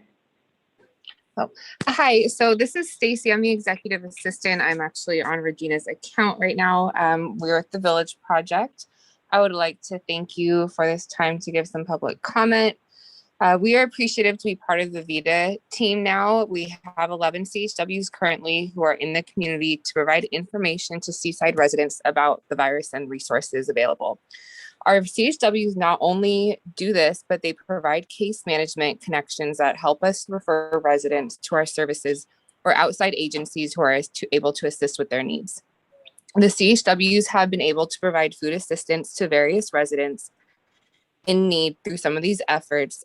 G: Oh, hi. So this is Stacy. I'm the executive assistant. I'm actually on Regina's account right now. We're at the Village Project. I would like to thank you for this time to give some public comment. We are appreciative to be part of the VITA team now. We have 11 CHWs currently who are in the community to provide information to Seaside residents about the virus and resources available. Our CHWs not only do this, but they provide case management connections that help us refer residents to our services or outside agencies who are able to assist with their needs. The CHWs have been able to provide food assistance to various residents in need through some of these efforts,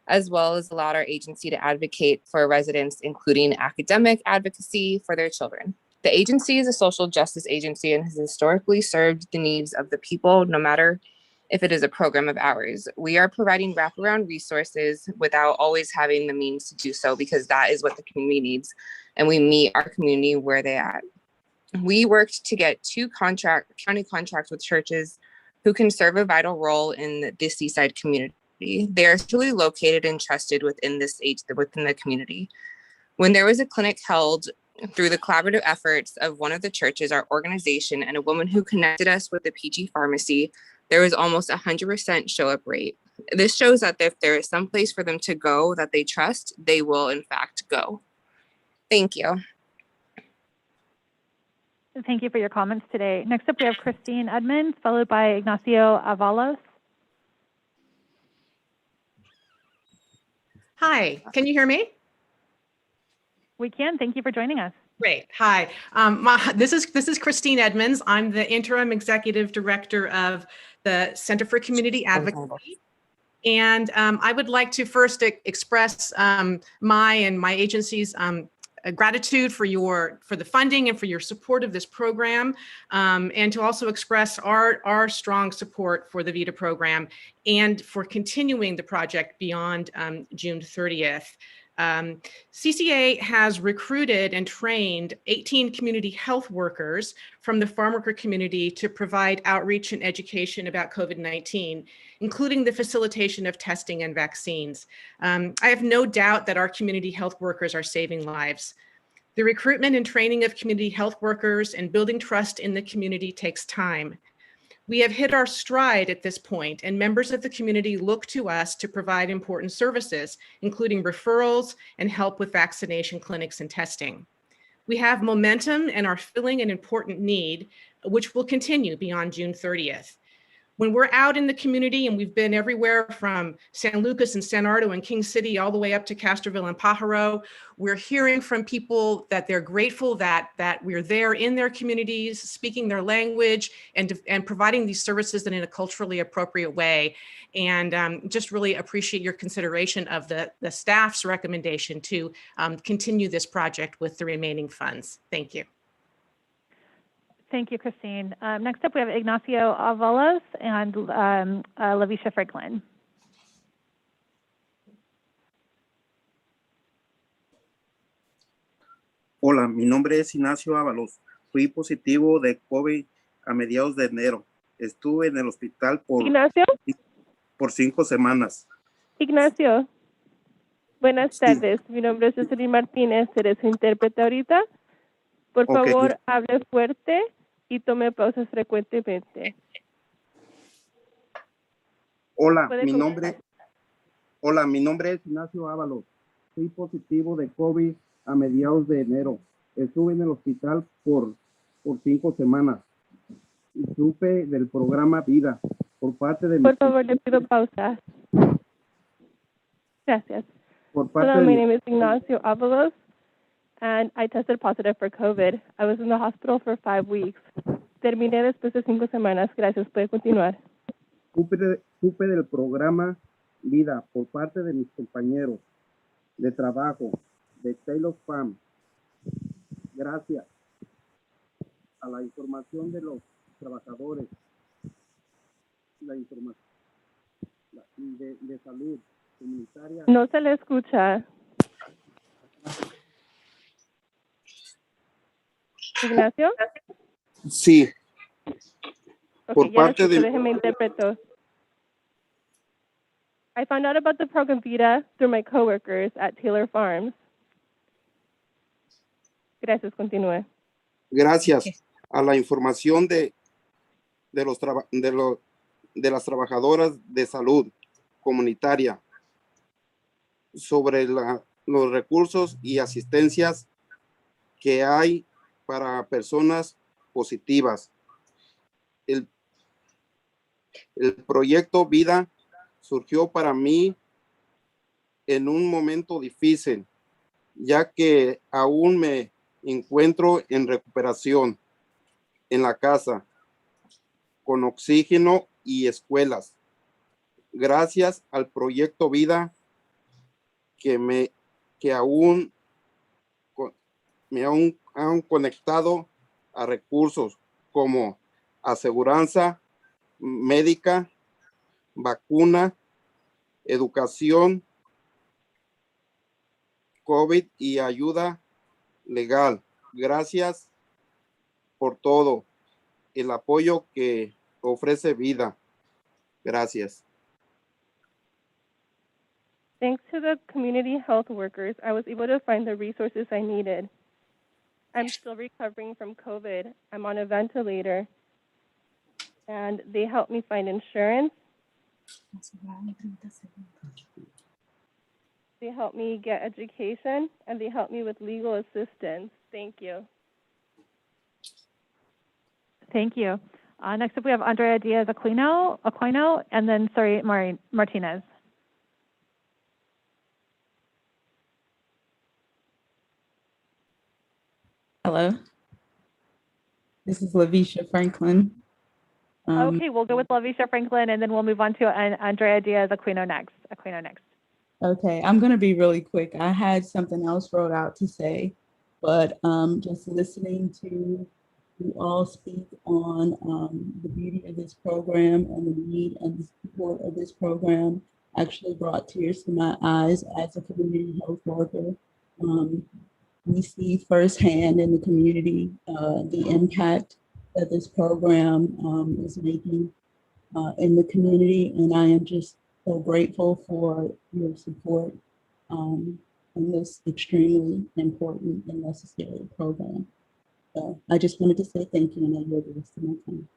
G: as well as allowed our agency to advocate for residents, including academic advocacy for their children. The agency is a social justice agency and has historically served the needs of the people, no matter if it is a program of ours. We are providing wraparound resources without always having the means to do so, because that is what the community needs, and we meet our community where they're at. We worked to get 2 county contracts with churches who can serve a vital role in the Seaside community. They are truly located and trusted within the community. When there was a clinic held through the collaborative efforts of one of the churches, our organization, and a woman who connected us with the PG pharmacy, there was almost 100% show up rate. This shows that if there is some place for them to go that they trust, they will in fact go. Thank you.
B: Thank you for your comments today. Next up, we have Christine Edmonds, followed by Ignacio Avalos.
T: Hi, can you hear me?
B: We can. Thank you for joining us.
T: Great. Hi, this is Christine Edmonds. I'm the interim executive director of the Center for Community Advocacy. And I would like to first express my and my agency's gratitude for the funding and for your support of this program, and to also express our strong support for the VITA program and for continuing the project beyond June 30th. CCA has recruited and trained 18 community health workers from the farm worker community to provide outreach and education about COVID-19, including the facilitation of testing and vaccines. I have no doubt that our community health workers are saving lives. The recruitment and training of community health workers and building trust in the community takes time. We have hit our stride at this point, and members of the community look to us to provide important services, including referrals and help with vaccination clinics and testing. We have momentum and are filling an important need, which will continue beyond June 30th. When we're out in the community, and we've been everywhere from San Lucas and San Ardo and King City all the way up to Castroville and Pajaro, we're hearing from people that they're grateful that we're there in their communities, speaking their language, and providing these services in a culturally appropriate way. And just really appreciate your consideration of the staff's recommendation to continue this project with the remaining funds. Thank you.
B: Thank you, Christine. Next up, we have Ignacio Avalos and Lavisha Franklin.
U: Hola, mi nombre es Ignacio Ábalos. Fui positivo de COVID a mediados de enero.
I: Estuve en el hospital
U: Ignacio,
I: por 5 semanas.
U: Ignacio, buenas tardes. Mi nombre es Jocelyn Martínez, seré su intérprete ahorita. Por
I: Ok.
U: favor, hable fuerte y tome pausas frecuentemente.
I: Hola,
U: Puede
I: mi
U: comenzar.
I: nombre es Ignacio Ábalos. Fui positivo de COVID a mediados de enero. Estuve en el hospital por 5 semanas. Y supe del programa Vida por parte de
U: Por favor, le pido pausa. Gracias.
I: por
U: Hello,
I: parte de
U: my
I: mi,
U: name is Ignacio Avalos, and I tested positive for COVID. I was in the hospital for 5 weeks. Terminé después de 5 semanas. Gracias. Puede continuar.
I: supe del programa Vida por parte de mis compañeros de trabajo de Taylor Farm. Gracias a la información de los trabajadores, la información de salud comunitaria.
U: No se le escucha. Ignacio?
I: Sí,
U: Okay,
I: por
U: ya lo
I: parte
U: escucho.
I: de
U: Déjeme interpretar. I found out about the program Vida through my coworkers at Taylor Farms. Gracias, continúe.
I: gracias a la información de las trabajadoras de salud comunitaria sobre los recursos y asistencias que hay para personas positivas. El proyecto Vida surgió para mí en un momento difícil, ya que aún me encuentro en recuperación en la casa, con oxígeno y escuelas. Gracias al proyecto Vida que me han conectado a recursos como aseguranza médica, vacuna, educación, COVID y ayuda legal. Gracias por todo el apoyo que ofrece Vida. Gracias.
U: Thanks to the community health workers, I was able to find the resources I needed. I'm still recovering from COVID. I'm on a ventilator. And they helped me find insurance. They helped me get education, and they helped me with legal assistance. Thank you.
B: Thank you. Next up, we have Andrea Diaz Aquino, and then, Martinez.
V: Hello. This is Lavisha Franklin.
B: Okay, we'll go with Lavisha Franklin, and then we'll move on to Andrea Diaz Aquino next.
V: Okay, I'm going to be really quick. I had something else wrote out to say, but just listening to you all speak on the beauty of this program and the need and the support of this program actually brought tears to my eyes as a community health worker. We see firsthand in the community the impact that this program is making in the community, and I am just so grateful for your support in this extremely important and necessary program. So I just wanted to say thank you, and I yield the rest of my time.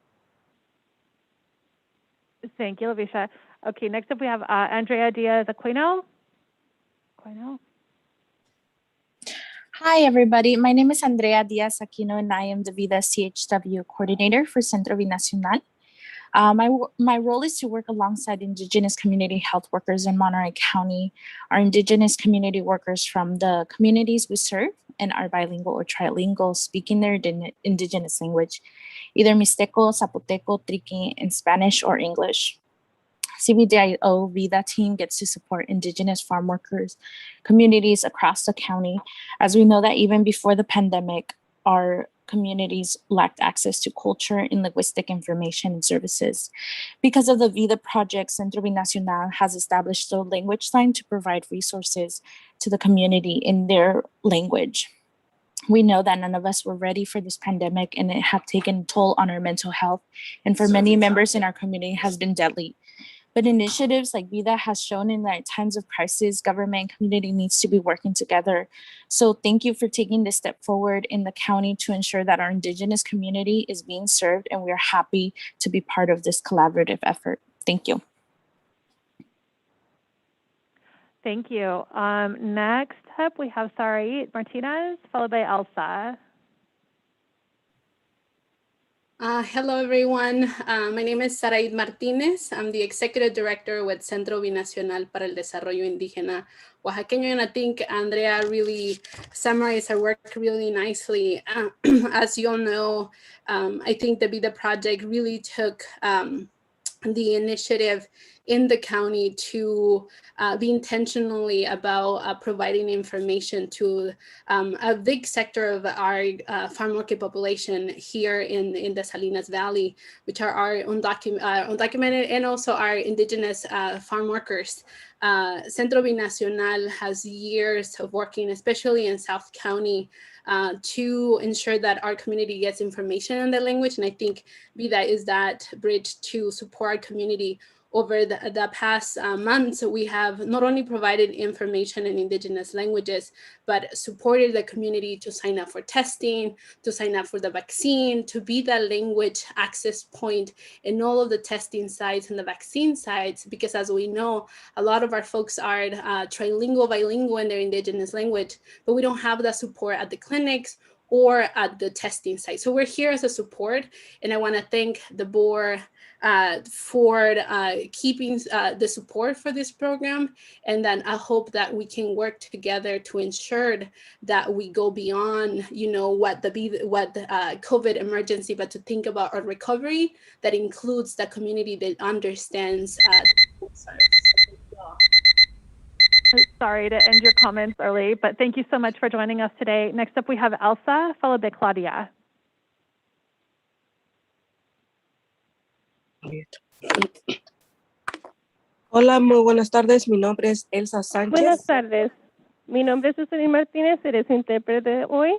B: Thank you, Lavisha. Okay, next up we have Andrea Diaz Aquino.
X: Hi, everybody. My name is Andrea Diaz Aquino, and I am the Vida CHW coordinator for Centro Binacional. My role is to work alongside Indigenous community health workers in Monterey County. Our Indigenous community workers from the communities we serve and are bilingual or trilingual, speaking their Indigenous language, either Mixteco, Zapoteco, Triqui, in Spanish or English. CBDIO Vida team gets to support Indigenous farm workers, communities across the county, as we know that even before the pandemic, our communities lacked access to culture and linguistic information and services. Because of the Vida project, Centro Binacional has established a language line to provide resources to the community in their language. We know that none of us were ready for this pandemic, and it had taken a toll on our mental health, and for many members in our community has been deadly. But initiatives like Vida has shown in that times of crisis, government and community needs to be working together. So thank you for taking this step forward in the county to ensure that our Indigenous community is being served, and we are happy to be part of this collaborative effort. Thank you.
B: Thank you. Next up, we have Sarait Martinez, followed by Elsa.
D: Hello, everyone. My name is Sarait Martinez. I'm the Executive Director with Centro Binacional para el Desarrollo Indígena Oaxaqueño, and I think Andrea really summarized our work really nicely. As you all know, I think the Vida Project really took the initiative in the county to be intentionally about providing information to a big sector of our farm worker population here in the Salinas Valley, which are our undocumented and also our Indigenous farm workers. Centro Binacional has years of working, especially in South County, to ensure that our community gets information in their language. And I think Vida is that bridge to support our community. Over the past months, we have not only provided information in Indigenous languages, but supported the community to sign up for testing, to sign up for the vaccine, to be the language access point in all of the testing sites and the vaccine sites, because as we know, a lot of our folks are trilingual, bilingual in their Indigenous language, but we don't have that support at the clinics or at the testing site. So we're here as a support, and I want to thank the board for keeping the support for this program. And then I hope that we can work together to ensure that we go beyond, what the COVID emergency, but to think about our recovery that includes the community that understands.
B: Sorry to end your comments early, but thank you so much for joining us today. Next up, we have Elsa, followed by Claudia.
E: Hola, muy buenas tardes. Mi nombre es Elsa Sánchez.
U: Buenas tardes. Mi nombre es Susana Martínez, seré su intérprete hoy.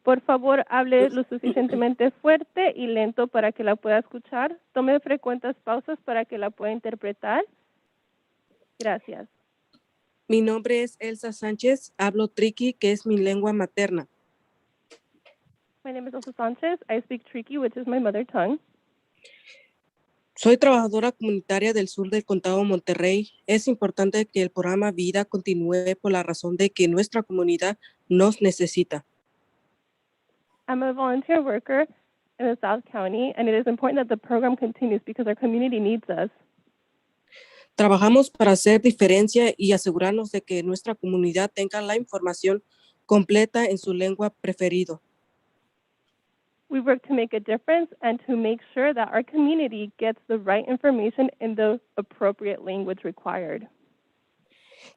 U: Por favor, hable lo suficientemente fuerte y lento para que la pueda escuchar. Tome frecuentes pausas para que la pueda interpretar. Gracias.
E: Mi nombre es Elsa Sánchez. Hablo Triqui, que es mi lengua materna.
U: My name is Elsa Sanchez. I speak Triqui, which is my mother tongue.
E: Soy trabajadora comunitaria del sur del condado Monterrey. Es importante que el programa Vida continúe por la razón de que nuestra comunidad nos necesita.
U: I'm a volunteer worker in the South County, and it is important that the program continues because our community needs us.
E: Trabajamos para hacer diferencia y asegurarnos de que nuestra comunidad tenga la información completa en su lengua preferida.
U: We work to make a difference and to make sure that our community gets the right information in the appropriate language required.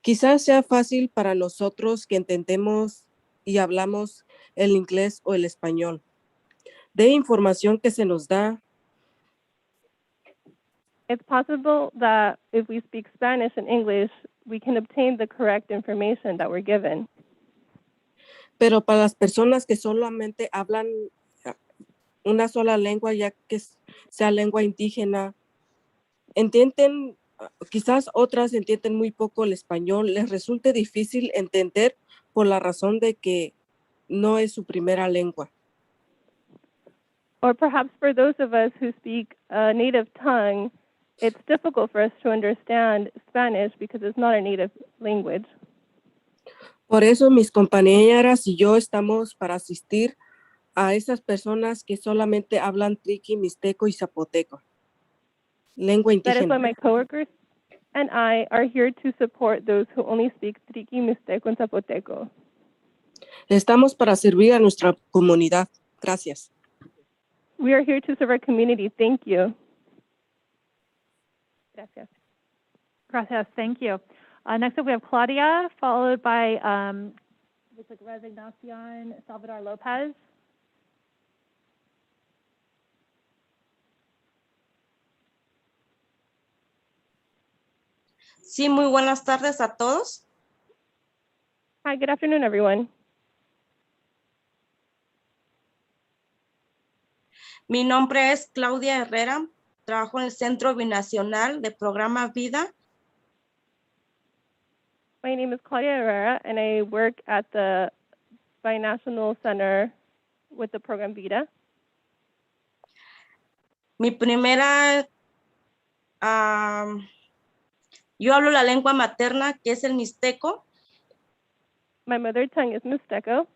E: Quizás sea fácil para nosotros que entendemos y hablamos el inglés o el español. De información que se nos da.
U: It's possible that if we speak Spanish and English, we can obtain the correct information that we're given.
E: Pero para las personas que solamente hablan una sola lengua, ya que sea lengua indígena, entienden, quizás otras entienden muy poco el español, les resulte difícil entender por la razón de que no es su primera lengua.
U: Or perhaps for those of us who speak a native tongue, it's difficult for us to understand Spanish because it's not our native language.
E: Por eso mis compañeras y yo estamos para asistir a esas personas que solamente hablan triqui, mixteco y zapoteco, lengua indígena.
U: That is why my coworkers and I are here to support those who only speak triqui, mixteco, and zapoteco.
E: Estamos para servir a nuestra comunidad. Gracias.
U: We are here to serve our community. Thank you.
B: Gracias. Gracias. Thank you. Next up, we have Claudia, followed by Resignación Salvador Lopez.
O: Sí, muy buenas tardes a todos.
U: Hi, good afternoon, everyone.
O: Mi nombre es Claudia Herrera. Trabajo en el Centro Binacional de Programa Vida.
U: My name is Claudia Herrera, and I work at the Binational Center with the program VITA.
O: Mi primera, yo hablo la lengua materna, que es el mixteco.
U: My mother tongue is Mixteco.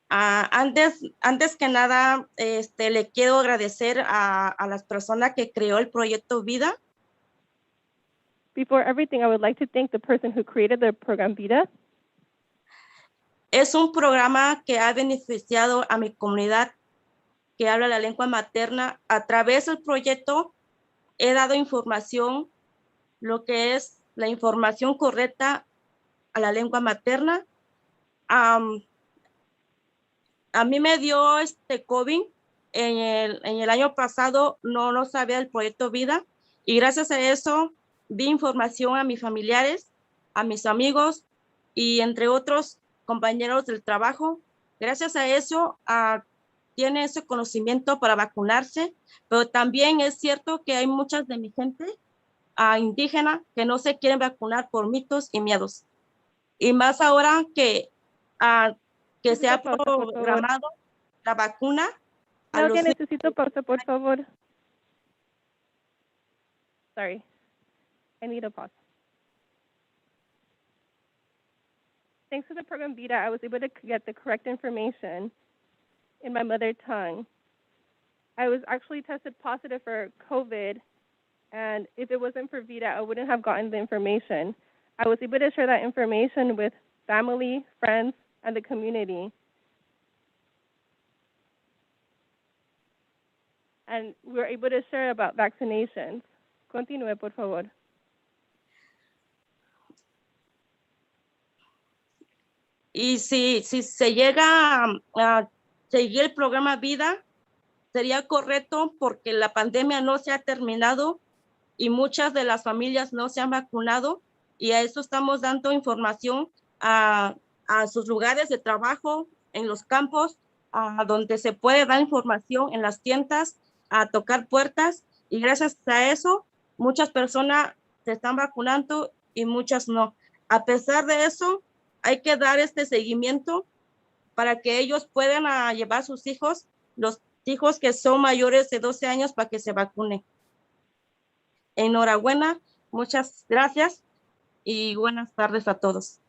O: Antes que nada, le quiero agradecer a las personas que creó el proyecto Vida.
U: Before everything, I would like to thank the person who created the program VITA.
O: Es un programa que ha beneficiado a mi comunidad que habla la lengua materna. A través del proyecto he dado información, lo que es la información correcta a la lengua materna. A mí me dio COVID en el año pasado, no sabía del proyecto Vida, y gracias a eso di información a mis familiares, a mis amigos y entre otros compañeros del trabajo. Gracias a eso tiene ese conocimiento para vacunarse, pero también es cierto que hay muchas de mi gente indígena que no se quieren vacunar por mitos y miedos. Y más ahora que se ha programado la vacuna.
U: Claudia, necesito pausa, por favor. Sorry. I need a pause. Thanks to the program VITA, I was able to get the correct information in my mother tongue. I was actually tested positive for COVID, and if it wasn't for VITA, I wouldn't have gotten the information. I was able to share that information with family, friends, and the community. And we were able to share about vaccinations. Continúe, por favor.
O: Y si se llega a seguir el programa Vida, sería correcto porque la pandemia no se ha terminado y muchas de las familias no se han vacunado, y a eso estamos dando información a sus lugares de trabajo, en los campos, a donde se puede dar información, en las tiendas, a tocar puertas, y gracias a eso muchas personas se están vacunando y muchas no. A pesar de eso, hay que dar este seguimiento para que ellos puedan llevar a sus hijos, los hijos que son mayores de 12 años, para que se vacunen. Enhorabuena, muchas gracias y buenas tardes a todos.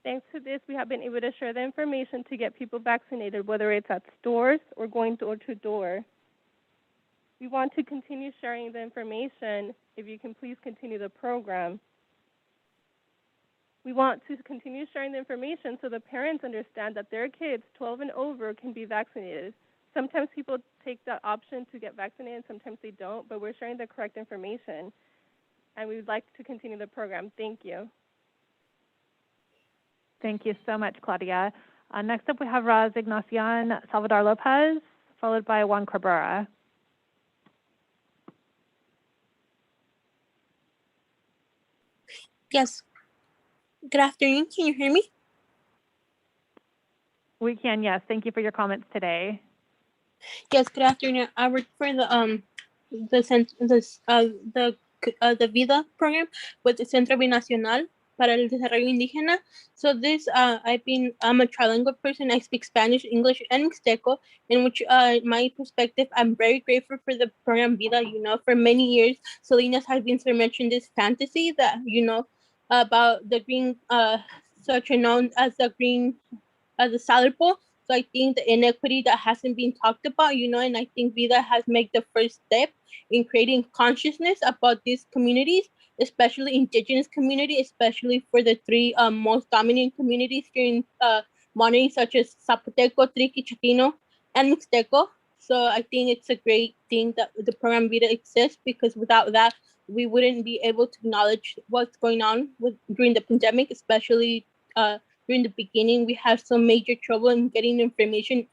U: Thanks to this, we have been able to share the information to get people vaccinated, whether it's at stores or going door to door. We want to continue sharing the information. If you can please continue the program. We want to continue sharing the information so the parents understand that their kids 12 and over can be vaccinated. Sometimes people take that option to get vaccinated, sometimes they don't, but we're sharing the correct information. And we would like to continue the program. Thank you.
B: Thank you so much, Claudia. Next up, we have Resignacion Salvador Lopez, followed by Juan Cabrera.
A: Yes. Good afternoon. Can you hear me?
B: We can, yes. Thank you for your comments today.
A: Yes. Good afternoon. I work for the VIDA program with the Centro Binacional para el Desarrollo Indígena. So I'm a trilingual person. I speak Spanish, English, and Mixteco, in which my perspective, I'm very grateful for the program VIDA. For many years, Salinas has been mentioned this fantasy that, about the green, such known as the salad bowl. So I think the inequity that hasn't been talked about, and I think VIDA has made the first step in creating consciousness about these communities, especially indigenous community, especially for the three most dominant communities here in Monterey, such as Zapoteco, Triqui, Chapino, and Mixteco. So I think it's a great thing that the program VIDA exists, because without that, we wouldn't be able to acknowledge what's going on during the pandemic, especially during the beginning. We had some major trouble in getting information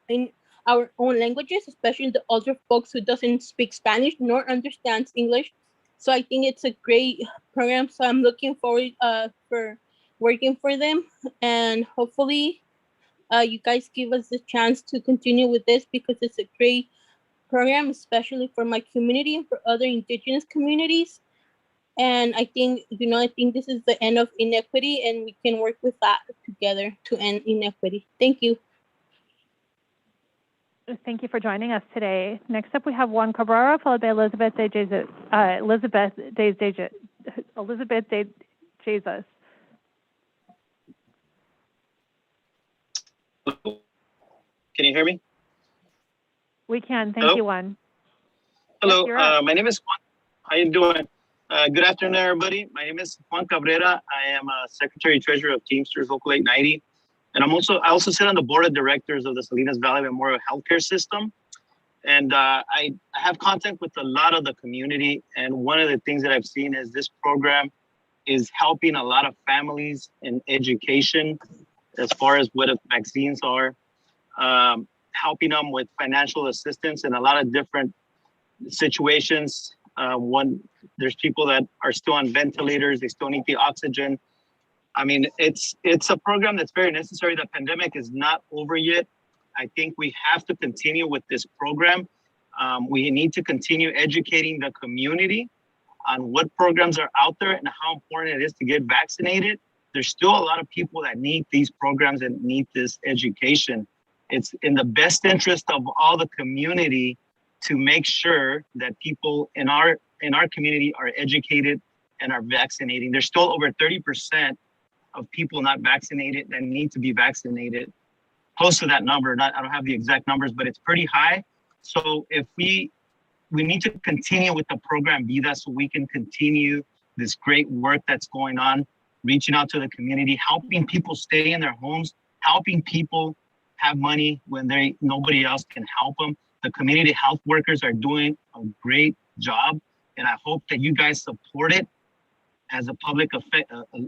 A: in our own languages, especially the older folks who doesn't speak Spanish nor understands English. So I think it's a great program. So I'm looking forward for working for them, and hopefully you guys give us the chance to continue with this because it's a great program, especially for my community and for other indigenous communities. And I think, I think this is the end of inequity, and we can work with that together to end inequity. Thank you.
B: Thank you for joining us today. Next up, we have Juan Cabrera, followed by Elizabeth De Jesus.
F: Can you hear me?
B: We can. Thank
F: Hello?
B: you, Juan.
F: Hello,
B: Yes,
F: my name is Juan. How you doing? Good afternoon, everybody. My name is Juan Cabrera. I am a Secretary Treasurer of Teamsters Local 890. And I also sit on the board of directors of the Salinas Valley Memorial Healthcare System. And I have contact with a lot of the community. And one of the things that I've seen is this program is helping a lot of families in education as far as what vaccines are, helping them with financial assistance in a lot of different situations. There's people that are still on ventilators, they still need the oxygen. I mean, it's a program that's very necessary. The pandemic is not over yet. I think we have to continue with this program. We need to continue educating the community on what programs are out there and how important it is to get vaccinated. There's still a lot of people that need these programs and need this education. It's in the best interest of all the community to make sure that people in our community are educated and are vaccinating. There's still over 30% of people not vaccinated that need to be vaccinated. Close to that number, I don't have the exact numbers, but it's pretty high. So if we need to continue with the program Vida so we can continue this great work that's going on, reaching out to the community, helping people stay in their homes, helping people have money when nobody else can help them. The community health workers are doing a great job, and I hope that you guys support it as a public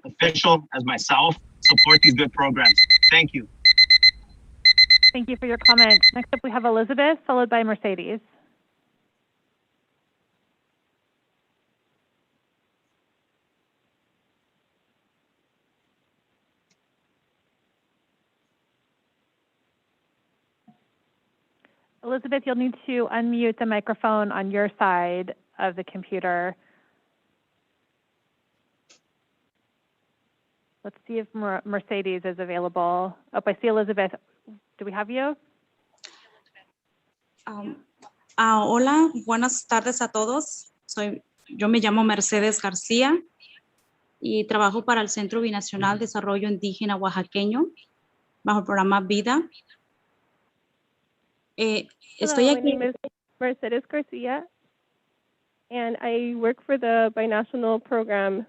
F: official, as myself, support these good programs. Thank you.
B: Thank you for your comment. Next up, we have Elizabeth, followed by Mercedes. Elizabeth, you'll need to unmute the microphone on your side of the computer. Let's see if Mercedes is available. Oh, I see Elizabeth. Do we have you?
H: Hola, buenas tardes a todos. Yo me llamo Mercedes García y trabajo para el Centro Binacional de Desarrollo Indígena Oaxaqueño bajo el programa Vida. Estoy
U: Hello,
H: aquí.
U: my name is Mercedes Garcia, and I work for the binational program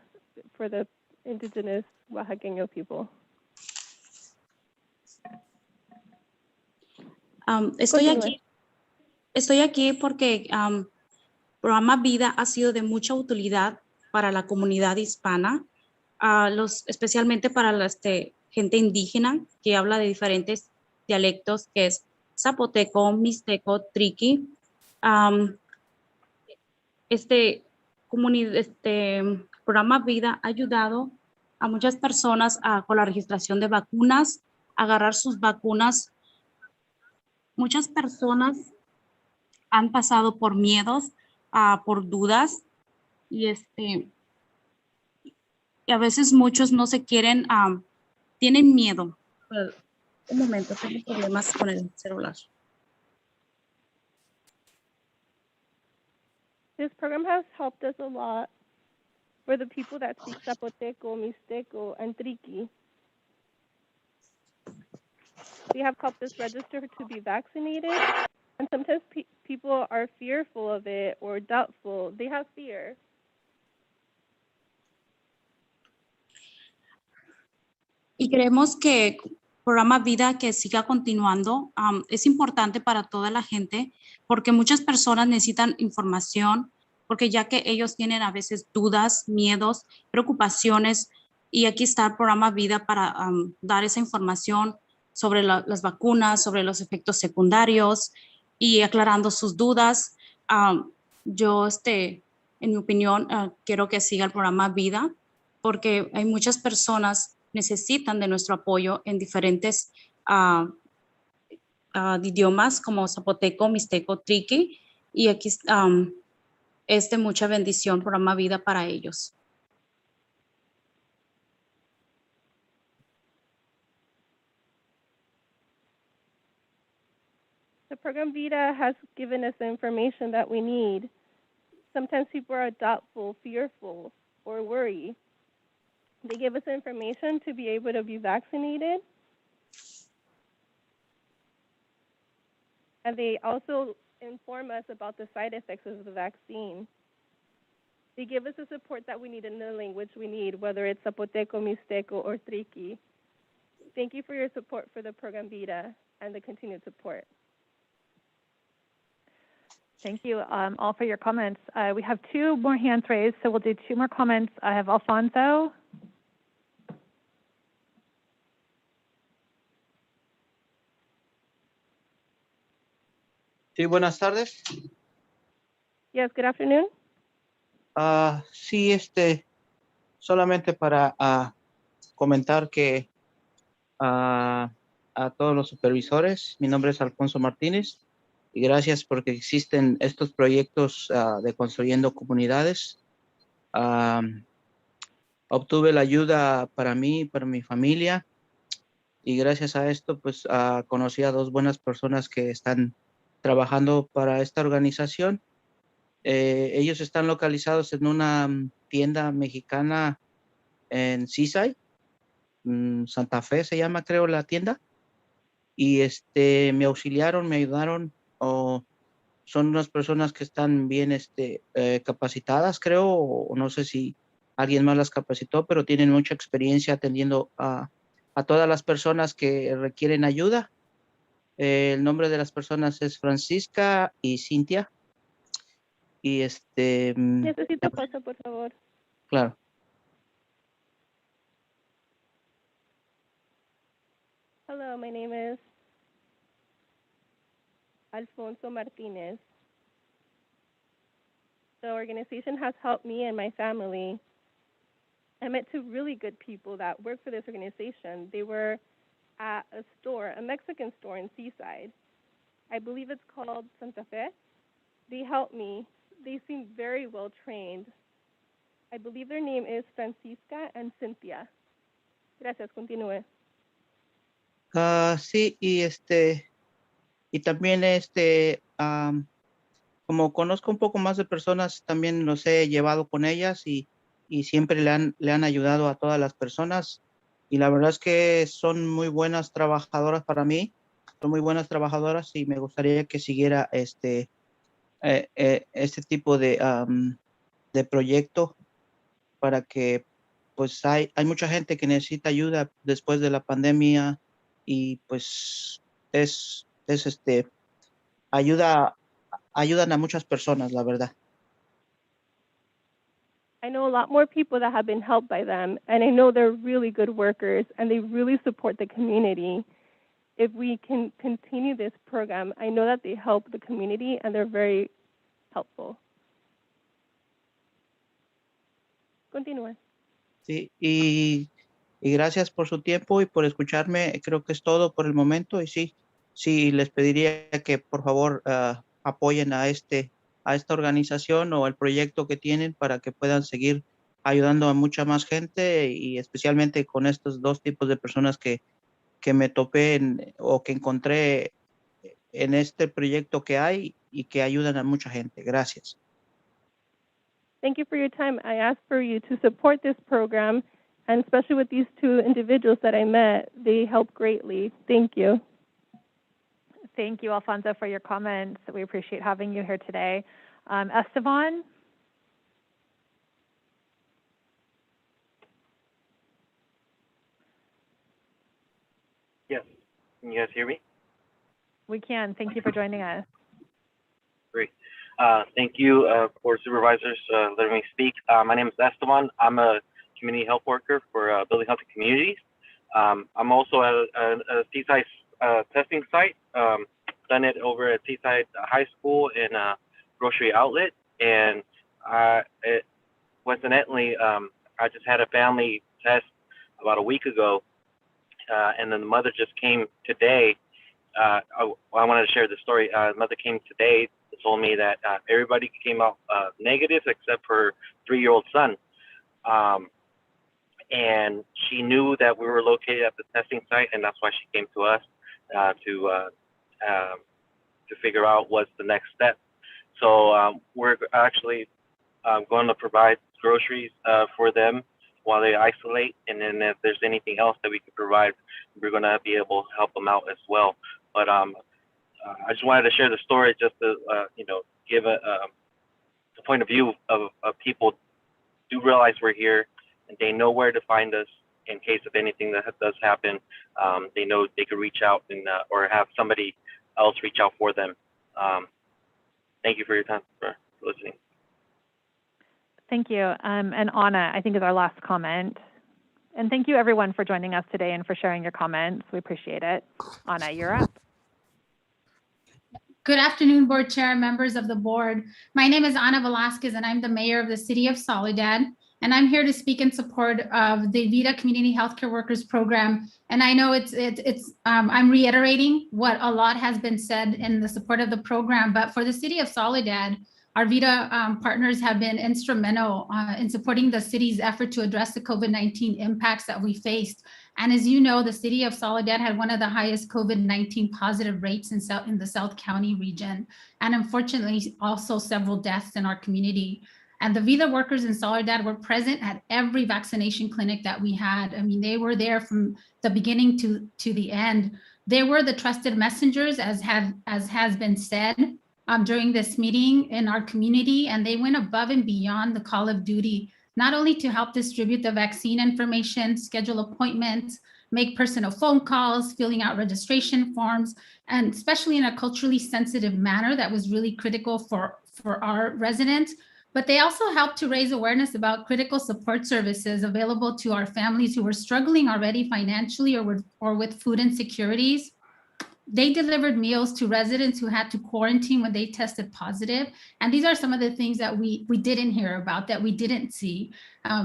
U: for the indigenous Oaxaqueño people.
H: Estoy aquí porque programa Vida ha sido de mucha utilidad para la comunidad hispana, especialmente para la gente indígena que habla de diferentes dialectos, que es zapoteco, mixteco, triqui. Programa Vida ha ayudado a muchas personas con la registración de vacunas, agarrar sus vacunas. Muchas personas han pasado por miedos, por dudas, y a veces muchos no se quieren, tienen miedo. Un momento, tengo problemas con el celular.
U: This program has helped us a lot for the people that speak Zapoteco, Mixteco, and Triqui. They have helped us register to be vaccinated, and sometimes people are fearful of it or doubtful. They have fear.
H: Y queremos que programa Vida que siga continuando. Es importante para toda la gente porque muchas personas necesitan información, porque ya que ellos tienen a veces dudas, miedos, preocupaciones, y aquí está el programa Vida para dar esa información sobre las vacunas, sobre los efectos secundarios y aclarando sus dudas. Yo, en mi opinión, quiero que siga el programa Vida porque hay muchas personas necesitan de nuestro apoyo en diferentes idiomas como zapoteco, mixteco, triqui, y aquí es de mucha bendición programa Vida para ellos.
U: The program Vida has given us the information that we need. Sometimes people are doubtful, fearful, or worry. They give us information to be able to be vaccinated. And they also inform us about the side effects of the vaccine. They give us the support that we need in the language we need, whether it's Zapoteco, Mixteco, or Triqui. Thank you for your support for the program Vida and the continued support.
B: Thank you all for your comments. We have 2 more hands raised, so we'll do 2 more comments. I have Alfonso.
C: Sí, buenas tardes.
U: Yes, good afternoon.
C: Sí, solamente para comentar que a todos los supervisores, mi nombre es Alfonso Martínez y gracias porque existen estos proyectos de construyendo comunidades. Obtuve la ayuda para mí y para mi familia y gracias a esto pues conocí a 2 buenas personas que están trabajando para esta organización. Ellos están localizados en una tienda mexicana en Seaside, Santa Fe se llama creo la tienda, y me auxiliaron, me ayudaron, son unas personas que están bien capacitadas creo, o no sé si alguien más las capacitó, pero tienen mucha experiencia atendiendo a todas las personas que requieren ayuda. El nombre de las personas es Francisca y Cintia. Y
U: Necesito paso, por favor.
C: claro.
U: Hello, my name is Alfonso Martinez. The organization has helped me and my family. I met 2 really good people that work for this organization. They were at a store, a Mexican store in Seaside. I believe it's called Santa Fe. They helped me. They seem very well trained. I believe their name is Francisca and Cynthia. Gracias, continúe.
C: Sí, y también como conozco un poco más de personas, también los he llevado con ellas y siempre le han ayudado a todas las personas. Y la verdad es que son muy buenas trabajadoras para mí, son muy buenas trabajadoras y me gustaría que siguiera este tipo de proyecto para que pues hay mucha gente que necesita ayuda después de la pandemia y pues ayudan a muchas personas, la verdad.
U: I know a lot more people that have been helped by them, and I know they're really good workers, and they really support the community. If we can continue this program, I know that they help the community, and they're very helpful. Continúe.
C: Sí, y gracias por su tiempo y por escucharme. Creo que es todo por el momento y sí, les pediría que por favor apoyen a esta organización o el proyecto que tienen para que puedan seguir ayudando a mucha más gente y especialmente con estos 2 tipos de personas que me topé o que encontré en este proyecto que hay y que ayudan a mucha gente. Gracias.
U: Thank you for your time. I ask for you to support this program, and especially with these 2 individuals that I met, they help greatly. Thank you.
B: Thank you, Alfonso, for your comments. We appreciate having you here today. Esteban?
K: Yes. Can you guys hear me?
B: We can. Thank you for joining us.
K: Great. Thank you for supervisors letting me speak. My name is Esteban. I'm a community health worker for Building Healthy Communities. I'm also at a Seaside testing site. Done it over at Seaside High School in a grocery outlet. And coincidentally, I just had a family test about a week ago, and then the mother just came today. I wanted to share the story. The mother came today and told me that everybody came out negative except for her 3-year-old son. And she knew that we were located at the testing site, and that's why she came to us to figure out what's the next step. So we're actually going to provide groceries for them while they isolate, and then if there's anything else that we can provide, we're going to be able to help them out as well. But I just wanted to share the story just to give a point of view of people do realize we're here, and they know where to find us in case of anything that does happen. They know they could reach out and or have somebody else reach out for them. Thank you for your time, for listening.
B: Thank you. And Anna, I think, is our last comment. And thank you, everyone, for joining us today and for sharing your comments. We appreciate it. Anna, you're up.
J: Good afternoon, board chair, members of the board. My name is Ana Velasquez, and I'm the mayor of the city of Soledad. And I'm here to speak in support of the VITA Community Healthcare Workers Program. And I know I'm reiterating what a lot has been said in the support of the program, but for the city of Soledad, our VITA partners have been instrumental in supporting the city's effort to address the COVID-19 impacts that we faced. And as you know, the city of Soledad had one of the highest COVID-19 positive rates in the South County region, and unfortunately also several deaths in our community. And the VITA workers in Soledad were present at every vaccination clinic that we had. I mean, they were there from the beginning to the end. They were the trusted messengers, as has been said during this meeting in our community, and they went above and beyond the call of duty, not only to help distribute the vaccine information, schedule appointments, make personal phone calls, filling out registration forms, and especially in a culturally sensitive manner that was really critical for our residents. But they also helped to raise awareness about critical support services available to our families who were struggling already financially or with food insecurities. They delivered meals to residents who had to quarantine when they tested positive. And these are some of the things that we didn't hear about, that we didn't see.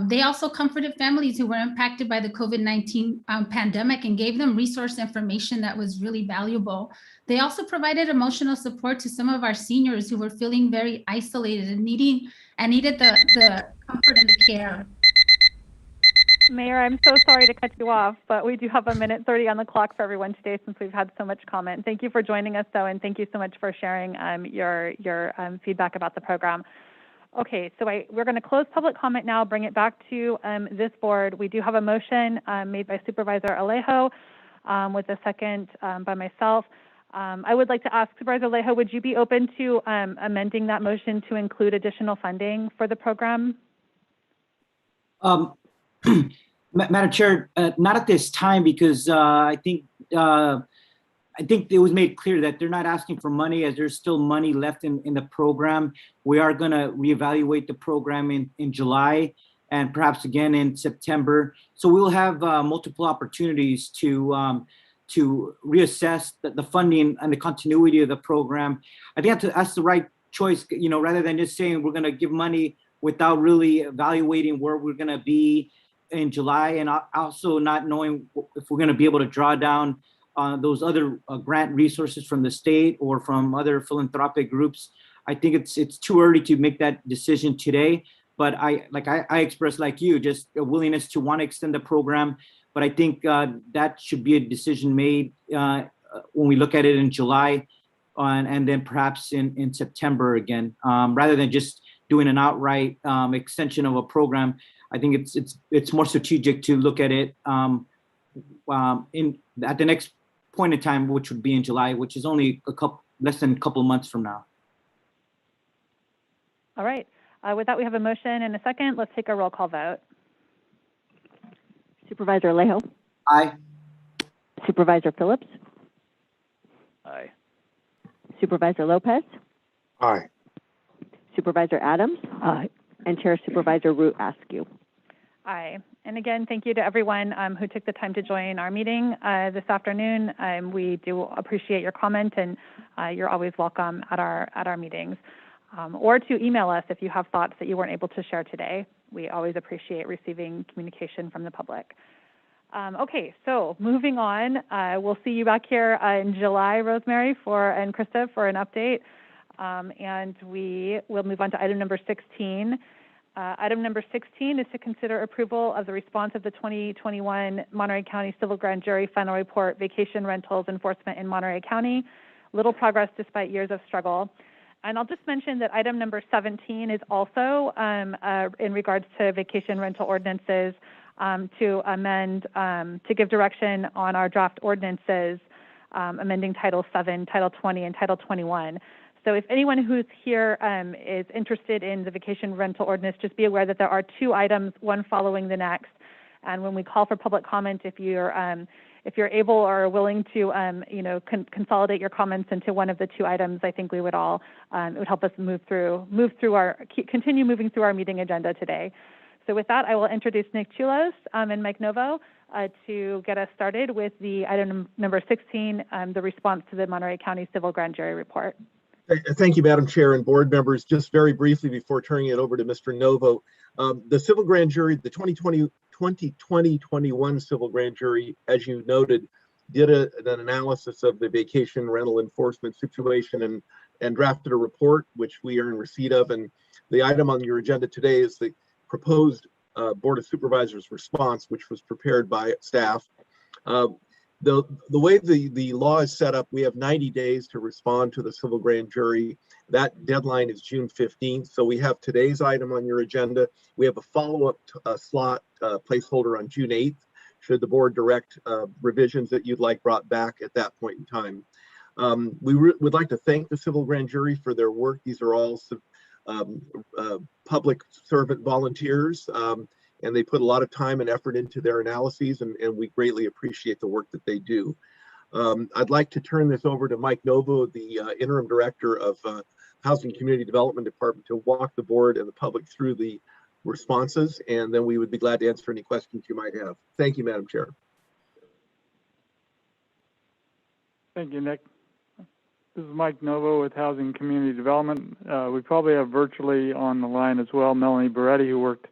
J: They also comforted families who were impacted by the COVID-19 pandemic and gave them resource information that was really valuable. They also provided emotional support to some of our seniors who were feeling very isolated and needed the comfort and the care.
B: Mayor, I'm so sorry to cut you off, but we do have 1:30 on the clock for everyone today since we've had so much comment. Thank you for joining us, though, and thank you so much for sharing your feedback about the program. Okay, so we're going to close public comment now, bring it back to this board. We do have a motion made by Supervisor Alejo with a second by myself. I would like to ask Supervisor Alejo, would you be open to amending that motion to include additional funding for the program?
P: Madam Chair, not at this time, because I think it was made clear that they're not asking for money, as there's still money left in the program. We are going to reevaluate the program in July and perhaps again in September. So we'll have multiple opportunities to reassess the funding and the continuity of the program. I think that's the right choice, rather than just saying we're going to give money without really evaluating where we're going to be in July, and also not knowing if we're going to be able to draw down those other grant resources from the state or from other philanthropic groups. I think it's too early to make that decision today, but I express, like you, just a willingness to want to extend the program. But I think that should be a decision made when we look at it in July and then perhaps in September again, rather than just doing an outright extension of a program. I think it's more strategic to look at it at the next point in time, which would be in July, which is only less than a couple months from now.
B: All right. With that, we have a motion and a second. Let's take a roll call vote.
R: Supervisor Alejo.
P: Aye.
R: Supervisor Phillips.
Q: Aye.
R: Supervisor Lopez.
M: Aye.
R: Supervisor Adams.
N: Aye.
R: And Chair Supervisor Root Askew.
B: Aye. And again, thank you to everyone who took the time to join our meeting this afternoon. We do appreciate your comment, and you're always welcome at our meetings. Or to email us if you have thoughts that you weren't able to share today. We always appreciate receiving communication from the public. Okay, so moving on, we'll see you back here in July, Rosemary and Krista for an update. And we will move on to item number 16. Item number 16 is to consider approval of the response of the 2021 Monterey County Civil Grand Jury Final Report, Vacation Rentals Enforcement in Monterey County. Little progress despite years of struggle. And I'll just mention that item number 17 is also in regards to vacation rental ordinances to amend, to give direction on our draft ordinances, amending Title 7, Title 20, and Title 21. So if anyone who's here is interested in the vacation rental ordinance, just be aware that there are two items, one following the next. And when we call for public comment, if you're able or willing to, consolidate your comments into one of the two items, I think we would all, it would help us continue moving through our meeting agenda today. So with that, I will introduce Nick Chulos and Mike Novo to get us started with the item number 16, the response to the Monterey County Civil Grand Jury Report.
G: Thank you, Madam Chair and board members. Just very briefly before turning it over to Mr. Novo, the Civil Grand Jury, the 2020-21 Civil Grand Jury, as you noted, did an analysis of the vacation rental enforcement situation and drafted a report, which we are in receipt of. And the item on your agenda today is the proposed Board of Supervisors response, which was prepared by staff. The way the law is set up, we have 90 days to respond to the Civil Grand Jury. That deadline is June 15th. So we have today's item on your agenda. We have a follow-up slot placeholder on June 8th, should the board direct revisions that you'd like brought back at that point in time. We would like to thank the Civil Grand Jury for their work. These are all public servant volunteers. And they put a lot of time and effort into their analyses, and we greatly appreciate the work that they do. I'd like to turn this over to Mike Novo, the Interim Director of Housing Community Development Department, to walk the board and the public through the responses, and then we would be glad to answer any questions you might have. Thank you, Madam Chair.
L: Thank you, Nick. This is Mike Novo with Housing Community Development. We probably have virtually on the line as well Melanie Beretti, who worked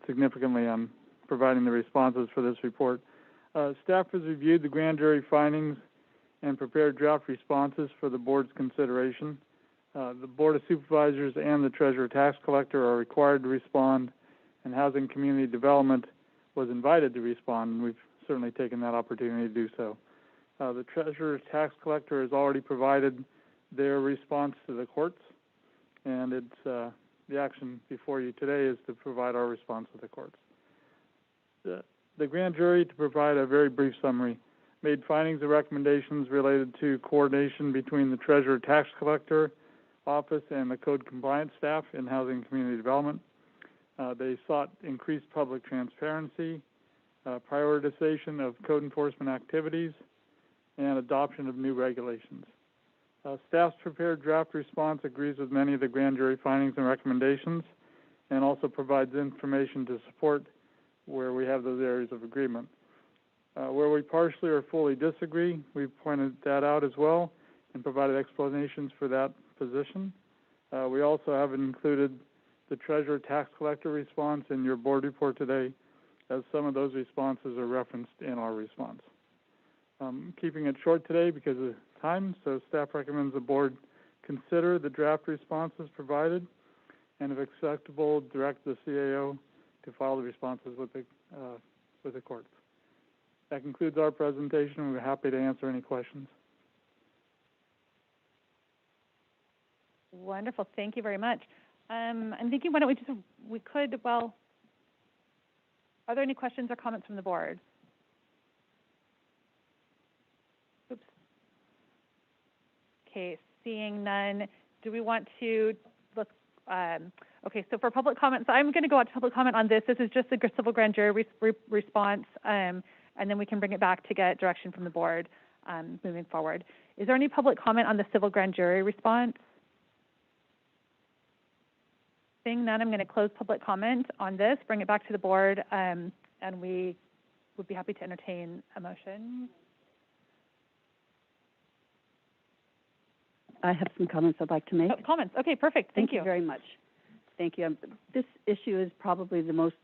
L: significantly on providing the responses for this report. Staff has reviewed the grand jury findings and prepared draft responses for the board's consideration. The Board of Supervisors and the Treasurer Tax Collector are required to respond, and Housing Community Development was invited to respond, and we've certainly taken that opportunity to do so. The Treasurer Tax Collector has already provided their response to the courts, and it's the action before you today is to provide our response to the courts. The grand jury, to provide a very brief summary, made findings and recommendations related to coordination between the Treasurer Tax Collector Office and the code compliance staff in Housing and Community Development. They sought increased public transparency, prioritization of code enforcement activities, and adoption of new regulations. Staff's prepared draft response agrees with many of the grand jury findings and recommendations, and also provides information to support where we have those areas of agreement. Where we partially or fully disagree, we've pointed that out as well and provided explanations for that position. We also have included the Treasurer Tax Collector response in your board report today, as some of those responses are referenced in our response. Keeping it short today because of time, so staff recommends the board consider the draft responses provided, and if acceptable, direct the CAO to file the responses with the courts. That concludes our presentation. We're happy to answer any questions.
B: Wonderful. Thank you very much. I'm thinking, why don't are there any questions or comments from the board? Oops. Okay, seeing none, do we want to look, okay, so for public comments, I'm going to go out to public comment on this. This is just the civil grand jury response, and then we can bring it back to get direction from the board moving forward. Is there any public comment on the civil grand jury response? Seeing none, I'm going to close public comment on this, bring it back to the board, and we would be happy to entertain a motion.
N: I have some comments I'd like to make.
B: Oh, comments. Okay, perfect. Thank you
N: very much. Thank you. This issue is probably the most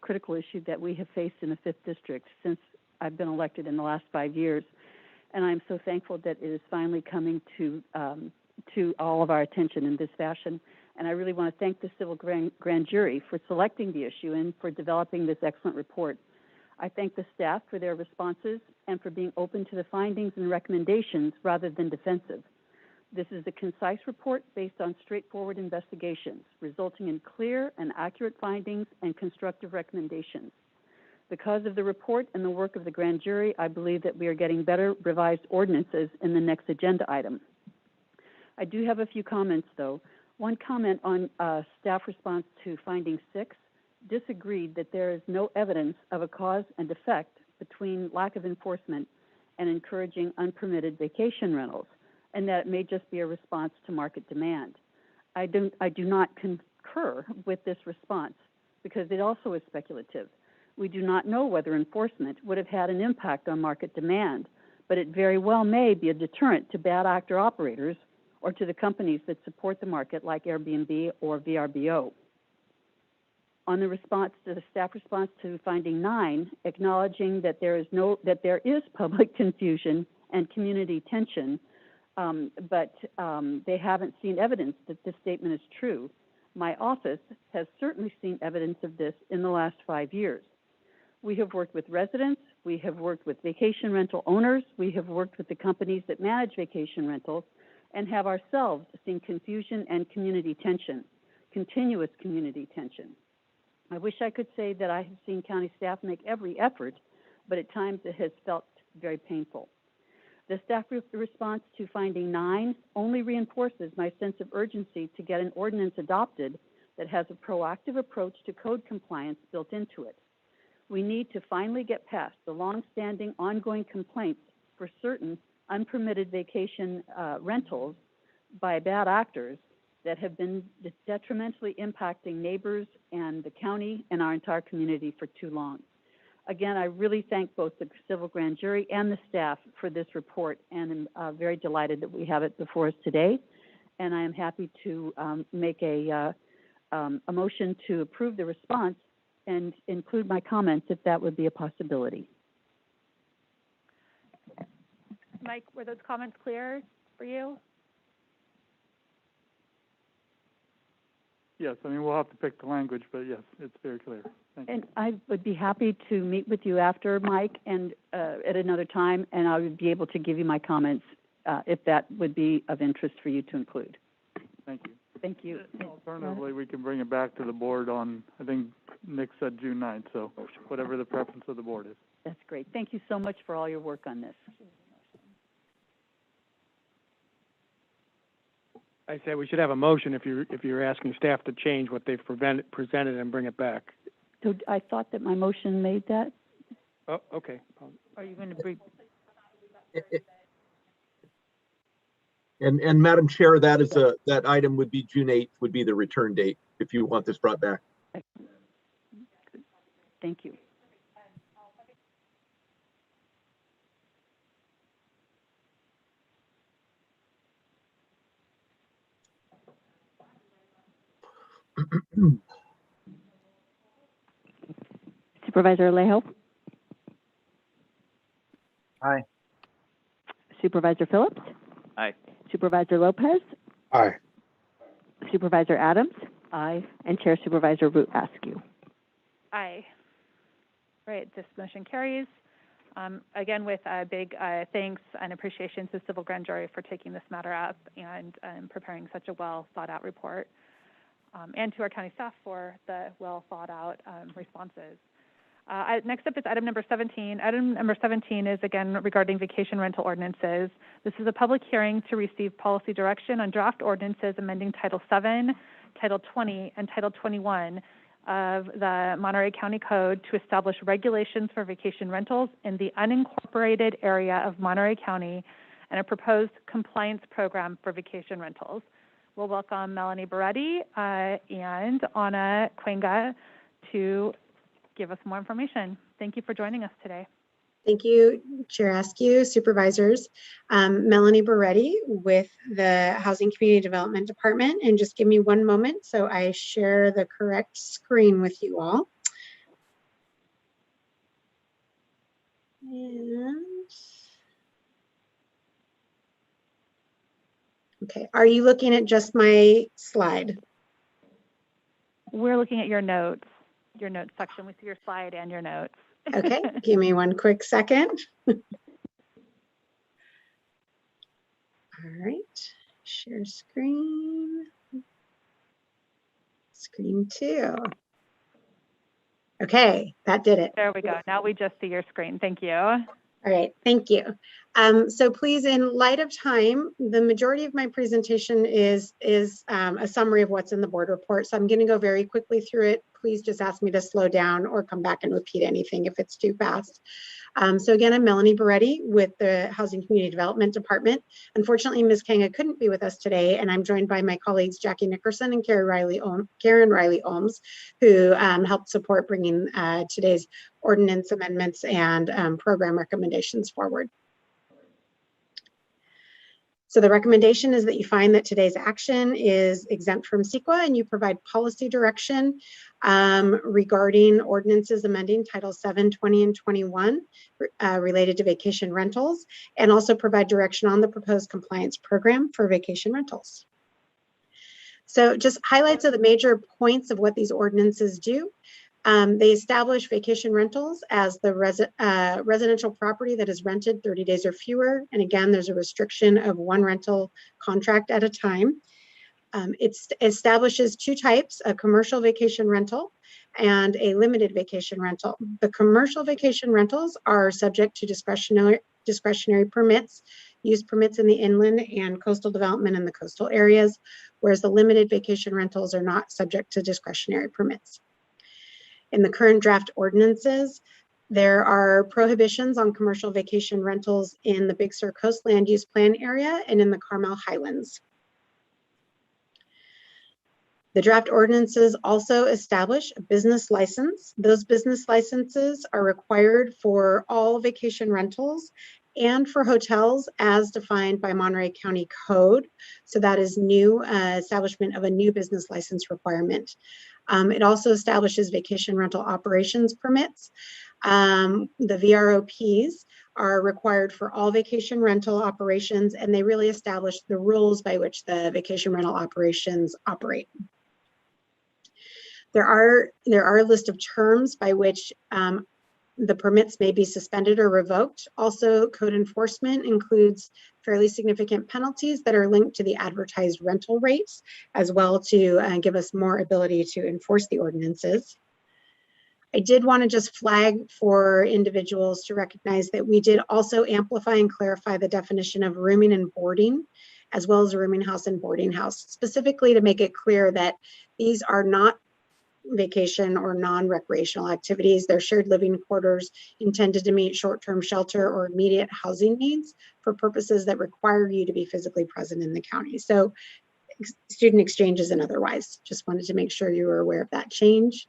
N: critical issue that we have faced in the 5th District since I've been elected in the last 5 years. And I'm so thankful that it is finally coming to all of our attention in this fashion. And I really want to thank the Civil Grand Jury for selecting the issue and for developing this excellent report. I thank the staff for their responses and for being open to the findings and recommendations rather than defensive. This is a concise report based on straightforward investigations, resulting in clear and accurate findings and constructive recommendations. Because of the report and the work of the grand jury, I believe that we are getting better revised ordinances in the next agenda item. I do have a few comments, though. One comment on staff response to finding 6 disagreed that there is no evidence of a cause and effect between lack of enforcement and encouraging unpermitted vacation rentals, and that it may just be a response to market demand. I do not concur with this response because it also is speculative. We do not know whether enforcement would have had an impact on market demand, but it very well may be a deterrent to bad actor operators or to the companies that support the market like Airbnb or VRBO. On the response to the staff response to finding 9, acknowledging that there is public confusion and community tension, but they haven't seen evidence that this statement is true. My office has certainly seen evidence of this in the last 5 years. We have worked with residents, we have worked with vacation rental owners, we have worked with the companies that manage vacation rentals, and have ourselves seen confusion and community tension, continuous community tension. I wish I could say that I have seen county staff make every effort, but at times it has felt very painful. The staff response to finding 9 only reinforces my sense of urgency to get an ordinance adopted that has a proactive approach to code compliance built into it. We need to finally get past the long-standing ongoing complaints for certain unpermitted vacation rentals by bad actors that have been detrimentally impacting neighbors and the county and our entire community for too long. Again, I really thank both the Civil Grand Jury and the staff for this report, and I'm very delighted that we have it before us today. And I am happy to make a motion to approve the response and include my comments if that would be a possibility.
B: Mike, were those comments clear for you?
L: Yes, I mean, we'll have to pick the language, but yes, it's very clear. Thank you.
N: And I would be happy to meet with you after, Mike, and at another time, and I would be able to give you my comments if that would be of interest for you to include.
L: Thank you.
N: Thank you.
L: Alternatively, we can bring it back to the board on, I think Nick said June 9th, so whatever the preference of the board is.
N: That's great. Thank you so much for all your work on this.
I: I said we should have a motion if you're asking staff to change what they've presented and bring it back.
N: So I thought that my motion made that.
I: Oh, okay.
N: Are you going to bring?
G: And Madam Chair, that is that item would be June 8th would be the return date if you want this brought back.
N: Thank you. Supervisor Alejo?
S: Aye.
N: Supervisor Phillips?
S: Aye.
N: Supervisor Lopez?
M: Aye.
N: Supervisor Adams? Aye. And Chair Supervisor Root Askew.
B: Aye. Right, this motion carries. Again, with a big thanks and appreciation to the Civil Grand Jury for taking this matter up and preparing such a well thought out report, and to our county staff for the well thought out responses. Next up is item number 17. Item number 17 is again regarding vacation rental ordinances. This is a public hearing to receive policy direction on draft ordinances amending Title 7, Title 20, and Title 21 of the Monterey County Code to establish regulations for vacation rentals in the unincorporated area of Monterey County and a proposed compliance program for vacation rentals. We'll welcome Melanie Beretti and Anna Cuenga to give us more information. Thank you for joining us today.
S: Thank you, Chair Askew, Supervisors. Melanie Beretti with the Housing Community Development Department. And just give me one moment so I share the correct screen with you all. And okay, are you looking at just my slide?
B: We're looking at your notes section. We see your slide and your notes.
S: Okay, give me one quick second. All right, share screen. Screen 2. Okay, that did it.
B: There we go. Now we just see your screen. Thank you.
S: All right, thank you. So please, in light of time, the majority of my presentation is a summary of what's in the board report. So I'm going to go very quickly through it. Please just ask me to slow down or come back and repeat anything if it's too fast. So again, I'm Melanie Beretti with the Housing Community Development Department. Unfortunately, Ms. Kanga couldn't be with us today, and I'm joined by my colleagues Jackie Nickerson and Karen Riley Ohms, who helped support bringing today's ordinance amendments and program recommendations forward. So the recommendation is that you find that today's action is exempt from CEQA and you provide policy direction regarding ordinances amending Title 7, 20, and 21 related to vacation rentals, and also provide direction on the proposed compliance program for vacation rentals. So just highlights of the major points of what these ordinances do. They establish vacation rentals as the residential property that is rented 30 days or fewer. And again, there's a restriction of one rental contract at a time. It establishes 2 types, a commercial vacation rental and a limited vacation rental. The commercial vacation rentals are subject to discretionary permits, use permits in the inland and coastal development in the coastal areas, whereas the limited vacation rentals are not subject to discretionary permits. In the current draft ordinances, there are prohibitions on commercial vacation rentals in the Big Sur Coast Land Use Plan area and in the Carmel Highlands. The draft ordinances also establish a business license. Those business licenses are required for all vacation rentals and for hotels as defined by Monterey County Code. So that is new establishment of a new business license requirement. It also establishes vacation rental operations permits. The VROPs are required for all vacation rental operations, and they really establish the rules by which the vacation rental operations operate. There are a list of terms by which the permits may be suspended or revoked. Also, code enforcement includes fairly significant penalties that are linked to the advertised rental rates, as well to give us more ability to enforce the ordinances. I did want to just flag for individuals to recognize that we did also amplify and clarify the definition of rooming and boarding, as well as rooming house and boarding house, specifically to make it clear that these are not vacation or non-recreational activities. They're shared living quarters intended to meet short-term shelter or immediate housing needs for purposes that require you to be physically present in the county. So student exchanges and otherwise. Just wanted to make sure you were aware of that change.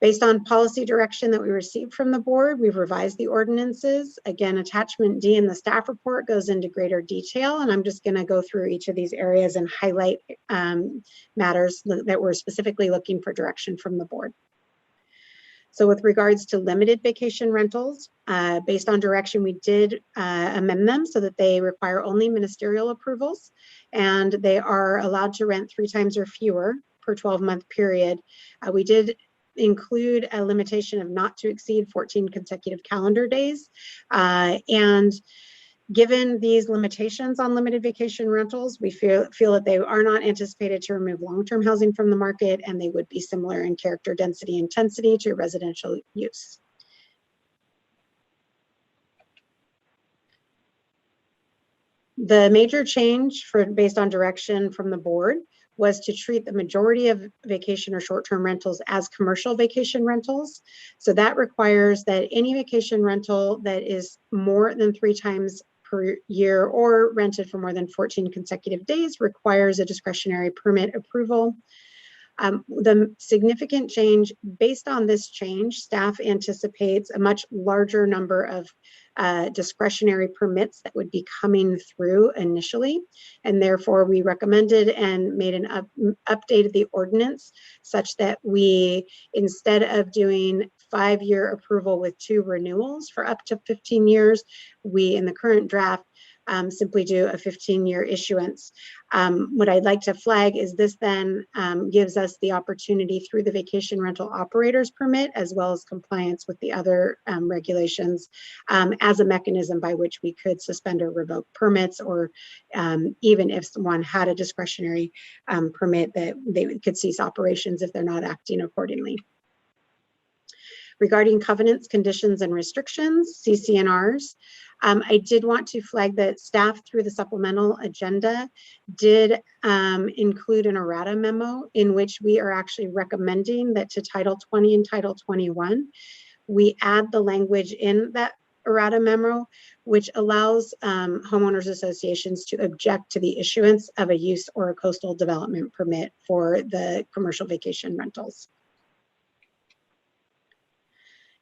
S: Based on policy direction that we received from the board, we've revised the ordinances. Again, attachment D in the staff report goes into greater detail, and I'm just going to go through each of these areas and highlight matters that we're specifically looking for direction from the board. So with regards to limited vacation rentals, based on direction, we did amend them so that they require only ministerial approvals, and they are allowed to rent 3 times or fewer per 12-month period. We did include a limitation of not to exceed 14 consecutive calendar days. And given these limitations on limited vacation rentals, we feel that they are not anticipated to remove long-term housing from the market, and they would be similar in character, density, intensity to residential use. The major change based on direction from the board was to treat the majority of vacation or short-term rentals as commercial vacation rentals. So that requires that any vacation rental that is more than 3 times per year or rented for more than 14 consecutive days requires a discretionary permit approval. The significant change, based on this change, staff anticipates a much larger number of discretionary permits that would be coming through initially, and therefore we recommended and made an updated the ordinance such that we, instead of doing 5-year approval with 2 renewals for up to 15 years, we in the current draft simply do a 15-year issuance. What I'd like to flag is this then gives us the opportunity through the vacation rental operators permit, as well as compliance with the other regulations, as a mechanism by which we could suspend or revoke permits, or even if someone had a discretionary permit, that they could cease operations if they're not acting accordingly. Regarding covenants, conditions, and restrictions, CC&Rs, I did want to flag that staff through the supplemental agenda did include an errata memo in which we are actually recommending that to Title 20 and Title 21, we add the language in that errata memo, which allows homeowners associations to object to the issuance of a use or a coastal development permit for the commercial vacation rentals.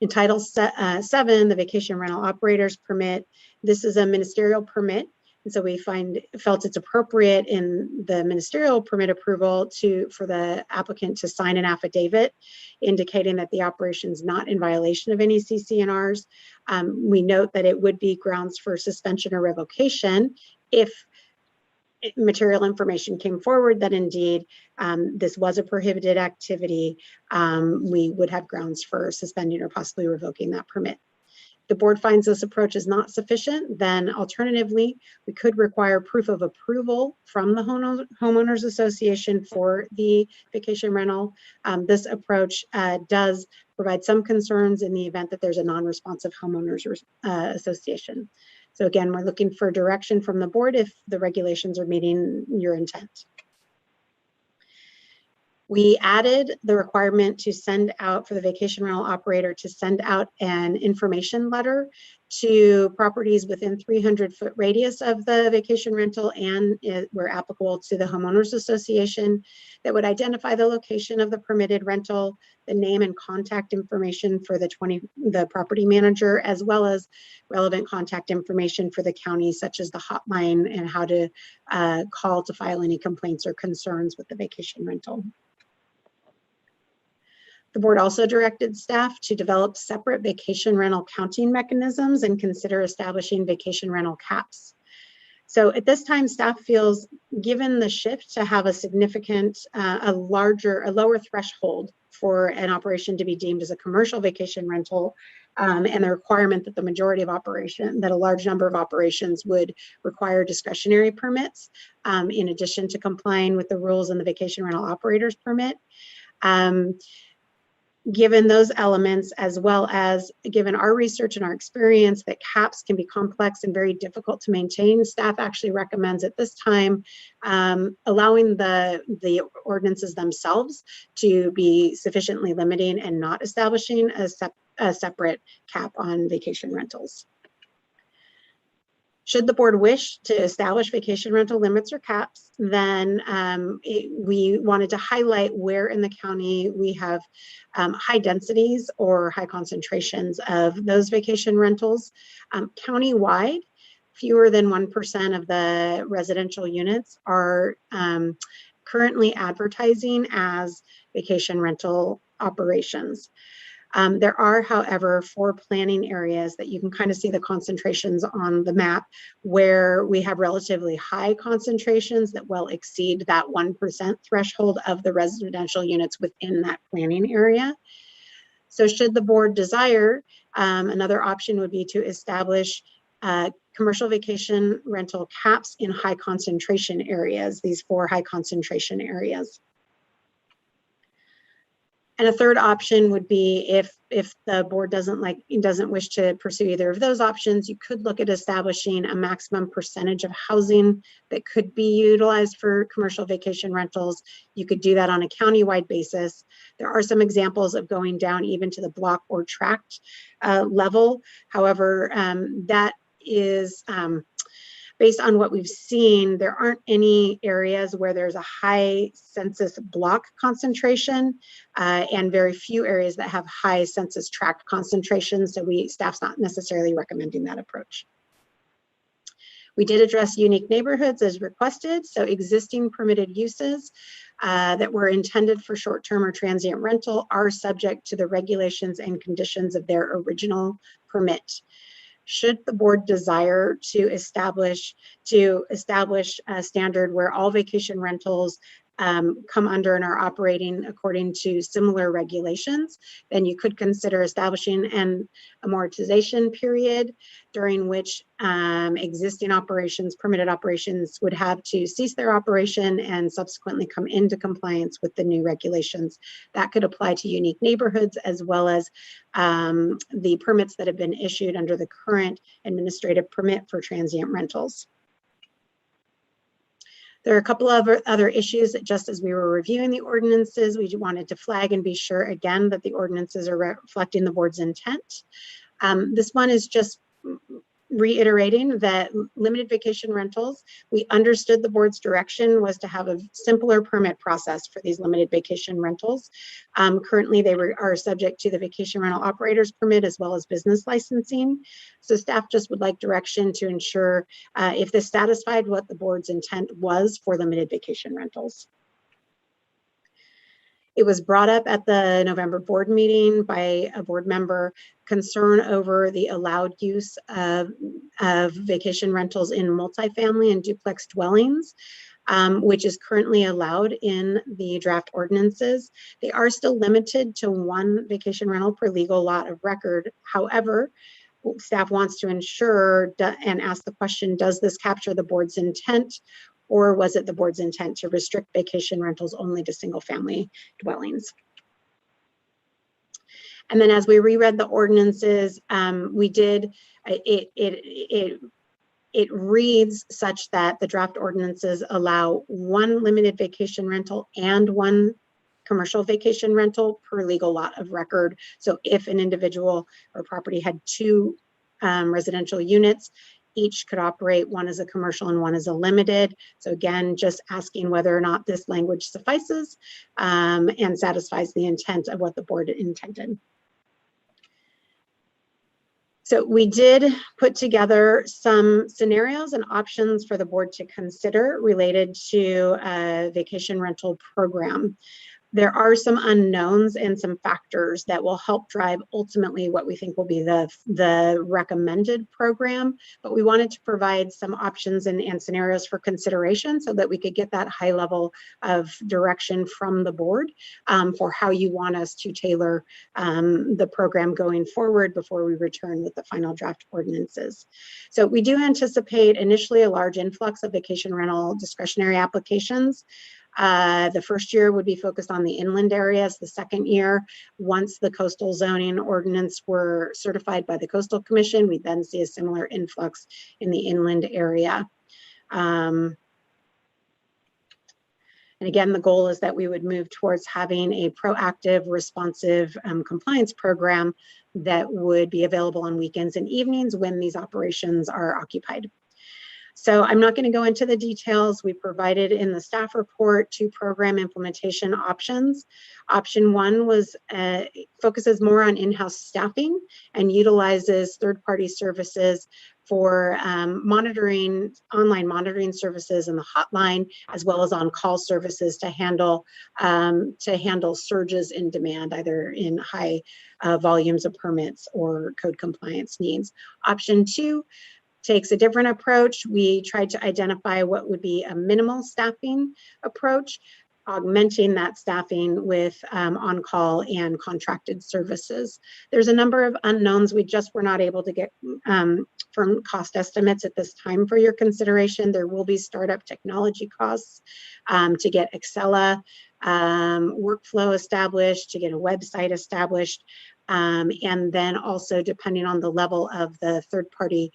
S: In Title 7, the vacation rental operators permit, this is a ministerial permit. And so we felt it's appropriate in the ministerial permit approval for the applicant to sign an affidavit indicating that the operation is not in violation of any CC&Rs. We note that it would be grounds for suspension or revocation if material information came forward that indeed this was a prohibited activity. We would have grounds for suspending or possibly revoking that permit. If the board finds this approach is not sufficient, then alternatively, we could require proof of approval from the homeowners association for the vacation rental. This approach does provide some concerns in the event that there's a non-responsive homeowners association. So again, we're looking for direction from the board if the regulations are meeting your intent. We added the requirement to send out, for the vacation rental operator, to send out an information letter to properties within 300-foot radius of the vacation rental and, where applicable, to the homeowners association, that would identify the location of the permitted rental, the name and contact information for the property manager, as well as relevant contact information for the county, such as the hotline and how to call to file any complaints or concerns with the vacation rental. The board also directed staff to develop separate vacation rental counting mechanisms and consider establishing vacation rental caps. So at this time, staff feels, given the shift to have a significant, a lower threshold for an operation to be deemed as a commercial vacation rental, and the requirement that that a large number of operations would require discretionary permits, in addition to complying with the rules in the vacation rental operators permit. Given those elements, as well as given our research and our experience that caps can be complex and very difficult to maintain, staff actually recommends at this time allowing the ordinances themselves to be sufficiently limiting and not establishing a separate cap on vacation rentals. Should the board wish to establish vacation rental limits or caps, then we wanted to highlight where in the county we have high densities or high concentrations of those vacation rentals. Countywide, fewer than 1% of the residential units are currently advertising as vacation rental operations. There are, however, 4 planning areas that you can kind of see the concentrations on the map, where we have relatively high concentrations that well exceed that 1% threshold of the residential units within that planning area. So should the board desire, another option would be to establish commercial vacation rental caps in high concentration areas, these 4 high concentration areas. And a third option would be, if the board doesn't wish to pursue either of those options, you could look at establishing a maximum percentage of housing that could be utilized for commercial vacation rentals. You could do that on a countywide basis. There are some examples of going down even to the block or tract level. However, that is based on what we've seen, there aren't any areas where there's a high census block concentration and very few areas that have high census tract concentration. So staff's not necessarily recommending that approach. We did address unique neighborhoods as requested. So existing permitted uses that were intended for short-term or transient rental are subject to the regulations and conditions of their original permit. Should the board desire to establish a standard where all vacation rentals come under and are operating according to similar regulations, then you could consider establishing an amortization period during which existing operations, permitted operations, would have to cease their operation and subsequently come into compliance with the new regulations. That could apply to unique neighborhoods as well as the permits that have been issued under the current administrative permit for transient rentals. There are a couple of other issues that just as we were reviewing the ordinances, we wanted to flag and be sure again that the ordinances are reflecting the board's intent. This one is just reiterating that limited vacation rentals, we understood the board's direction was to have a simpler permit process for these limited vacation rentals. Currently, they are subject to the vacation rental operators permit as well as business licensing. So staff just would like direction to ensure if this satisfied what the board's intent was for limited vacation rentals. It was brought up at the November board meeting by a board member, concern over the allowed use of vacation rentals in multifamily and duplex dwellings, which is currently allowed in the draft ordinances. They are still limited to one vacation rental per legal lot of record. However, staff wants to ensure and ask the question, does this capture the board's intent? Or was it the board's intent to restrict vacation rentals only to single family dwellings? And then as we reread the ordinances, it reads such that the draft ordinances allow one limited vacation rental and one commercial vacation rental per legal lot of record. So if an individual or property had two residential units, each could operate, one as a commercial and one as a limited. So again, just asking whether or not this language suffices and satisfies the intent of what the board intended. So we did put together some scenarios and options for the board to consider related to a vacation rental program. There are some unknowns and some factors that will help drive ultimately what we think will be the recommended program, but we wanted to provide some options and scenarios for consideration so that we could get that high level of direction from the board for how you want us to tailor the program going forward before we return with the final draft ordinances. So we do anticipate initially a large influx of vacation rental discretionary applications. The first year would be focused on the inland areas. The second year, once the coastal zoning ordinance were certified by the Coastal Commission, we then see a similar influx in the inland area. And again, the goal is that we would move towards having a proactive, responsive compliance program that would be available on weekends and evenings when these operations are occupied. So I'm not going to go into the details. We provided in the staff report 2 program implementation options. Option 1 was focuses more on in-house staffing and utilizes third-party services for monitoring, online monitoring services in the hotline, as well as on-call services to handle surges in demand, either in high volumes of permits or code compliance needs. Option 2 takes a different approach. We tried to identify what would be a minimal staffing approach, augmenting that staffing with on-call and contracted services. There's a number of unknowns we just were not able to get from cost estimates at this time for your consideration. There will be startup technology costs to get Excella workflow established, to get a website established, and then also depending on the level of the third-party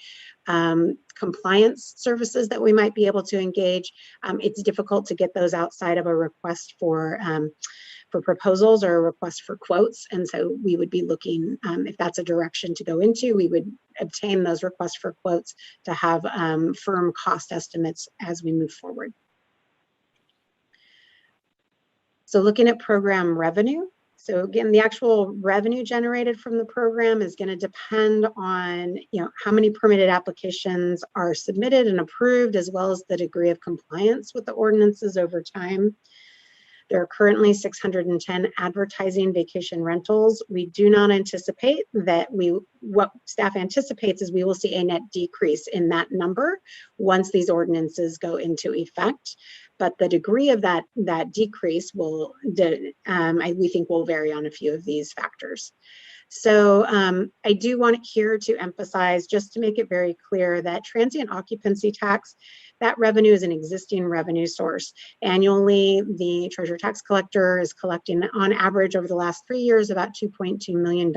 S: compliance services that we might be able to engage, it's difficult to get those outside of a request for for proposals or a request for quotes. And so we would be looking, if that's a direction to go into, we would obtain those requests for quotes to have firm cost estimates as we move forward. So looking at program revenue. So again, the actual revenue generated from the program is going to depend on, how many permitted applications are submitted and approved, as well as the degree of compliance with the ordinances over time. There are currently 610 advertising vacation rentals. We do not anticipate that what staff anticipates is we will see a net decrease in that number once these ordinances go into effect. But the degree of that decrease we think will vary on a few of these factors. So I do want here to emphasize, just to make it very clear, that transient occupancy tax, that revenue is an existing revenue source. Annually, the Treasurer Tax Collector is collecting on average over the last 3 years about $2.2 million.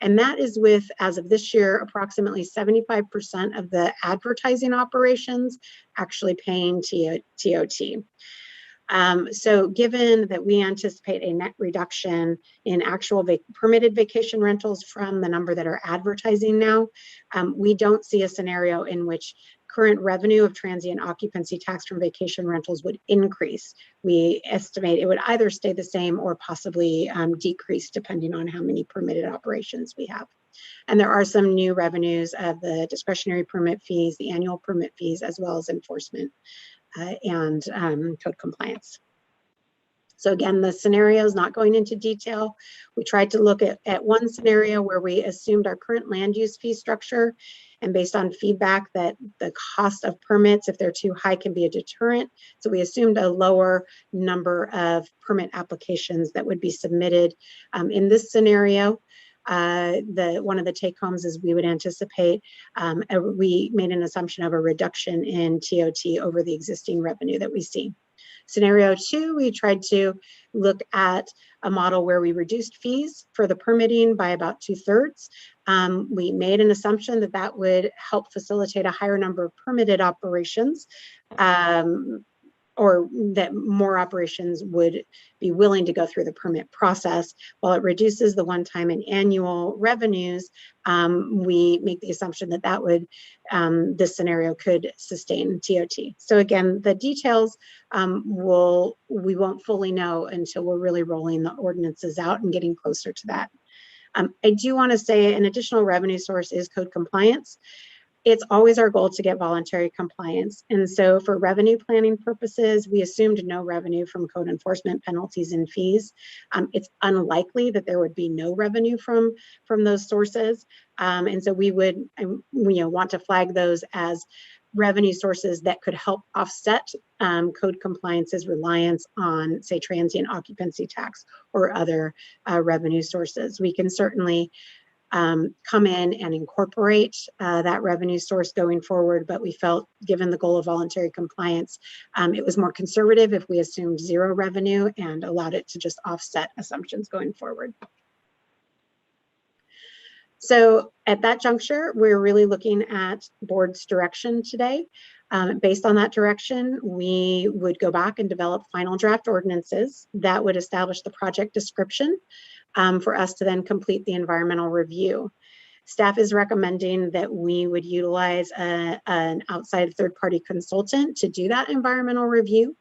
S: And that is with, as of this year, approximately 75% of the advertising operations actually paying TOT. So given that we anticipate a net reduction in actual permitted vacation rentals from the number that are advertising now, we don't see a scenario in which current revenue of transient occupancy tax from vacation rentals would increase. We estimate it would either stay the same or possibly decrease depending on how many permitted operations we have. And there are some new revenues of the discretionary permit fees, the annual permit fees, as well as enforcement and code compliance. So again, the scenario is not going into detail. We tried to look at one scenario where we assumed our current land use fee structure, and based on feedback that the cost of permits, if they're too high, can be a deterrent. So we assumed a lower number of permit applications that would be submitted. In this scenario, one of the take homes is we would anticipate, we made an assumption of a reduction in TOT over the existing revenue that we see. Scenario 2, we tried to look at a model where we reduced fees for the permitting by about 2/3. We made an assumption that that would help facilitate a higher number of permitted operations, or that more operations would be willing to go through the permit process. While it reduces the one-time and annual revenues, we make the assumption that that would, this scenario could sustain TOT. So again, the details we won't fully know until we're really rolling the ordinances out and getting closer to that. I do want to say an additional revenue source is code compliance. It's always our goal to get voluntary compliance. And so for revenue planning purposes, we assumed no revenue from code enforcement penalties and fees. It's unlikely that there would be no revenue from those sources. And so we would want to flag those as revenue sources that could help offset code compliance's reliance on, say, transient occupancy tax or other revenue sources. We can certainly come in and incorporate that revenue source going forward, but we felt, given the goal of voluntary compliance, it was more conservative if we assumed zero revenue and allowed it to just offset assumptions going forward. So at that juncture, we're really looking at board's direction today. Based on that direction, we would go back and develop final draft ordinances that would establish the project description for us to then complete the environmental review. Staff is recommending that we would utilize an outside third-party consultant to do that environmental review.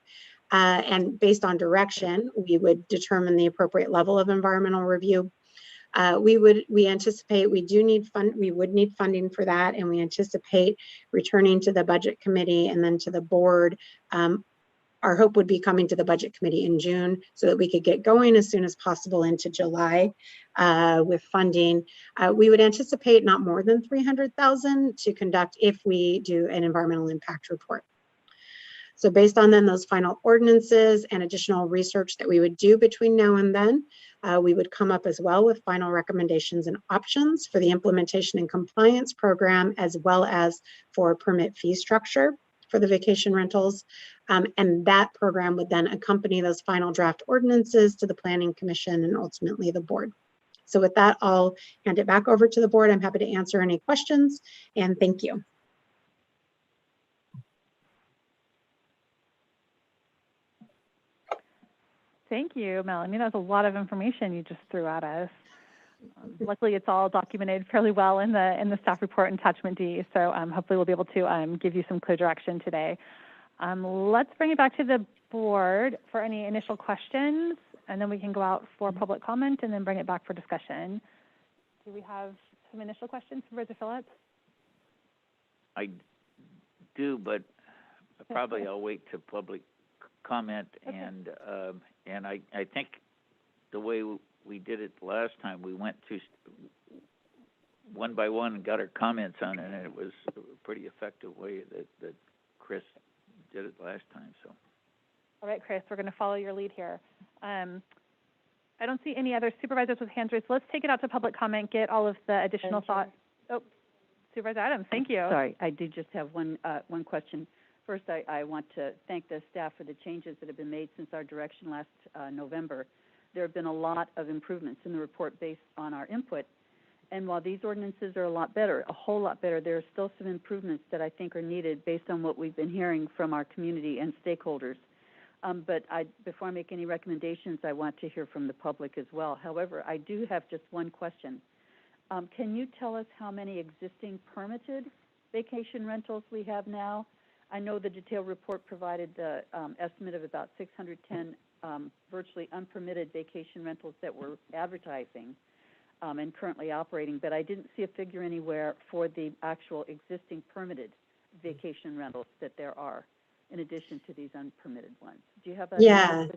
S: And based on direction, we would determine the appropriate level of environmental review. We anticipate we would need funding for that, and we anticipate returning to the budget committee and then to the board. Our hope would be coming to the budget committee in June so that we could get going as soon as possible into July with funding. We would anticipate not more than $300,000 to conduct if we do an environmental impact report. So based on then those final ordinances and additional research that we would do between now and then, we would come up as well with final recommendations and options for the implementation and compliance program, as well as for permit fee structure for the vacation rentals. And that program would then accompany those final draft ordinances to the Planning Commission and ultimately the board. So with that, I'll hand it back over to the board. I'm happy to answer any questions, and thank you.
B: Thank you, Melanie. That was a lot of information you just threw at us. Luckily, it's all documented fairly well in the staff report and attachment D. So hopefully, we'll be able to give you some clear direction today. Let's bring it back to the board for any initial questions, and then we can go out for public comment and then bring it back for discussion. Do we have some initial questions, Supervisor Phillips?
T: I do, but probably I'll wait to public comment. Okay. And I think the way we did it last time, we went to one by one and got our comments on it, and it was a pretty effective way that Chris did it last time. So.
B: All right, Chris, we're going to follow your lead here. I don't see any other supervisors with hands raised. So let's take it out to public comment, get all of the additional thoughts. Oh, Supervisor Adams, thank you.
N: Sorry, I do just have one question. First, I want to thank the staff for the changes that have been made since our direction last November. There have been a lot of improvements in the report based on our input. And while these ordinances are a lot better, a whole lot better, there are still some improvements that I think are needed based on what we've been hearing from our community and stakeholders. But before I make any recommendations, I want to hear from the public as well. However, I do have just one question. Can you tell us how many existing permitted vacation rentals we have now? I know the detailed report provided the estimate of about 610 virtually unpermitted vacation rentals that we're advertising and currently operating, but I didn't see a figure anywhere for the actual existing permitted vacation rentals that there are, in addition to these unpermitted ones. Do you have a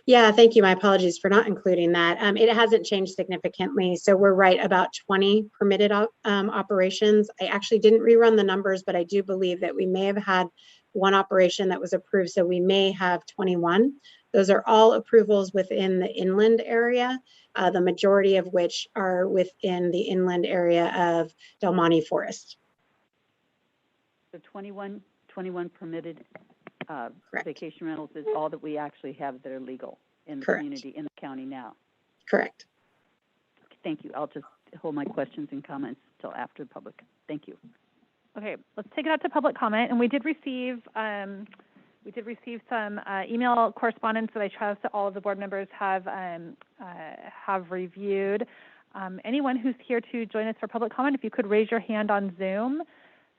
S: Yeah, thank you. My apologies for not including that. It hasn't changed significantly. So we're right about 20 permitted operations. I actually didn't rerun the numbers, but I do believe that we may have had one operation that was approved. So we may have 21. Those are all approvals within the inland area, the majority of which are within the inland area of Del Monte Forest.
N: So 21 permitted vacation rentals is all that we actually have that are legal in the community, in the county now.
S: Correct.
N: Okay, thank you. I'll just hold my questions and comments until after the public. Thank you.
B: Okay, let's take it out to public comment. And we did receive some email correspondence that I trust that all of the board members have reviewed. Anyone who's here to join us for public comment, if you could raise your hand on Zoom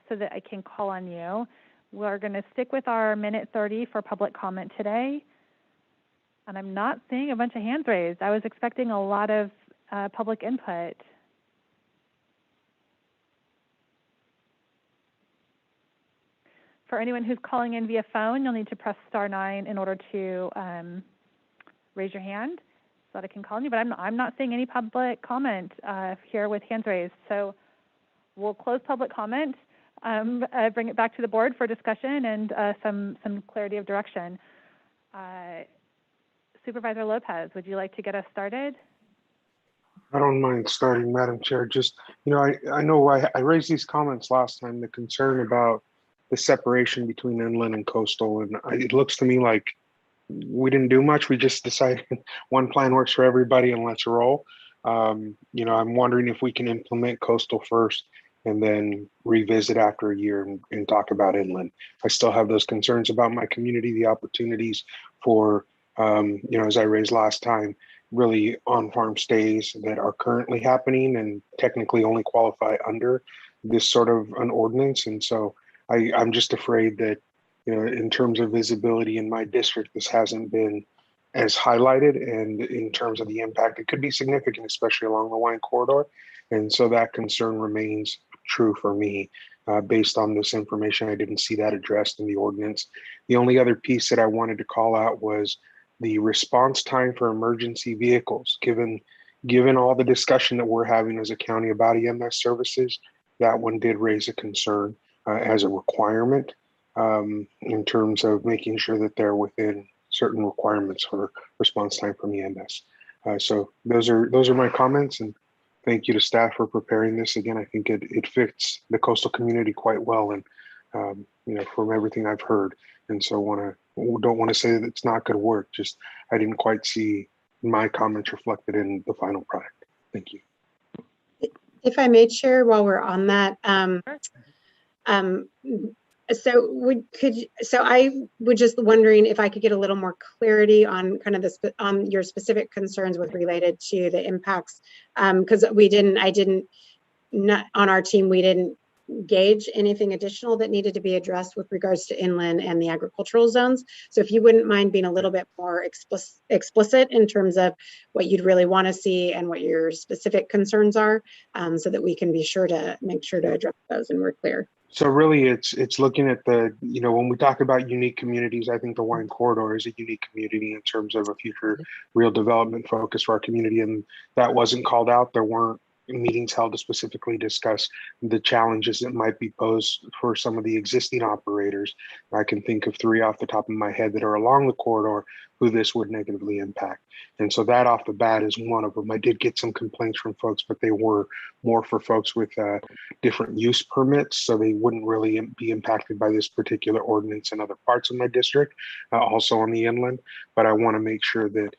B: so that I can call on you. We're going to stick with our minute 30 for public comment today. And I'm not seeing a bunch of hands raised. I was expecting a lot of public input. For anyone who's calling in via phone, you'll need to press *9 in order to raise your hand so that I can call on you. But I'm not seeing any public comment here with hands raised. So we'll close public comment. Bring it back to the board for discussion and some clarity of direction. Supervisor Lopez, would you like to get us started?
M: I don't mind starting, Madam Chair. Just, I know I raised these comments last time, the concern about the separation between inland and coastal. And it looks to me like we didn't do much. We just decided one plan works for everybody and let's roll. I'm wondering if we can implement coastal first and then revisit after a year and talk about inland. I still have those concerns about my community, the opportunities for, as I raised last time, really on-farm stays that are currently happening and technically only qualify under this sort of an ordinance. And so I'm just afraid that, in terms of visibility in my district, this hasn't been as highlighted, and in terms of the impact, it could be significant, especially along the wine corridor. And so that concern remains true for me. Based on this information, I didn't see that addressed in the ordinance. The only other piece that I wanted to call out was the response time for emergency vehicles. Given all the discussion that we're having as a county about EMS services, that one did raise a concern as a requirement in terms of making sure that they're within certain requirements for response time from EMS. So those are my comments, and thank you to staff for preparing this. Again, I think it fits the coastal community quite well, and from everything I've heard. And so don't want to say that it's not going to work. Just I didn't quite see my comments reflected in the final product. Thank you.
S: If I may, Chair, while we're on that, So I was just wondering if I could get a little more clarity on kind of on your specific concerns with related to the impacts, because not on our team, we didn't gauge anything additional that needed to be addressed with regards to inland and the agricultural zones. So if you wouldn't mind being a little bit more explicit in terms of what you'd really want to see and what your specific concerns are, so that we can be sure to make sure to address those and we're clear.
M: So really it's looking at when we talk about unique communities, I think the wine corridor is a unique community in terms of a future real development focus for our community. And that wasn't called out. There weren't meetings held to specifically discuss the challenges that might be posed for some of the existing operators. I can think of 3 off the top of my head that are along the corridor who this would negatively impact. And so that off the bat is one of them. I did get some complaints from folks, but they were more for folks with different use permits, so they wouldn't really be impacted by this particular ordinance in other parts of my district, also on the inland. But I want to make sure that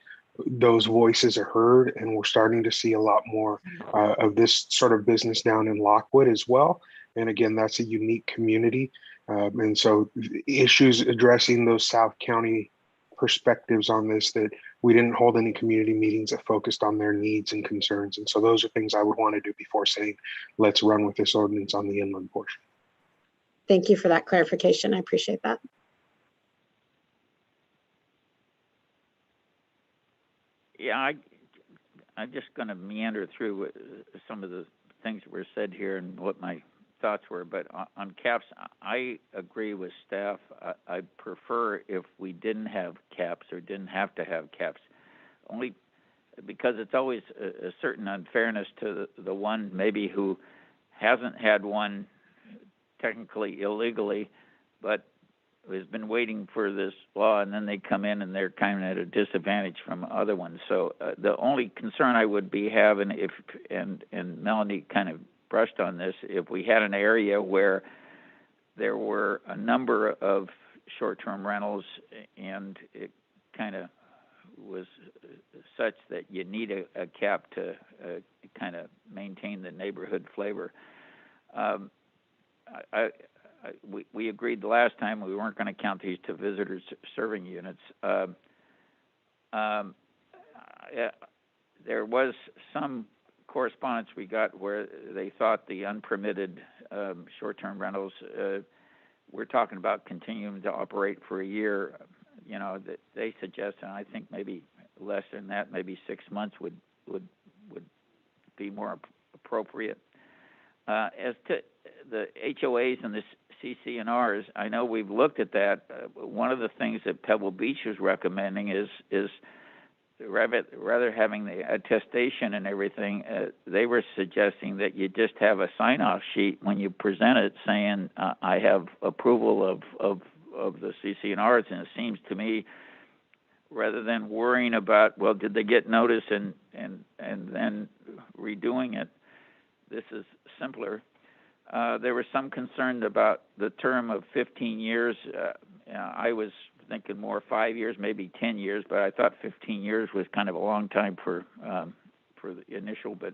M: those voices are heard, and we're starting to see a lot more of this sort of business down in Lockwood as well. And again, that's a unique community. And so issues addressing those South County perspectives on this, that we didn't hold any community meetings that focused on their needs and concerns. And so those are things I would want to do before saying, let's run with this ordinance on the inland portion.
S: Thank you for that clarification. I appreciate that.
T: Yeah, I'm just going to meander through some of the things that were said here and what my thoughts were. But on caps, I agree with staff. I prefer if we didn't have caps or didn't have to have caps, only because it's always a certain unfairness to the one maybe who hasn't had one technically illegally, but has been waiting for this law, and then they come in and they're kind of at a disadvantage from other ones. So the only concern I would be having, and Melanie kind of brushed on this, if we had an area where there were a number of short-term rentals and it kind of was such that you need a cap to kind of maintain the neighborhood flavor. We agreed the last time we weren't going to count these to visitors serving units. There was some correspondence we got where they thought the unpermitted short-term rentals, we're talking about continuing to operate for a year. You know, that they suggest, and I think maybe less than that, maybe 6 months would be more appropriate. As to the HOAs and the CC&Rs, I know we've looked at that. One of the things that Pebble Beach is recommending is rather having the attestation and everything, they were suggesting that you just have a sign-off sheet when you present it saying, I have approval of the CC&Rs, and it seems to me, rather than worrying about, well, did they get notice and then redoing it, this is simpler. There was some concern about the term of 15 years. I was thinking more 5 years, maybe 10 years, but I thought 15 years was kind of a long time for the initial, but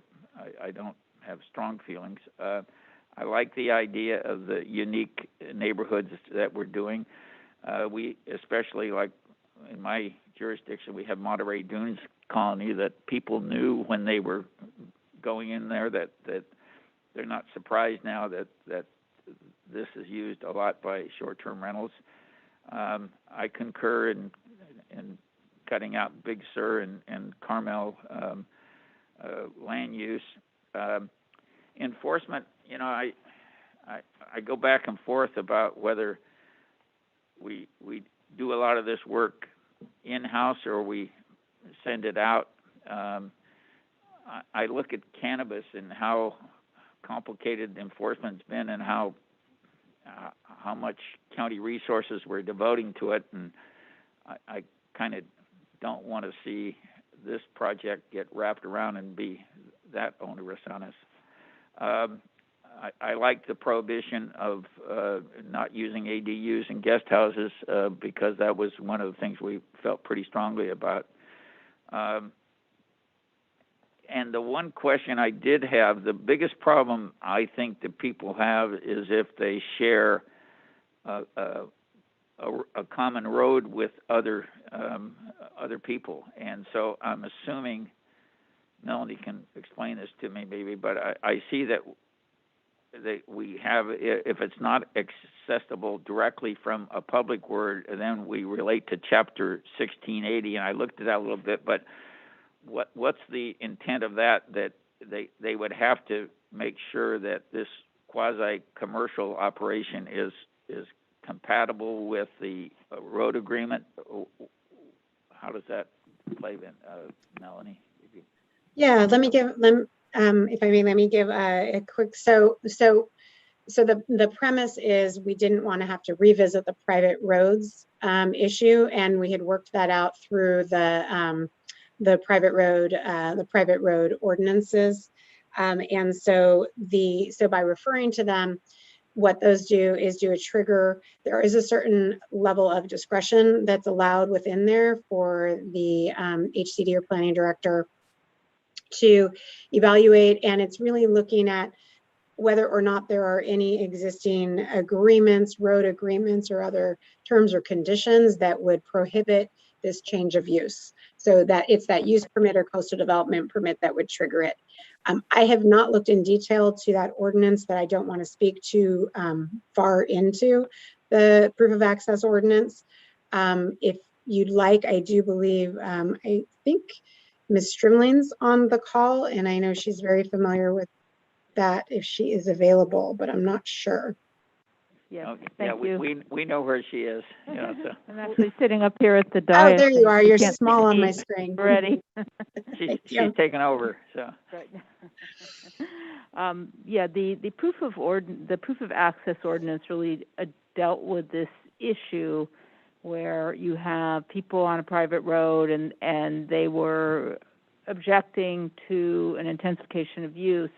T: I don't have strong feelings. I like the idea of the unique neighborhoods that we're doing. We especially, like in my jurisdiction, we have Monterey Dunes Colony that people knew when they were going in there that they're not surprised now that this is used a lot by short-term rentals. I concur in cutting out Big Sur and Carmel land use. Enforcement, you know, I go back and forth about whether we do a lot of this work in-house or we send it out. I look at cannabis and how complicated enforcement's been and how much county resources we're devoting to it, and I kind of don't want to see this project get wrapped around and be that onerous on us. I like the prohibition of not using ADUs in guest houses because that was one of the things we felt pretty strongly about. And the one question I did have, the biggest problem I think that people have is if they share a common road with other people. And so I'm assuming, Melanie can explain this to me maybe, but I see that we have, if it's not accessible directly from a public word, then we relate to Chapter 1680, and I looked at that a little bit, but what's the intent of that they would have to make sure that this quasi-commercial operation is compatible with the road agreement? How does that play in, Melanie?
S: Yeah, let me give if I may, let me give a quick, so the premise is we didn't want to have to revisit the private roads issue, and we had worked that out through the private road ordinances. And so by referring to them, what those do is do a trigger. There is a certain level of discretion that's allowed within there for the HCD or planning director to evaluate, and it's really looking at whether or not there are any existing agreements, road agreements, or other terms or conditions that would prohibit this change of use. So that it's that use permit or coastal development permit that would trigger it. I have not looked in detail to that ordinance, that I don't want to speak too far into the proof of access ordinance. If you'd like, I do believe, I think Ms. Strimling's on the call, and I know she's very familiar with that if she is available, but I'm not sure.
T: Yeah, we know where she is. You know, so.
N: I'm actually sitting up here at the dais.
S: Oh, there you are. You're
N: can't
S: small on
N: see
S: my screen.
N: Ready.
T: She's taken over. So.
N: Right. Yeah, the proof of access ordinance really dealt with this issue where you have people on a private road and they were objecting to an intensification of use,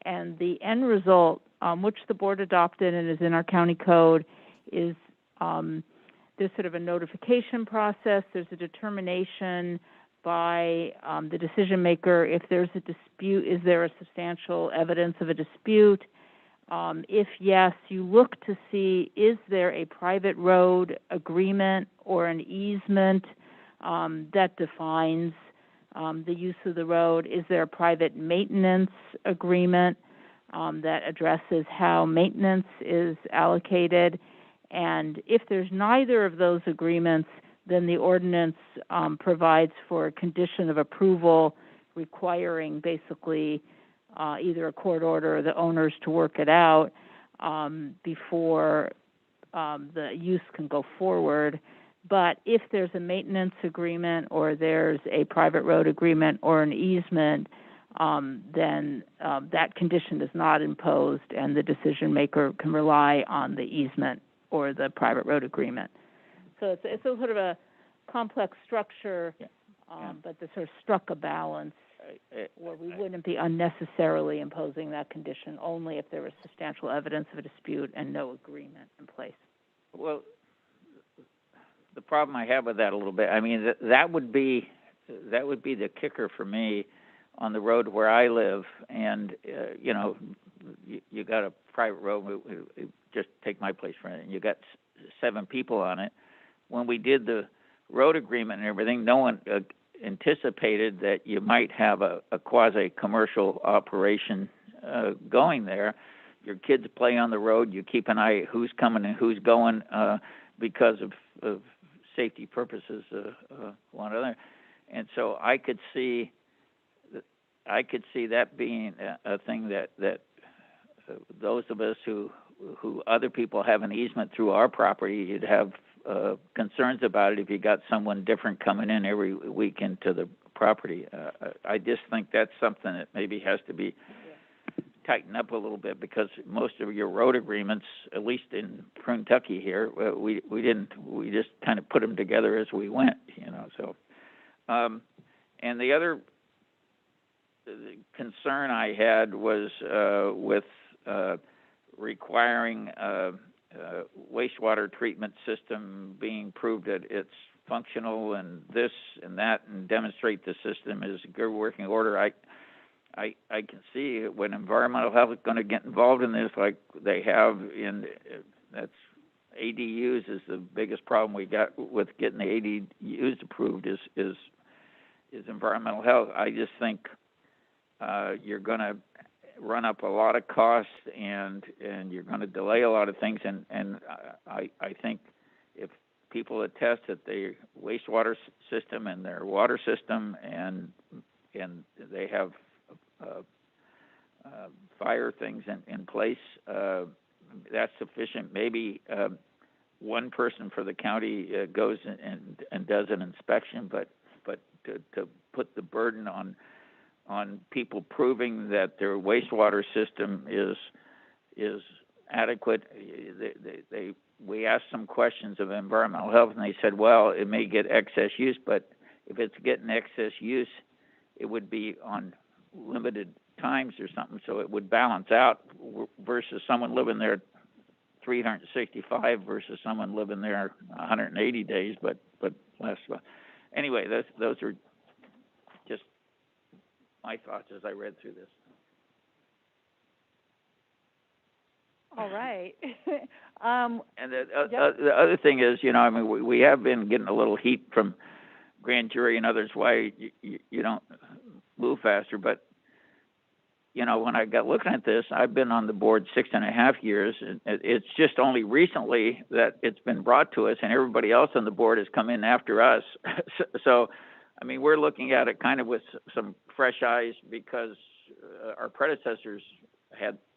N: and the end result, which the board adopted and is in our county code, is there's sort of a notification process. There's a determination by the decision maker if there's a dispute. Is there a substantial evidence of a dispute? If yes, you look to see, is there a private road agreement or an easement that defines the use of the road? Is there a private maintenance agreement that addresses how maintenance is allocated? And if there's neither of those agreements, then the ordinance provides for a condition of approval requiring basically either a court order or the owners to work it out before the use can go forward. But if there's a maintenance agreement or there's a private road agreement or an easement, then that condition is not imposed, and the decision maker can rely on the easement or the private road agreement. So it's a sort of a complex structure, but the sort of struck a balance where we wouldn't be unnecessarily imposing that condition only if there was substantial evidence of a dispute and no agreement in place.
T: Well, the problem I have with that a little bit, I mean, that would be the kicker for me on the road where I live, and you know, you got a private road. Just take my place for a minute. You got 7 people on it. When we did the road agreement and everything, no one anticipated that you might have a quasi-commercial operation going there. Your kids play on the road. You keep an eye who's coming and who's going because of safety purposes, one other. And so I could see that being a thing that those of us who other people have an easement through our property, you'd have concerns about it if you got someone different coming in every week into the property. I just think that's something that maybe has to be tightened up a little bit, because most of your road agreements, at least in Kentucky here, we just kind of put them together as we went, you know. So, and the other concern I had was with requiring wastewater treatment system being proved that it's functional and this and that, and demonstrate the system is a good working order. I can see when environmental health is going to get involved in this, like they have in, that's ADUs is the biggest problem we got with getting the ADUs approved is environmental health. I just think you're going to run up a lot of costs and you're going to delay a lot of things. And I think if people attest that their wastewater system and their water system and they have fire things in place, that's sufficient. Maybe one person for the county goes and does an inspection, but to put the burden on people proving that their wastewater system is adequate. We asked some questions of environmental health, and they said, well, it may get excess use, but if it's getting excess use, it would be on limited times or something, so it would balance out versus someone living there 365 versus someone living there 180 days, but less. Anyway, those are just my thoughts as I read through this.
B: All right.
T: And the other thing is, I mean, we have been getting a little heat from grand jury and others why you don't move faster. But, when I got looking at this, I've been on the board 6.5 years. And it's just only recently that it's been brought to us, and everybody else on the board has come in after us. So, I mean, we're looking at it kind of with some fresh eyes because our predecessors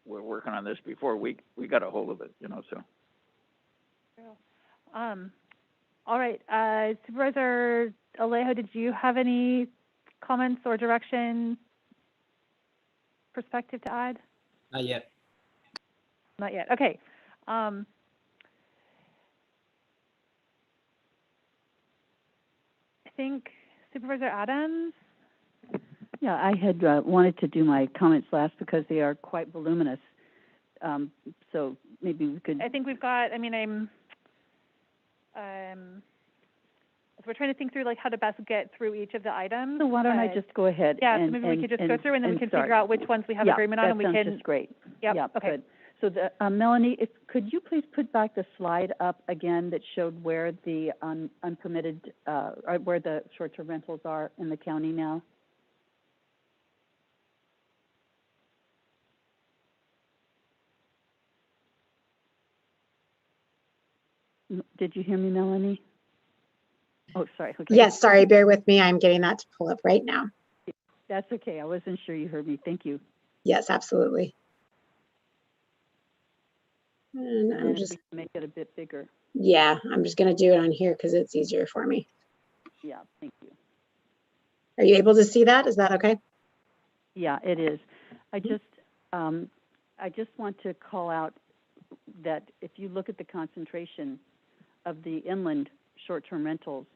T: were working on this before we got a hold of it, so.
B: All right, Supervisor Alejo, did you have any comments or direction, perspective to add?
D: Not yet.
B: Not yet. Okay. I think Supervisor Adams.
N: Yeah, I had wanted to do my comments last because they are quite voluminous. So maybe we could.
B: I think we've got. I mean, so we're trying to think through how to best get through each of the items.
N: So why don't I just go ahead?
B: Yeah,
N: and,
B: so maybe we could just go through and then we can
N: start.
B: figure out which ones we have agreement on, and we can.
N: That sounds just great.
B: Yep.
N: Yeah.
B: Okay.
N: Good. So Melanie, could you please put back the slide up again that showed where the unpermitted, where the short-term rentals are in the county now? Did you hear me, Melanie? Oh, sorry. Okay.
S: Yes, sorry, bear with me. I'm getting that to pull up right now.
N: That's okay. I wasn't sure you heard me. Thank you.
S: Yes, absolutely. And I'm
N: if
S: just
N: we can make it a bit bigger.
S: Yeah, I'm just going to do it on here because it's easier for me.
N: Yeah, thank you.
S: Are you able to see that? Is that okay?
N: Yeah, it is. I just want to call out that if you look at the concentration of the inland short-term rentals,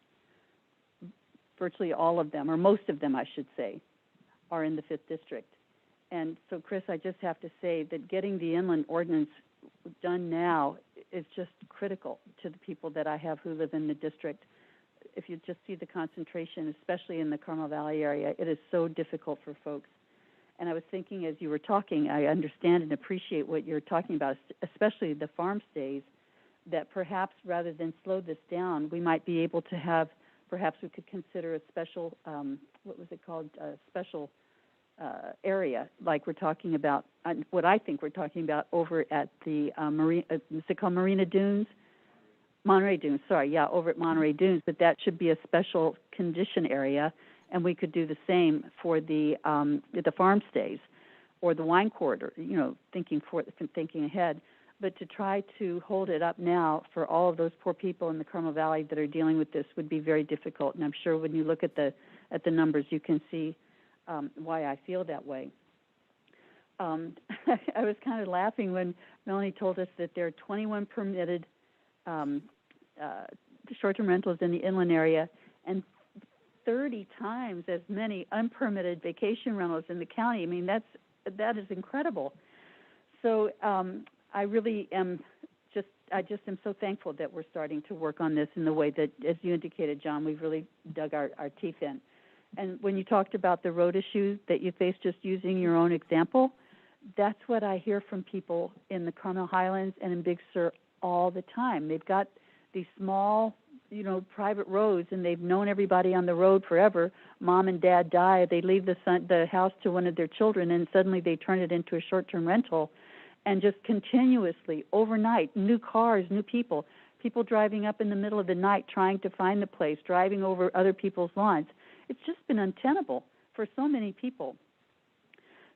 N: virtually all of them, or most of them, I should say, are in the 5th District. And so, Chris, I just have to say that getting the inland ordinance done now is just critical to the people that I have who live in the district. If you just see the concentration, especially in the Carmel Valley area, it is so difficult for folks. And I was thinking as you were talking, I understand and appreciate what you're talking about, especially the farm stays, that perhaps rather than slow this down, we might be able to have, perhaps we could consider a special, what was it called, a special area, like we're talking about, what I think we're talking about over at the is it called Marina Dunes? Monterey Dunes, sorry, yeah, over at Monterey Dunes, but that should be a special condition area, and we could do the same for the farm stays or the wine corridor, thinking ahead. But to try to hold it up now for all of those poor people in the Carmel Valley that are dealing with this would be very difficult. And I'm sure when you look at the numbers, you can see why I feel that way. I was kind of laughing when Melanie told us that there are 21 permitted short-term rentals in the inland area and 30 times as many unpermitted vacation rentals in the county. I mean, that is incredible. So I really am I just am so thankful that we're starting to work on this in the way that, as you indicated, John, we've really dug our teeth in. And when you talked about the road issues that you face, just using your own example, that's what I hear from people in the Carmel Highlands and in Big Sur all the time. They've got these small, private roads, and they've known everybody on the road forever. Mom and dad die, they leave the house to one of their children, and suddenly they turn it into a short-term rental, and just continuously, overnight, new cars, new people driving up in the middle of the night trying to find the place, driving over other people's lawns. It's just been untenable for so many people.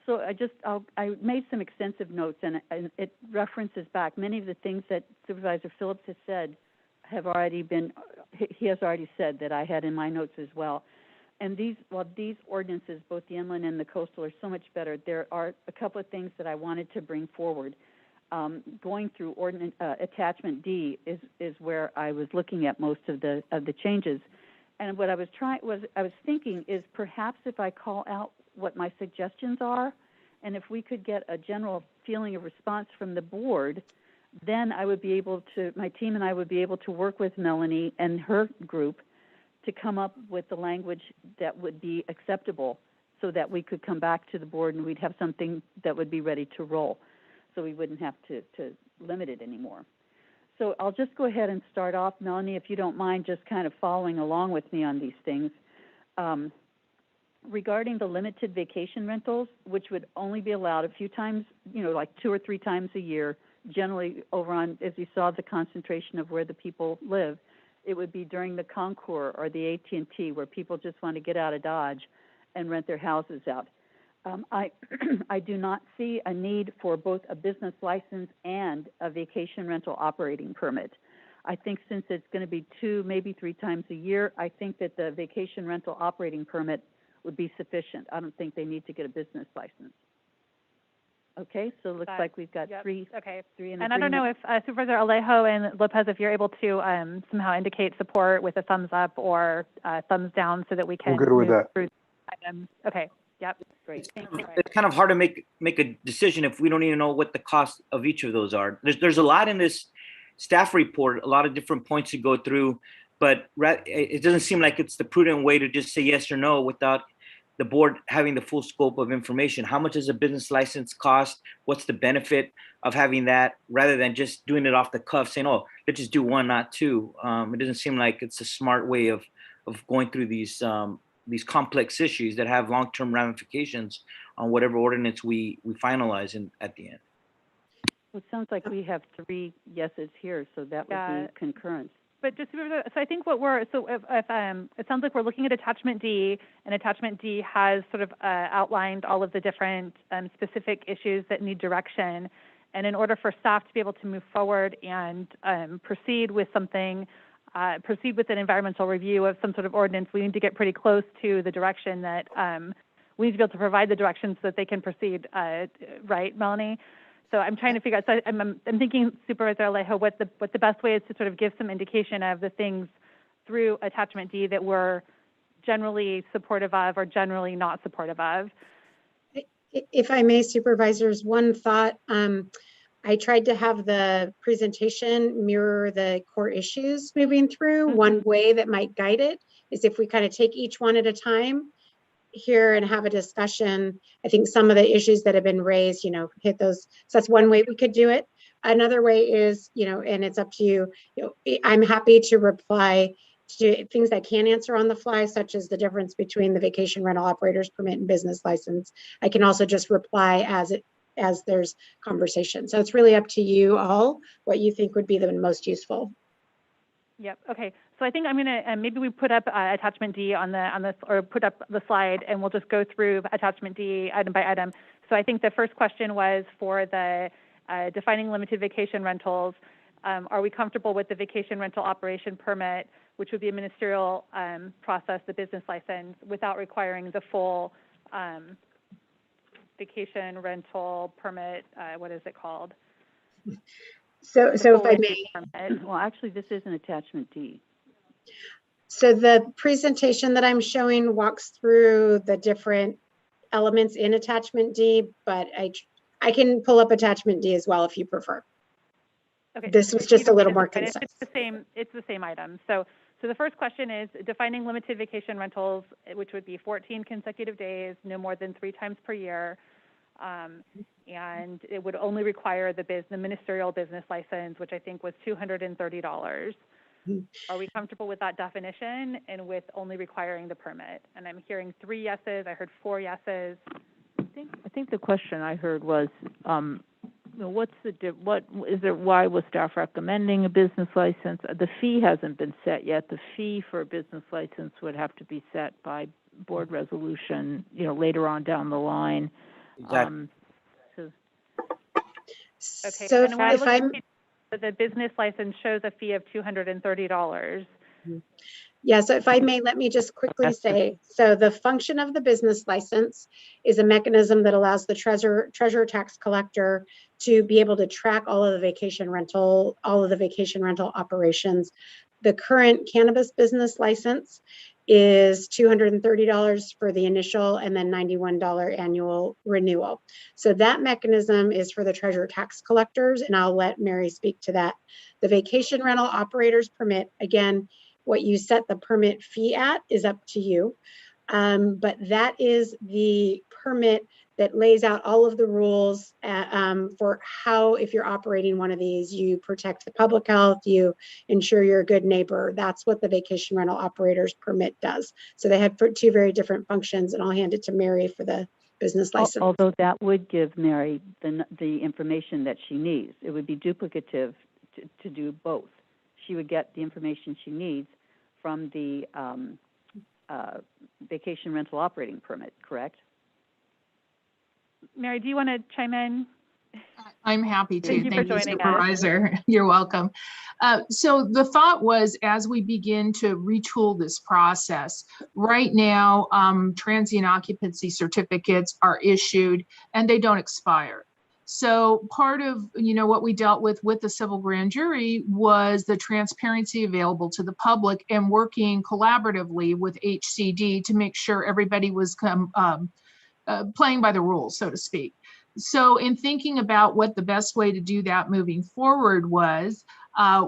N: So I made some extensive notes, and it references back many of the things that Supervisor Phillips has said he has already said that I had in my notes as well. And these ordinances, both the inland and the coastal, are so much better. There are a couple of things that I wanted to bring forward. Going through attachment D is where I was looking at most of the changes. And what I was thinking is perhaps if I call out what my suggestions are, and if we could get a general feeling of response from the board, then my team and I would be able to work with Melanie and her group to come up with the language that would be acceptable so that we could come back to the board and we'd have something that would be ready to roll, so we wouldn't have to limit it anymore. So I'll just go ahead and start off. Melanie, if you don't mind just kind of following along with me on these things. Regarding the limited vacation rentals, which would only be allowed a few times, like 2 or 3 times a year, generally over on, as you saw, the concentration of where the people live, it would be during the Concours or the AT&T, where people just want to get out of Dodge and rent their houses out. I do not see a need for both a business license and a vacation rental operating permit. I think since it's going to be 2, maybe 3 times a year, I think that the vacation rental operating permit would be sufficient. I don't think they need to get a business license. Okay, so it looks like we've got three.
B: Okay.
N: Three in
B: and I don't
N: agreement.
B: know if Supervisor Alejo and Lopez, if you're able to somehow indicate support with a thumbs up or thumbs down so that we can
M: I'm good with
B: move
M: that.
B: through items. Okay, yep.
N: Great.
P: It's kind of hard to make a decision if we don't even know what the cost of each of those are. There's a lot in this staff report, a lot of different points to go through, but it doesn't seem like it's the prudent way to just say yes or no without the board having the full scope of information. How much does a business license cost? What's the benefit of having that, rather than just doing it off the cuff, saying, oh, let's just do 1, not 2. It doesn't seem like it's a smart way of going through these complex issues that have long-term ramifications on whatever ordinance we finalize at the end.
N: Well, it sounds like we have 3 yeses here, so that would be concurrence.
B: But just so I think if it sounds like we're looking at attachment D, and attachment D has sort of outlined all of the different specific issues that need direction. And in order for staff to be able to move forward and proceed with something, proceed with an environmental review of some sort of ordinance, we need to get pretty close to the direction that we need to be able to provide the directions so that they can proceed. Right, Melanie? So I'm trying to figure out. So I'm thinking, Supervisor Alejo, what the best way is to sort of give some indication of the things through attachment D that we're generally supportive of or generally not supportive of.
S: If I may, Supervisors, one thought. I tried to have the presentation mirror the core issues moving through.
B: Mm-hmm.
S: One way that might guide it is if we kind of take each one at a time here and have a discussion. I think some of the issues that have been raised, hit those. So that's one way we could do it. Another way is, and it's up to you, I'm happy to reply to things that can answer on the fly, such as the difference between the vacation rental operator's permit and business license. I can also just reply as there's conversation. So it's really up to you all what you think would be the most useful.
B: Yep. Okay. So I think I'm gonna maybe we put up attachment D on this, or put up the slide, and we'll just go through attachment D item by item. So I think the first question was for the defining limited vacation rentals. Are we comfortable with the vacation rental operation permit, which would be a ministerial process, the business license, without requiring the full vacation rental permit? What is it called?
S: So if I may.
B: Permit.
N: Well, actually, this is an attachment D.
S: So the presentation that I'm showing walks through the different elements in attachment D, but I can pull up attachment D as well if you prefer.
B: Okay.
S: This was just a little more concise.
B: It's the same item. So the first question is defining limited vacation rentals, which would be 14 consecutive days, no more than 3 times per year. And it would only require the ministerial business license, which I think was $230. Are we comfortable with that definition and with only requiring the permit? And I'm hearing 3 yeses. I heard 4 yeses.
D: I think the question I heard was, what's why was staff recommending a business license? The fee hasn't been set yet. The fee for a business license would have to be set by board resolution, later on down the line.
C: Exactly.
B: Okay,
S: So
B: and when I
S: if
B: look at
S: I'm,
B: the business license shows a fee of $230.
S: yeah, so if I may, let me just quickly say, so the function of the business license is a mechanism that allows the treasurer tax collector to be able to track all of the vacation rental operations. The current cannabis business license is $230 for the initial and then $91 annual renewal. So that mechanism is for the treasurer tax collectors, and I'll let Mary speak to that. The vacation rental operators permit, again, what you set the permit fee at is up to you. But that is the permit that lays out all of the rules for how, if you're operating one of these, you protect the public health, you ensure you're a good neighbor. That's what the vacation rental operators permit does. So they have 2 very different functions, and I'll hand it to Mary for the business license.
N: Although that would give Mary the information that she needs. It would be duplicative to do both. She would get the information she needs from the vacation rental operating permit, correct?
B: Mary, do you want to chime in?
V: I'm happy to.
B: Thank you for
V: Thank you,
B: joining us.
V: Supervisor. You're welcome. So the thought was, as we begin to retool this process, right now, transient occupancy certificates are issued and they don't expire. So part of, what we dealt with the civil grand jury was the transparency available to the public and working collaboratively with HCD to make sure everybody was playing by the rules, so to speak. So in thinking about what the best way to do that moving forward was,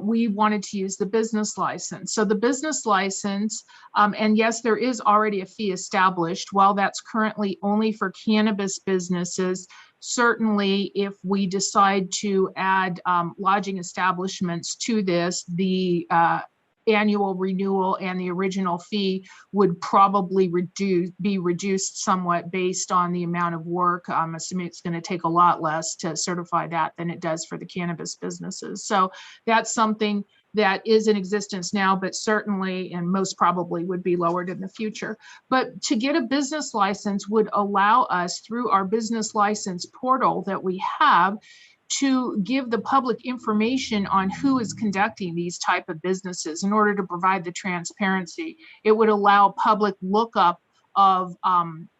V: we wanted to use the business license. So the business license, and yes, there is already a fee established. While that's currently only for cannabis businesses, certainly if we decide to add lodging establishments to this, the annual renewal and the original fee would probably be reduced somewhat based on the amount of work. I'm assuming it's going to take a lot less to certify that than it does for the cannabis businesses. So that's something that is in existence now, but certainly and most probably would be lowered in the future. But to get a business license would allow us, through our business license portal that we have, to give the public information on who is conducting these type of businesses in order to provide the transparency. It would allow public lookup of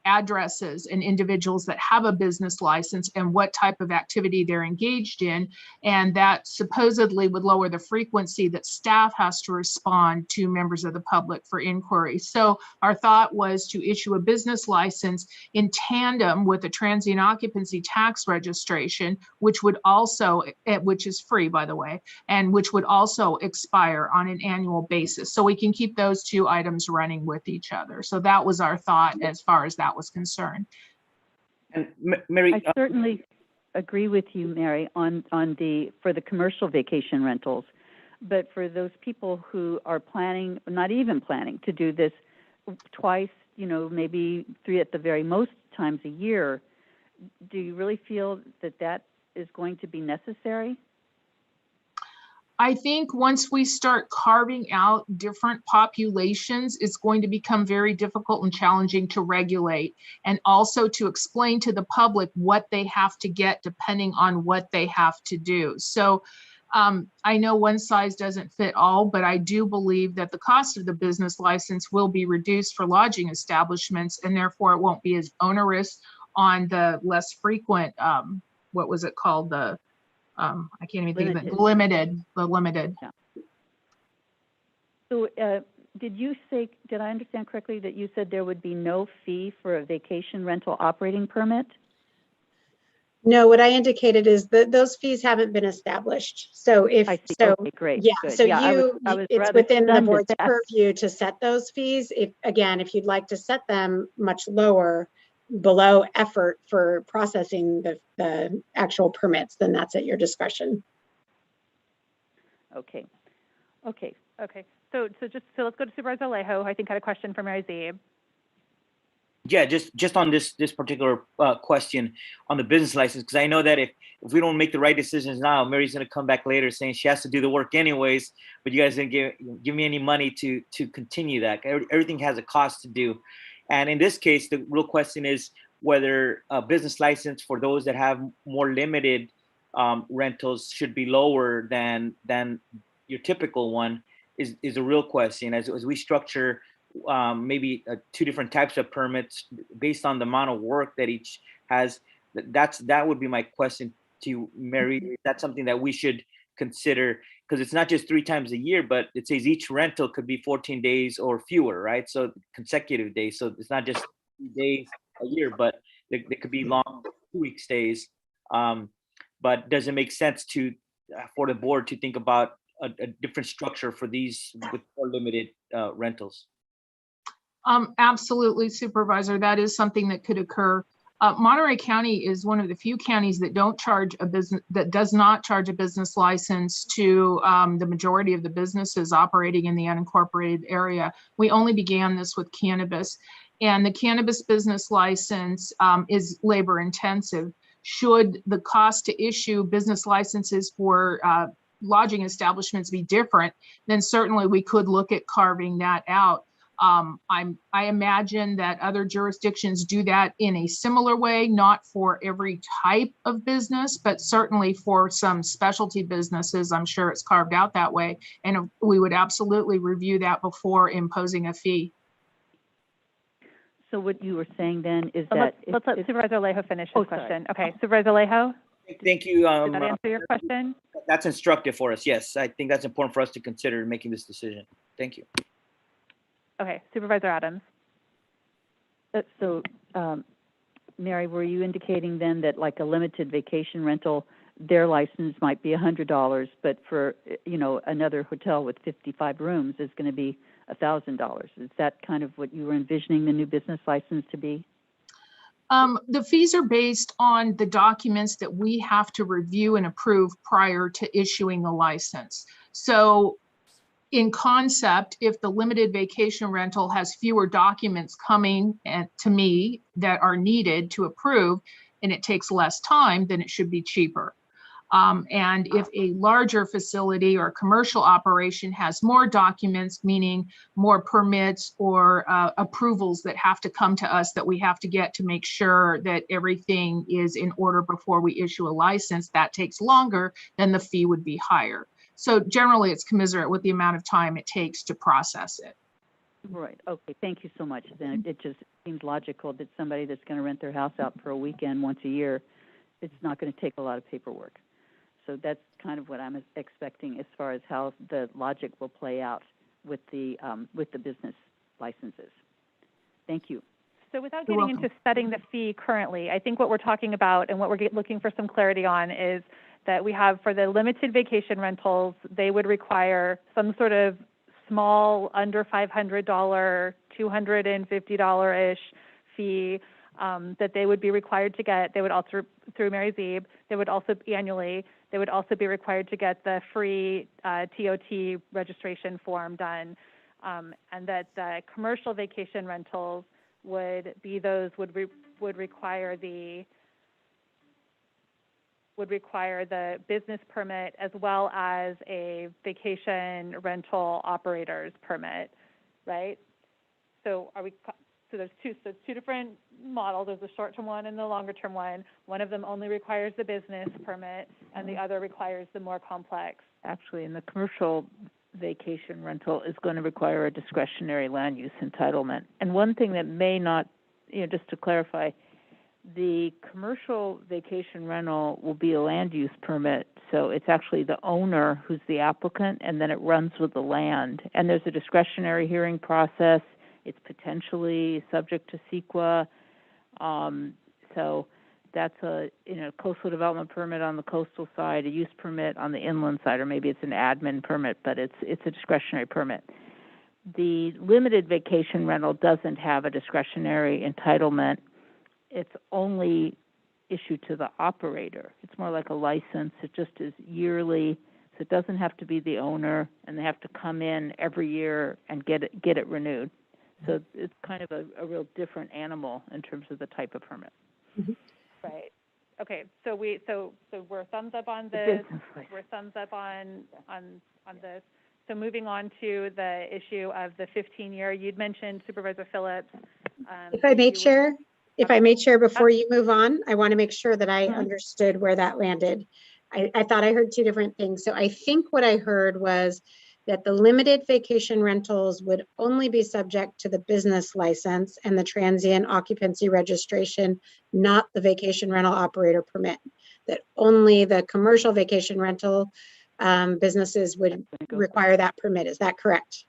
V: addresses and individuals that have a business license and what type of activity they're engaged in. And that supposedly would lower the frequency that staff has to respond to members of the public for inquiry. So our thought was to issue a business license in tandem with a transient occupancy tax registration, which would also, which is free, by the way, and which would also expire on an annual basis. So we can keep those 2 items running with each other. So that was our thought as far as that was concerned.
C: And Mary,
N: I certainly agree with you, Mary, for the commercial vacation rentals. But for those people who are planning, not even planning, to do this twice, maybe 3 at the very most times a year, do you really feel that is going to be necessary?
V: I think once we start carving out different populations, it's going to become very difficult and challenging to regulate, and also to explain to the public what they have to get depending on what they have to do. So I know one size doesn't fit all, but I do believe that the cost of the business license will be reduced for lodging establishments, and therefore it won't be as onerous on the less frequent, what was it called? The I can't even think of it. The limited.
N: Yeah. So did I understand correctly that you said there would be no fee for a vacation rental operating permit?
S: No, what I indicated is that those fees haven't been established. So okay,
N: great.
S: Yeah,
N: good.
S: so
N: I was
S: it's within the board's purview to set those fees. If you'd like to set them much lower, below effort for processing the actual permits, then that's at your discretion.
N: Okay.
B: Okay. So let's go to Supervisor Alejo. I think had a question for Mary Zeeb.
P: Yeah, just on this particular question on the business license, because I know that if we don't make the right decisions now, Mary's gonna come back later saying she has to do the work anyways, but you guys didn't give me any money to continue that. Everything has a cost to do. And in this case, the real question is whether a business license for those that have more limited rentals should be lower than your typical one is a real question. As we structure maybe two different types of permits based on the amount of work that each has, that would be my question to you, Mary. That's something that we should consider, because it's not just 3 times a year, but it says each rental could be 14 days or fewer, right? So consecutive days. So it's not just 3 days a year, but there could be long 2-week stays. But does it make sense for the board to think about a different structure for these with more limited rentals?
V: Absolutely, Supervisor. That is something that could occur. Monterey County is one of the few counties that does not charge a business license to the majority of the businesses operating in the unincorporated area. We only began this with cannabis, and the cannabis business license is labor intensive. Should the cost to issue business licenses for lodging establishments be different, then certainly we could look at carving that out. I imagine that other jurisdictions do that in a similar way, not for every type of business, but certainly for some specialty businesses, I'm sure it's carved out that way. And we would absolutely review that before imposing a fee.
N: So what you were saying then is
B: Let's
N: that...
B: let Supervisor Alejo finish his question. Okay, Supervisor Alejo?
P: Thank you.
B: Did that answer your question?
P: That's instructive for us. Yes, I think that's important for us to consider making this decision. Thank you.
B: Okay, Supervisor Adams.
N: So, Mary, were you indicating then that like a limited vacation rental, their license might be $100, but for, another hotel with 55 rooms is going to be $1,000? Is that kind of what you were envisioning the new business license to be?
V: The fees are based on the documents that we have to review and approve prior to issuing the license. So in concept, if the limited vacation rental has fewer documents coming to me that are needed to approve, and it takes less time, then it should be cheaper. And if a larger facility or commercial operation has more documents, meaning more permits or approvals that have to come to us that we have to get to make sure that everything is in order before we issue a license, that takes longer, then the fee would be higher. So generally, it's commensurate with the amount of time it takes to process it.
N: Right. Okay. Thank you so much. Then it just seems logical that somebody that's going to rent their house out for a weekend once a year, it's not going to take a lot of paperwork. So that's kind of what I'm expecting as far as how the logic will play out with the business licenses. Thank you.
B: So without getting into setting the fee currently, I think what we're talking about and what we're looking for some clarity on is that we have for the limited vacation rentals, they would require some sort of small under $500, $250-ish fee that they would be required to get. They would also, through Mary Zeeb, they would also annually, they would also be required to get the free TOT registration form done, and that the commercial vacation rentals would be those would require the business permit as well as a vacation rental operator's permit, right? So there's two different models. There's the short-term one and the longer-term one. One of them only requires the business permit, and the other requires the more complex.
D: Actually, in the commercial vacation rental is going to require a discretionary land use entitlement. And one thing that may not, just to clarify, the commercial vacation rental will be a land use permit, so it's actually the owner who's the applicant, and then it runs with the land. And there's a discretionary hearing process. It's potentially subject to CEQA. So that's a coastal development permit on the coastal side, a use permit on the inland side, or maybe it's an admin permit, but it's a discretionary permit. The limited vacation rental doesn't have a discretionary entitlement. it's only issued to the operator. It's more like a license. It just is yearly, so it doesn't have to be the owner, and they have to come in every year and get it renewed. So it's kind of a real different animal in terms of the type of permit.
B: Right. Okay. So we're thumbs up on this. We're thumbs up on this. So moving on to the issue of the 15-year, you'd mentioned Supervisor Phillips.
S: If I may, Chair, before you move on, I want to make sure that I understood where that landed. I thought I heard two different things. So I think what I heard was that the limited vacation rentals would only be subject to the business license and the transient occupancy registration, not the vacation rental operator permit. That only the commercial vacation rental businesses would require that permit. Is that correct?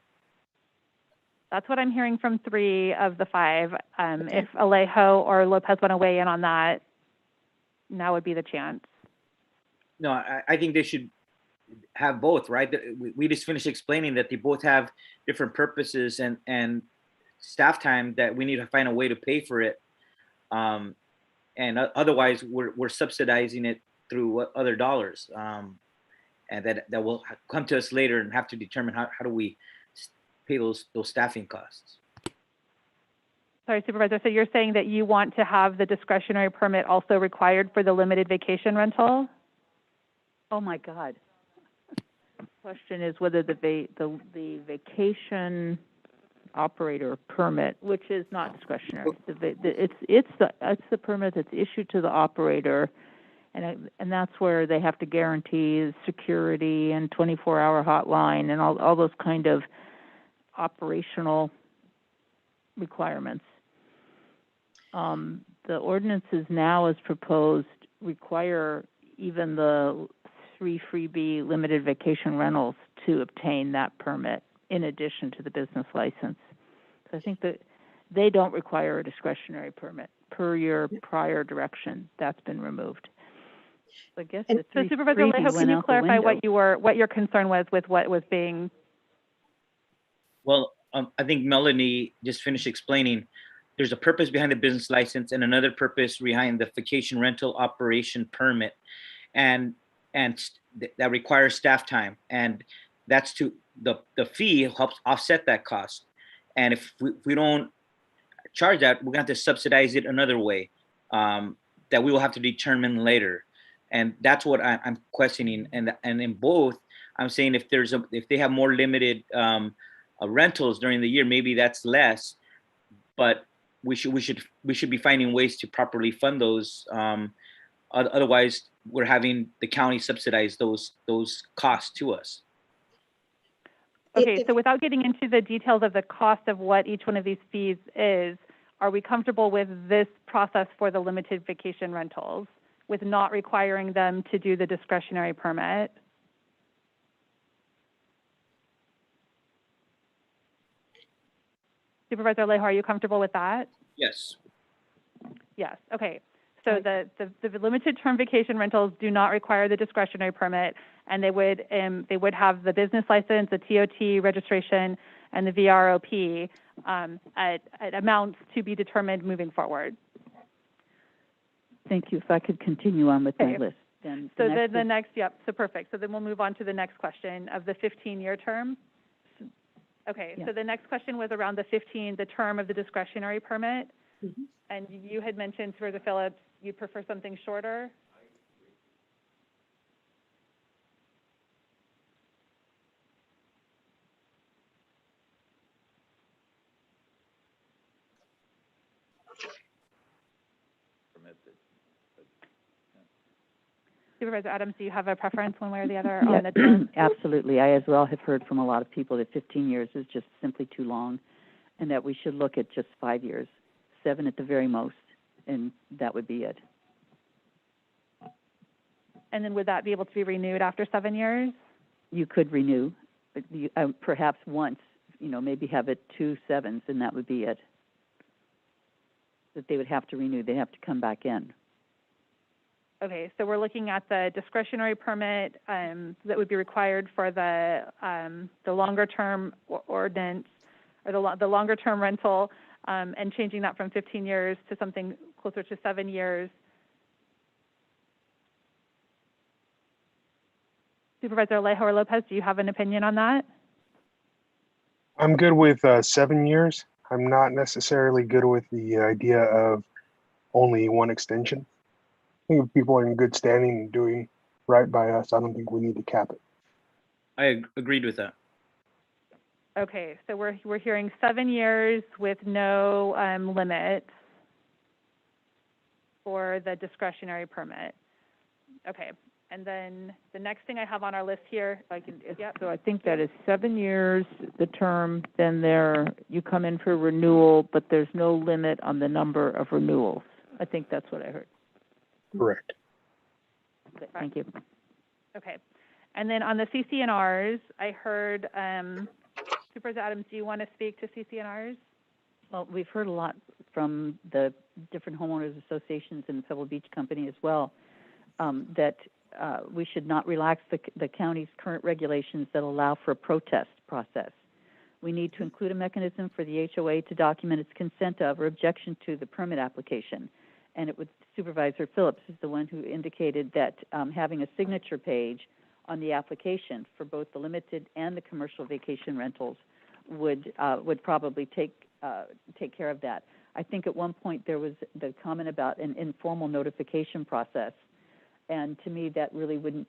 B: That's what I'm hearing from 3 of the 5. If Alejo or Lopez want to weigh in on that, now would be the chance.
P: No, I think they should have both, right? We just finished explaining that they both have different purposes and staff time that we need to find a way to pay for it. And otherwise, we're subsidizing it through other dollars. And that will come to us later and have to determine how do we pay those staffing costs.
B: Sorry, Supervisor, so you're saying that you want to have the discretionary permit also required for the limited vacation rental?
D: Oh my God. The question is whether the vacation operator permit, which is not discretionary, it's the permit that's issued to the operator, and that's where they have to guarantee security and 24-hour hotline and all those kind of operational requirements. The ordinances now, as proposed, require even the 3 freebie limited vacation rentals to obtain that permit in addition to the business license. So I think that they don't require a discretionary permit per your prior direction. That's been removed. So I guess the 3
B: Supervisor Alejo, can you clarify what your concern was with what was being?
P: Well, I think Melanie just finished explaining there's a purpose behind the business license and another purpose behind the vacation rental operation permit. And that requires staff time. And that's to the fee helps offset that cost. And if we don't charge that, we're going to have to subsidize it another way that we will have to determine later. And that's what I'm questioning. And in both, I'm saying if they have more limited rentals during the year, maybe that's less, but we should be finding ways to properly fund those. Otherwise, we're having the county subsidize those costs to us.
B: Okay, so without getting into the details of the cost of what each one of these fees is, are we comfortable with this process for the limited vacation rentals, with not requiring them to do the discretionary permit? Supervisor Alejo, are you comfortable with that?
P: Yes.
B: Yes, okay. So the limited term vacation rentals do not require the discretionary permit, and they would have the business license, the TOT registration, and the VROP at amounts to be determined moving forward.
N: Thank you. If I could continue on with my list. Then
B: so then the next, yep, so perfect. So then we'll move on to the next question of the 15-year term. Okay, yeah. So the next question was around the term of the discretionary permit. Mm-hmm. And you had mentioned, Supervisor Phillips, you'd prefer something shorter? Supervisor Adams, do you have a preference one way or the other on the term?
N: Absolutely. I as well have heard from a lot of people that 15 years is just simply too long, and that we should look at just 5 years, 7 at the very most, and that would be it.
B: And then would that be able to be renewed after 7 years?
N: You could renew, but perhaps once, maybe have it 2 7s, and that would be it. That they would have to renew, they have to come back in.
B: Okay, so we're looking at the discretionary permit that would be required for the longer term ordinance, or the longer term rental, and changing that from 15 years to something closer to 7 years. Supervisor Alejo or Lopez, do you have an opinion on that?
M: I'm good with 7 years. I'm not necessarily good with the idea of only one extension. I think if people are in good standing and doing right by us, I don't think we need to cap it.
E: I agreed with that.
B: Okay, so we're hearing 7 years with no limit for the discretionary permit. Okay, and then the next thing I have on our list here, yep.
D: So I think that is 7 years, the term, then you come in for renewal, but there's no limit on the number of renewals. I think that's what I heard.
M: Correct.
D: Okay, thank you.
B: Okay, and then on the CCNRs, I heard, Supervisor Adams, do you want to speak to CCNRs?
N: Well, we've heard a lot from the different homeowners associations and the Pebble Beach Company as well, that we should not relax the county's current regulations that allow for a protest process. We need to include a mechanism for the HOA to document its consent of or objection to the permit application. And it was Supervisor Phillips is the one who indicated that having a signature page on the application for both the limited and the commercial vacation rentals would probably take care of that. I think at one point there was the comment about an informal notification process, and to me that really wouldn't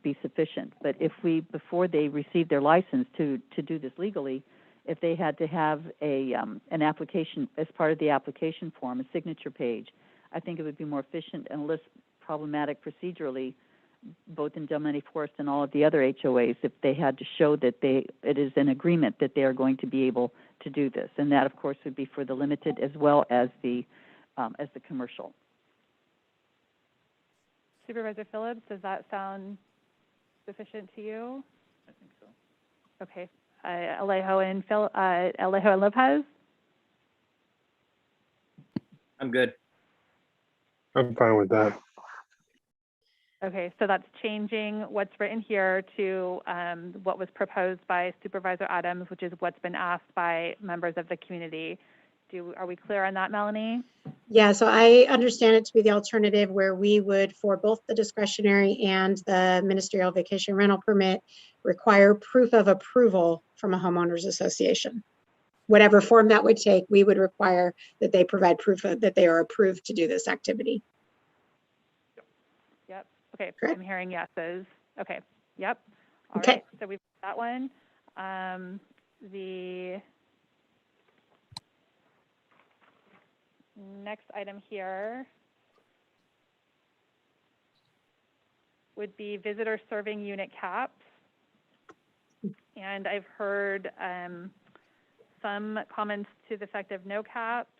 N: be sufficient. But if before they receive their license to do this legally, if they had to have an application as part of the application form, a signature page, I think it would be more efficient and less problematic procedurally, both in Del Monte Forest and all of the other HOAs, if they had to show that it is an agreement that they are going to be able to do this. And that, of course, would be for the limited as well as the commercial.
B: Supervisor Phillips, does that sound sufficient to you?
T: I think so.
B: Okay. Alejo and Lopez?
E: I'm good.
M: I'm fine with that.
B: Okay, so that's changing what's written here to what was proposed by Supervisor Adams, which is what's been asked by members of the community. Are we clear on that, Melanie?
S: Yeah, so I understand it to be the alternative where we would, for both the discretionary and the ministerial vacation rental permit, require proof of approval from a homeowners association. Whatever form that would take, we would require that they provide proof that they are approved to do this activity.
B: Yep. Okay,
S: Correct.
B: I'm hearing yeses. Okay, yep. All
S: Okay.
B: right, so we've got that one. The next item here would be visitor serving unit caps. And I've heard some comments to the effect of no caps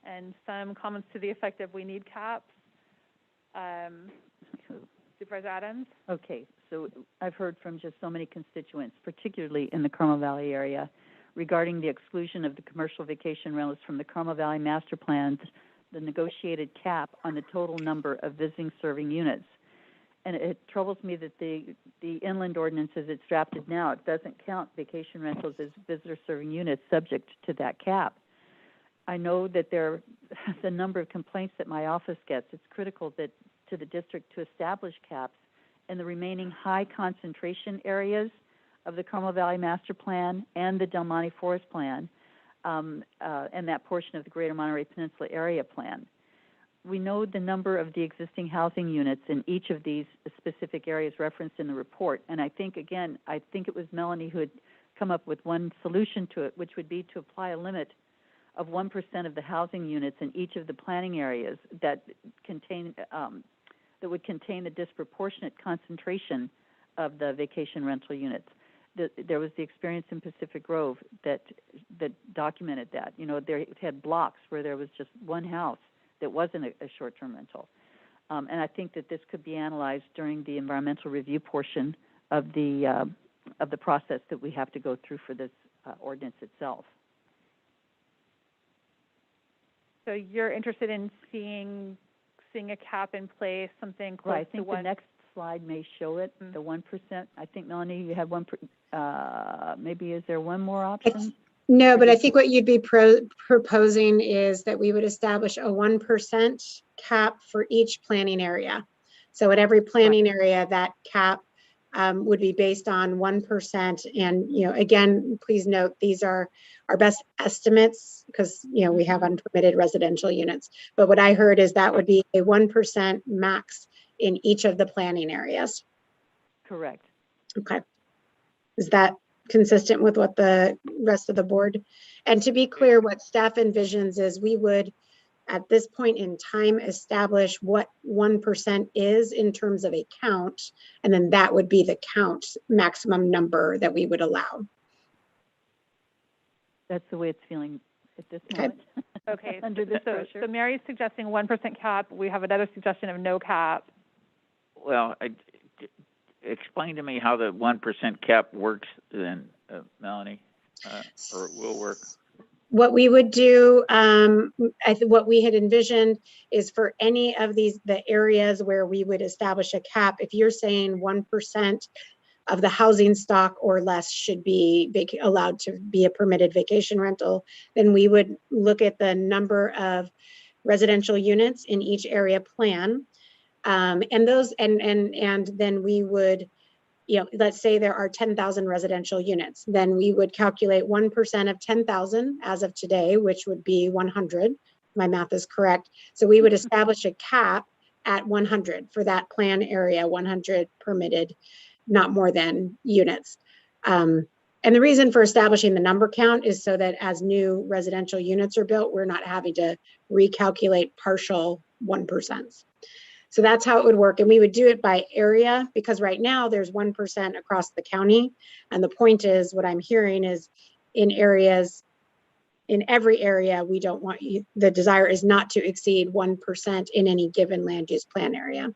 B: and some comments to the effect of we need caps. Supervisor Adams?
N: Okay, so I've heard from just so many constituents, particularly in the Carmel Valley area, regarding the exclusion of the commercial vacation rentals from the Carmel Valley master plans, the negotiated cap on the total number of visiting serving units. And it troubles me that the inland ordinance as it's drafted now, it doesn't count vacation rentals as visitor serving units subject to that cap. I know that the number of complaints that my office gets, it's critical that to the district to establish caps in the remaining high concentration areas of the Carmel Valley Master Plan and the Del Monte Forest Plan, and that portion of the Greater Monterey Peninsula Area Plan. We know the number of the existing housing units in each of these specific areas referenced in the report, and I think it was Melanie who had come up with one solution to it, which would be to apply a limit of 1% of the housing units in each of the planning areas that would contain the disproportionate concentration of the vacation rental units. There was the experience in Pacific Grove that documented that. You know, they had blocks where there was just one house that wasn't a short-term rental. And I think that this could be analyzed during the environmental review portion of the process that we have to go through for this ordinance itself.
B: So you're interested in seeing a cap in place, something close
N: I think
B: to one.
N: the next slide may show it, the 1%. I think, Melanie, you had one. Maybe is there one more option?
S: No, but I think what you'd be proposing is that we would establish a 1% cap for each planning area. So at every planning area, that cap would be based on 1%. And, again, please note, these are our best estimates because, we have unpermitted residential units. But what I heard is that would be a 1% max in each of the planning areas.
N: Correct.
S: Okay. Is that consistent with what the rest of the board? And to be clear, what staff envisions is we would, at this point in time, establish what 1% is in terms of a count, and then that would be the count maximum number that we would allow.
N: That's the way it's feeling at this moment.
B: Okay,
N: Under this pressure.
B: so Mary's suggesting 1% cap. We have another suggestion of no cap.
T: Well, explain to me how the 1% cap works then, Melanie, or will work.
S: What we would do, what we had envisioned is for any of the areas where we would establish a cap, if you're saying 1% of the housing stock or less should be allowed to be a permitted vacation rental, then we would look at the number of residential units in each area plan. And then we would, let's say there are 10,000 residential units, then we would calculate 1% of 10,000 as of today, which would be 100. My math is correct. So we would establish a cap at 100 for that plan area, 100 permitted, not more than units. And the reason for establishing the number count is so that as new residential units are built, we're not having to recalculate partial 1%. So that's how it would work. And we would do it by area because right now there's 1% across the county. And the point is, what I'm hearing is in every area, we don't want you, the desire is not to exceed 1% in any given land use plan area.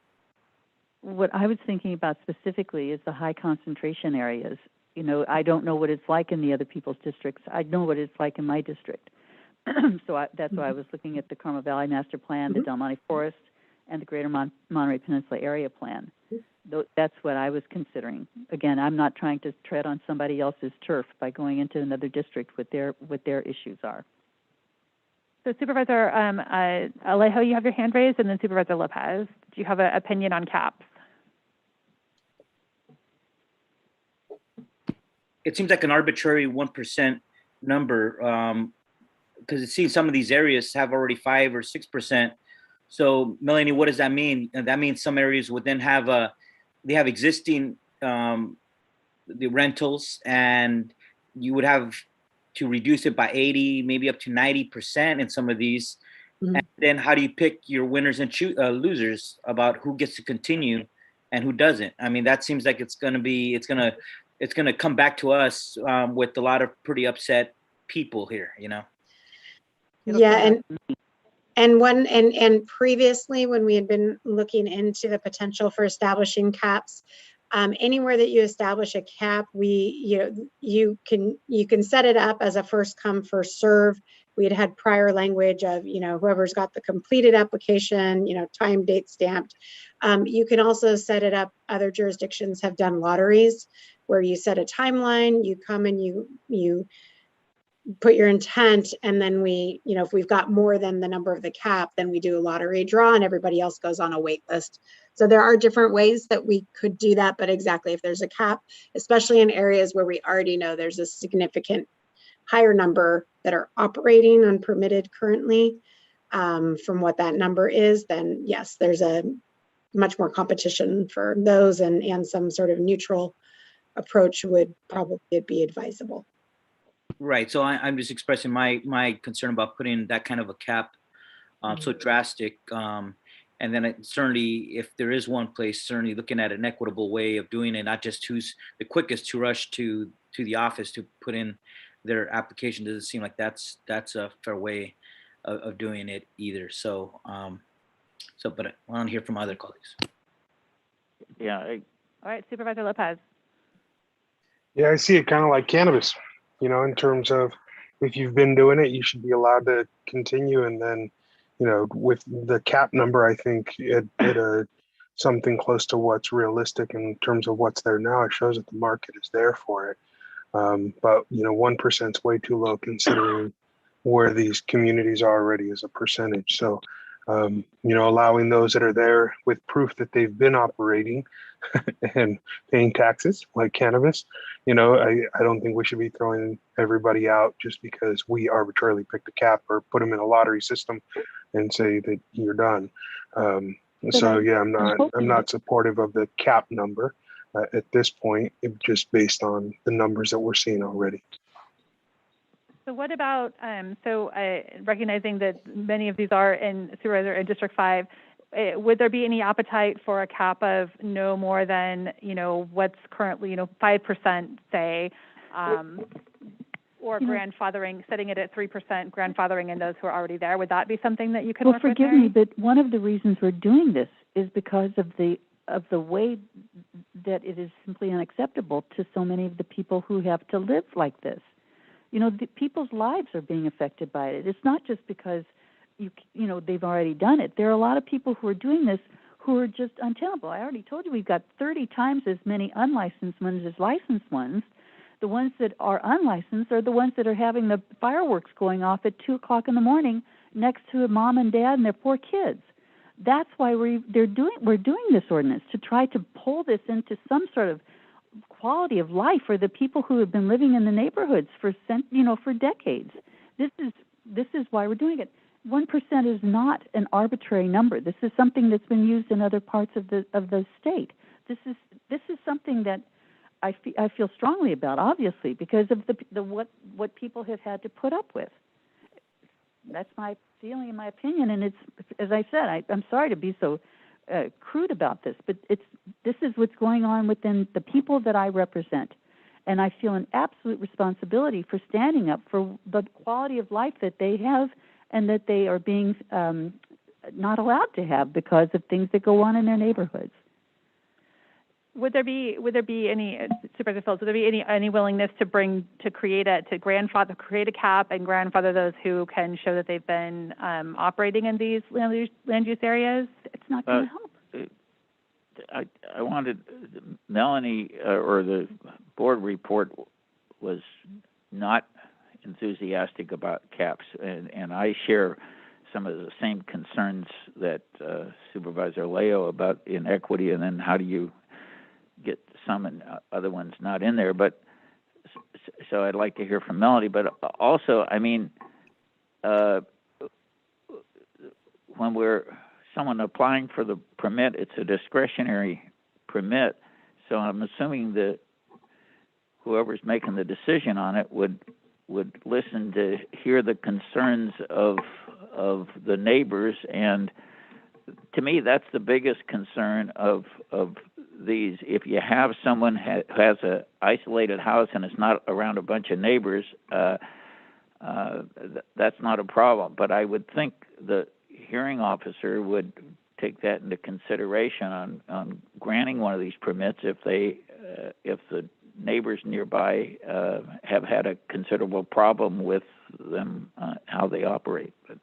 N: What I was thinking about specifically is the high concentration areas. I don't know what it's like in the other people's districts. I know what it's like in my district. So that's why I was looking at the Carmel Valley Master Plan, the Del Monte Forest, and the Greater Monterey Peninsula Area Plan. That's what I was considering. Again, I'm not trying to tread on somebody else's turf by going into another district what their issues are.
B: So Supervisor Alejo, you have your hand raised, and then Supervisor Lopez. Do you have an opinion on caps?
E: It seems like an arbitrary 1% number because it seems some of these areas have already 5 or 6%. So Melanie, what does that mean? And that means some areas would then have they have existing the rentals, and you would have to reduce it by 80, maybe up to 90% in some of these. Mm-hmm. And then how do you pick your winners and losers about who gets to continue and who doesn't? I mean, that seems like it's going to come back to us with a lot of pretty upset people here,
S: Yeah, and previously when we had been looking into the potential for establishing caps, anywhere that you establish a cap, you can set it up as a first come first serve. We had prior language of whoever's got the completed application, time, date stamped. You can also set it up. Other jurisdictions have done lotteries where you set a timeline. You come and you put your intent, and then we, if we've got more than the number of the cap, then we do a lottery draw and everybody else goes on a wait list. So there are different ways that we could do that, but exactly, if there's a cap, especially in areas where we already know there's a significant higher number that are operating unpermitted currently, from what that number is, then yes, there's a much more competition for those, and some sort of neutral approach would probably be advisable.
E: Right. So I'm just expressing my concern about putting that kind of a cap so drastic. And then certainly, if there is one place, certainly looking at an equitable way of doing it, not just who's the quickest to rush to the office to put in their application. Doesn't seem like that's a fair way of doing it either. So, but I want to hear from other colleagues.
T: Yeah.
B: All right, Supervisor Lopez.
M: Yeah, I see it kind of like cannabis. In terms of if you've been doing it, you should be allowed to continue. And then, with the cap number, I think it something close to what's realistic in terms of what's there now. It shows that the market is there for it. But 1% is way too low considering where these communities are already as a percentage. So, allowing those that are there with proof that they've been operating and paying taxes like cannabis, I don't think we should be throwing everybody out just because we arbitrarily picked a cap or put them in a lottery system and say that you're done. So yeah, I'm not supportive of the cap number at this point, just based on the numbers that we're seeing already.
B: So what about, recognizing that many of these are in Supervisor in District 5, would there be any appetite for a cap of no more than, what's currently, 5%, say, or grandfathering, setting it at 3%, grandfathering in those who are already there? Would that be something that you could work with?
N: Well, forgive me, but one of the reasons we're doing this is because of the way that it is simply unacceptable to so many of the people who have to live like this. The people's lives are being affected by it. It's not just because they've already done it. There are a lot of people who are doing this who are just untenable. I already told you we've got 30 times as many unlicensed ones as licensed ones. The ones that are unlicensed are the ones that are having the fireworks going off at 2 o'clock in the morning next to a mom and dad and their 4 kids. That's why we're doing this ordinance, to try to pull this into some sort of quality of life for the people who have been living in the neighborhoods for decades. This is why we're doing it. 1% is not an arbitrary number. This is something that's been used in other parts of the state. This is something that I feel strongly about, obviously, because of what people have had to put up with. That's my feeling and my opinion, and it's, as I said, I'm sorry to be so crude about this, but this is what's going on within the people that I represent, and I feel an absolute responsibility for standing up for the quality of life that they have and that they are being not allowed to have because of things that go on in their neighborhoods.
B: Would there be any, Supervisor Phillips, would there be any willingness to create a cap and grandfather those who can show that they've been operating in these land use areas? It's not going to help.
T: I wanted Melanie, or the board report was not enthusiastic about caps, and I share some of the same concerns that Supervisor Leo about inequity, and then how do you get some and other ones not in there. But so I'd like to hear from Melody. But also, I mean, when someone applying for the permit, it's a discretionary permit. So I'm assuming that whoever's making the decision on it would listen to hear the concerns of the neighbors. And to me, that's the biggest concern of these. If you have someone who has a isolated house and it's not around a bunch of neighbors, that's not a problem. But I would think the hearing officer would take that into consideration on granting one of these permits if the neighbors nearby have had a considerable problem with them, how they operate. But,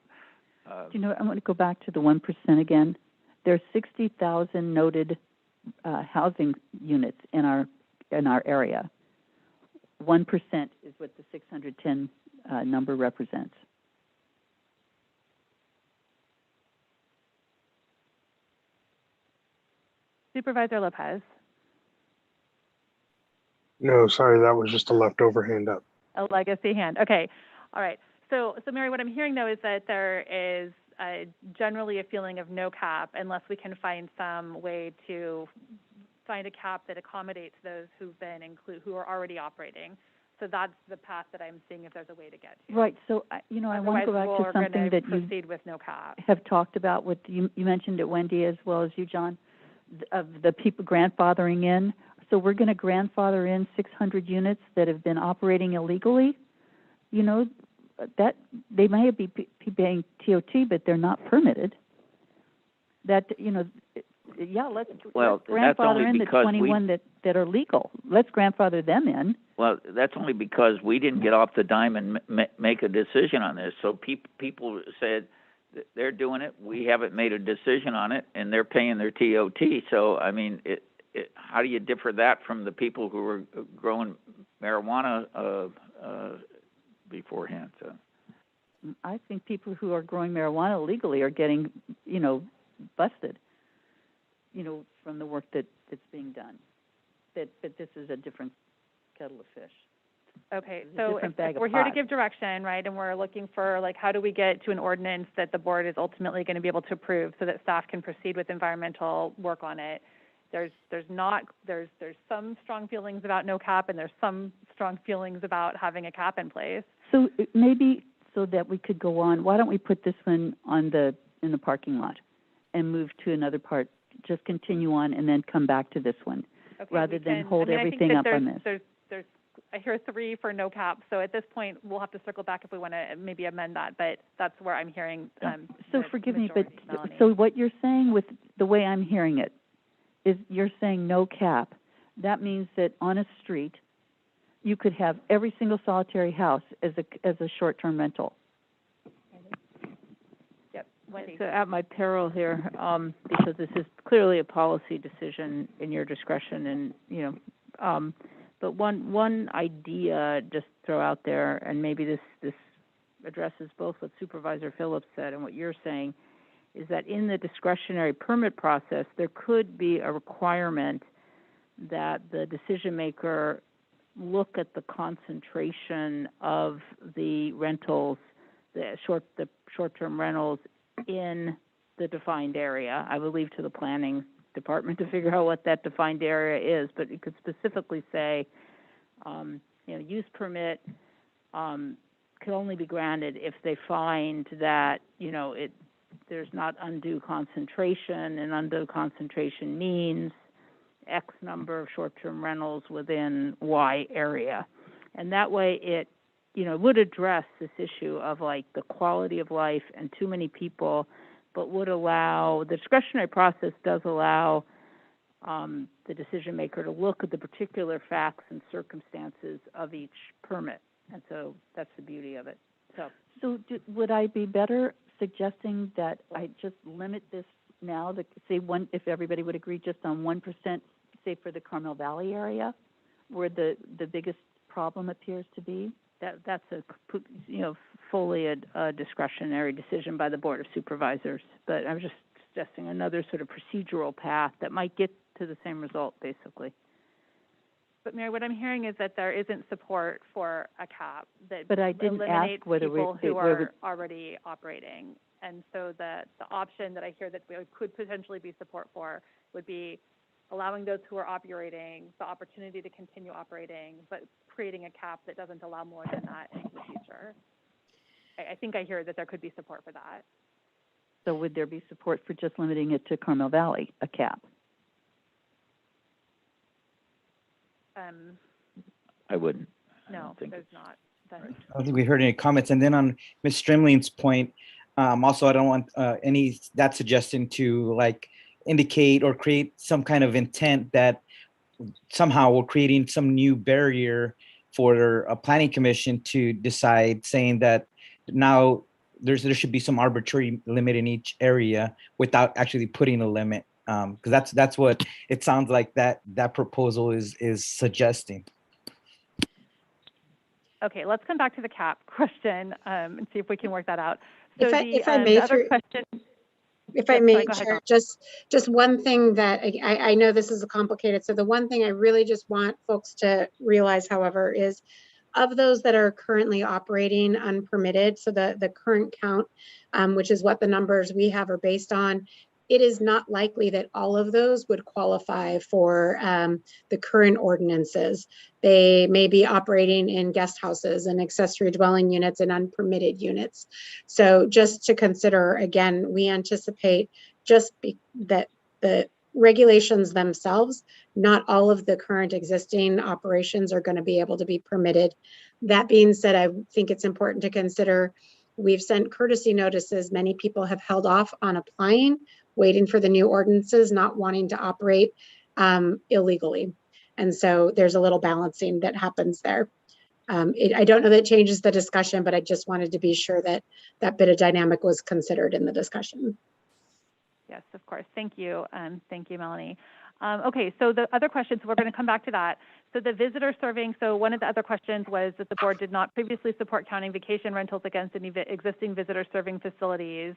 N: I want to go back to the 1% again. There are 60,000 noted housing units in our area. 1% is what the 610 number represents.
B: Supervisor Lopez.
M: No, sorry, that was just a leftover hand up.
B: A legacy hand. Okay. All right. So Mary, what I'm hearing though is that there is generally a feeling of no cap unless we can find some way to find a cap that accommodates those who are already operating. So that's the path that I'm seeing if there's a way to get to.
N: Right. So I want to go back to something that
B: proceed with no cap.
N: Have talked about. With you mentioned it, Wendy, as well as you, John, of the people grandfathering in. So we're going to grandfather in 600 units that have been operating illegally. That they may be paying TOT, but they're not permitted. Let's grandfather in the 21 that are legal. Let's grandfather them in.
T: Well, that's only because we didn't get off the dime and make a decision on this. So people said they're doing it. We haven't made a decision on it, and they're paying their TOT. So, I mean, how do you differ that from the people who are growing marijuana beforehand. So.
N: I think people who are growing marijuana legally are getting, busted, from the work that's being done. But this is a different kettle of fish.
B: Okay,
N: It's a
B: so
N: different
B: if
N: bag of
B: we're here to
N: pot.
B: give direction, right, and we're looking for, like, how do we get to an ordinance that the board is ultimately going to be able to approve so that staff can proceed with environmental work on it? There's some strong feelings about no cap, and there's some strong feelings about having a cap in place.
N: So maybe so that we could go on, why don't we put this one in the parking lot and move to another part, just continue on and then come back to this one,
B: Okay,
N: rather than hold everything up on this.
B: I hear 3 for no cap, so at this point, we'll have to circle back if we want to maybe amend that, but that's where I'm hearing.
N: So forgive me, but so what you're saying with the way I'm hearing it is you're saying no cap. That means that on a street, you could have every single solitary house as a short-term rental.
B: Yep, Wendy.
D: So at my peril here, because this is clearly a policy decision in your discretion, and but one idea just throw out there, and maybe this addresses both what Supervisor Phillips said and what you're saying, is that in the discretionary permit process, there could be a requirement that the decision maker look at the concentration of the rentals, the short-term rentals in the defined area. I would leave to the planning department to figure out what that defined area is, but you could specifically say, use permit could only be granted if they find that, there's not undue concentration, and undue concentration means X number of short-term rentals within Y area. And that way it, would address this issue of like the quality of life and too many people, but would allow, the discretionary process does allow the decision maker to look at the particular facts and circumstances of each permit. And so that's the beauty of it. So would I be better suggesting that I just limit this now, if everybody would agree, just on 1%, say for the Carmel Valley area, where the biggest problem appears to be? That's fully a discretionary decision by the Board of Supervisors. But I was just suggesting another sort of procedural path that might get to the same result, basically.
B: But Mary, what I'm hearing is that there isn't support for a cap that
N: but I didn't
B: eliminates
N: ask whether
B: people who are already operating. And so the option that I hear that there could potentially be support for would be allowing those who are operating the opportunity to continue operating, but creating a cap that doesn't allow more than that in the future. I think I hear that there could be support for that.
N: So would there be support for just limiting it to Carmel Valley, a cap?
T: I wouldn't.
B: No, there's not.
P: I don't think we heard any comments. And then on Ms. Strimling's point, also I don't want that suggestion to like indicate or create some kind of intent that somehow we're creating some new barrier for a planning commission to decide, saying that now there should be some arbitrary limit in each area without actually putting a limit. Because that's what it sounds like that proposal is suggesting.
B: Okay, let's come back to the cap question and see if we can work that out. So
S: if I may, Chair, just one thing that I know this is complicated. So the one thing I really just want folks to realize, however, is of those that are currently operating unpermitted, so the current count, which is what the numbers we have are based on, it is not likely that all of those would qualify for the current ordinances. They may be operating in guest houses and accessory dwelling units and unpermitted units. So just to consider, again, we anticipate that the regulations themselves, not all of the current existing operations are going to be able to be permitted. That being said, I think it's important to consider we've sent courtesy notices. Many people have held off on applying, waiting for the new ordinances, not wanting to operate illegally. And so there's a little balancing that happens there. I don't know that changes the discussion, but I just wanted to be sure that that bit of dynamic was considered in the discussion.
B: Yes, of course. Thank you. Thank you, Melanie. Okay, so the other questions, we're going to come back to that. So the visitor serving, so one of the other questions was that the board did not previously support counting vacation rentals against any existing visitor serving facilities,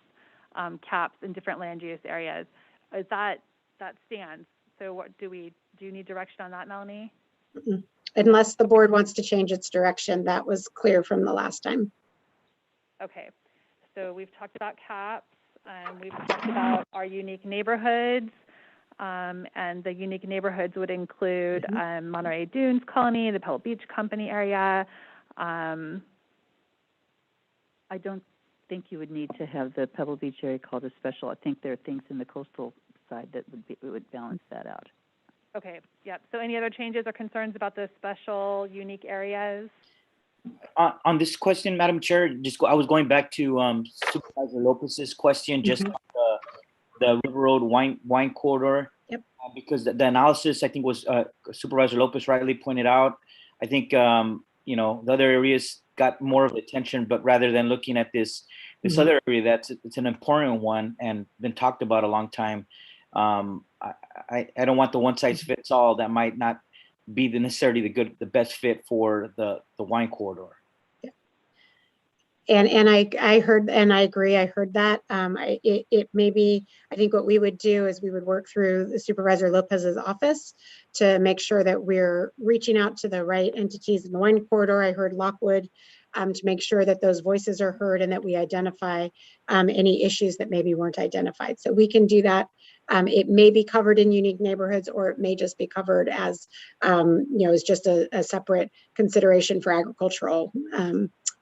B: caps in different land use areas. Is that stands? So what do you need direction on that, Melanie?
S: Unless the board wants to change its direction, that was clear from the last time.
B: Okay, so we've talked about caps, we've talked about our unique neighborhoods, and the unique neighborhoods would include Monterey Dunes Colony, the Pebble Beach Company area.
N: I don't think you would need to have the Pebble Beach area called a special. I think there are things in the coastal side that would balance that out.
B: Okay, yep. So any other changes or concerns about the special unique areas?
E: On this question, Madam Chair, I was going back to Supervisor Lopez's question, just on the River Road wine corridor.
S: Yep.
E: Because the analysis, I think, was Supervisor Lopez rightly pointed out. I think the other areas got more of attention, but rather than looking at this other area, it's an important one and been talked about a long time. I don't want the one size fits all that might not be necessarily the best fit for the wine corridor.
S: And I heard, and I agree, I heard that. It may be, I think what we would do is we would work through the Supervisor Lopez's office to make sure that we're reaching out to the right entities in the wine corridor. I heard Lockwood, to make sure that those voices are heard and that we identify any issues that maybe weren't identified. So we can do that. It may be covered in unique neighborhoods, or it may just be covered as, as just a separate consideration for agricultural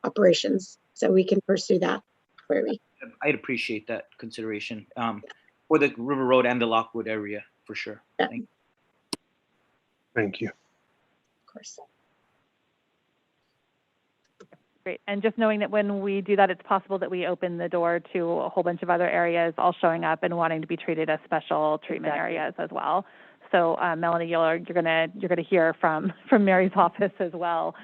S: operations. So we can pursue that query.
E: I'd appreciate that consideration for the River Road and the Lockwood area, for sure.
S: Yeah.
M: Thank you.
S: Of course.
B: Great. And just knowing that when we do that, it's possible that we open the door to a whole bunch of other areas all showing up and wanting to be treated as special treatment areas as well. So Melanie, you're gonna hear from Mary's office as well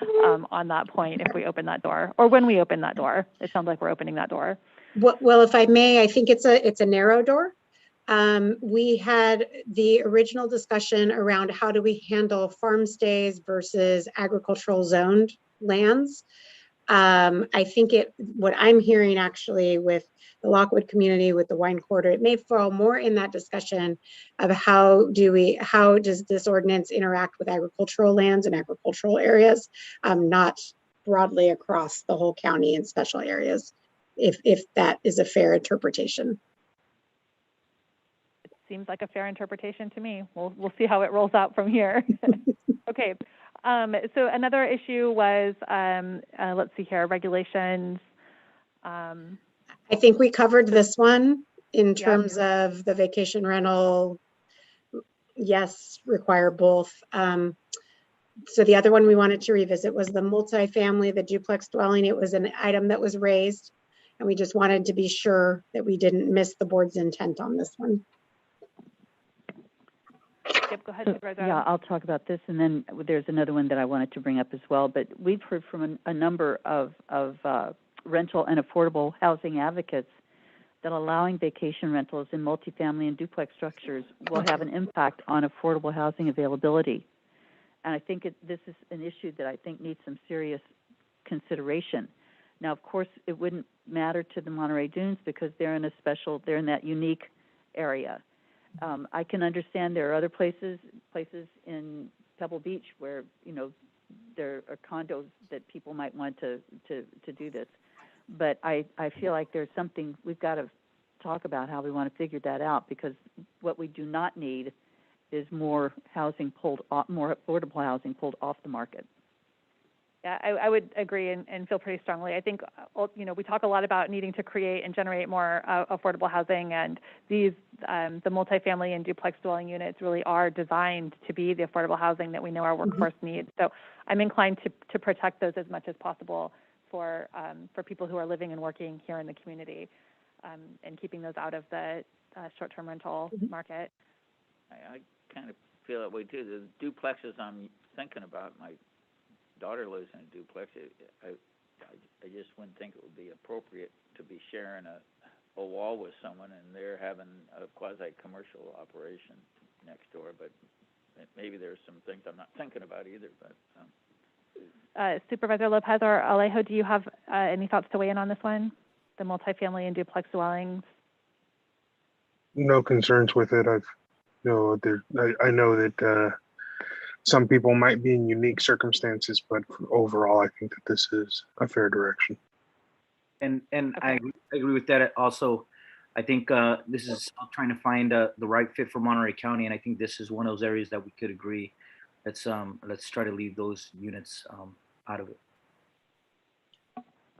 B: on that point if we open that door, or when we open that door. It sounds like we're opening that door.
S: Well, if I may, I think it's a narrow door. We had the original discussion around how do we handle farm stays versus agricultural zoned lands. I think what I'm hearing actually with the Lockwood community, with the wine corridor, it may fall more in that discussion of how does this ordinance interact with agricultural lands and agricultural areas, not broadly across the whole county in special areas, if that is a fair interpretation.
B: It seems like a fair interpretation to me. We'll see how it rolls out from here. Okay. So another issue was, let's see here, regulations.
S: I think we covered this one in terms of the vacation rental. Yes, require both. So the other one we wanted to revisit was the multifamily, the duplex dwelling. It was an item that was raised, and we just wanted to be sure that we didn't miss the board's intent on this one.
B: Yep, go ahead, Supervisor.
N: Yeah, I'll talk about this, and then there's another one that I wanted to bring up as well. But we've heard from a number of rental and affordable housing advocates that allowing vacation rentals in multifamily and duplex structures will have an impact on affordable housing availability. And I think this is an issue that I think needs some serious consideration. Now, of course, it wouldn't matter to the Monterey Dunes because they're in that unique area. I can understand there are other places in Pebble Beach where, there are condos that people might want to do this. But I feel like there's something we've got to talk about how we want to figure that out, because what we do not need is more affordable housing pulled off the market.
B: Yeah, I would agree and feel pretty strongly. I think, we talk a lot about needing to create and generate more affordable housing, and the multifamily and duplex dwelling units really are designed to be the affordable housing that we know our workforce needs. So I'm inclined to protect those as much as possible for people who are living and working here in the community, and keeping those out of the short-term rental market.
T: I kind of feel that way too. The duplexes I'm thinking about, my daughter lives in a duplex. I just wouldn't think it would be appropriate to be sharing a a wall with someone and they're having a quasi-commercial operation next door, but maybe there's some things I'm not thinking about either, but.
B: Supervisor Lopez or Alejo, do you have any thoughts to weigh in on this one? The multifamily and duplex dwellings?
M: No concerns with it. I know that some people might be in unique circumstances, but overall, I think that this is a fair direction.
E: And I agree with that. Also, I think this is trying to find the right fit for Monterey County, and I think this is one of those areas that we could agree. Let's try to leave those units out of it.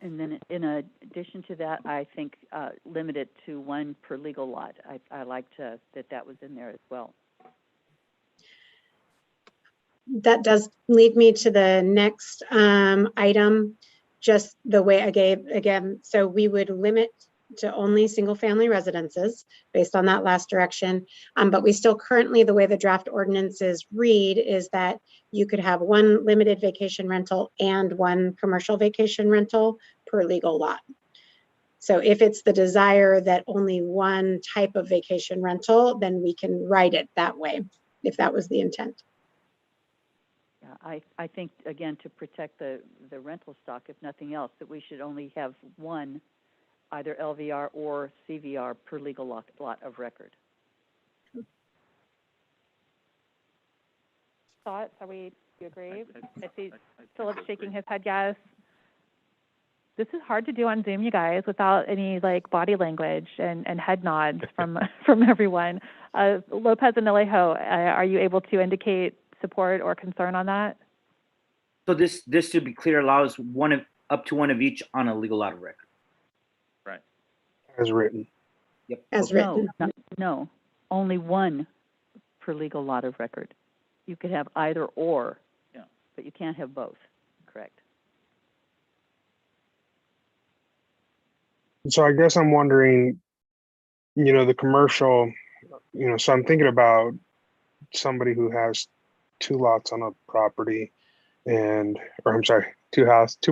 N: And then in addition to that, I think limit it to one per legal lot. I liked that was in there as well.
S: That does lead me to the next item, just the way I gave again. So we would limit to only single family residences based on that last direction. But we still currently, the way the draft ordinances read is that you could have one limited vacation rental and one commercial vacation rental per legal lot. So if it's the desire that only one type of vacation rental, then we can write it that way, if that was the intent.
N: Yeah, I think, again, to protect the rental stock, if nothing else, that we should only have one, either LVR or CVR per legal lot of record.
B: Thoughts? Do you agree? I see Philip shaking his head yes. This is hard to do on Zoom, you guys, without any like body language and head nods from everyone. Lopez and Alejo, are you able to indicate support or concern on that?
E: So this, to be clear, allows up to one of each on a legal lot of record.
T: Right.
M: As written.
E: Yep.
S: As written.
N: No, only one per legal lot of record. You could have either or,
T: yeah,
N: but you can't have both. Correct.
M: So I guess I'm wondering, the commercial, so I'm thinking about somebody who has two lots on a property two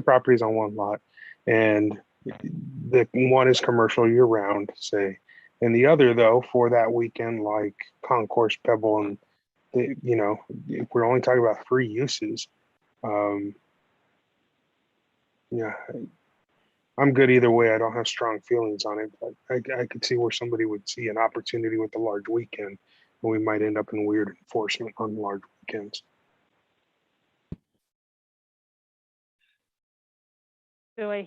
M: properties on one lot, and the one is commercial year round, say, and the other though for that weekend, like Concourse, Pebble, and if we're only talking about free uses, yeah, I'm good either way. I don't have strong feelings on it, but I could see where somebody would see an opportunity with a large weekend, and we might end up in weird enforcement on large weekends.
B: So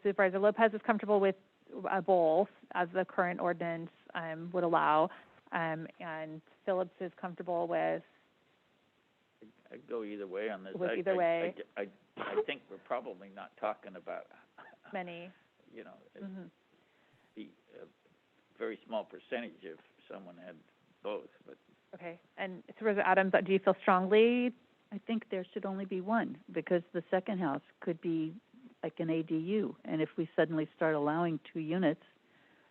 B: Supervisor Lopez is comfortable with both, as the current ordinance would allow, and Phillips is comfortable with.
T: I'd go either way on this.
B: Either way.
T: I think we're probably not talking about
B: many.
T: The very small percentage if someone had both. But
B: okay. And Supervisor Adams, do you feel strongly?
N: I think there should only be one, because the second house could be like an ADU, and if we suddenly start allowing 2 units,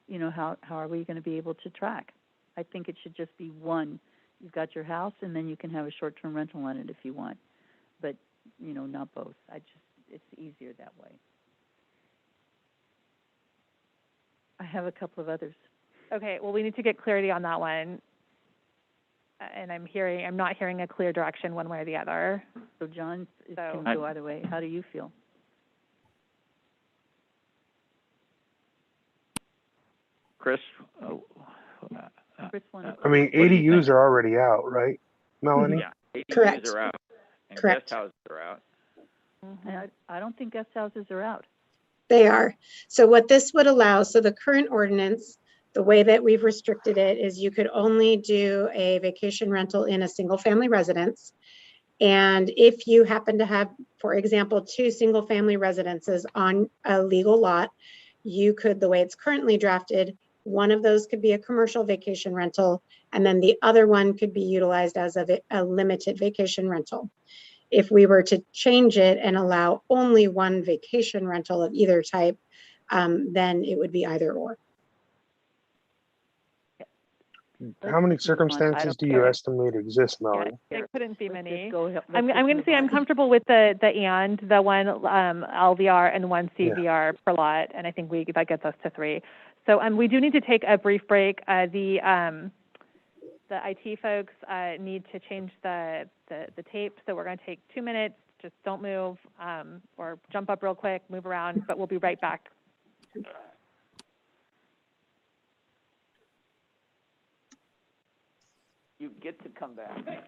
N: how are we going to be able to track? I think it should just be one. You've got your house, and then you can have a short-term rental on it if you want, but not both. It's easier that way. I have a couple of others.
B: Okay, well, we need to get clarity on that one. And I'm not hearing a clear direction one way or the other.
N: So John, it can go either way. How do you feel?
T: Chris?
N: Chris wanted
M: I mean, ADUs are already out, right, Melanie?
T: Yeah, ADUs
S: Correct.
T: are out. And
S: Correct.
T: guest houses are out.
N: And I don't think guest houses are out.
S: They are. So what this would allow, so the current ordinance, the way that we've restricted it is you could only do a vacation rental in a single family residence. And if you happen to have, for example, 2 single family residences on a legal lot, you could, the way it's currently drafted, one of those could be a commercial vacation rental, and then the other one could be utilized as a limited vacation rental. If we were to change it and allow only one vacation rental of either type, then it would be either or.
M: How many circumstances do you estimate exist,
B: Yeah,
M: Melanie?
B: it couldn't be many.
N: Let's
B: I'm
N: just
B: going to
N: move
B: say I'm
N: on.
B: comfortable with the one LVR and one CVR per lot, and I think that gets us to 3. So we do need to take a brief break. The IT folks need to change the tape, so we're going to take 2 minutes. Just don't move or jump up real quick, move around, but we'll be right back.
T: You get to come back.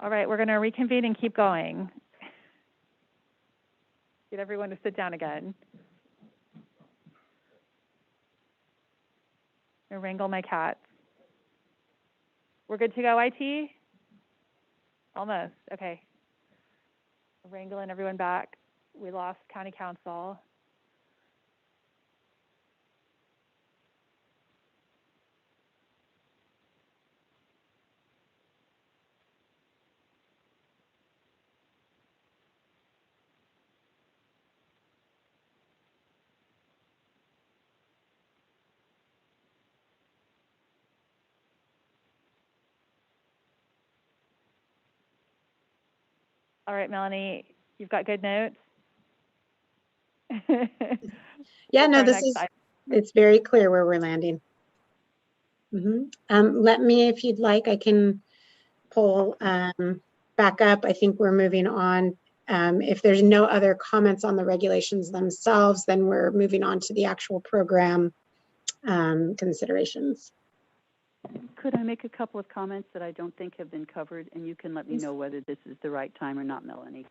B: All right, we're going to reconvene and keep going. Get everyone to sit down again. I wrangle my cats. We're good to go, IT? Almost, okay. Wrangling everyone back. We lost county council. All right, Melanie, you've got good notes?
S: Yeah, no,
B: Our
S: this
B: next
S: is,
B: item.
S: it's very clear where we're landing. Let me, if you'd like, I can pull back up. I think we're moving on. If there's no other comments on the regulations themselves, then we're moving on to the actual program considerations.
N: Could I make a couple of comments that I don't think have been covered, and you can let me know whether this is the right time or not, Melanie?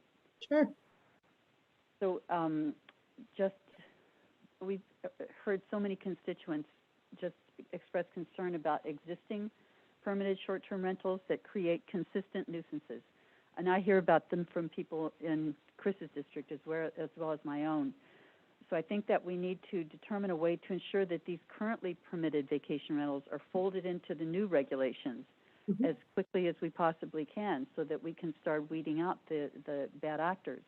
S: Sure.
N: So we've heard so many constituents just express concern about existing permitted short-term rentals that create consistent nuisances. And I hear about them from people in Chris's district as well as my own. So I think that we need to determine a way to ensure that these currently permitted vacation rentals are folded into the new regulations as quickly as we possibly can, so that we can start weeding out the bad actors.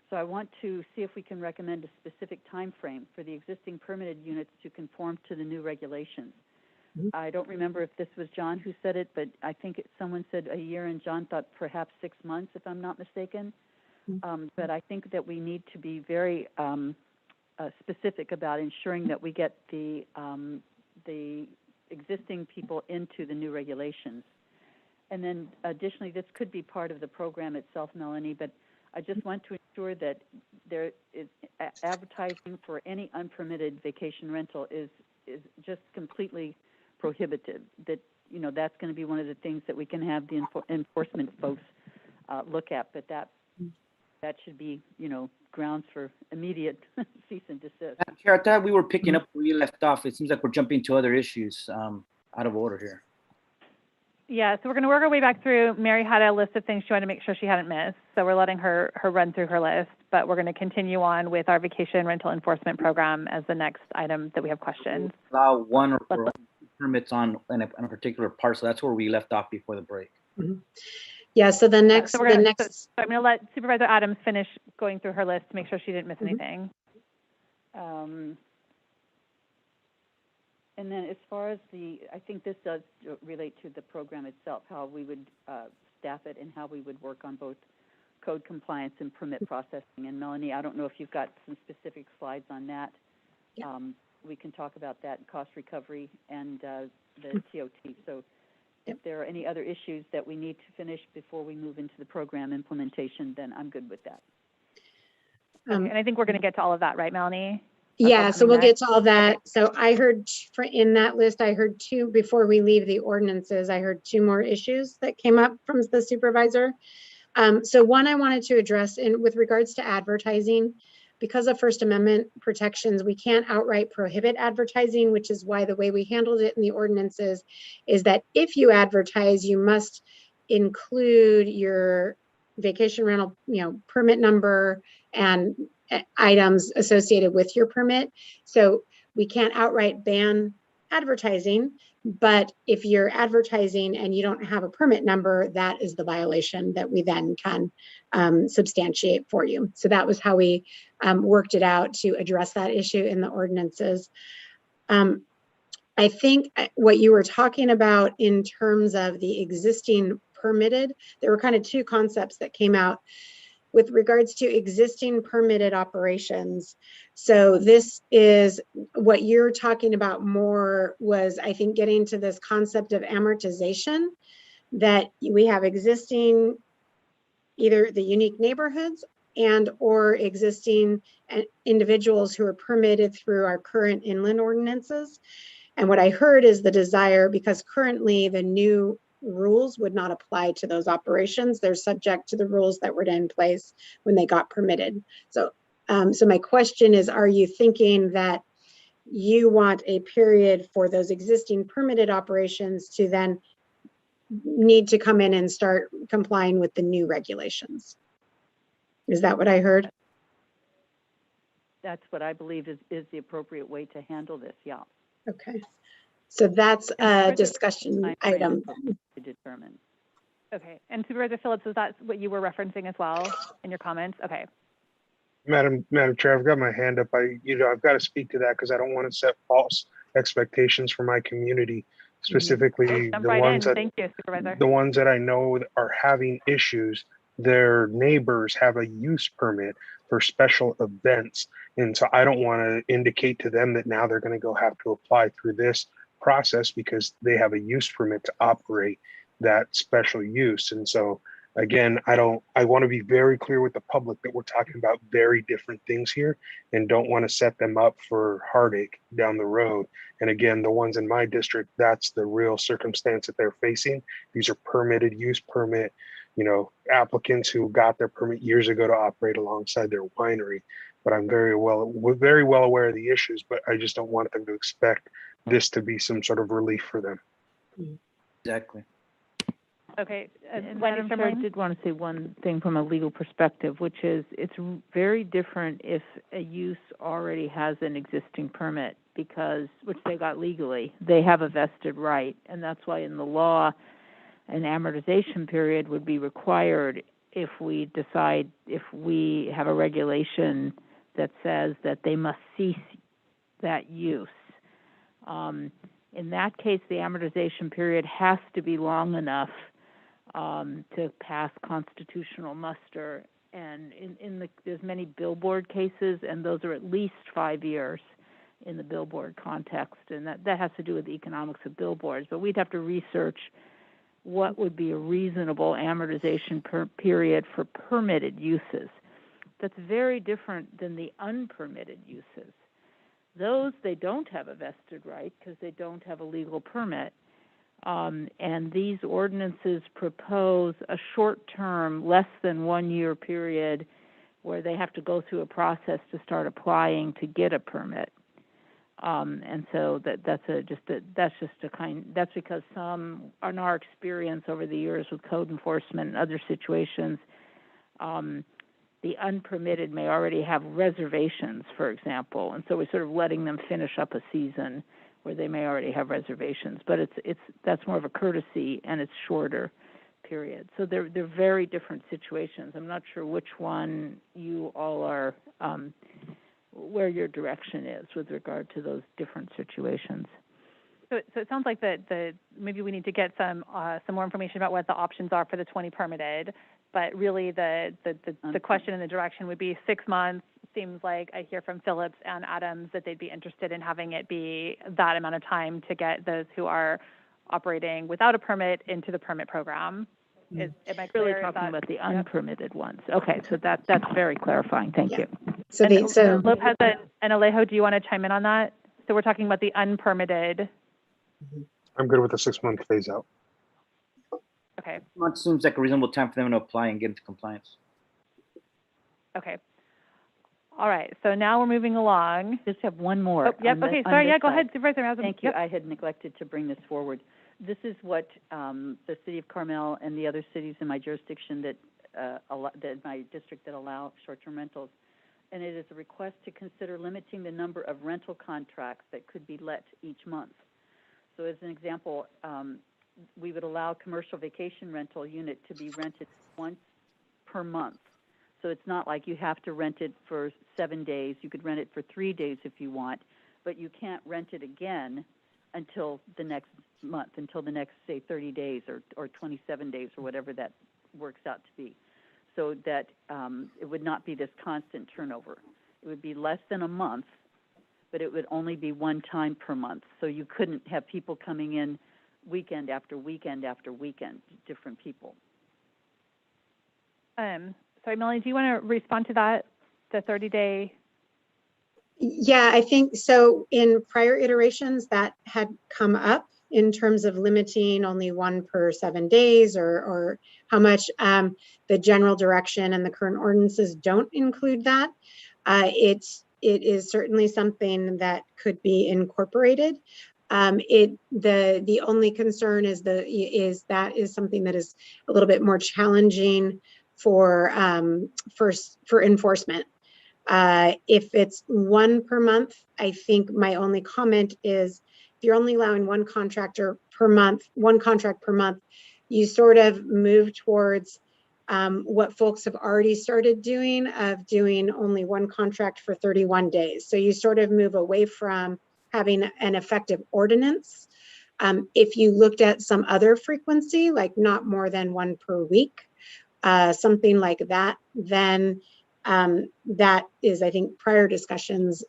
N: So I want to see if we can recommend a specific time frame for the existing permitted units to conform to the new regulations. I don't remember if this was John who said it, but I think someone said a year, and John thought perhaps 6 months, if I'm not mistaken. But I think that we need to be very specific about ensuring that we get the existing people into the new regulations. And then additionally, this could be part of the program itself, Melanie, but I just want to ensure that there is advertising for any unpermitted vacation rental is just completely prohibited. That, you know, that's going to be one of the things that we can have the enforcement folks look at, but that should be, you know, grounds for immediate cease and desist.
E: Chair, I thought we were picking up where you left off. It seems like we're jumping to other issues out of order here.
B: Yeah, so we're going to work our way back through. Mary had a list of things she wanted to make sure she hadn't missed, so we're letting her run through her list, but we're going to continue on with our vacation rental enforcement program as the next item that we have questions.
E: Allow one or permits on a particular parcel. That's where we left off before the break.
S: Yeah, so the next,
B: so I'm going to let Supervisor Adams finish going through her list to make sure she didn't miss anything.
N: And then as far as I think this does relate to the program itself, how we would staff it and how we would work on both code compliance and permit processing. And Melanie, I don't know if you've got some specific slides on that. Yeah. We can talk about that, cost recovery and the TOT. So if there are any other issues that we need to finish before we move into the program implementation, then I'm good with that.
B: Okay, and I think we're going to get to all of that, right, Melanie?
S: Yeah, so we'll get to all that. So I heard in that list, I heard two, before we leave the ordinances, I heard two more issues that came up from the supervisor. So one I wanted to address with regards to advertising, because of First Amendment protections, we can't outright prohibit advertising, which is why the way we handled it in the ordinances is that if you advertise, you must include your vacation rental, permit number and items associated with your permit. So we can't outright ban advertising, but if you're advertising and you don't have a permit number, that is the violation that we then can substantiate for you. So that was how we worked it out to address that issue in the ordinances. I think what you were talking about in terms of the existing permitted, there were kind of two concepts that came out with regards to existing permitted operations. So this is what you're talking about more was, I think, getting to this concept of amortization, that we have existing either the unique neighborhoods and or existing individuals who are permitted through our current inland ordinances. And what I heard is the desire, because currently the new rules would not apply to those operations. They're subject to the rules that were in place when they got permitted. So, so my question is, are you thinking that you want a period for those existing permitted operations to then need to come in and start complying with the new regulations? Is that what I heard?
N: That's what I believe is the appropriate way to handle this, yeah.
S: Okay. So that's a discussion item.
N: To determine.
B: Okay, and Supervisor Phillips, is that what you were referencing as well in your comments? Okay.
M: Madam Chair, I've got my hand up. I've got to speak to that because I don't want to set false expectations for my community, specifically
B: Jump
M: the
B: right
M: ones
B: in.
M: that
B: Thank you, Supervisor.
M: the ones that I know that are having issues. Their neighbors have a use permit for special events, and so I don't want to indicate to them that now they're going to go have to apply through this process because they have a use permit to operate that special use. And so again, I want to be very clear with the public that we're talking about very different things here and don't want to set them up for heartache down the road. And again, the ones in my district, that's the real circumstance that they're facing. These are permitted use permit, applicants who got their permit years ago to operate alongside their winery. But I'm very well aware of the issues, but I just don't want them to expect this to be some sort of relief for them.
E: Exactly.
B: Okay,
D: And
B: Wendy
D: Madam Chair, I
B: Sherman?
D: did want to say one thing from a legal perspective, which is it's very different if a use already has an existing permit which they got legally. They have a vested right, and that's why in the law, an amortization period would be required if we have a regulation that says that they must cease that use. In that case, the amortization period has to be long enough to pass constitutional muster. And there's many billboard cases, and those are at least 5 years in the billboard context, and that has to do with the economics of billboards. But we'd have to research what would be a reasonable amortization period for permitted uses. That's very different than the unpermitted uses. Those, they don't have a vested right because they don't have a legal permit. And these ordinances propose a short-term, less than 1 year period where they have to go through a process to start applying to get a permit. And so that's because some, in our experience over the years with code enforcement and other situations, the unpermitted may already have reservations, for example, and so we're sort of letting them finish up a season where they may already have reservations. But that's more of a courtesy, and it's shorter period. So they're very different situations. I'm not sure which one you all are, where your direction is with regard to those different situations.
B: So it sounds like that maybe we need to get some more information about what the options are for the 20 permitted. But really, the question and the direction would be 6 months. Seems like I hear from Phillips and Adams that they'd be interested in having it be that amount of time to get those who are operating without a permit into the permit program. Am I clear?
D: Really talking about the unpermitted ones. Okay, so that's very clarifying. Thank you.
S: So
B: Lopez and Alejo, do you want to chime in on that? So we're talking about the unpermitted.
M: I'm good with a 6 month phase out.
B: Okay.
E: It seems like a reasonable time for them to apply and get into compliance.
B: Okay. All right. So now we're moving along.
N: Just have one more.
B: Oh, yep. Okay. Sorry. Yeah. Go ahead, Supervisor.
N: Thank you. I had neglected to bring this forward. This is what the city of Carmel and the other cities in my jurisdiction my district that allow short-term rentals, and it is a request to consider limiting the number of rental contracts that could be let each month. So, as an example, we would allow commercial vacation rental unit to be rented once per month. So it's not like you have to rent it for 7 days. You could rent it for 3 days if you want, but you can't rent it again until the next month, until the next, say, 30 days or 27 days or whatever that works out to be. So that it would not be this constant turnover. It would be less than a month, but it would only be one time per month. So you couldn't have people coming in weekend after weekend after weekend, different people.
B: Sorry, Melanie, do you want to respond to that, the 30-day?
S: Yeah, I think so. In prior iterations that had come up in terms of limiting only 1 per 7 days, or how much. The general direction and the current ordinances don't include that. It is certainly something that could be incorporated. The only concern is that is something that is a little bit more challenging for enforcement. If it's 1 per month, I think my only comment is if you're only allowing one contract per month, you sort of move towards what folks have already started doing, of doing only 1 contract for 31 days. So you sort of move away from having an effective ordinance. If you looked at some other frequency, like not more than 1 per week, something like that, then that is, I think, prior discussions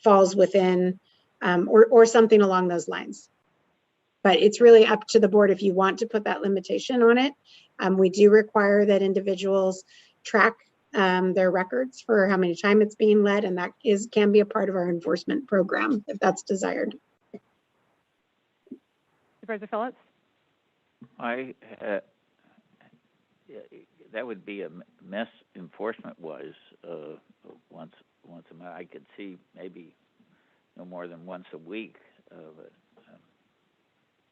S: falls within, or something along those lines. But it's really up to the board if you want to put that limitation on it. We do require that individuals track their records for how many times it's being led, and that can be a part of our enforcement program if that's desired.
B: Supervisor Phillips?
T: That would be a mess enforcement was once a month. I could see maybe no more than once a week. But,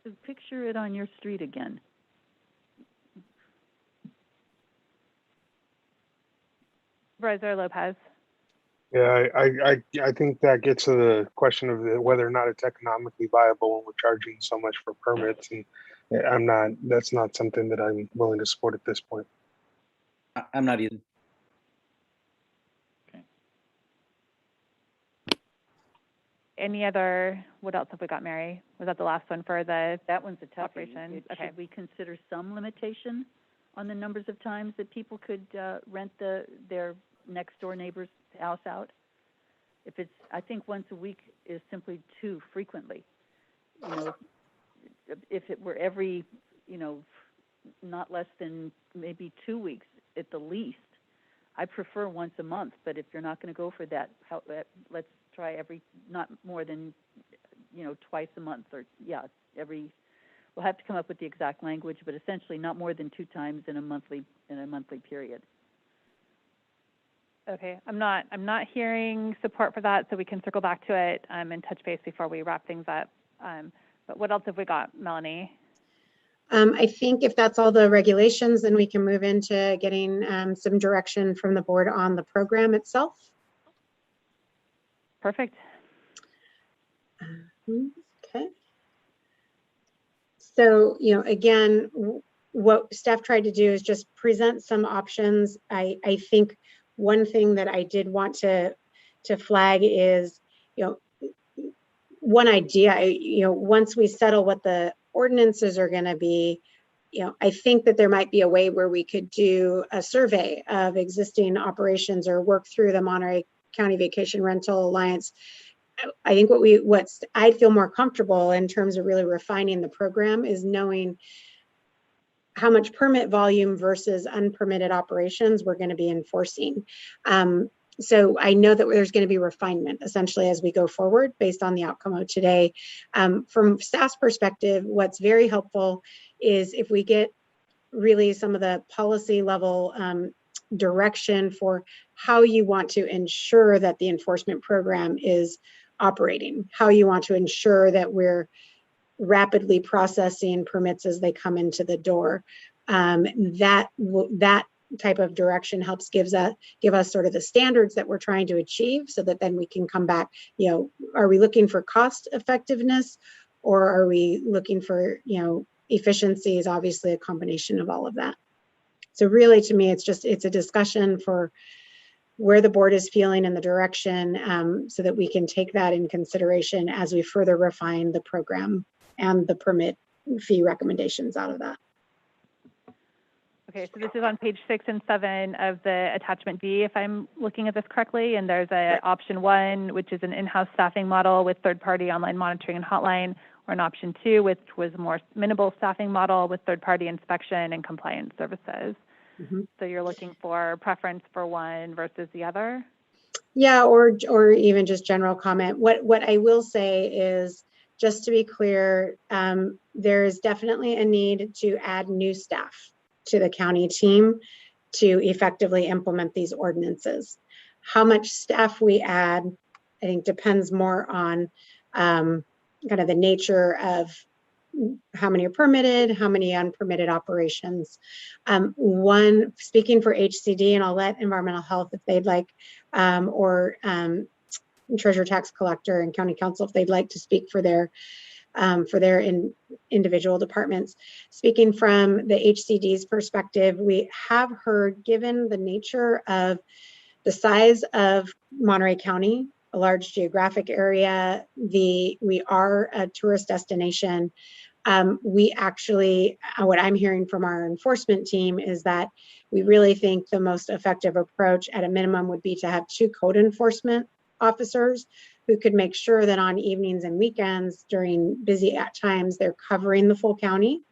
N: Just picture it on your street again.
B: Supervisor Lopez?
M: Yeah, I think that gets to the question of whether or not it's economically viable when we're charging so much for permits, and that's not something that I'm willing to support at this point.
E: I'm not either.
T: okay.
B: Any other, what else have we got, Mary? Was that the last one for the
N: That one's a tough one.
B: operations? Okay.
N: Should we consider some limitation on the numbers of times that people could rent their next door neighbor's house out? If it's, I think once a week is simply too frequently. You know, if it were every, not less than maybe 2 weeks at the least. I prefer once a month, but if you're not going to go for that, let's try not more than, twice a month, or we'll have to come up with the exact language, but essentially not more than 2 times in a monthly period.
B: Okay, I'm not hearing support for that, so we can circle back to it and touch base before we wrap things up. But what else have we got, Melanie?
S: I think if that's all the regulations, then we can move into getting some direction from the board on the program itself.
B: Perfect.
S: Okay. So, again, what staff tried to do is just present some options. I think one thing that I did want to flag is, one idea, once we settle what the ordinances are going to be, I think that there might be a way where we could do a survey of existing operations or work through the Monterey County Vacation Rental Alliance. I think what I'd feel more comfortable in terms of really refining the program is knowing how much permit volume versus unpermitted operations we're going to be enforcing. So I know that there's going to be refinement essentially as we go forward based on the outcome of today. From staff's perspective, what's very helpful is if we get really some of the policy level direction for how you want to ensure that the enforcement program is operating, how you want to ensure that we're rapidly processing permits as they come into the door. That type of direction helps give us sort of the standards that we're trying to achieve, so that then we can come back, are we looking for cost effectiveness, or are we looking for, efficiency? Is obviously a combination of all of that. So really, to me, it's a discussion for where the board is feeling in the direction, so that we can take that in consideration as we further refine the program and the permit fee recommendations out of that.
B: Okay, so this is on page 6 and 7 of the attachment B, if I'm looking at this correctly, and there's option 1, which is an in-house staffing model with third-party online monitoring and hotline, or an option 2, which was a more minimal staffing model with third-party inspection and compliance services. Mm-hmm. So you're looking for preference for one versus the other?
S: Yeah, or even just general comment. What I will say is, just to be clear, there is definitely a need to add new staff to the county team to effectively implement these ordinances. How much staff we add, I think, depends more on kind of the nature of how many are permitted, how many unpermitted operations. One, speaking for HCD, and I'll let environmental health if they'd like, or treasurer tax collector and county council if they'd like to speak for their individual departments. Speaking from the HCD's perspective, we have heard, given the nature of the size of Monterey County, a large geographic area, we are a tourist destination. We actually, what I'm hearing from our enforcement team is that we really think the most effective approach at a minimum would be to have 2 code enforcement officers who could make sure that on evenings and weekends during busy times, they're covering the full county,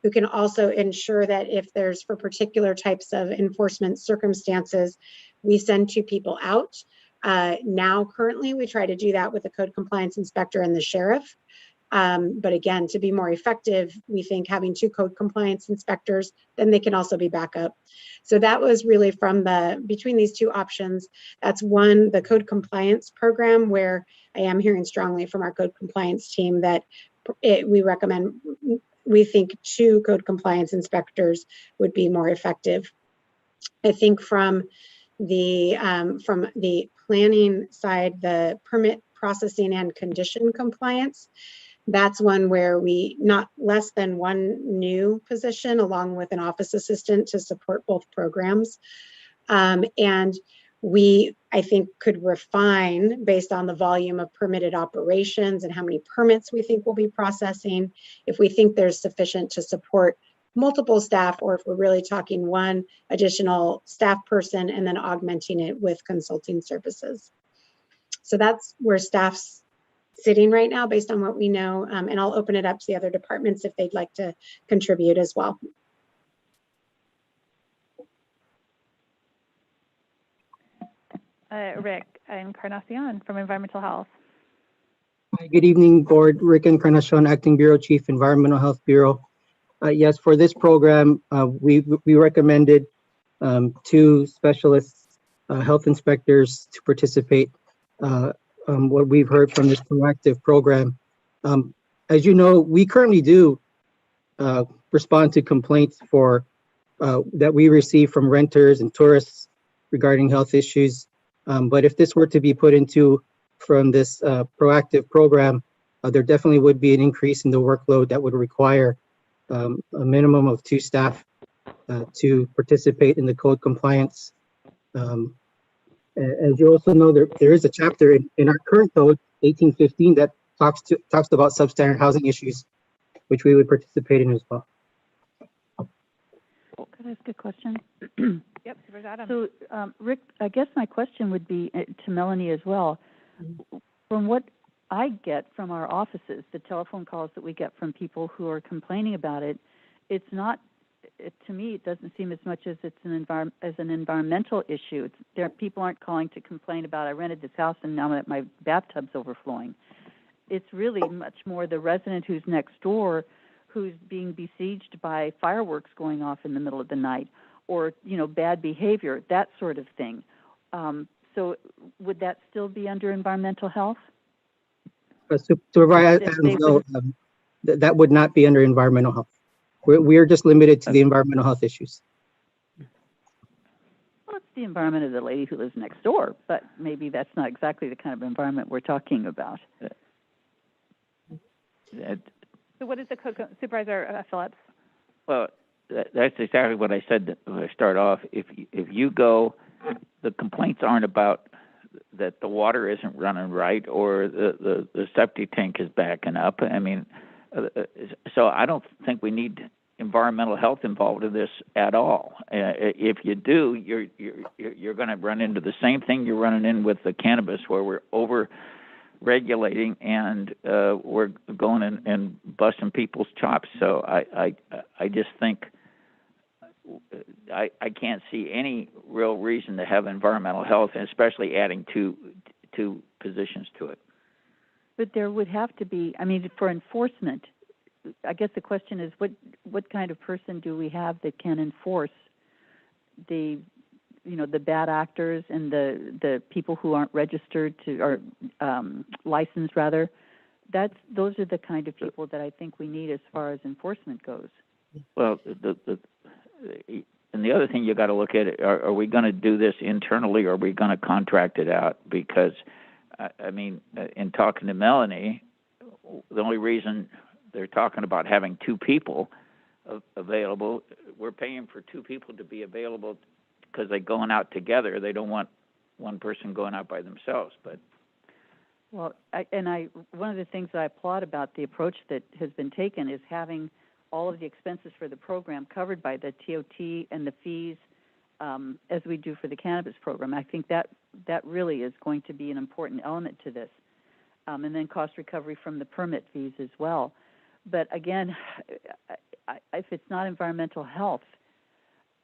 S: who can also ensure that if there's for particular types of enforcement circumstances, we send 2 people out. Now, currently, we try to do that with the code compliance inspector and the sheriff. But again, to be more effective, we think having 2 code compliance inspectors, then they can also be backup. So that was really from between these 2 options. That's one, the code compliance program, where I am hearing strongly from our code compliance team that we think 2 code compliance inspectors would be more effective. I think from the planning side, the permit processing and condition compliance, that's one where we not less than 1 new position along with an office assistant to support both programs. And we, I think, could refine based on the volume of permitted operations and how many permits we think we'll be processing, if we think there's sufficient to support multiple staff, or if we're really talking 1 additional staff person and then augmenting it with consulting services. So that's where staff's sitting right now based on what we know. And I'll open it up to the other departments if they'd like to contribute as well.
B: Rick Encarnacion from Environmental Health.
A: Hi, good evening, Board. Rick Encarnacion, Acting Bureau Chief, Environmental Health Bureau. Yes, for this program, we recommended 2 specialists, health inspectors to participate. What we've heard from this proactive program. As you know, we currently do respond to complaints that we receive from renters and tourists regarding health issues. But if this were to be put into from this proactive program, there definitely would be an increase in the workload that would require a minimum of 2 staff to participate in the code compliance. As you also know, there is a chapter in our current code, 1815, that talks about substandard housing issues, which we would participate in as well.
N: Could I ask a question?
B: Yep, Supervisor Adams.
N: So, Rick, I guess my question would be to Melanie as well. From what I get from our offices, the telephone calls that we get from people who are complaining about it, it's not. To me, it doesn't seem as much as it's an environmental issue. People aren't calling to complain about, I rented this house and now my bathtub's overflowing. It's really much more the resident who's next door, who's being besieged by fireworks going off in the middle of the night, or bad behavior, that sort of thing. So would that still be under environmental health?
A: Supervisor Adams, no, that would not be under environmental health. We are just limited to the environmental health issues.
N: Well, it's the environment of the lady who lives next door, but maybe that's not exactly the kind of environment we're talking about.
B: So what is the Supervisor Phillips?
T: Well, that's exactly what I said when I start off. If you go, the complaints aren't about that the water isn't running right or the septic tank is backing up. I mean, so I don't think we need environmental health involved in this at all. If you do, you're going to run into the same thing you're running in with the cannabis, where we're over regulating and we're going and busting people's chops. So I just think I can't see any real reason to have environmental health, and especially adding two positions to it.
N: But there would have to be, I mean, for enforcement, I guess the question is what kind of person do we have that can enforce the bad actors and the people who aren't registered or licensed rather? Those are the kind of people that I think we need as far as enforcement goes.
T: Well, and the other thing you got to look at, are we going to do this internally or are we going to contract it out? Because, I mean, in talking to Melanie, the only reason they're talking about having two people available, we're paying for two people to be available because they're going out together. They don't want one person going out by themselves. But
N: well, one of the things that I applaud about the approach that has been taken is having all of the expenses for the program covered by the TOT and the fees, as we do for the cannabis program. I think that really is going to be an important element to this, and then cost recovery from the permit fees as well. But again, if it's not environmental health,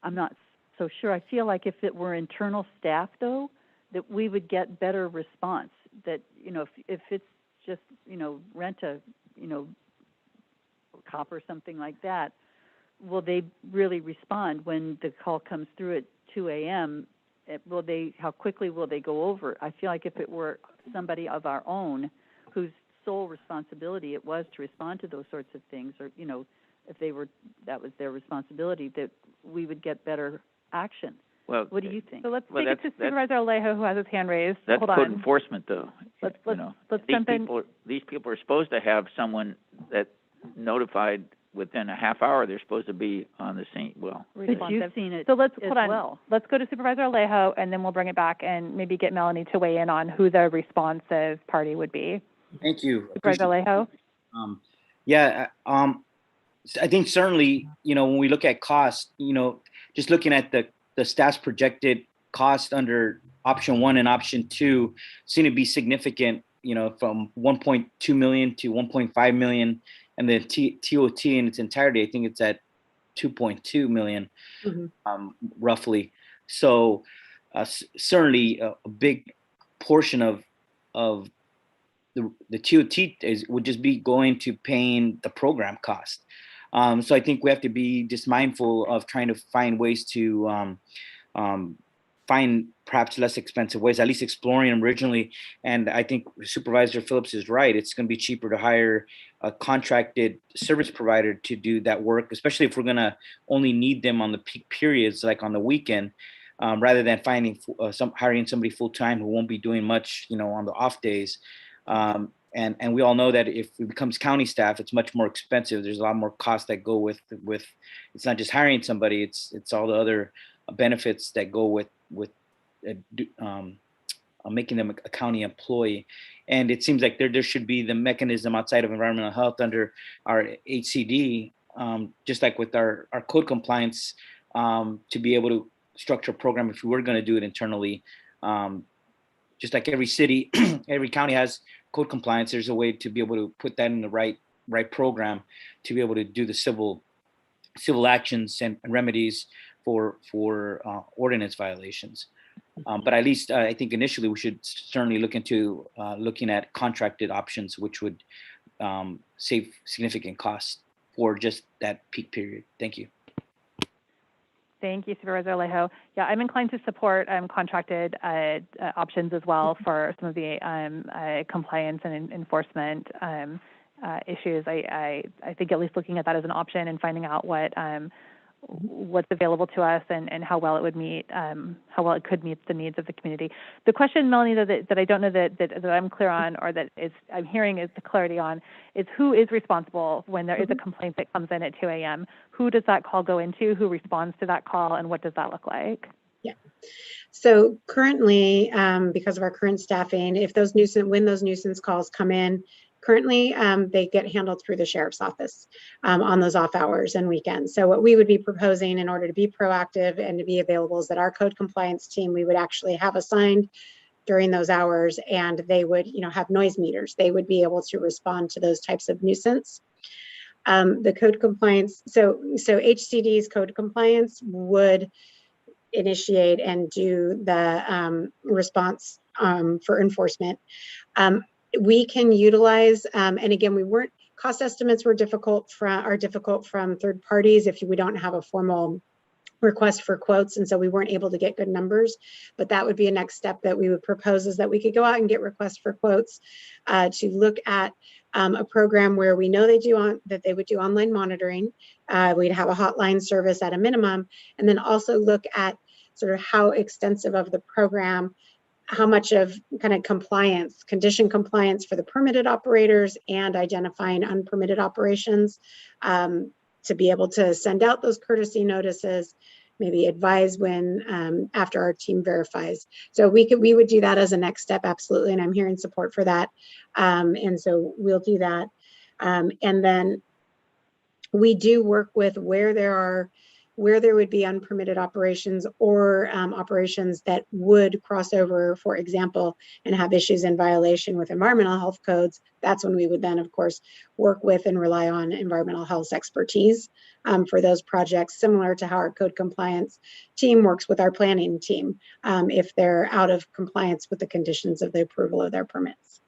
N: I'm not so sure. I feel like if it were internal staff, though, that we would get better response. That, if it's just, rent a, cop or something like that, will they really respond when the call comes through at 2 a.m.? How quickly will they go over? I feel like if it were somebody of our own whose sole responsibility it was to respond to those sorts of things, or, if that was their responsibility, that we would get better action.
T: Well,
N: what do you think?
B: So let's take it to Supervisor Alejo, who has his hand raised.
T: That's
B: Hold on.
T: code enforcement, though.
B: Let's jump in.
T: These people are supposed to have someone that notified within a half hour. They're supposed to be on the scene. Well,
N: You've seen it.
B: So let's
N: hold on. Well.
B: Let's go to Supervisor Alejo, and then we'll bring it back and maybe get Melanie to weigh in on who the responsive party would be.
E: Thank you.
B: Supervisor Alejo.
E: I think certainly, when we look at cost, just looking at the staff's projected cost under option 1 and option 2 seem to be significant, from 1.2 million to 1.5 million, and the TOT in its entirety, I think it's at 2.2 million, roughly. So certainly a big portion of the TOT would just be going to paying the program cost. So I think we have to be just mindful of trying to find ways to find perhaps less expensive ways, at least exploring them originally. And I think Supervisor Phillips is right. It's going to be cheaper to hire a contracted service provider to do that work, especially if we're going to only need them on the peak periods, like on the weekend, rather than hiring somebody full-time who won't be doing much, on the off days. And we all know that if it becomes county staff, it's much more expensive. There's a lot more costs that go with it's not just hiring somebody, it's all the other benefits that go with making them a county employee. And it seems like there should be the mechanism outside of environmental health under our HCD, just like with our code compliance, to be able to structure a program if we were going to do it internally. Just like every city, every county has code compliance, there's a way to be able to put that in the right program to be able to do the civil actions and remedies for ordinance violations. But at least I think initially we should certainly look into looking at contracted options, which would save significant costs for just that peak period. Thank you.
B: Thank you, Supervisor Alejo. Yeah, I'm inclined to support contracted options as well for some of the compliance and enforcement issues. I think at least looking at that as an option and finding out what's available to us and how well it could meet the needs of the community. The question, Melanie, that I don't know that I'm clear on, or that I'm hearing is the clarity on, is who is responsible when there is a complaint that comes in at 2 a.m. Who does that call go into? Who responds to that call, and what does that look like?
S: Yeah. So currently, because of our current staffing, when those nuisance calls come in, currently, they get handled through the sheriff's office on those off hours and weekends. So what we would be proposing in order to be proactive and to be available is that our code compliance team, we would actually have assigned during those hours, and they would, have noise meters. They would be able to respond to those types of nuisance. The code compliance, so HCD's code compliance would initiate and do the response for enforcement. we can utilize, and again, cost estimates are difficult from third parties if we don't have a formal request for quotes, and so we weren't able to get good numbers. But that would be a next step that we would propose, is that we could go out and get requests for quotes to look at a program where we know that they would do online monitoring. We'd have a hotline service at a minimum, and then also look at sort of how extensive of the program, how much of kind of compliance, condition compliance for the permitted operators and identifying unpermitted operations, to be able to send out those courtesy notices, maybe advise when after our team verifies. So we would do that as a next step, absolutely, and I'm hearing support for that. And so we'll do that. And then we do work with where there would be unpermitted operations or operations that would cross over, for example, and have issues in violation with environmental health codes. That's when we would then, of course, work with and rely on environmental health expertise for those projects, similar to how our code compliance team works with our planning team if they're out of compliance with the conditions of the approval of their permits.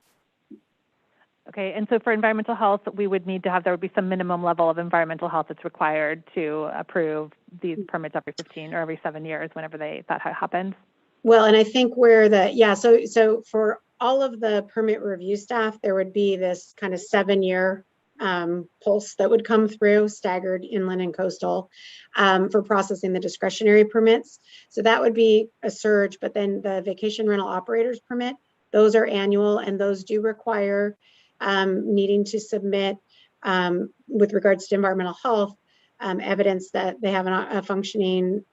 B: Okay, and so for environmental health, we would need to have, there would be some minimum level of environmental health that's required to approve these permits every 15 or every 7 years, whenever that happens.
S: Well, and I think so for all of the permit review staff, there would be this kind of 7-year pulse that would come through, staggered inland and coastal, for processing the discretionary permits. So that would be a surge, but then the vacation rental operators permit, those are annual, and those do require needing to submit, with regards to environmental health, evidence that they have a functioning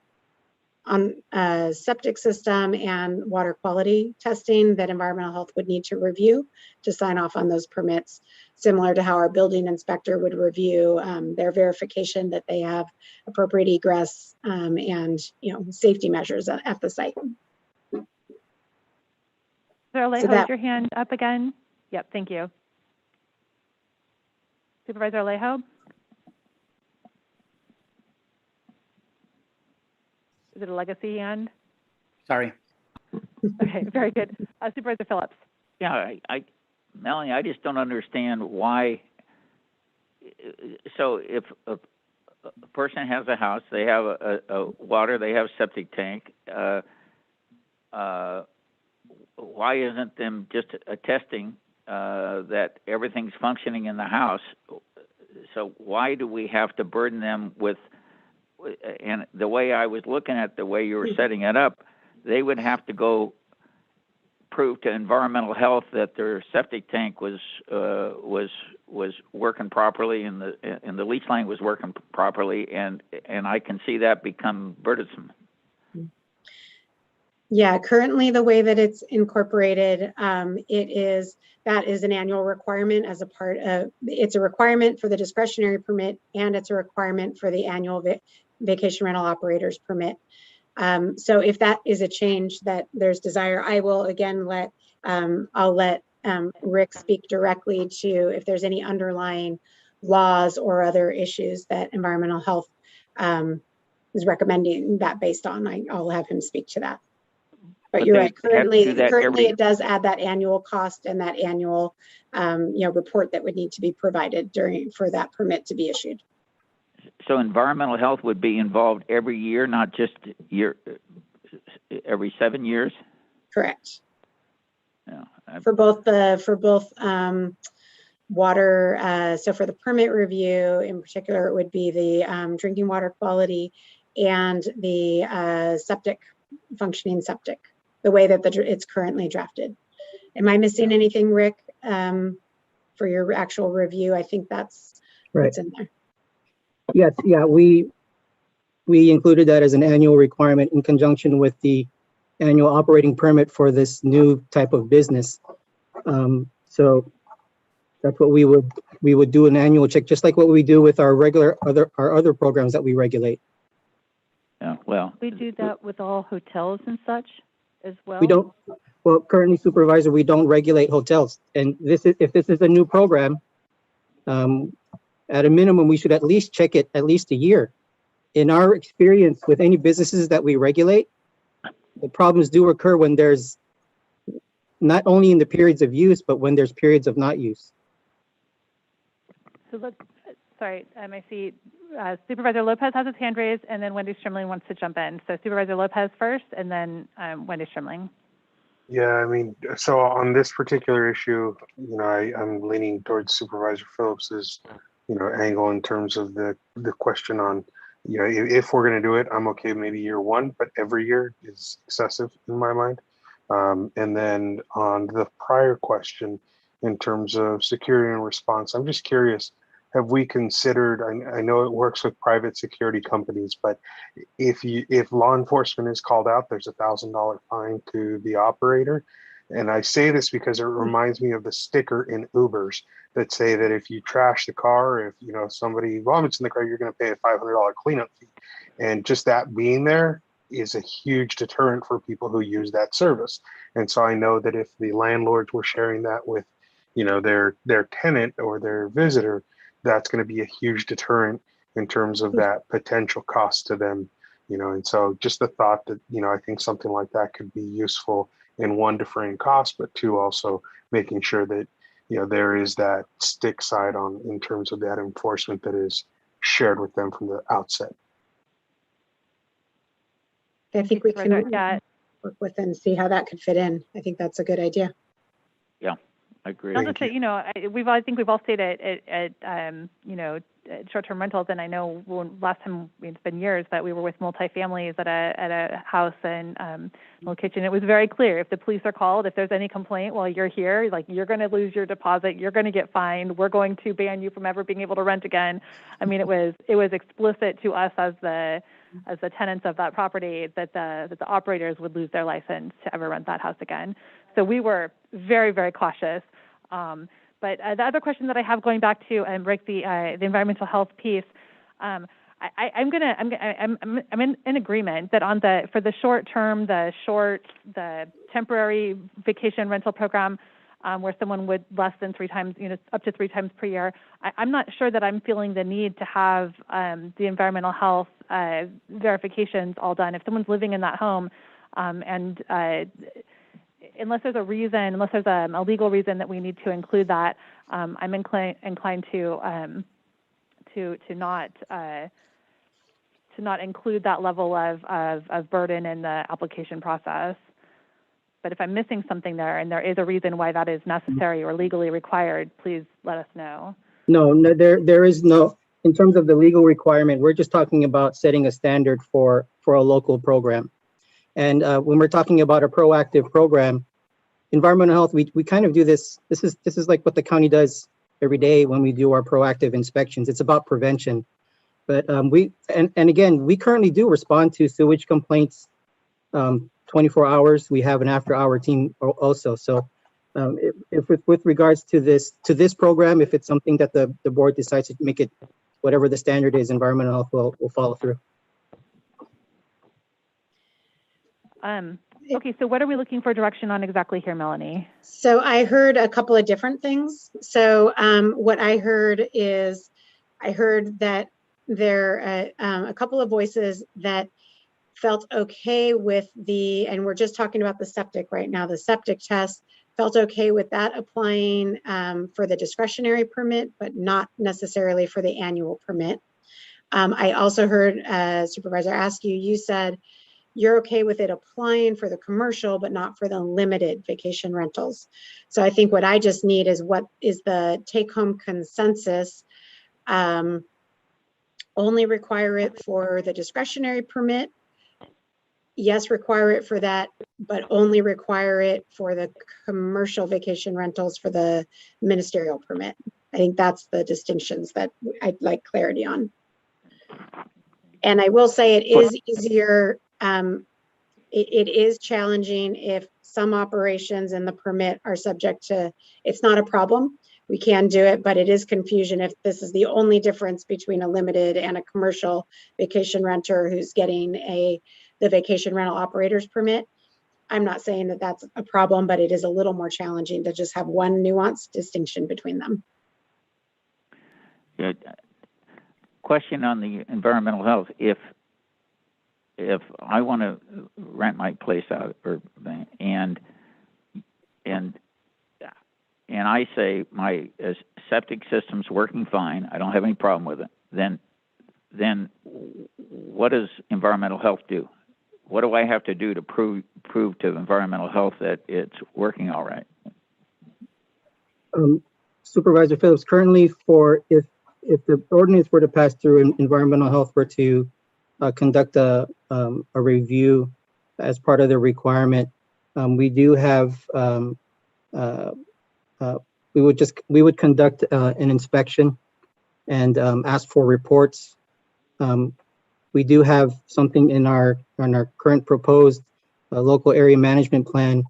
S: septic system and water quality testing that environmental health would need to review to sign off on those permits, similar to how our building inspector would review their verification that they have appropriate egress and safety measures at the site.
B: Supervisor Alejo, hold your hand up again. Yep, thank you. Supervisor Alejo? Is it a legacy hand?
E: Sorry.
B: Okay, very good. Supervisor Phillips.
T: Yeah, Melanie, I just don't understand why. So if a person has a house, they have a water, they have a septic tank, why isn't them just attesting that everything's functioning in the house? So why do we have to burden them with, and the way I was looking at the way you were setting it up, they would have to go prove to environmental health that their septic tank was working properly and the leach line was working properly, and I can see that become burdensome.
S: Yeah, currently the way that it's incorporated, that is an annual requirement as a part of, it's a requirement for the discretionary permit, and it's a requirement for the annual vacation rental operators permit. So if that is a change that there's desire, I will again I'll let Rick speak directly to if there's any underlying laws or other issues that environmental health is recommending that based on. I'll have him speak to that. But you're right. Currently, it does add that annual cost and that annual, report that would need to be provided for that permit to be issued.
T: So environmental health would be involved every year, not just every 7 years?
S: Correct.
T: Yeah.
S: For both water, so for the permit review in particular, it would be the drinking water quality and the functioning septic, the way that it's currently drafted. Am I missing anything, Rick, for your actual review? I think that's what's in there.
A: Yes, yeah, we included that as an annual requirement in conjunction with the annual operating permit for this new type of business. So that's what we would do, an annual check, just like what we do with our other programs that we regulate.
T: Yeah, well,
N: we do that with all hotels and such as well.
A: We don't. Well, currently, Supervisor, we don't regulate hotels, and if this is a new program, at a minimum, we should at least check it at least a year. In our experience with any businesses that we regulate, the problems do occur when there's not only in the periods of use, but when there's periods of not use.
B: So let's, sorry, I see Supervisor Lopez has his hand raised, and then Wendy Strimling wants to jump in. So Supervisor Lopez first, and then Wendy Strimling.
M: Yeah, I mean, so on this particular issue, you know, I'm leaning towards Supervisor Phillips's, you know, angle in terms of the question on, you know, if we're going to do it, I'm okay maybe year one, but every year is excessive in my mind. And then on the prior question, in terms of security and response, I'm just curious, have we considered, I know it works with private security companies, but if law enforcement is called out, there's $1,000 fine to the operator. And I say this because it reminds me of the sticker in Ubers that say that if you trash the car, if you know somebody vomits in the car, you're going to pay a $500 cleanup fee. And just that being there is a huge deterrent for people who use that service. And so I know that if the landlords were sharing that with, you know, their tenant or their visitor, that's going to be a huge deterrent in terms of that potential cost to them, you know. And so just the thought that, you know, I think something like that could be useful in one, deferring costs, but two, also making sure that, you know, there is that stick side on in terms of that enforcement that is shared with them from the outset.
S: I think we can work with and see how that could fit in. I think that's a good idea.
T: Yeah, I agree.
B: I'll just say, you know, I think we've all stayed at you know, short-term rentals, and I know last time, it's been years, that we were with multifamilies at a house and location. It was very clear, if the police are called, if there's any complaint while you're here, like, you're going to lose your deposit, you're going to get fined, we're going to ban you from ever being able to rent again. I mean, it was explicit to us as the tenants of that property that the operators would lose their license to ever rent that house again. So we were very, very cautious. But the other question that I have, going back to Rick, the environmental health piece, I'm in agreement that for the short term, the temporary vacation rental program, where someone would less than 3 times, you know, up to 3 times per year, I'm not sure that I'm feeling the need to have the environmental health verifications all done. If someone's living in that home, and unless there's a legal reason that we need to include that, I'm inclined to not include that level of burden in the application process. But if I'm missing something there, and there is a reason why that is necessary or legally required, please let us know.
A: No, there is no, in terms of the legal requirement, we're just talking about setting a standard for a local program. And when we're talking about a proactive program, environmental health, we kind of do this. This is like what the county does every day when we do our proactive inspections. It's about prevention. But again, we currently do respond to sewage complaints 24 hours. We have an after-hour team also. So if with regards to this program, if it's something that the board decides to make it whatever the standard is, environmental health will follow through.
B: Okay, so what are we looking for direction on exactly here, Melanie?
S: So I heard a couple of different things. So what I heard is, I heard that there are a couple of voices that felt okay with and we're just talking about the septic right now, the septic test, felt okay with that applying for the discretionary permit, but not necessarily for the annual permit. I also heard Supervisor Askew, you said you're okay with it applying for the commercial, but not for the limited vacation rentals. So I think what I just need is what is the take-home consensus. Only require it for the discretionary permit. Yes, require it for that, but only require it for the commercial vacation rentals for the ministerial permit. I think that's the distinctions that I'd like clarity on. And I will say it is easier. It is challenging if some operations in the permit are subject to, it's not a problem. We can do it, but it is confusion if this is the only difference between a limited and a commercial vacation renter who's getting the vacation rental operator's permit. I'm not saying that that's a problem, but it is a little more challenging to just have one nuanced distinction between them.
T: Yeah. Question on the environmental health. If I want to rent my place out, and and I say my septic system's working fine, I don't have any problem with it, then what does environmental health do? What do I have to do to prove to environmental health that it's working all right?
A: Supervisor Phillips, currently if the ordinance were to pass through and environmental health were to conduct a review as part of the requirement, we do have we would conduct an inspection and ask for reports. We do have something in our current proposed local area management plan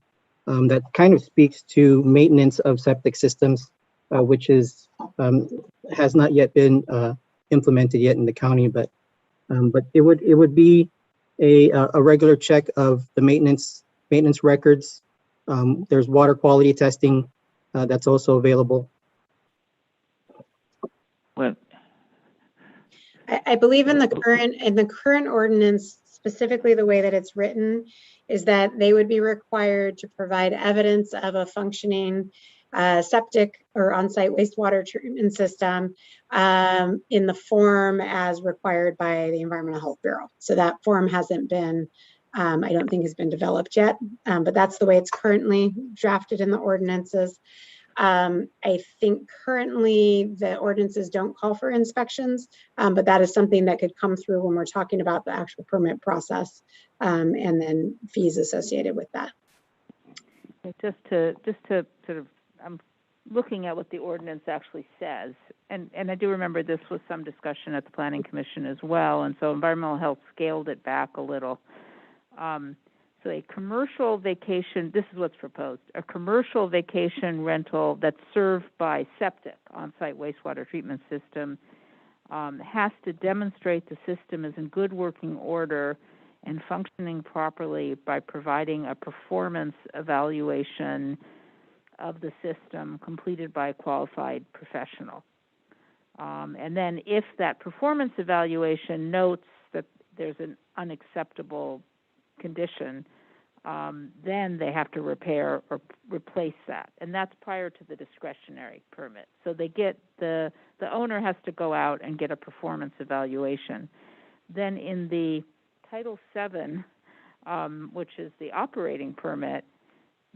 A: that kind of speaks to maintenance of septic systems, which has not yet been implemented yet in the county, but it would be a regular check of the maintenance records. There's water quality testing that's also available.
T: Well,
S: I believe in the current ordinance, specifically the way that it's written, is that they would be required to provide evidence of a functioning septic or on-site wastewater treatment system in the form as required by the Environmental Health Bureau. So that form hasn't been, I don't think has been developed yet, but that's the way it's currently drafted in the ordinances. I think currently the ordinances don't call for inspections, but that is something that could come through when we're talking about the actual permit process and then fees associated with that.
D: Just to sort of, I'm looking at what the ordinance actually says, and I do remember this was some discussion at the Planning Commission as well, and so environmental health scaled it back a little. So a commercial vacation, this is what's proposed, a commercial vacation rental that's served by septic on-site wastewater treatment system has to demonstrate the system is in good working order and functioning properly by providing a performance evaluation of the system completed by a qualified professional. And then if that performance evaluation notes that there's an unacceptable condition, then they have to repair or replace that, and that's prior to the discretionary permit. So they get the owner has to go out and get a performance evaluation. Then in the Title VII, which is the operating permit,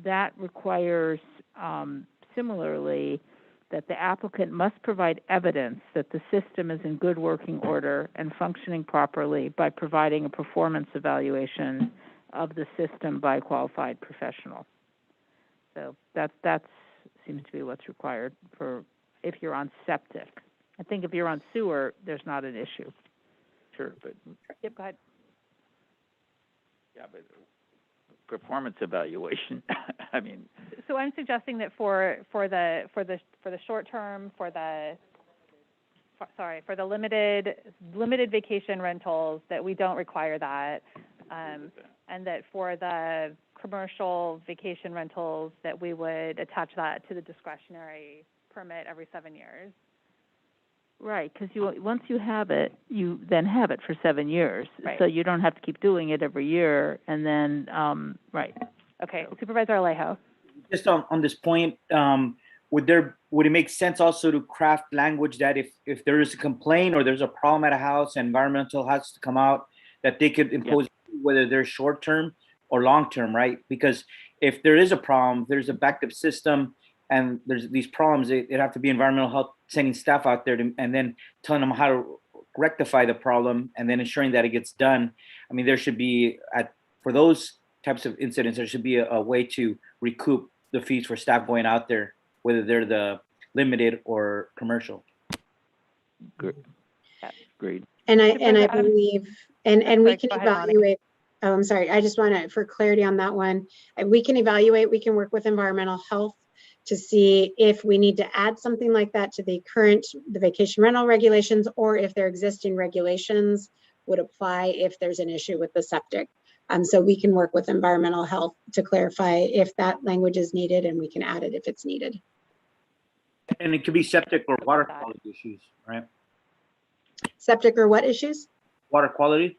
D: that requires similarly that the applicant must provide evidence that the system is in good working order and functioning properly by providing a performance evaluation of the system by a qualified professional. So that seems to be what's required for if you're on septic. I think if you're on sewer, there's not an issue.
T: Sure, but
D: Yep, go ahead.
T: Yeah, but performance evaluation. I mean,
B: so I'm suggesting that for the short term, for the limited vacation rentals, that we don't require that, and that for the commercial vacation rentals that we would attach that to the discretionary permit every 7 years.
D: Right, because once you have it, you then have it for 7 years.
B: Right.
D: So you don't have to keep doing it every year, and then, right.
B: Okay, Supervisor Alejo.
E: Just on this point, would it make sense also to craft language that if there is a complaint or there's a problem at a house, environmental has to come out, that they could impose whether they're short term or long term, right? Because if there is a problem, there's a backup system, and there's these problems, it have to be environmental health sending staff out there and then telling them how to rectify the problem and then ensuring that it gets done. I mean, there should be for those types of incidents, there should be a way to recoup the fees for staff going out there, whether they're the limited or commercial.
T: Agreed.
S: And I believe, and we can
B: go ahead, Monica.
S: evaluate. Oh, I'm sorry. I just want to, for clarity on that one, we can evaluate. We can work with environmental health to see if we need to add something like that to the vacation rental regulations, or if their existing regulations would apply if there's an issue with the septic. So we can work with environmental health to clarify if that language is needed, and we can add it if it's needed.
E: And it could be septic or water quality issues, right?
S: Septic or what issues?
E: Water quality.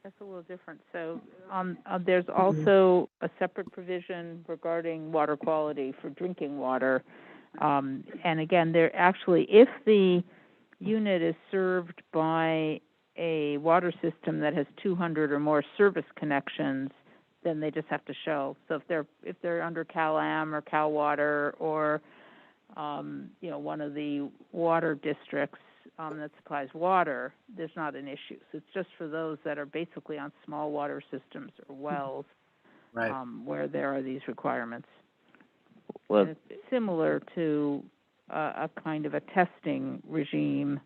D: That's a little different. So there's also a separate provision regarding water quality for drinking water. And again, there actually, if the unit is served by a water system that has 200 or more service connections, then they just have to show. So if they're under Cal-Am or Cal Water or one of the water districts that supplies water, there's not an issue. So it's just for those that are basically on small water systems or wells,
E: Right.
D: Where there are these requirements.
T: Well,
D: And it's similar to a kind of a testing regime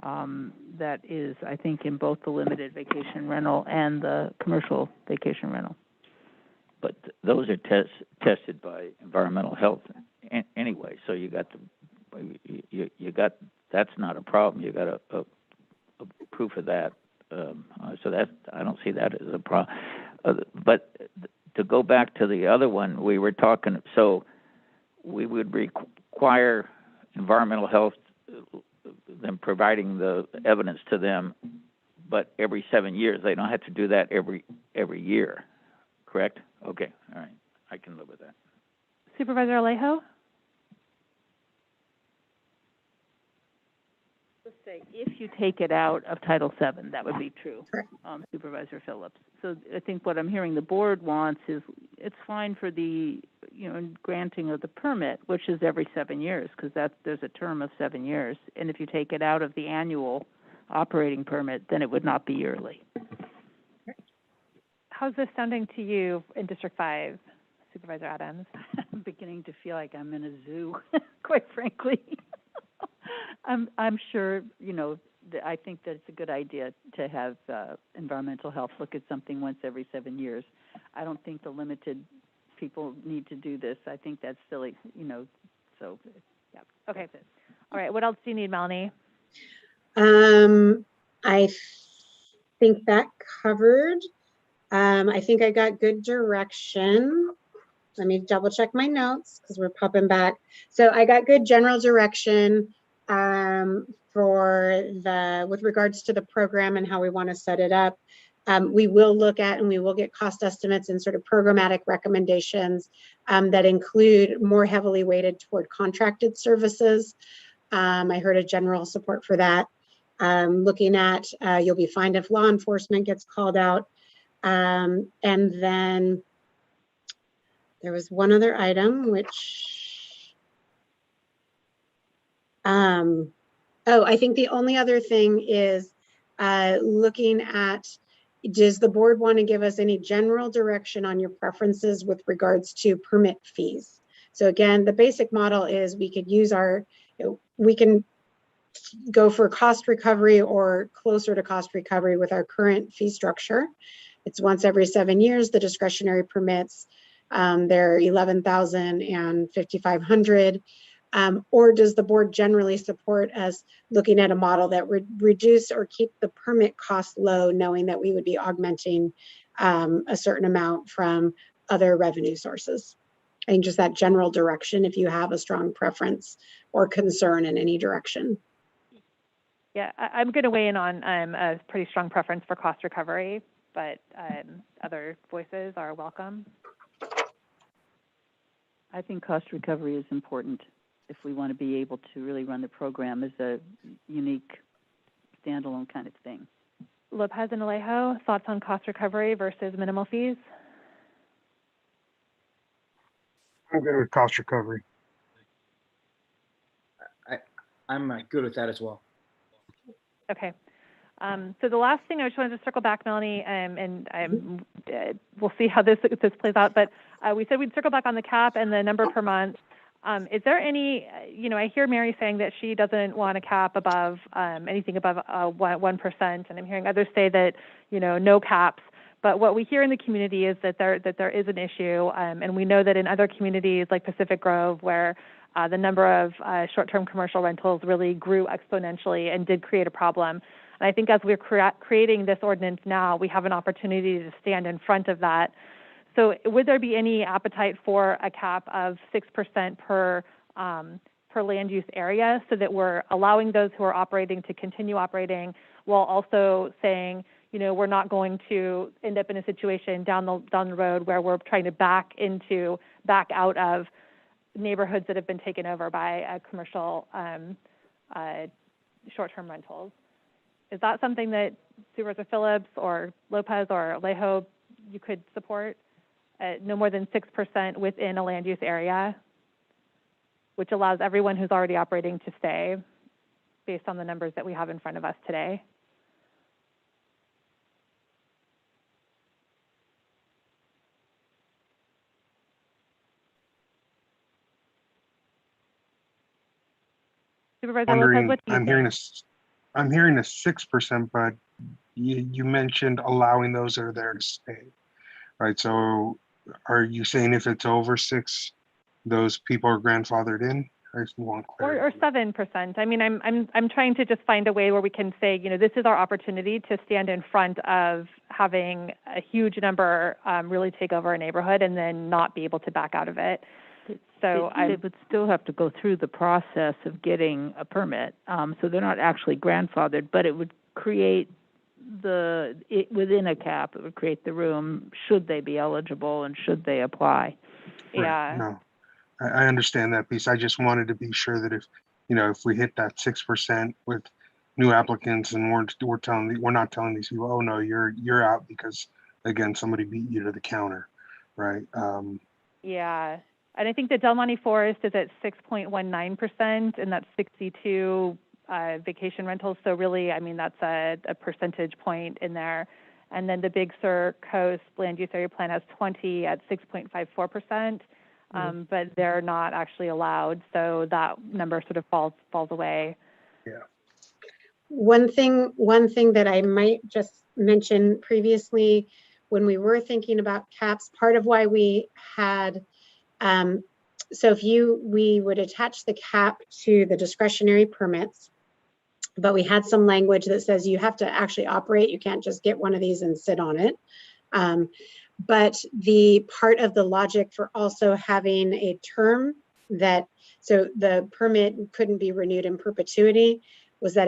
D: that is, I think, in both the limited vacation rental and the commercial vacation rental.
T: but those are tested by environmental health anyway. So you got that's not a problem. You got a proof of that. So that I don't see that as a problem. But to go back to the other one, we were talking. So we would require environmental health, them providing the evidence to them, but every 7 years. They don't have to do that every year, correct? Okay, all right, I can live with that.
B: Supervisor Alejo?
D: Let's say if you take it out of Title VII, that would be true, Supervisor Phillips. So I think what I'm hearing the board wants is it's fine for the granting of the permit, which is every 7 years, because there's a term of 7 years. And if you take it out of the annual operating permit, then it would not be yearly.
B: How's this sounding to you in District 5, Supervisor Adams?
N: I'm beginning to feel like I'm in a zoo, quite frankly. I'm sure, I think that it's a good idea to have environmental health look at something once every 7 years. I don't think the limited people need to do this. I think that's silly, so.
B: Yeah. Okay. All right. What else do you need, Melanie?
S: I think that covered. I think I got good direction. Let me double check my notes because we're popping back. So I got good general direction with regards to the program and how we want to set it up. We will look at and we will get cost estimates and sort of programmatic recommendations that include more heavily weighted toward contracted services. I heard a general support for that. Looking at you'll be fined if law enforcement gets called out. And then there was one other item, which, I think the only other thing is looking at, does the board want to give us any general direction on your preferences with regards to permit fees? So again, the basic model is we could use we can go for cost recovery or closer to cost recovery with our current fee structure. It's once every 7 years. The discretionary permits, they're $11,000 and $5,500. Or does the board generally support us looking at a model that would reduce or keep the permit cost low, knowing that we would be augmenting a certain amount from other revenue sources? I think just that general direction, if you have a strong preference or concern in any direction.
B: Yeah, I'm going to weigh in on a pretty strong preference for cost recovery, but other voices are welcome.
N: I think cost recovery is important if we want to be able to really run the program as a unique, standalone kind of thing.
B: Lopez and Alejo, thoughts on cost recovery versus minimal fees?
M: I'm good with cost recovery.
E: I'm good with that as well.
B: Okay. So the last thing I just wanted to circle back, Melanie, and we'll see how this plays out, but we said we'd circle back on the cap and the number per month. Is there any, I hear Mary saying that she doesn't want a cap above anything above 1%, and I'm hearing others say that, no caps. But what we hear in the community is that there is an issue, and we know that in other communities like Pacific Grove, where the number of short-term commercial rentals really grew exponentially and did create a problem. And I think as we're creating this ordinance now, we have an opportunity to stand in front of that. So would there be any appetite for a cap of 6% per land use area, so that we're allowing those who are operating to continue operating, while also saying, we're not going to end up in a situation down the road where we're trying to back out of neighborhoods that have been taken over by commercial short-term rentals. Is that something that Supervisor Phillips or Lopez or Alejo you could support? No more than 6% within a land use area, which allows everyone who's already operating to stay based on the numbers that we have in front of us today. Supervisor Lopez, what do you think?
M: I'm hearing a 6%, but you mentioned allowing those that are there to stay, right? So are you saying if it's over 6, those people are grandfathered in? I just want clarity.
B: Or 7%. I mean, I'm trying to just find a way where we can say, this is our opportunity to stand in front of having a huge number really take over a neighborhood and then not be able to back out of it. So
D: they would still have to go through the process of getting a permit. So they're not actually grandfathered, but it would create within a cap, it would create the room should they be eligible and should they apply.
B: Yeah.
M: No, I understand that piece. I just wanted to be sure that if we hit that 6% with new applicants and we're not telling these people, oh no, you're out because again, somebody beat you to the counter, right?
B: Yeah. And I think the Del Monte Forest is at 6.19%, and that's 62 vacation rentals. So really, I mean, that's a percentage point in there. And then the Big Sur Coast Land Use Area Plan has 20 at 6.54%, but they're not actually allowed. So that number sort of falls away.
M: Yeah.
S: One thing that I might just mention previously, when we were thinking about caps, part of why we had so we would attach the cap to the discretionary permits, but we had some language that says you have to actually operate. You can't just get one of these and sit on it. But the part of the logic for also having a term so the permit couldn't be renewed in perpetuity was that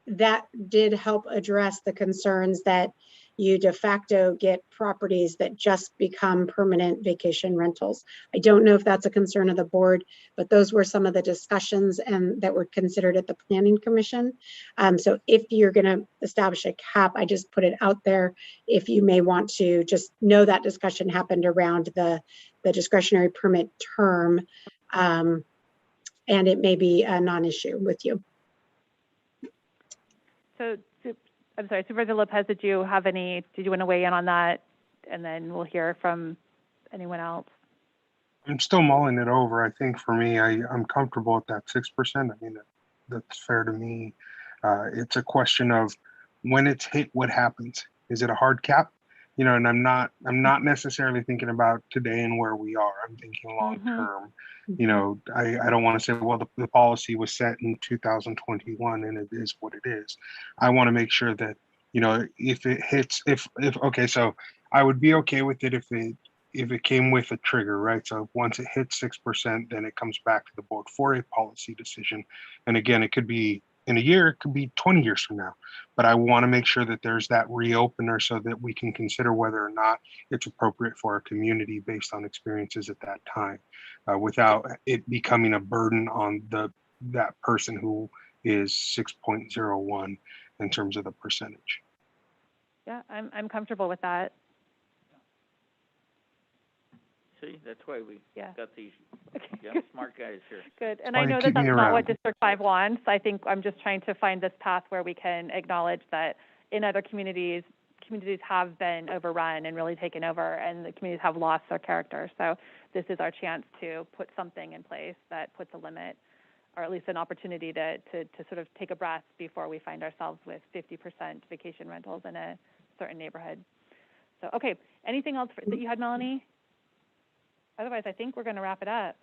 S: that did help address the concerns that you de facto get properties that just become permanent vacation rentals. I don't know if that's a concern of the board, but those were some of the discussions that were considered at the Planning Commission. So if you're going to establish a cap, I just put it out there. If you may want to just know that discussion happened around the discretionary permit term, and it may be a non-issue with you.
B: So I'm sorry, Supervisor Lopez, did you want to weigh in on that? And then we'll hear from anyone else.
M: I'm still mulling it over. I think for me, I'm comfortable at that 6%. I mean, that's fair to me. It's a question of when it's hit, what happens? Is it a hard cap? And I'm not necessarily thinking about today and where we are. I'm thinking long term. I don't want to say, well, the policy was set in 2021 and it is what it is. I want to make sure that, if it hits, okay, so I would be okay with it if it came with a trigger, right? So once it hits 6%, then it comes back to the board for a policy decision. And again, it could be in a year, it could be 20 years from now. But I want to make sure that there's that reopener so that we can consider whether or not it's appropriate for our community based on experiences at that time, without it becoming a burden on that person who is 6.01 in terms of the percentage.
B: Yeah, I'm comfortable with that.
T: See, that's why we got these smart guys here.
B: Good, and I know that that's not what District 5 wants. I think I'm just trying to find this path where we can acknowledge that in other communities have been overrun and really taken over, and the communities have lost their character. So this is our chance to put something in place that puts a limit, or at least an opportunity to sort of take a breath before we find ourselves with 50% vacation rentals in a certain neighborhood. So, okay, anything else that you had, Melanie? Otherwise, I think we're going to wrap it up.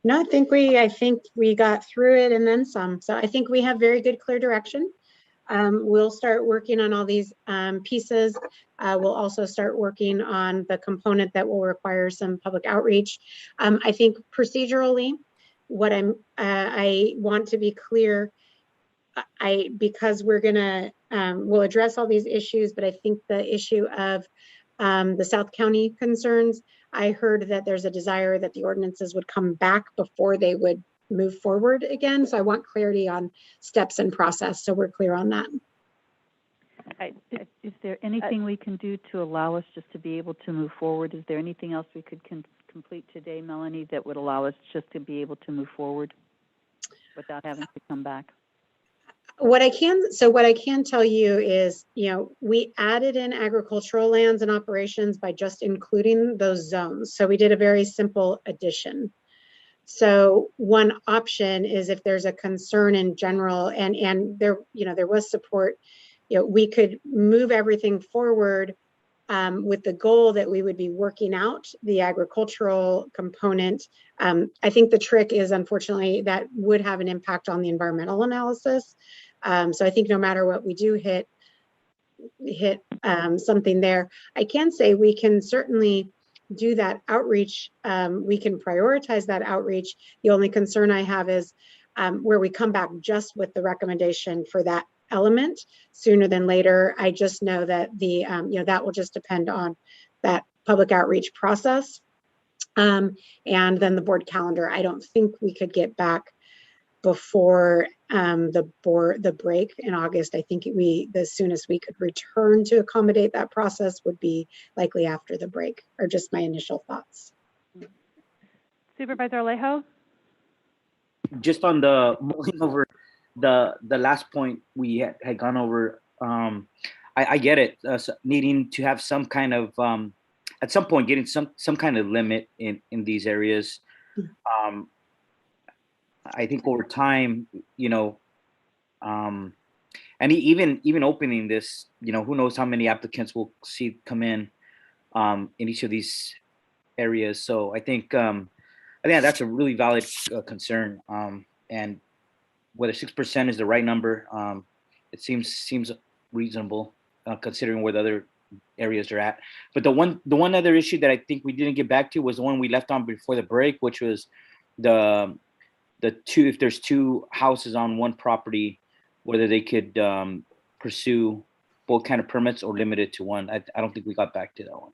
S: No, I think we got through it and then some. So I think we have very good, clear direction. We'll start working on all these pieces. We'll also start working on the component that will require some public outreach. I think procedurally, I want to be clear, because we're going to will address all these issues, but I think the issue of the South County concerns, I heard that there's a desire that the ordinances would come back before they would move forward again. So I want clarity on steps and process, so we're clear on that.
N: Is there anything we can do to allow us just to be able to move forward? Is there anything else we could complete today, Melanie, that would allow us just to be able to move forward without having to come back?
S: What I can tell you is, we added in agricultural lands and operations by just including those zones. So we did a very simple addition. So one option is, if there's a concern in general, and there was support, we could move everything forward with the goal that we would be working out the agricultural component. I think the trick is, unfortunately, that would have an impact on the environmental analysis. So I think no matter what we do, hit something there. I can say we can certainly do that outreach. We can prioritize that outreach. The only concern I have is where we come back just with the recommendation for that element sooner than later. I just know that that will just depend on that public outreach process. And then the board calendar. I don't think we could get back before the break in August. I think the soonest we could return to accommodate that process would be likely after the break, or just my initial thoughts.
B: Supervisor Alejo?
E: Just on the mulling over the last point we had gone over, I get it, needing to have some kind of at some point getting some kind of limit in these areas. I think over time, and even opening this, who knows how many applicants we'll see come in each of these areas. So I think that's a really valid concern. And whether 6% is the right number, it seems reasonable considering where the other areas are at. But the one other issue that I think we didn't get back to was the one we left on before the break, which was the two, if there's two houses on one property, whether they could pursue both kind of permits or limit it to one. I don't think we got back to that one.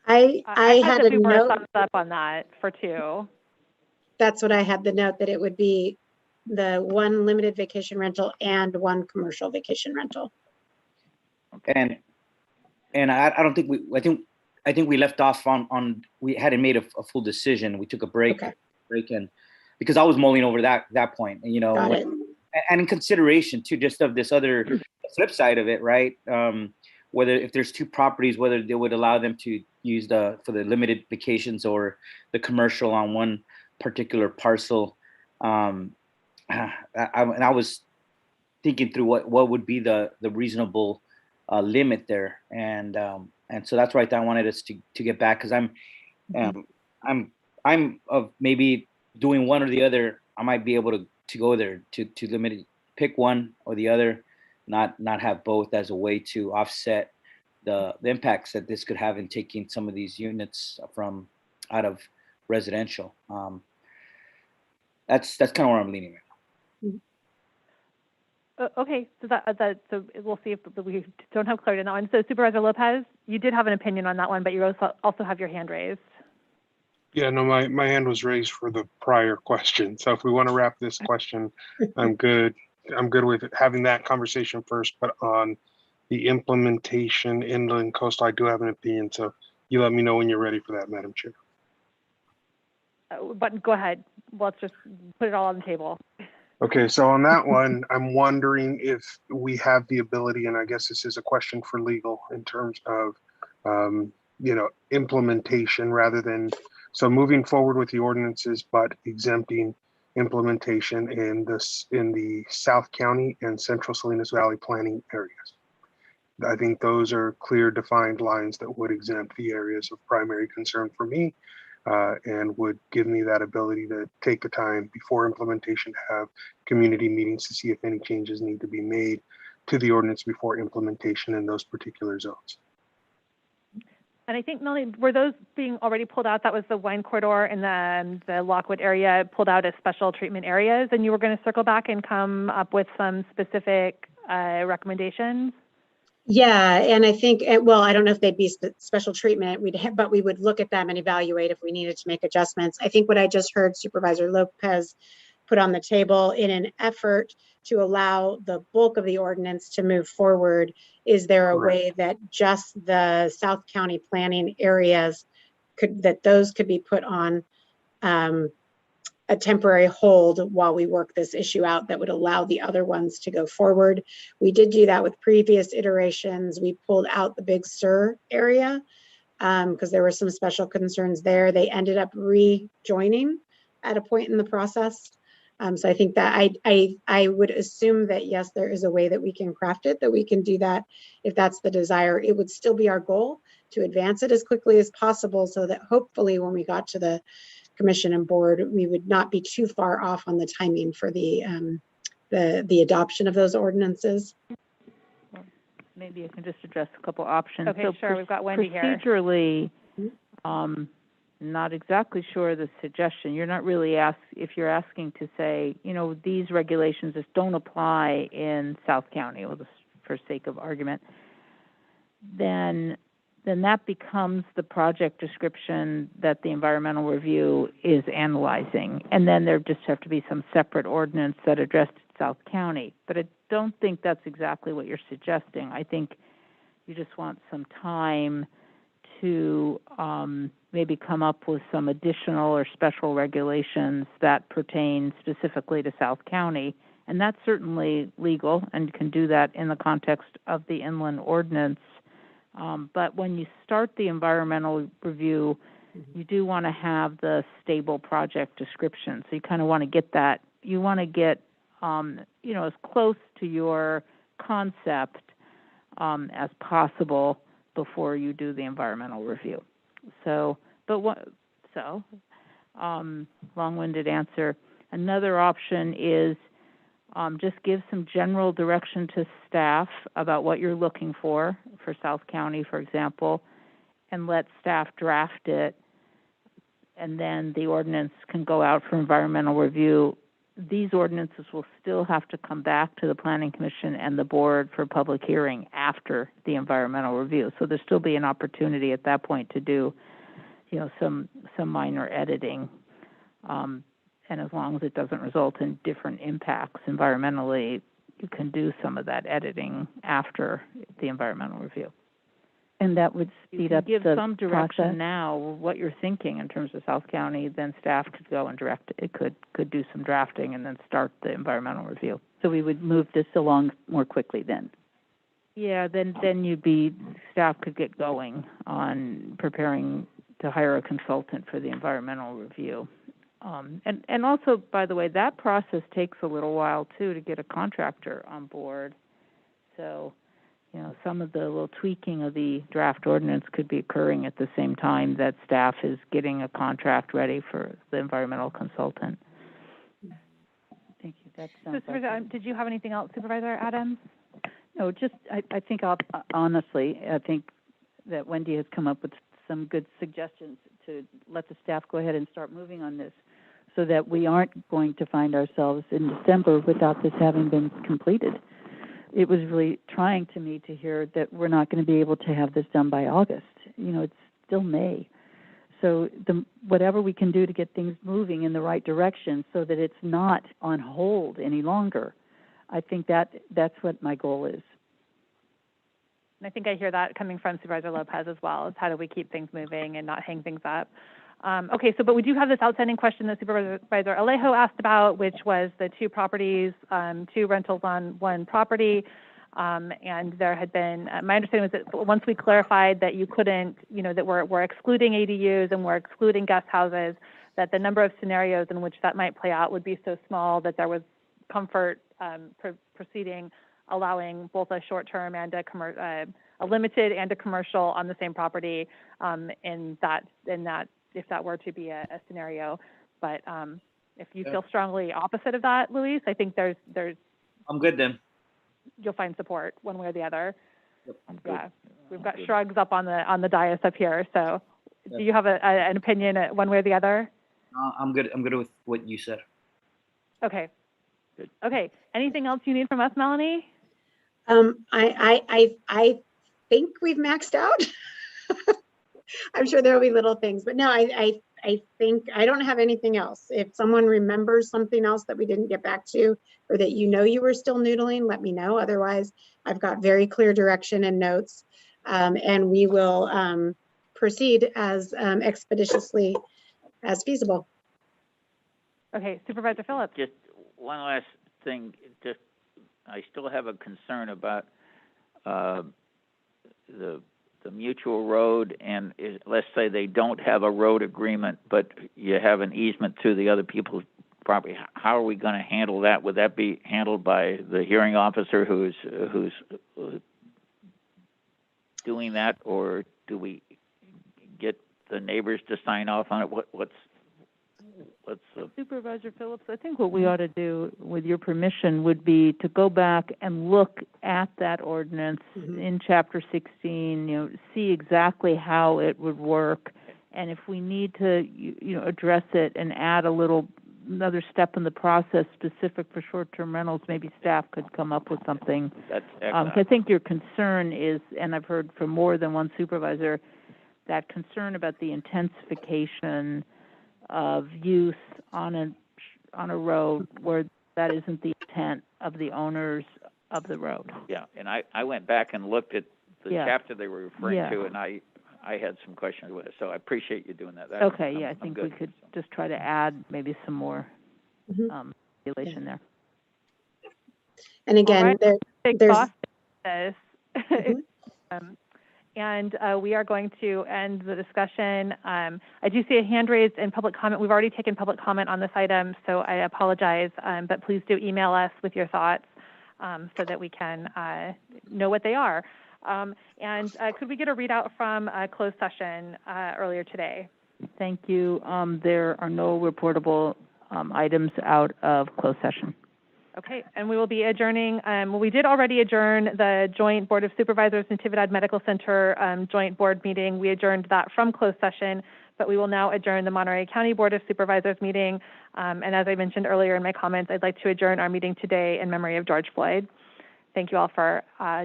S: I had a note.
B: Thumbs up on that for two.
S: That's what I had, the note that it would be the one limited vacation rental and one commercial vacation rental.
E: And I don't think I think we left off on we hadn't made a full decision. We took a break in because I was mulling over that point, and in consideration too, just of this other flip side of it, right? Whether if there's two properties, whether they would allow them to use for the limited vacations or the commercial on one particular parcel. And I was thinking through what would be the reasonable limit there, and so that's right. I wanted us to get back because I'm of maybe doing one or the other. I might be able to go there to limit it, pick one or the other, not have both as a way to offset the impacts that this could have in taking some of these units from out of residential. That's kind of where I'm leaning right now.
B: Okay, so we'll see if we don't have clarity on that one. So Supervisor Lopez, you did have an opinion on that one, but you also have your hand raised.
M: Yeah, no, my hand was raised for the prior question. So if we want to wrap this question, I'm good. I'm good with having that conversation first, but on the implementation inland coastal, I do have an opinion. So you let me know when you're ready for that, Madam Chair.
B: But go ahead. Let's just put it all on the table.
M: Okay, so on that one, I'm wondering if we have the ability, and I guess this is a question for legal in terms of, implementation rather than, so moving forward with the ordinances, but exempting implementation in the South County and Central Salinas Valley planning areas. I think those are clear defined lines that would exempt the areas of primary concern for me. And would give me that ability to take the time before implementation to have community meetings to see if any changes need to be made to the ordinance before implementation in those particular zones.
B: And I think, Melanie, were those being already pulled out? That was the wine corridor and the Lockwood area pulled out as special treatment areas, and you were going to circle back and come up with some specific recommendations?
S: Yeah, and I think, well, I don't know if they'd be special treatment, but we would look at them and evaluate if we needed to make adjustments. I think what I just heard Supervisor Lopez put on the table in an effort to allow the bulk of the ordinance to move forward, is there a way that just the South County planning areas those could be put on a temporary hold while we work this issue out that would allow the other ones to go forward? We did do that with previous iterations. We pulled out the Big Sur area because there were some special concerns there. They ended up rejoining at a point in the process. So I think that I would assume that, yes, there is a way that we can craft it, that we can do that if that's the desire. It would still be our goal to advance it as quickly as possible so that hopefully when we got to the commission and board, we would not be too far off on the timing for the adoption of those ordinances.
D: Maybe I can just address a couple options.
B: Okay, sure. We've got Wendy here.
D: Procedurally, not exactly sure the suggestion. You're not really if you're asking to say, these regulations just don't apply in South County, well, just for sake of argument, then that becomes the project description that the environmental review is analyzing. And then there just have to be some separate ordinance that addressed South County. But I don't think that's exactly what you're suggesting. I think you just want some time to maybe come up with some additional or special regulations that pertain specifically to South County. And that's certainly legal and can do that in the context of the inland ordinance. But when you start the environmental review, you do want to have the stable project description. So you kind of want to get that. You want to get, as close to your concept as possible before you do the environmental review. Long-winded answer. Another option is just give some general direction to staff about what you're looking for South County, for example, and let staff draft it, and then the ordinance can go out for environmental review. These ordinances will still have to come back to the Planning Commission and the board for public hearing after the environmental review. So there'll still be an opportunity at that point to do, some minor editing. And as long as it doesn't result in different impacts environmentally, you can do some of that editing after the environmental review.
N: And that would speed up the process.
D: Give some direction now what you're thinking in terms of South County, then staff could go and direct it. It could do some drafting and then start the environmental review.
N: So we would move this along more quickly then.
D: Yeah, then staff could get going on preparing to hire a consultant for the environmental review. And also, by the way, that process takes a little while too to get a contractor on board. So, some of the little tweaking of the draft ordinance could be occurring at the same time that staff is getting a contract ready for the environmental consultant.
N: Thank you. That sounds
B: Did you have anything else, Supervisor Adams?
N: No, just I think honestly, I think that Wendy has come up with some good suggestions to let the staff go ahead and start moving on this, so that we aren't going to find ourselves in December without this having been completed. It was really trying to me to hear that we're not going to be able to have this done by August. It's still May. So whatever we can do to get things moving in the right direction so that it's not on hold any longer, I think that's what my goal is.
B: And I think I hear that coming from Supervisor Lopez as well, is how do we keep things moving and not hang things up. But we do have this outstanding question that Supervisor Alejo asked about, which was the two properties, 2 rentals on 1 property. And there had been, my understanding was that once we clarified that you couldn't, that we're excluding ADUs and we're excluding guest houses, that the number of scenarios in which that might play out would be so small that there was comfort proceeding, allowing both a short-term and a limited and a commercial on the same property, in that if that were to be a scenario. But if you feel strongly opposite of that, Luis, I think there's
E: I'm good then.
B: You'll find support one way or the other.
E: Yep,
B: yeah, we've got shrugs up on the dais up here. So, do you have an opinion one way or the other?
E: I'm good. I'm good with what you said.
B: Okay. Good. Okay. Anything else you need from us, Melanie?
S: I think we've maxed out. I'm sure there'll be little things, but no, I think I don't have anything else. If someone remembers something else that we didn't get back to, or that you were still noodling, let me know. Otherwise, I've got very clear direction and notes, and we will proceed as expeditiously as feasible.
B: Okay, Supervisor Phillips.
T: Just one last thing, I still have a concern about the mutual road, and let's say they don't have a road agreement, but you have an easement through the other people's property. How are we going to handle that? Would that be handled by the hearing officer who's doing that, or do we get the neighbors to sign off on it? What's
D: Supervisor Phillips, I think what we ought to do, with your permission, would be to go back and look at that ordinance in Chapter 16, see exactly how it would work, and if we need to, address it and add another step in the process specific for short-term rentals, maybe staff could come up with something.
T: That's excellent.
D: I think your concern is, and I've heard from more than one supervisor, that concern about the intensification of use on a road where that isn't the intent of the owners of the road.
T: Yeah, and I went back and looked at the chapter they were referring to, and I had some questions with it, so I appreciate you doing that.
D: I think we could just try to add maybe some more regulation there.
S: And again, there's
B: this. And we are going to end the discussion. I do see a hand raised in public comment. We've already taken public comment on this item, so I apologize, but please do email us with your thoughts so that we can know what they are. And could we get a readout from closed session earlier today?
D: Thank you. There are no reportable items out of closed session.
B: Okay, and we will be adjourning. We did already adjourn the Joint Board of Supervisors Natividad Medical Center Joint Board meeting. We adjourned that from closed session, but we will now adjourn the Monterey County Board of Supervisors meeting. And as I mentioned earlier in my comments, I'd like to adjourn our meeting today in memory of George Floyd. Thank you all for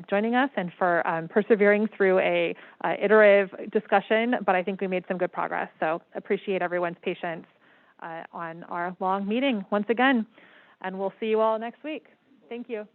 B: joining us and for persevering through a iterative discussion, but I think we made some good progress. So appreciate everyone's patience on our long meeting once again. And we'll see you all next week. Thank you.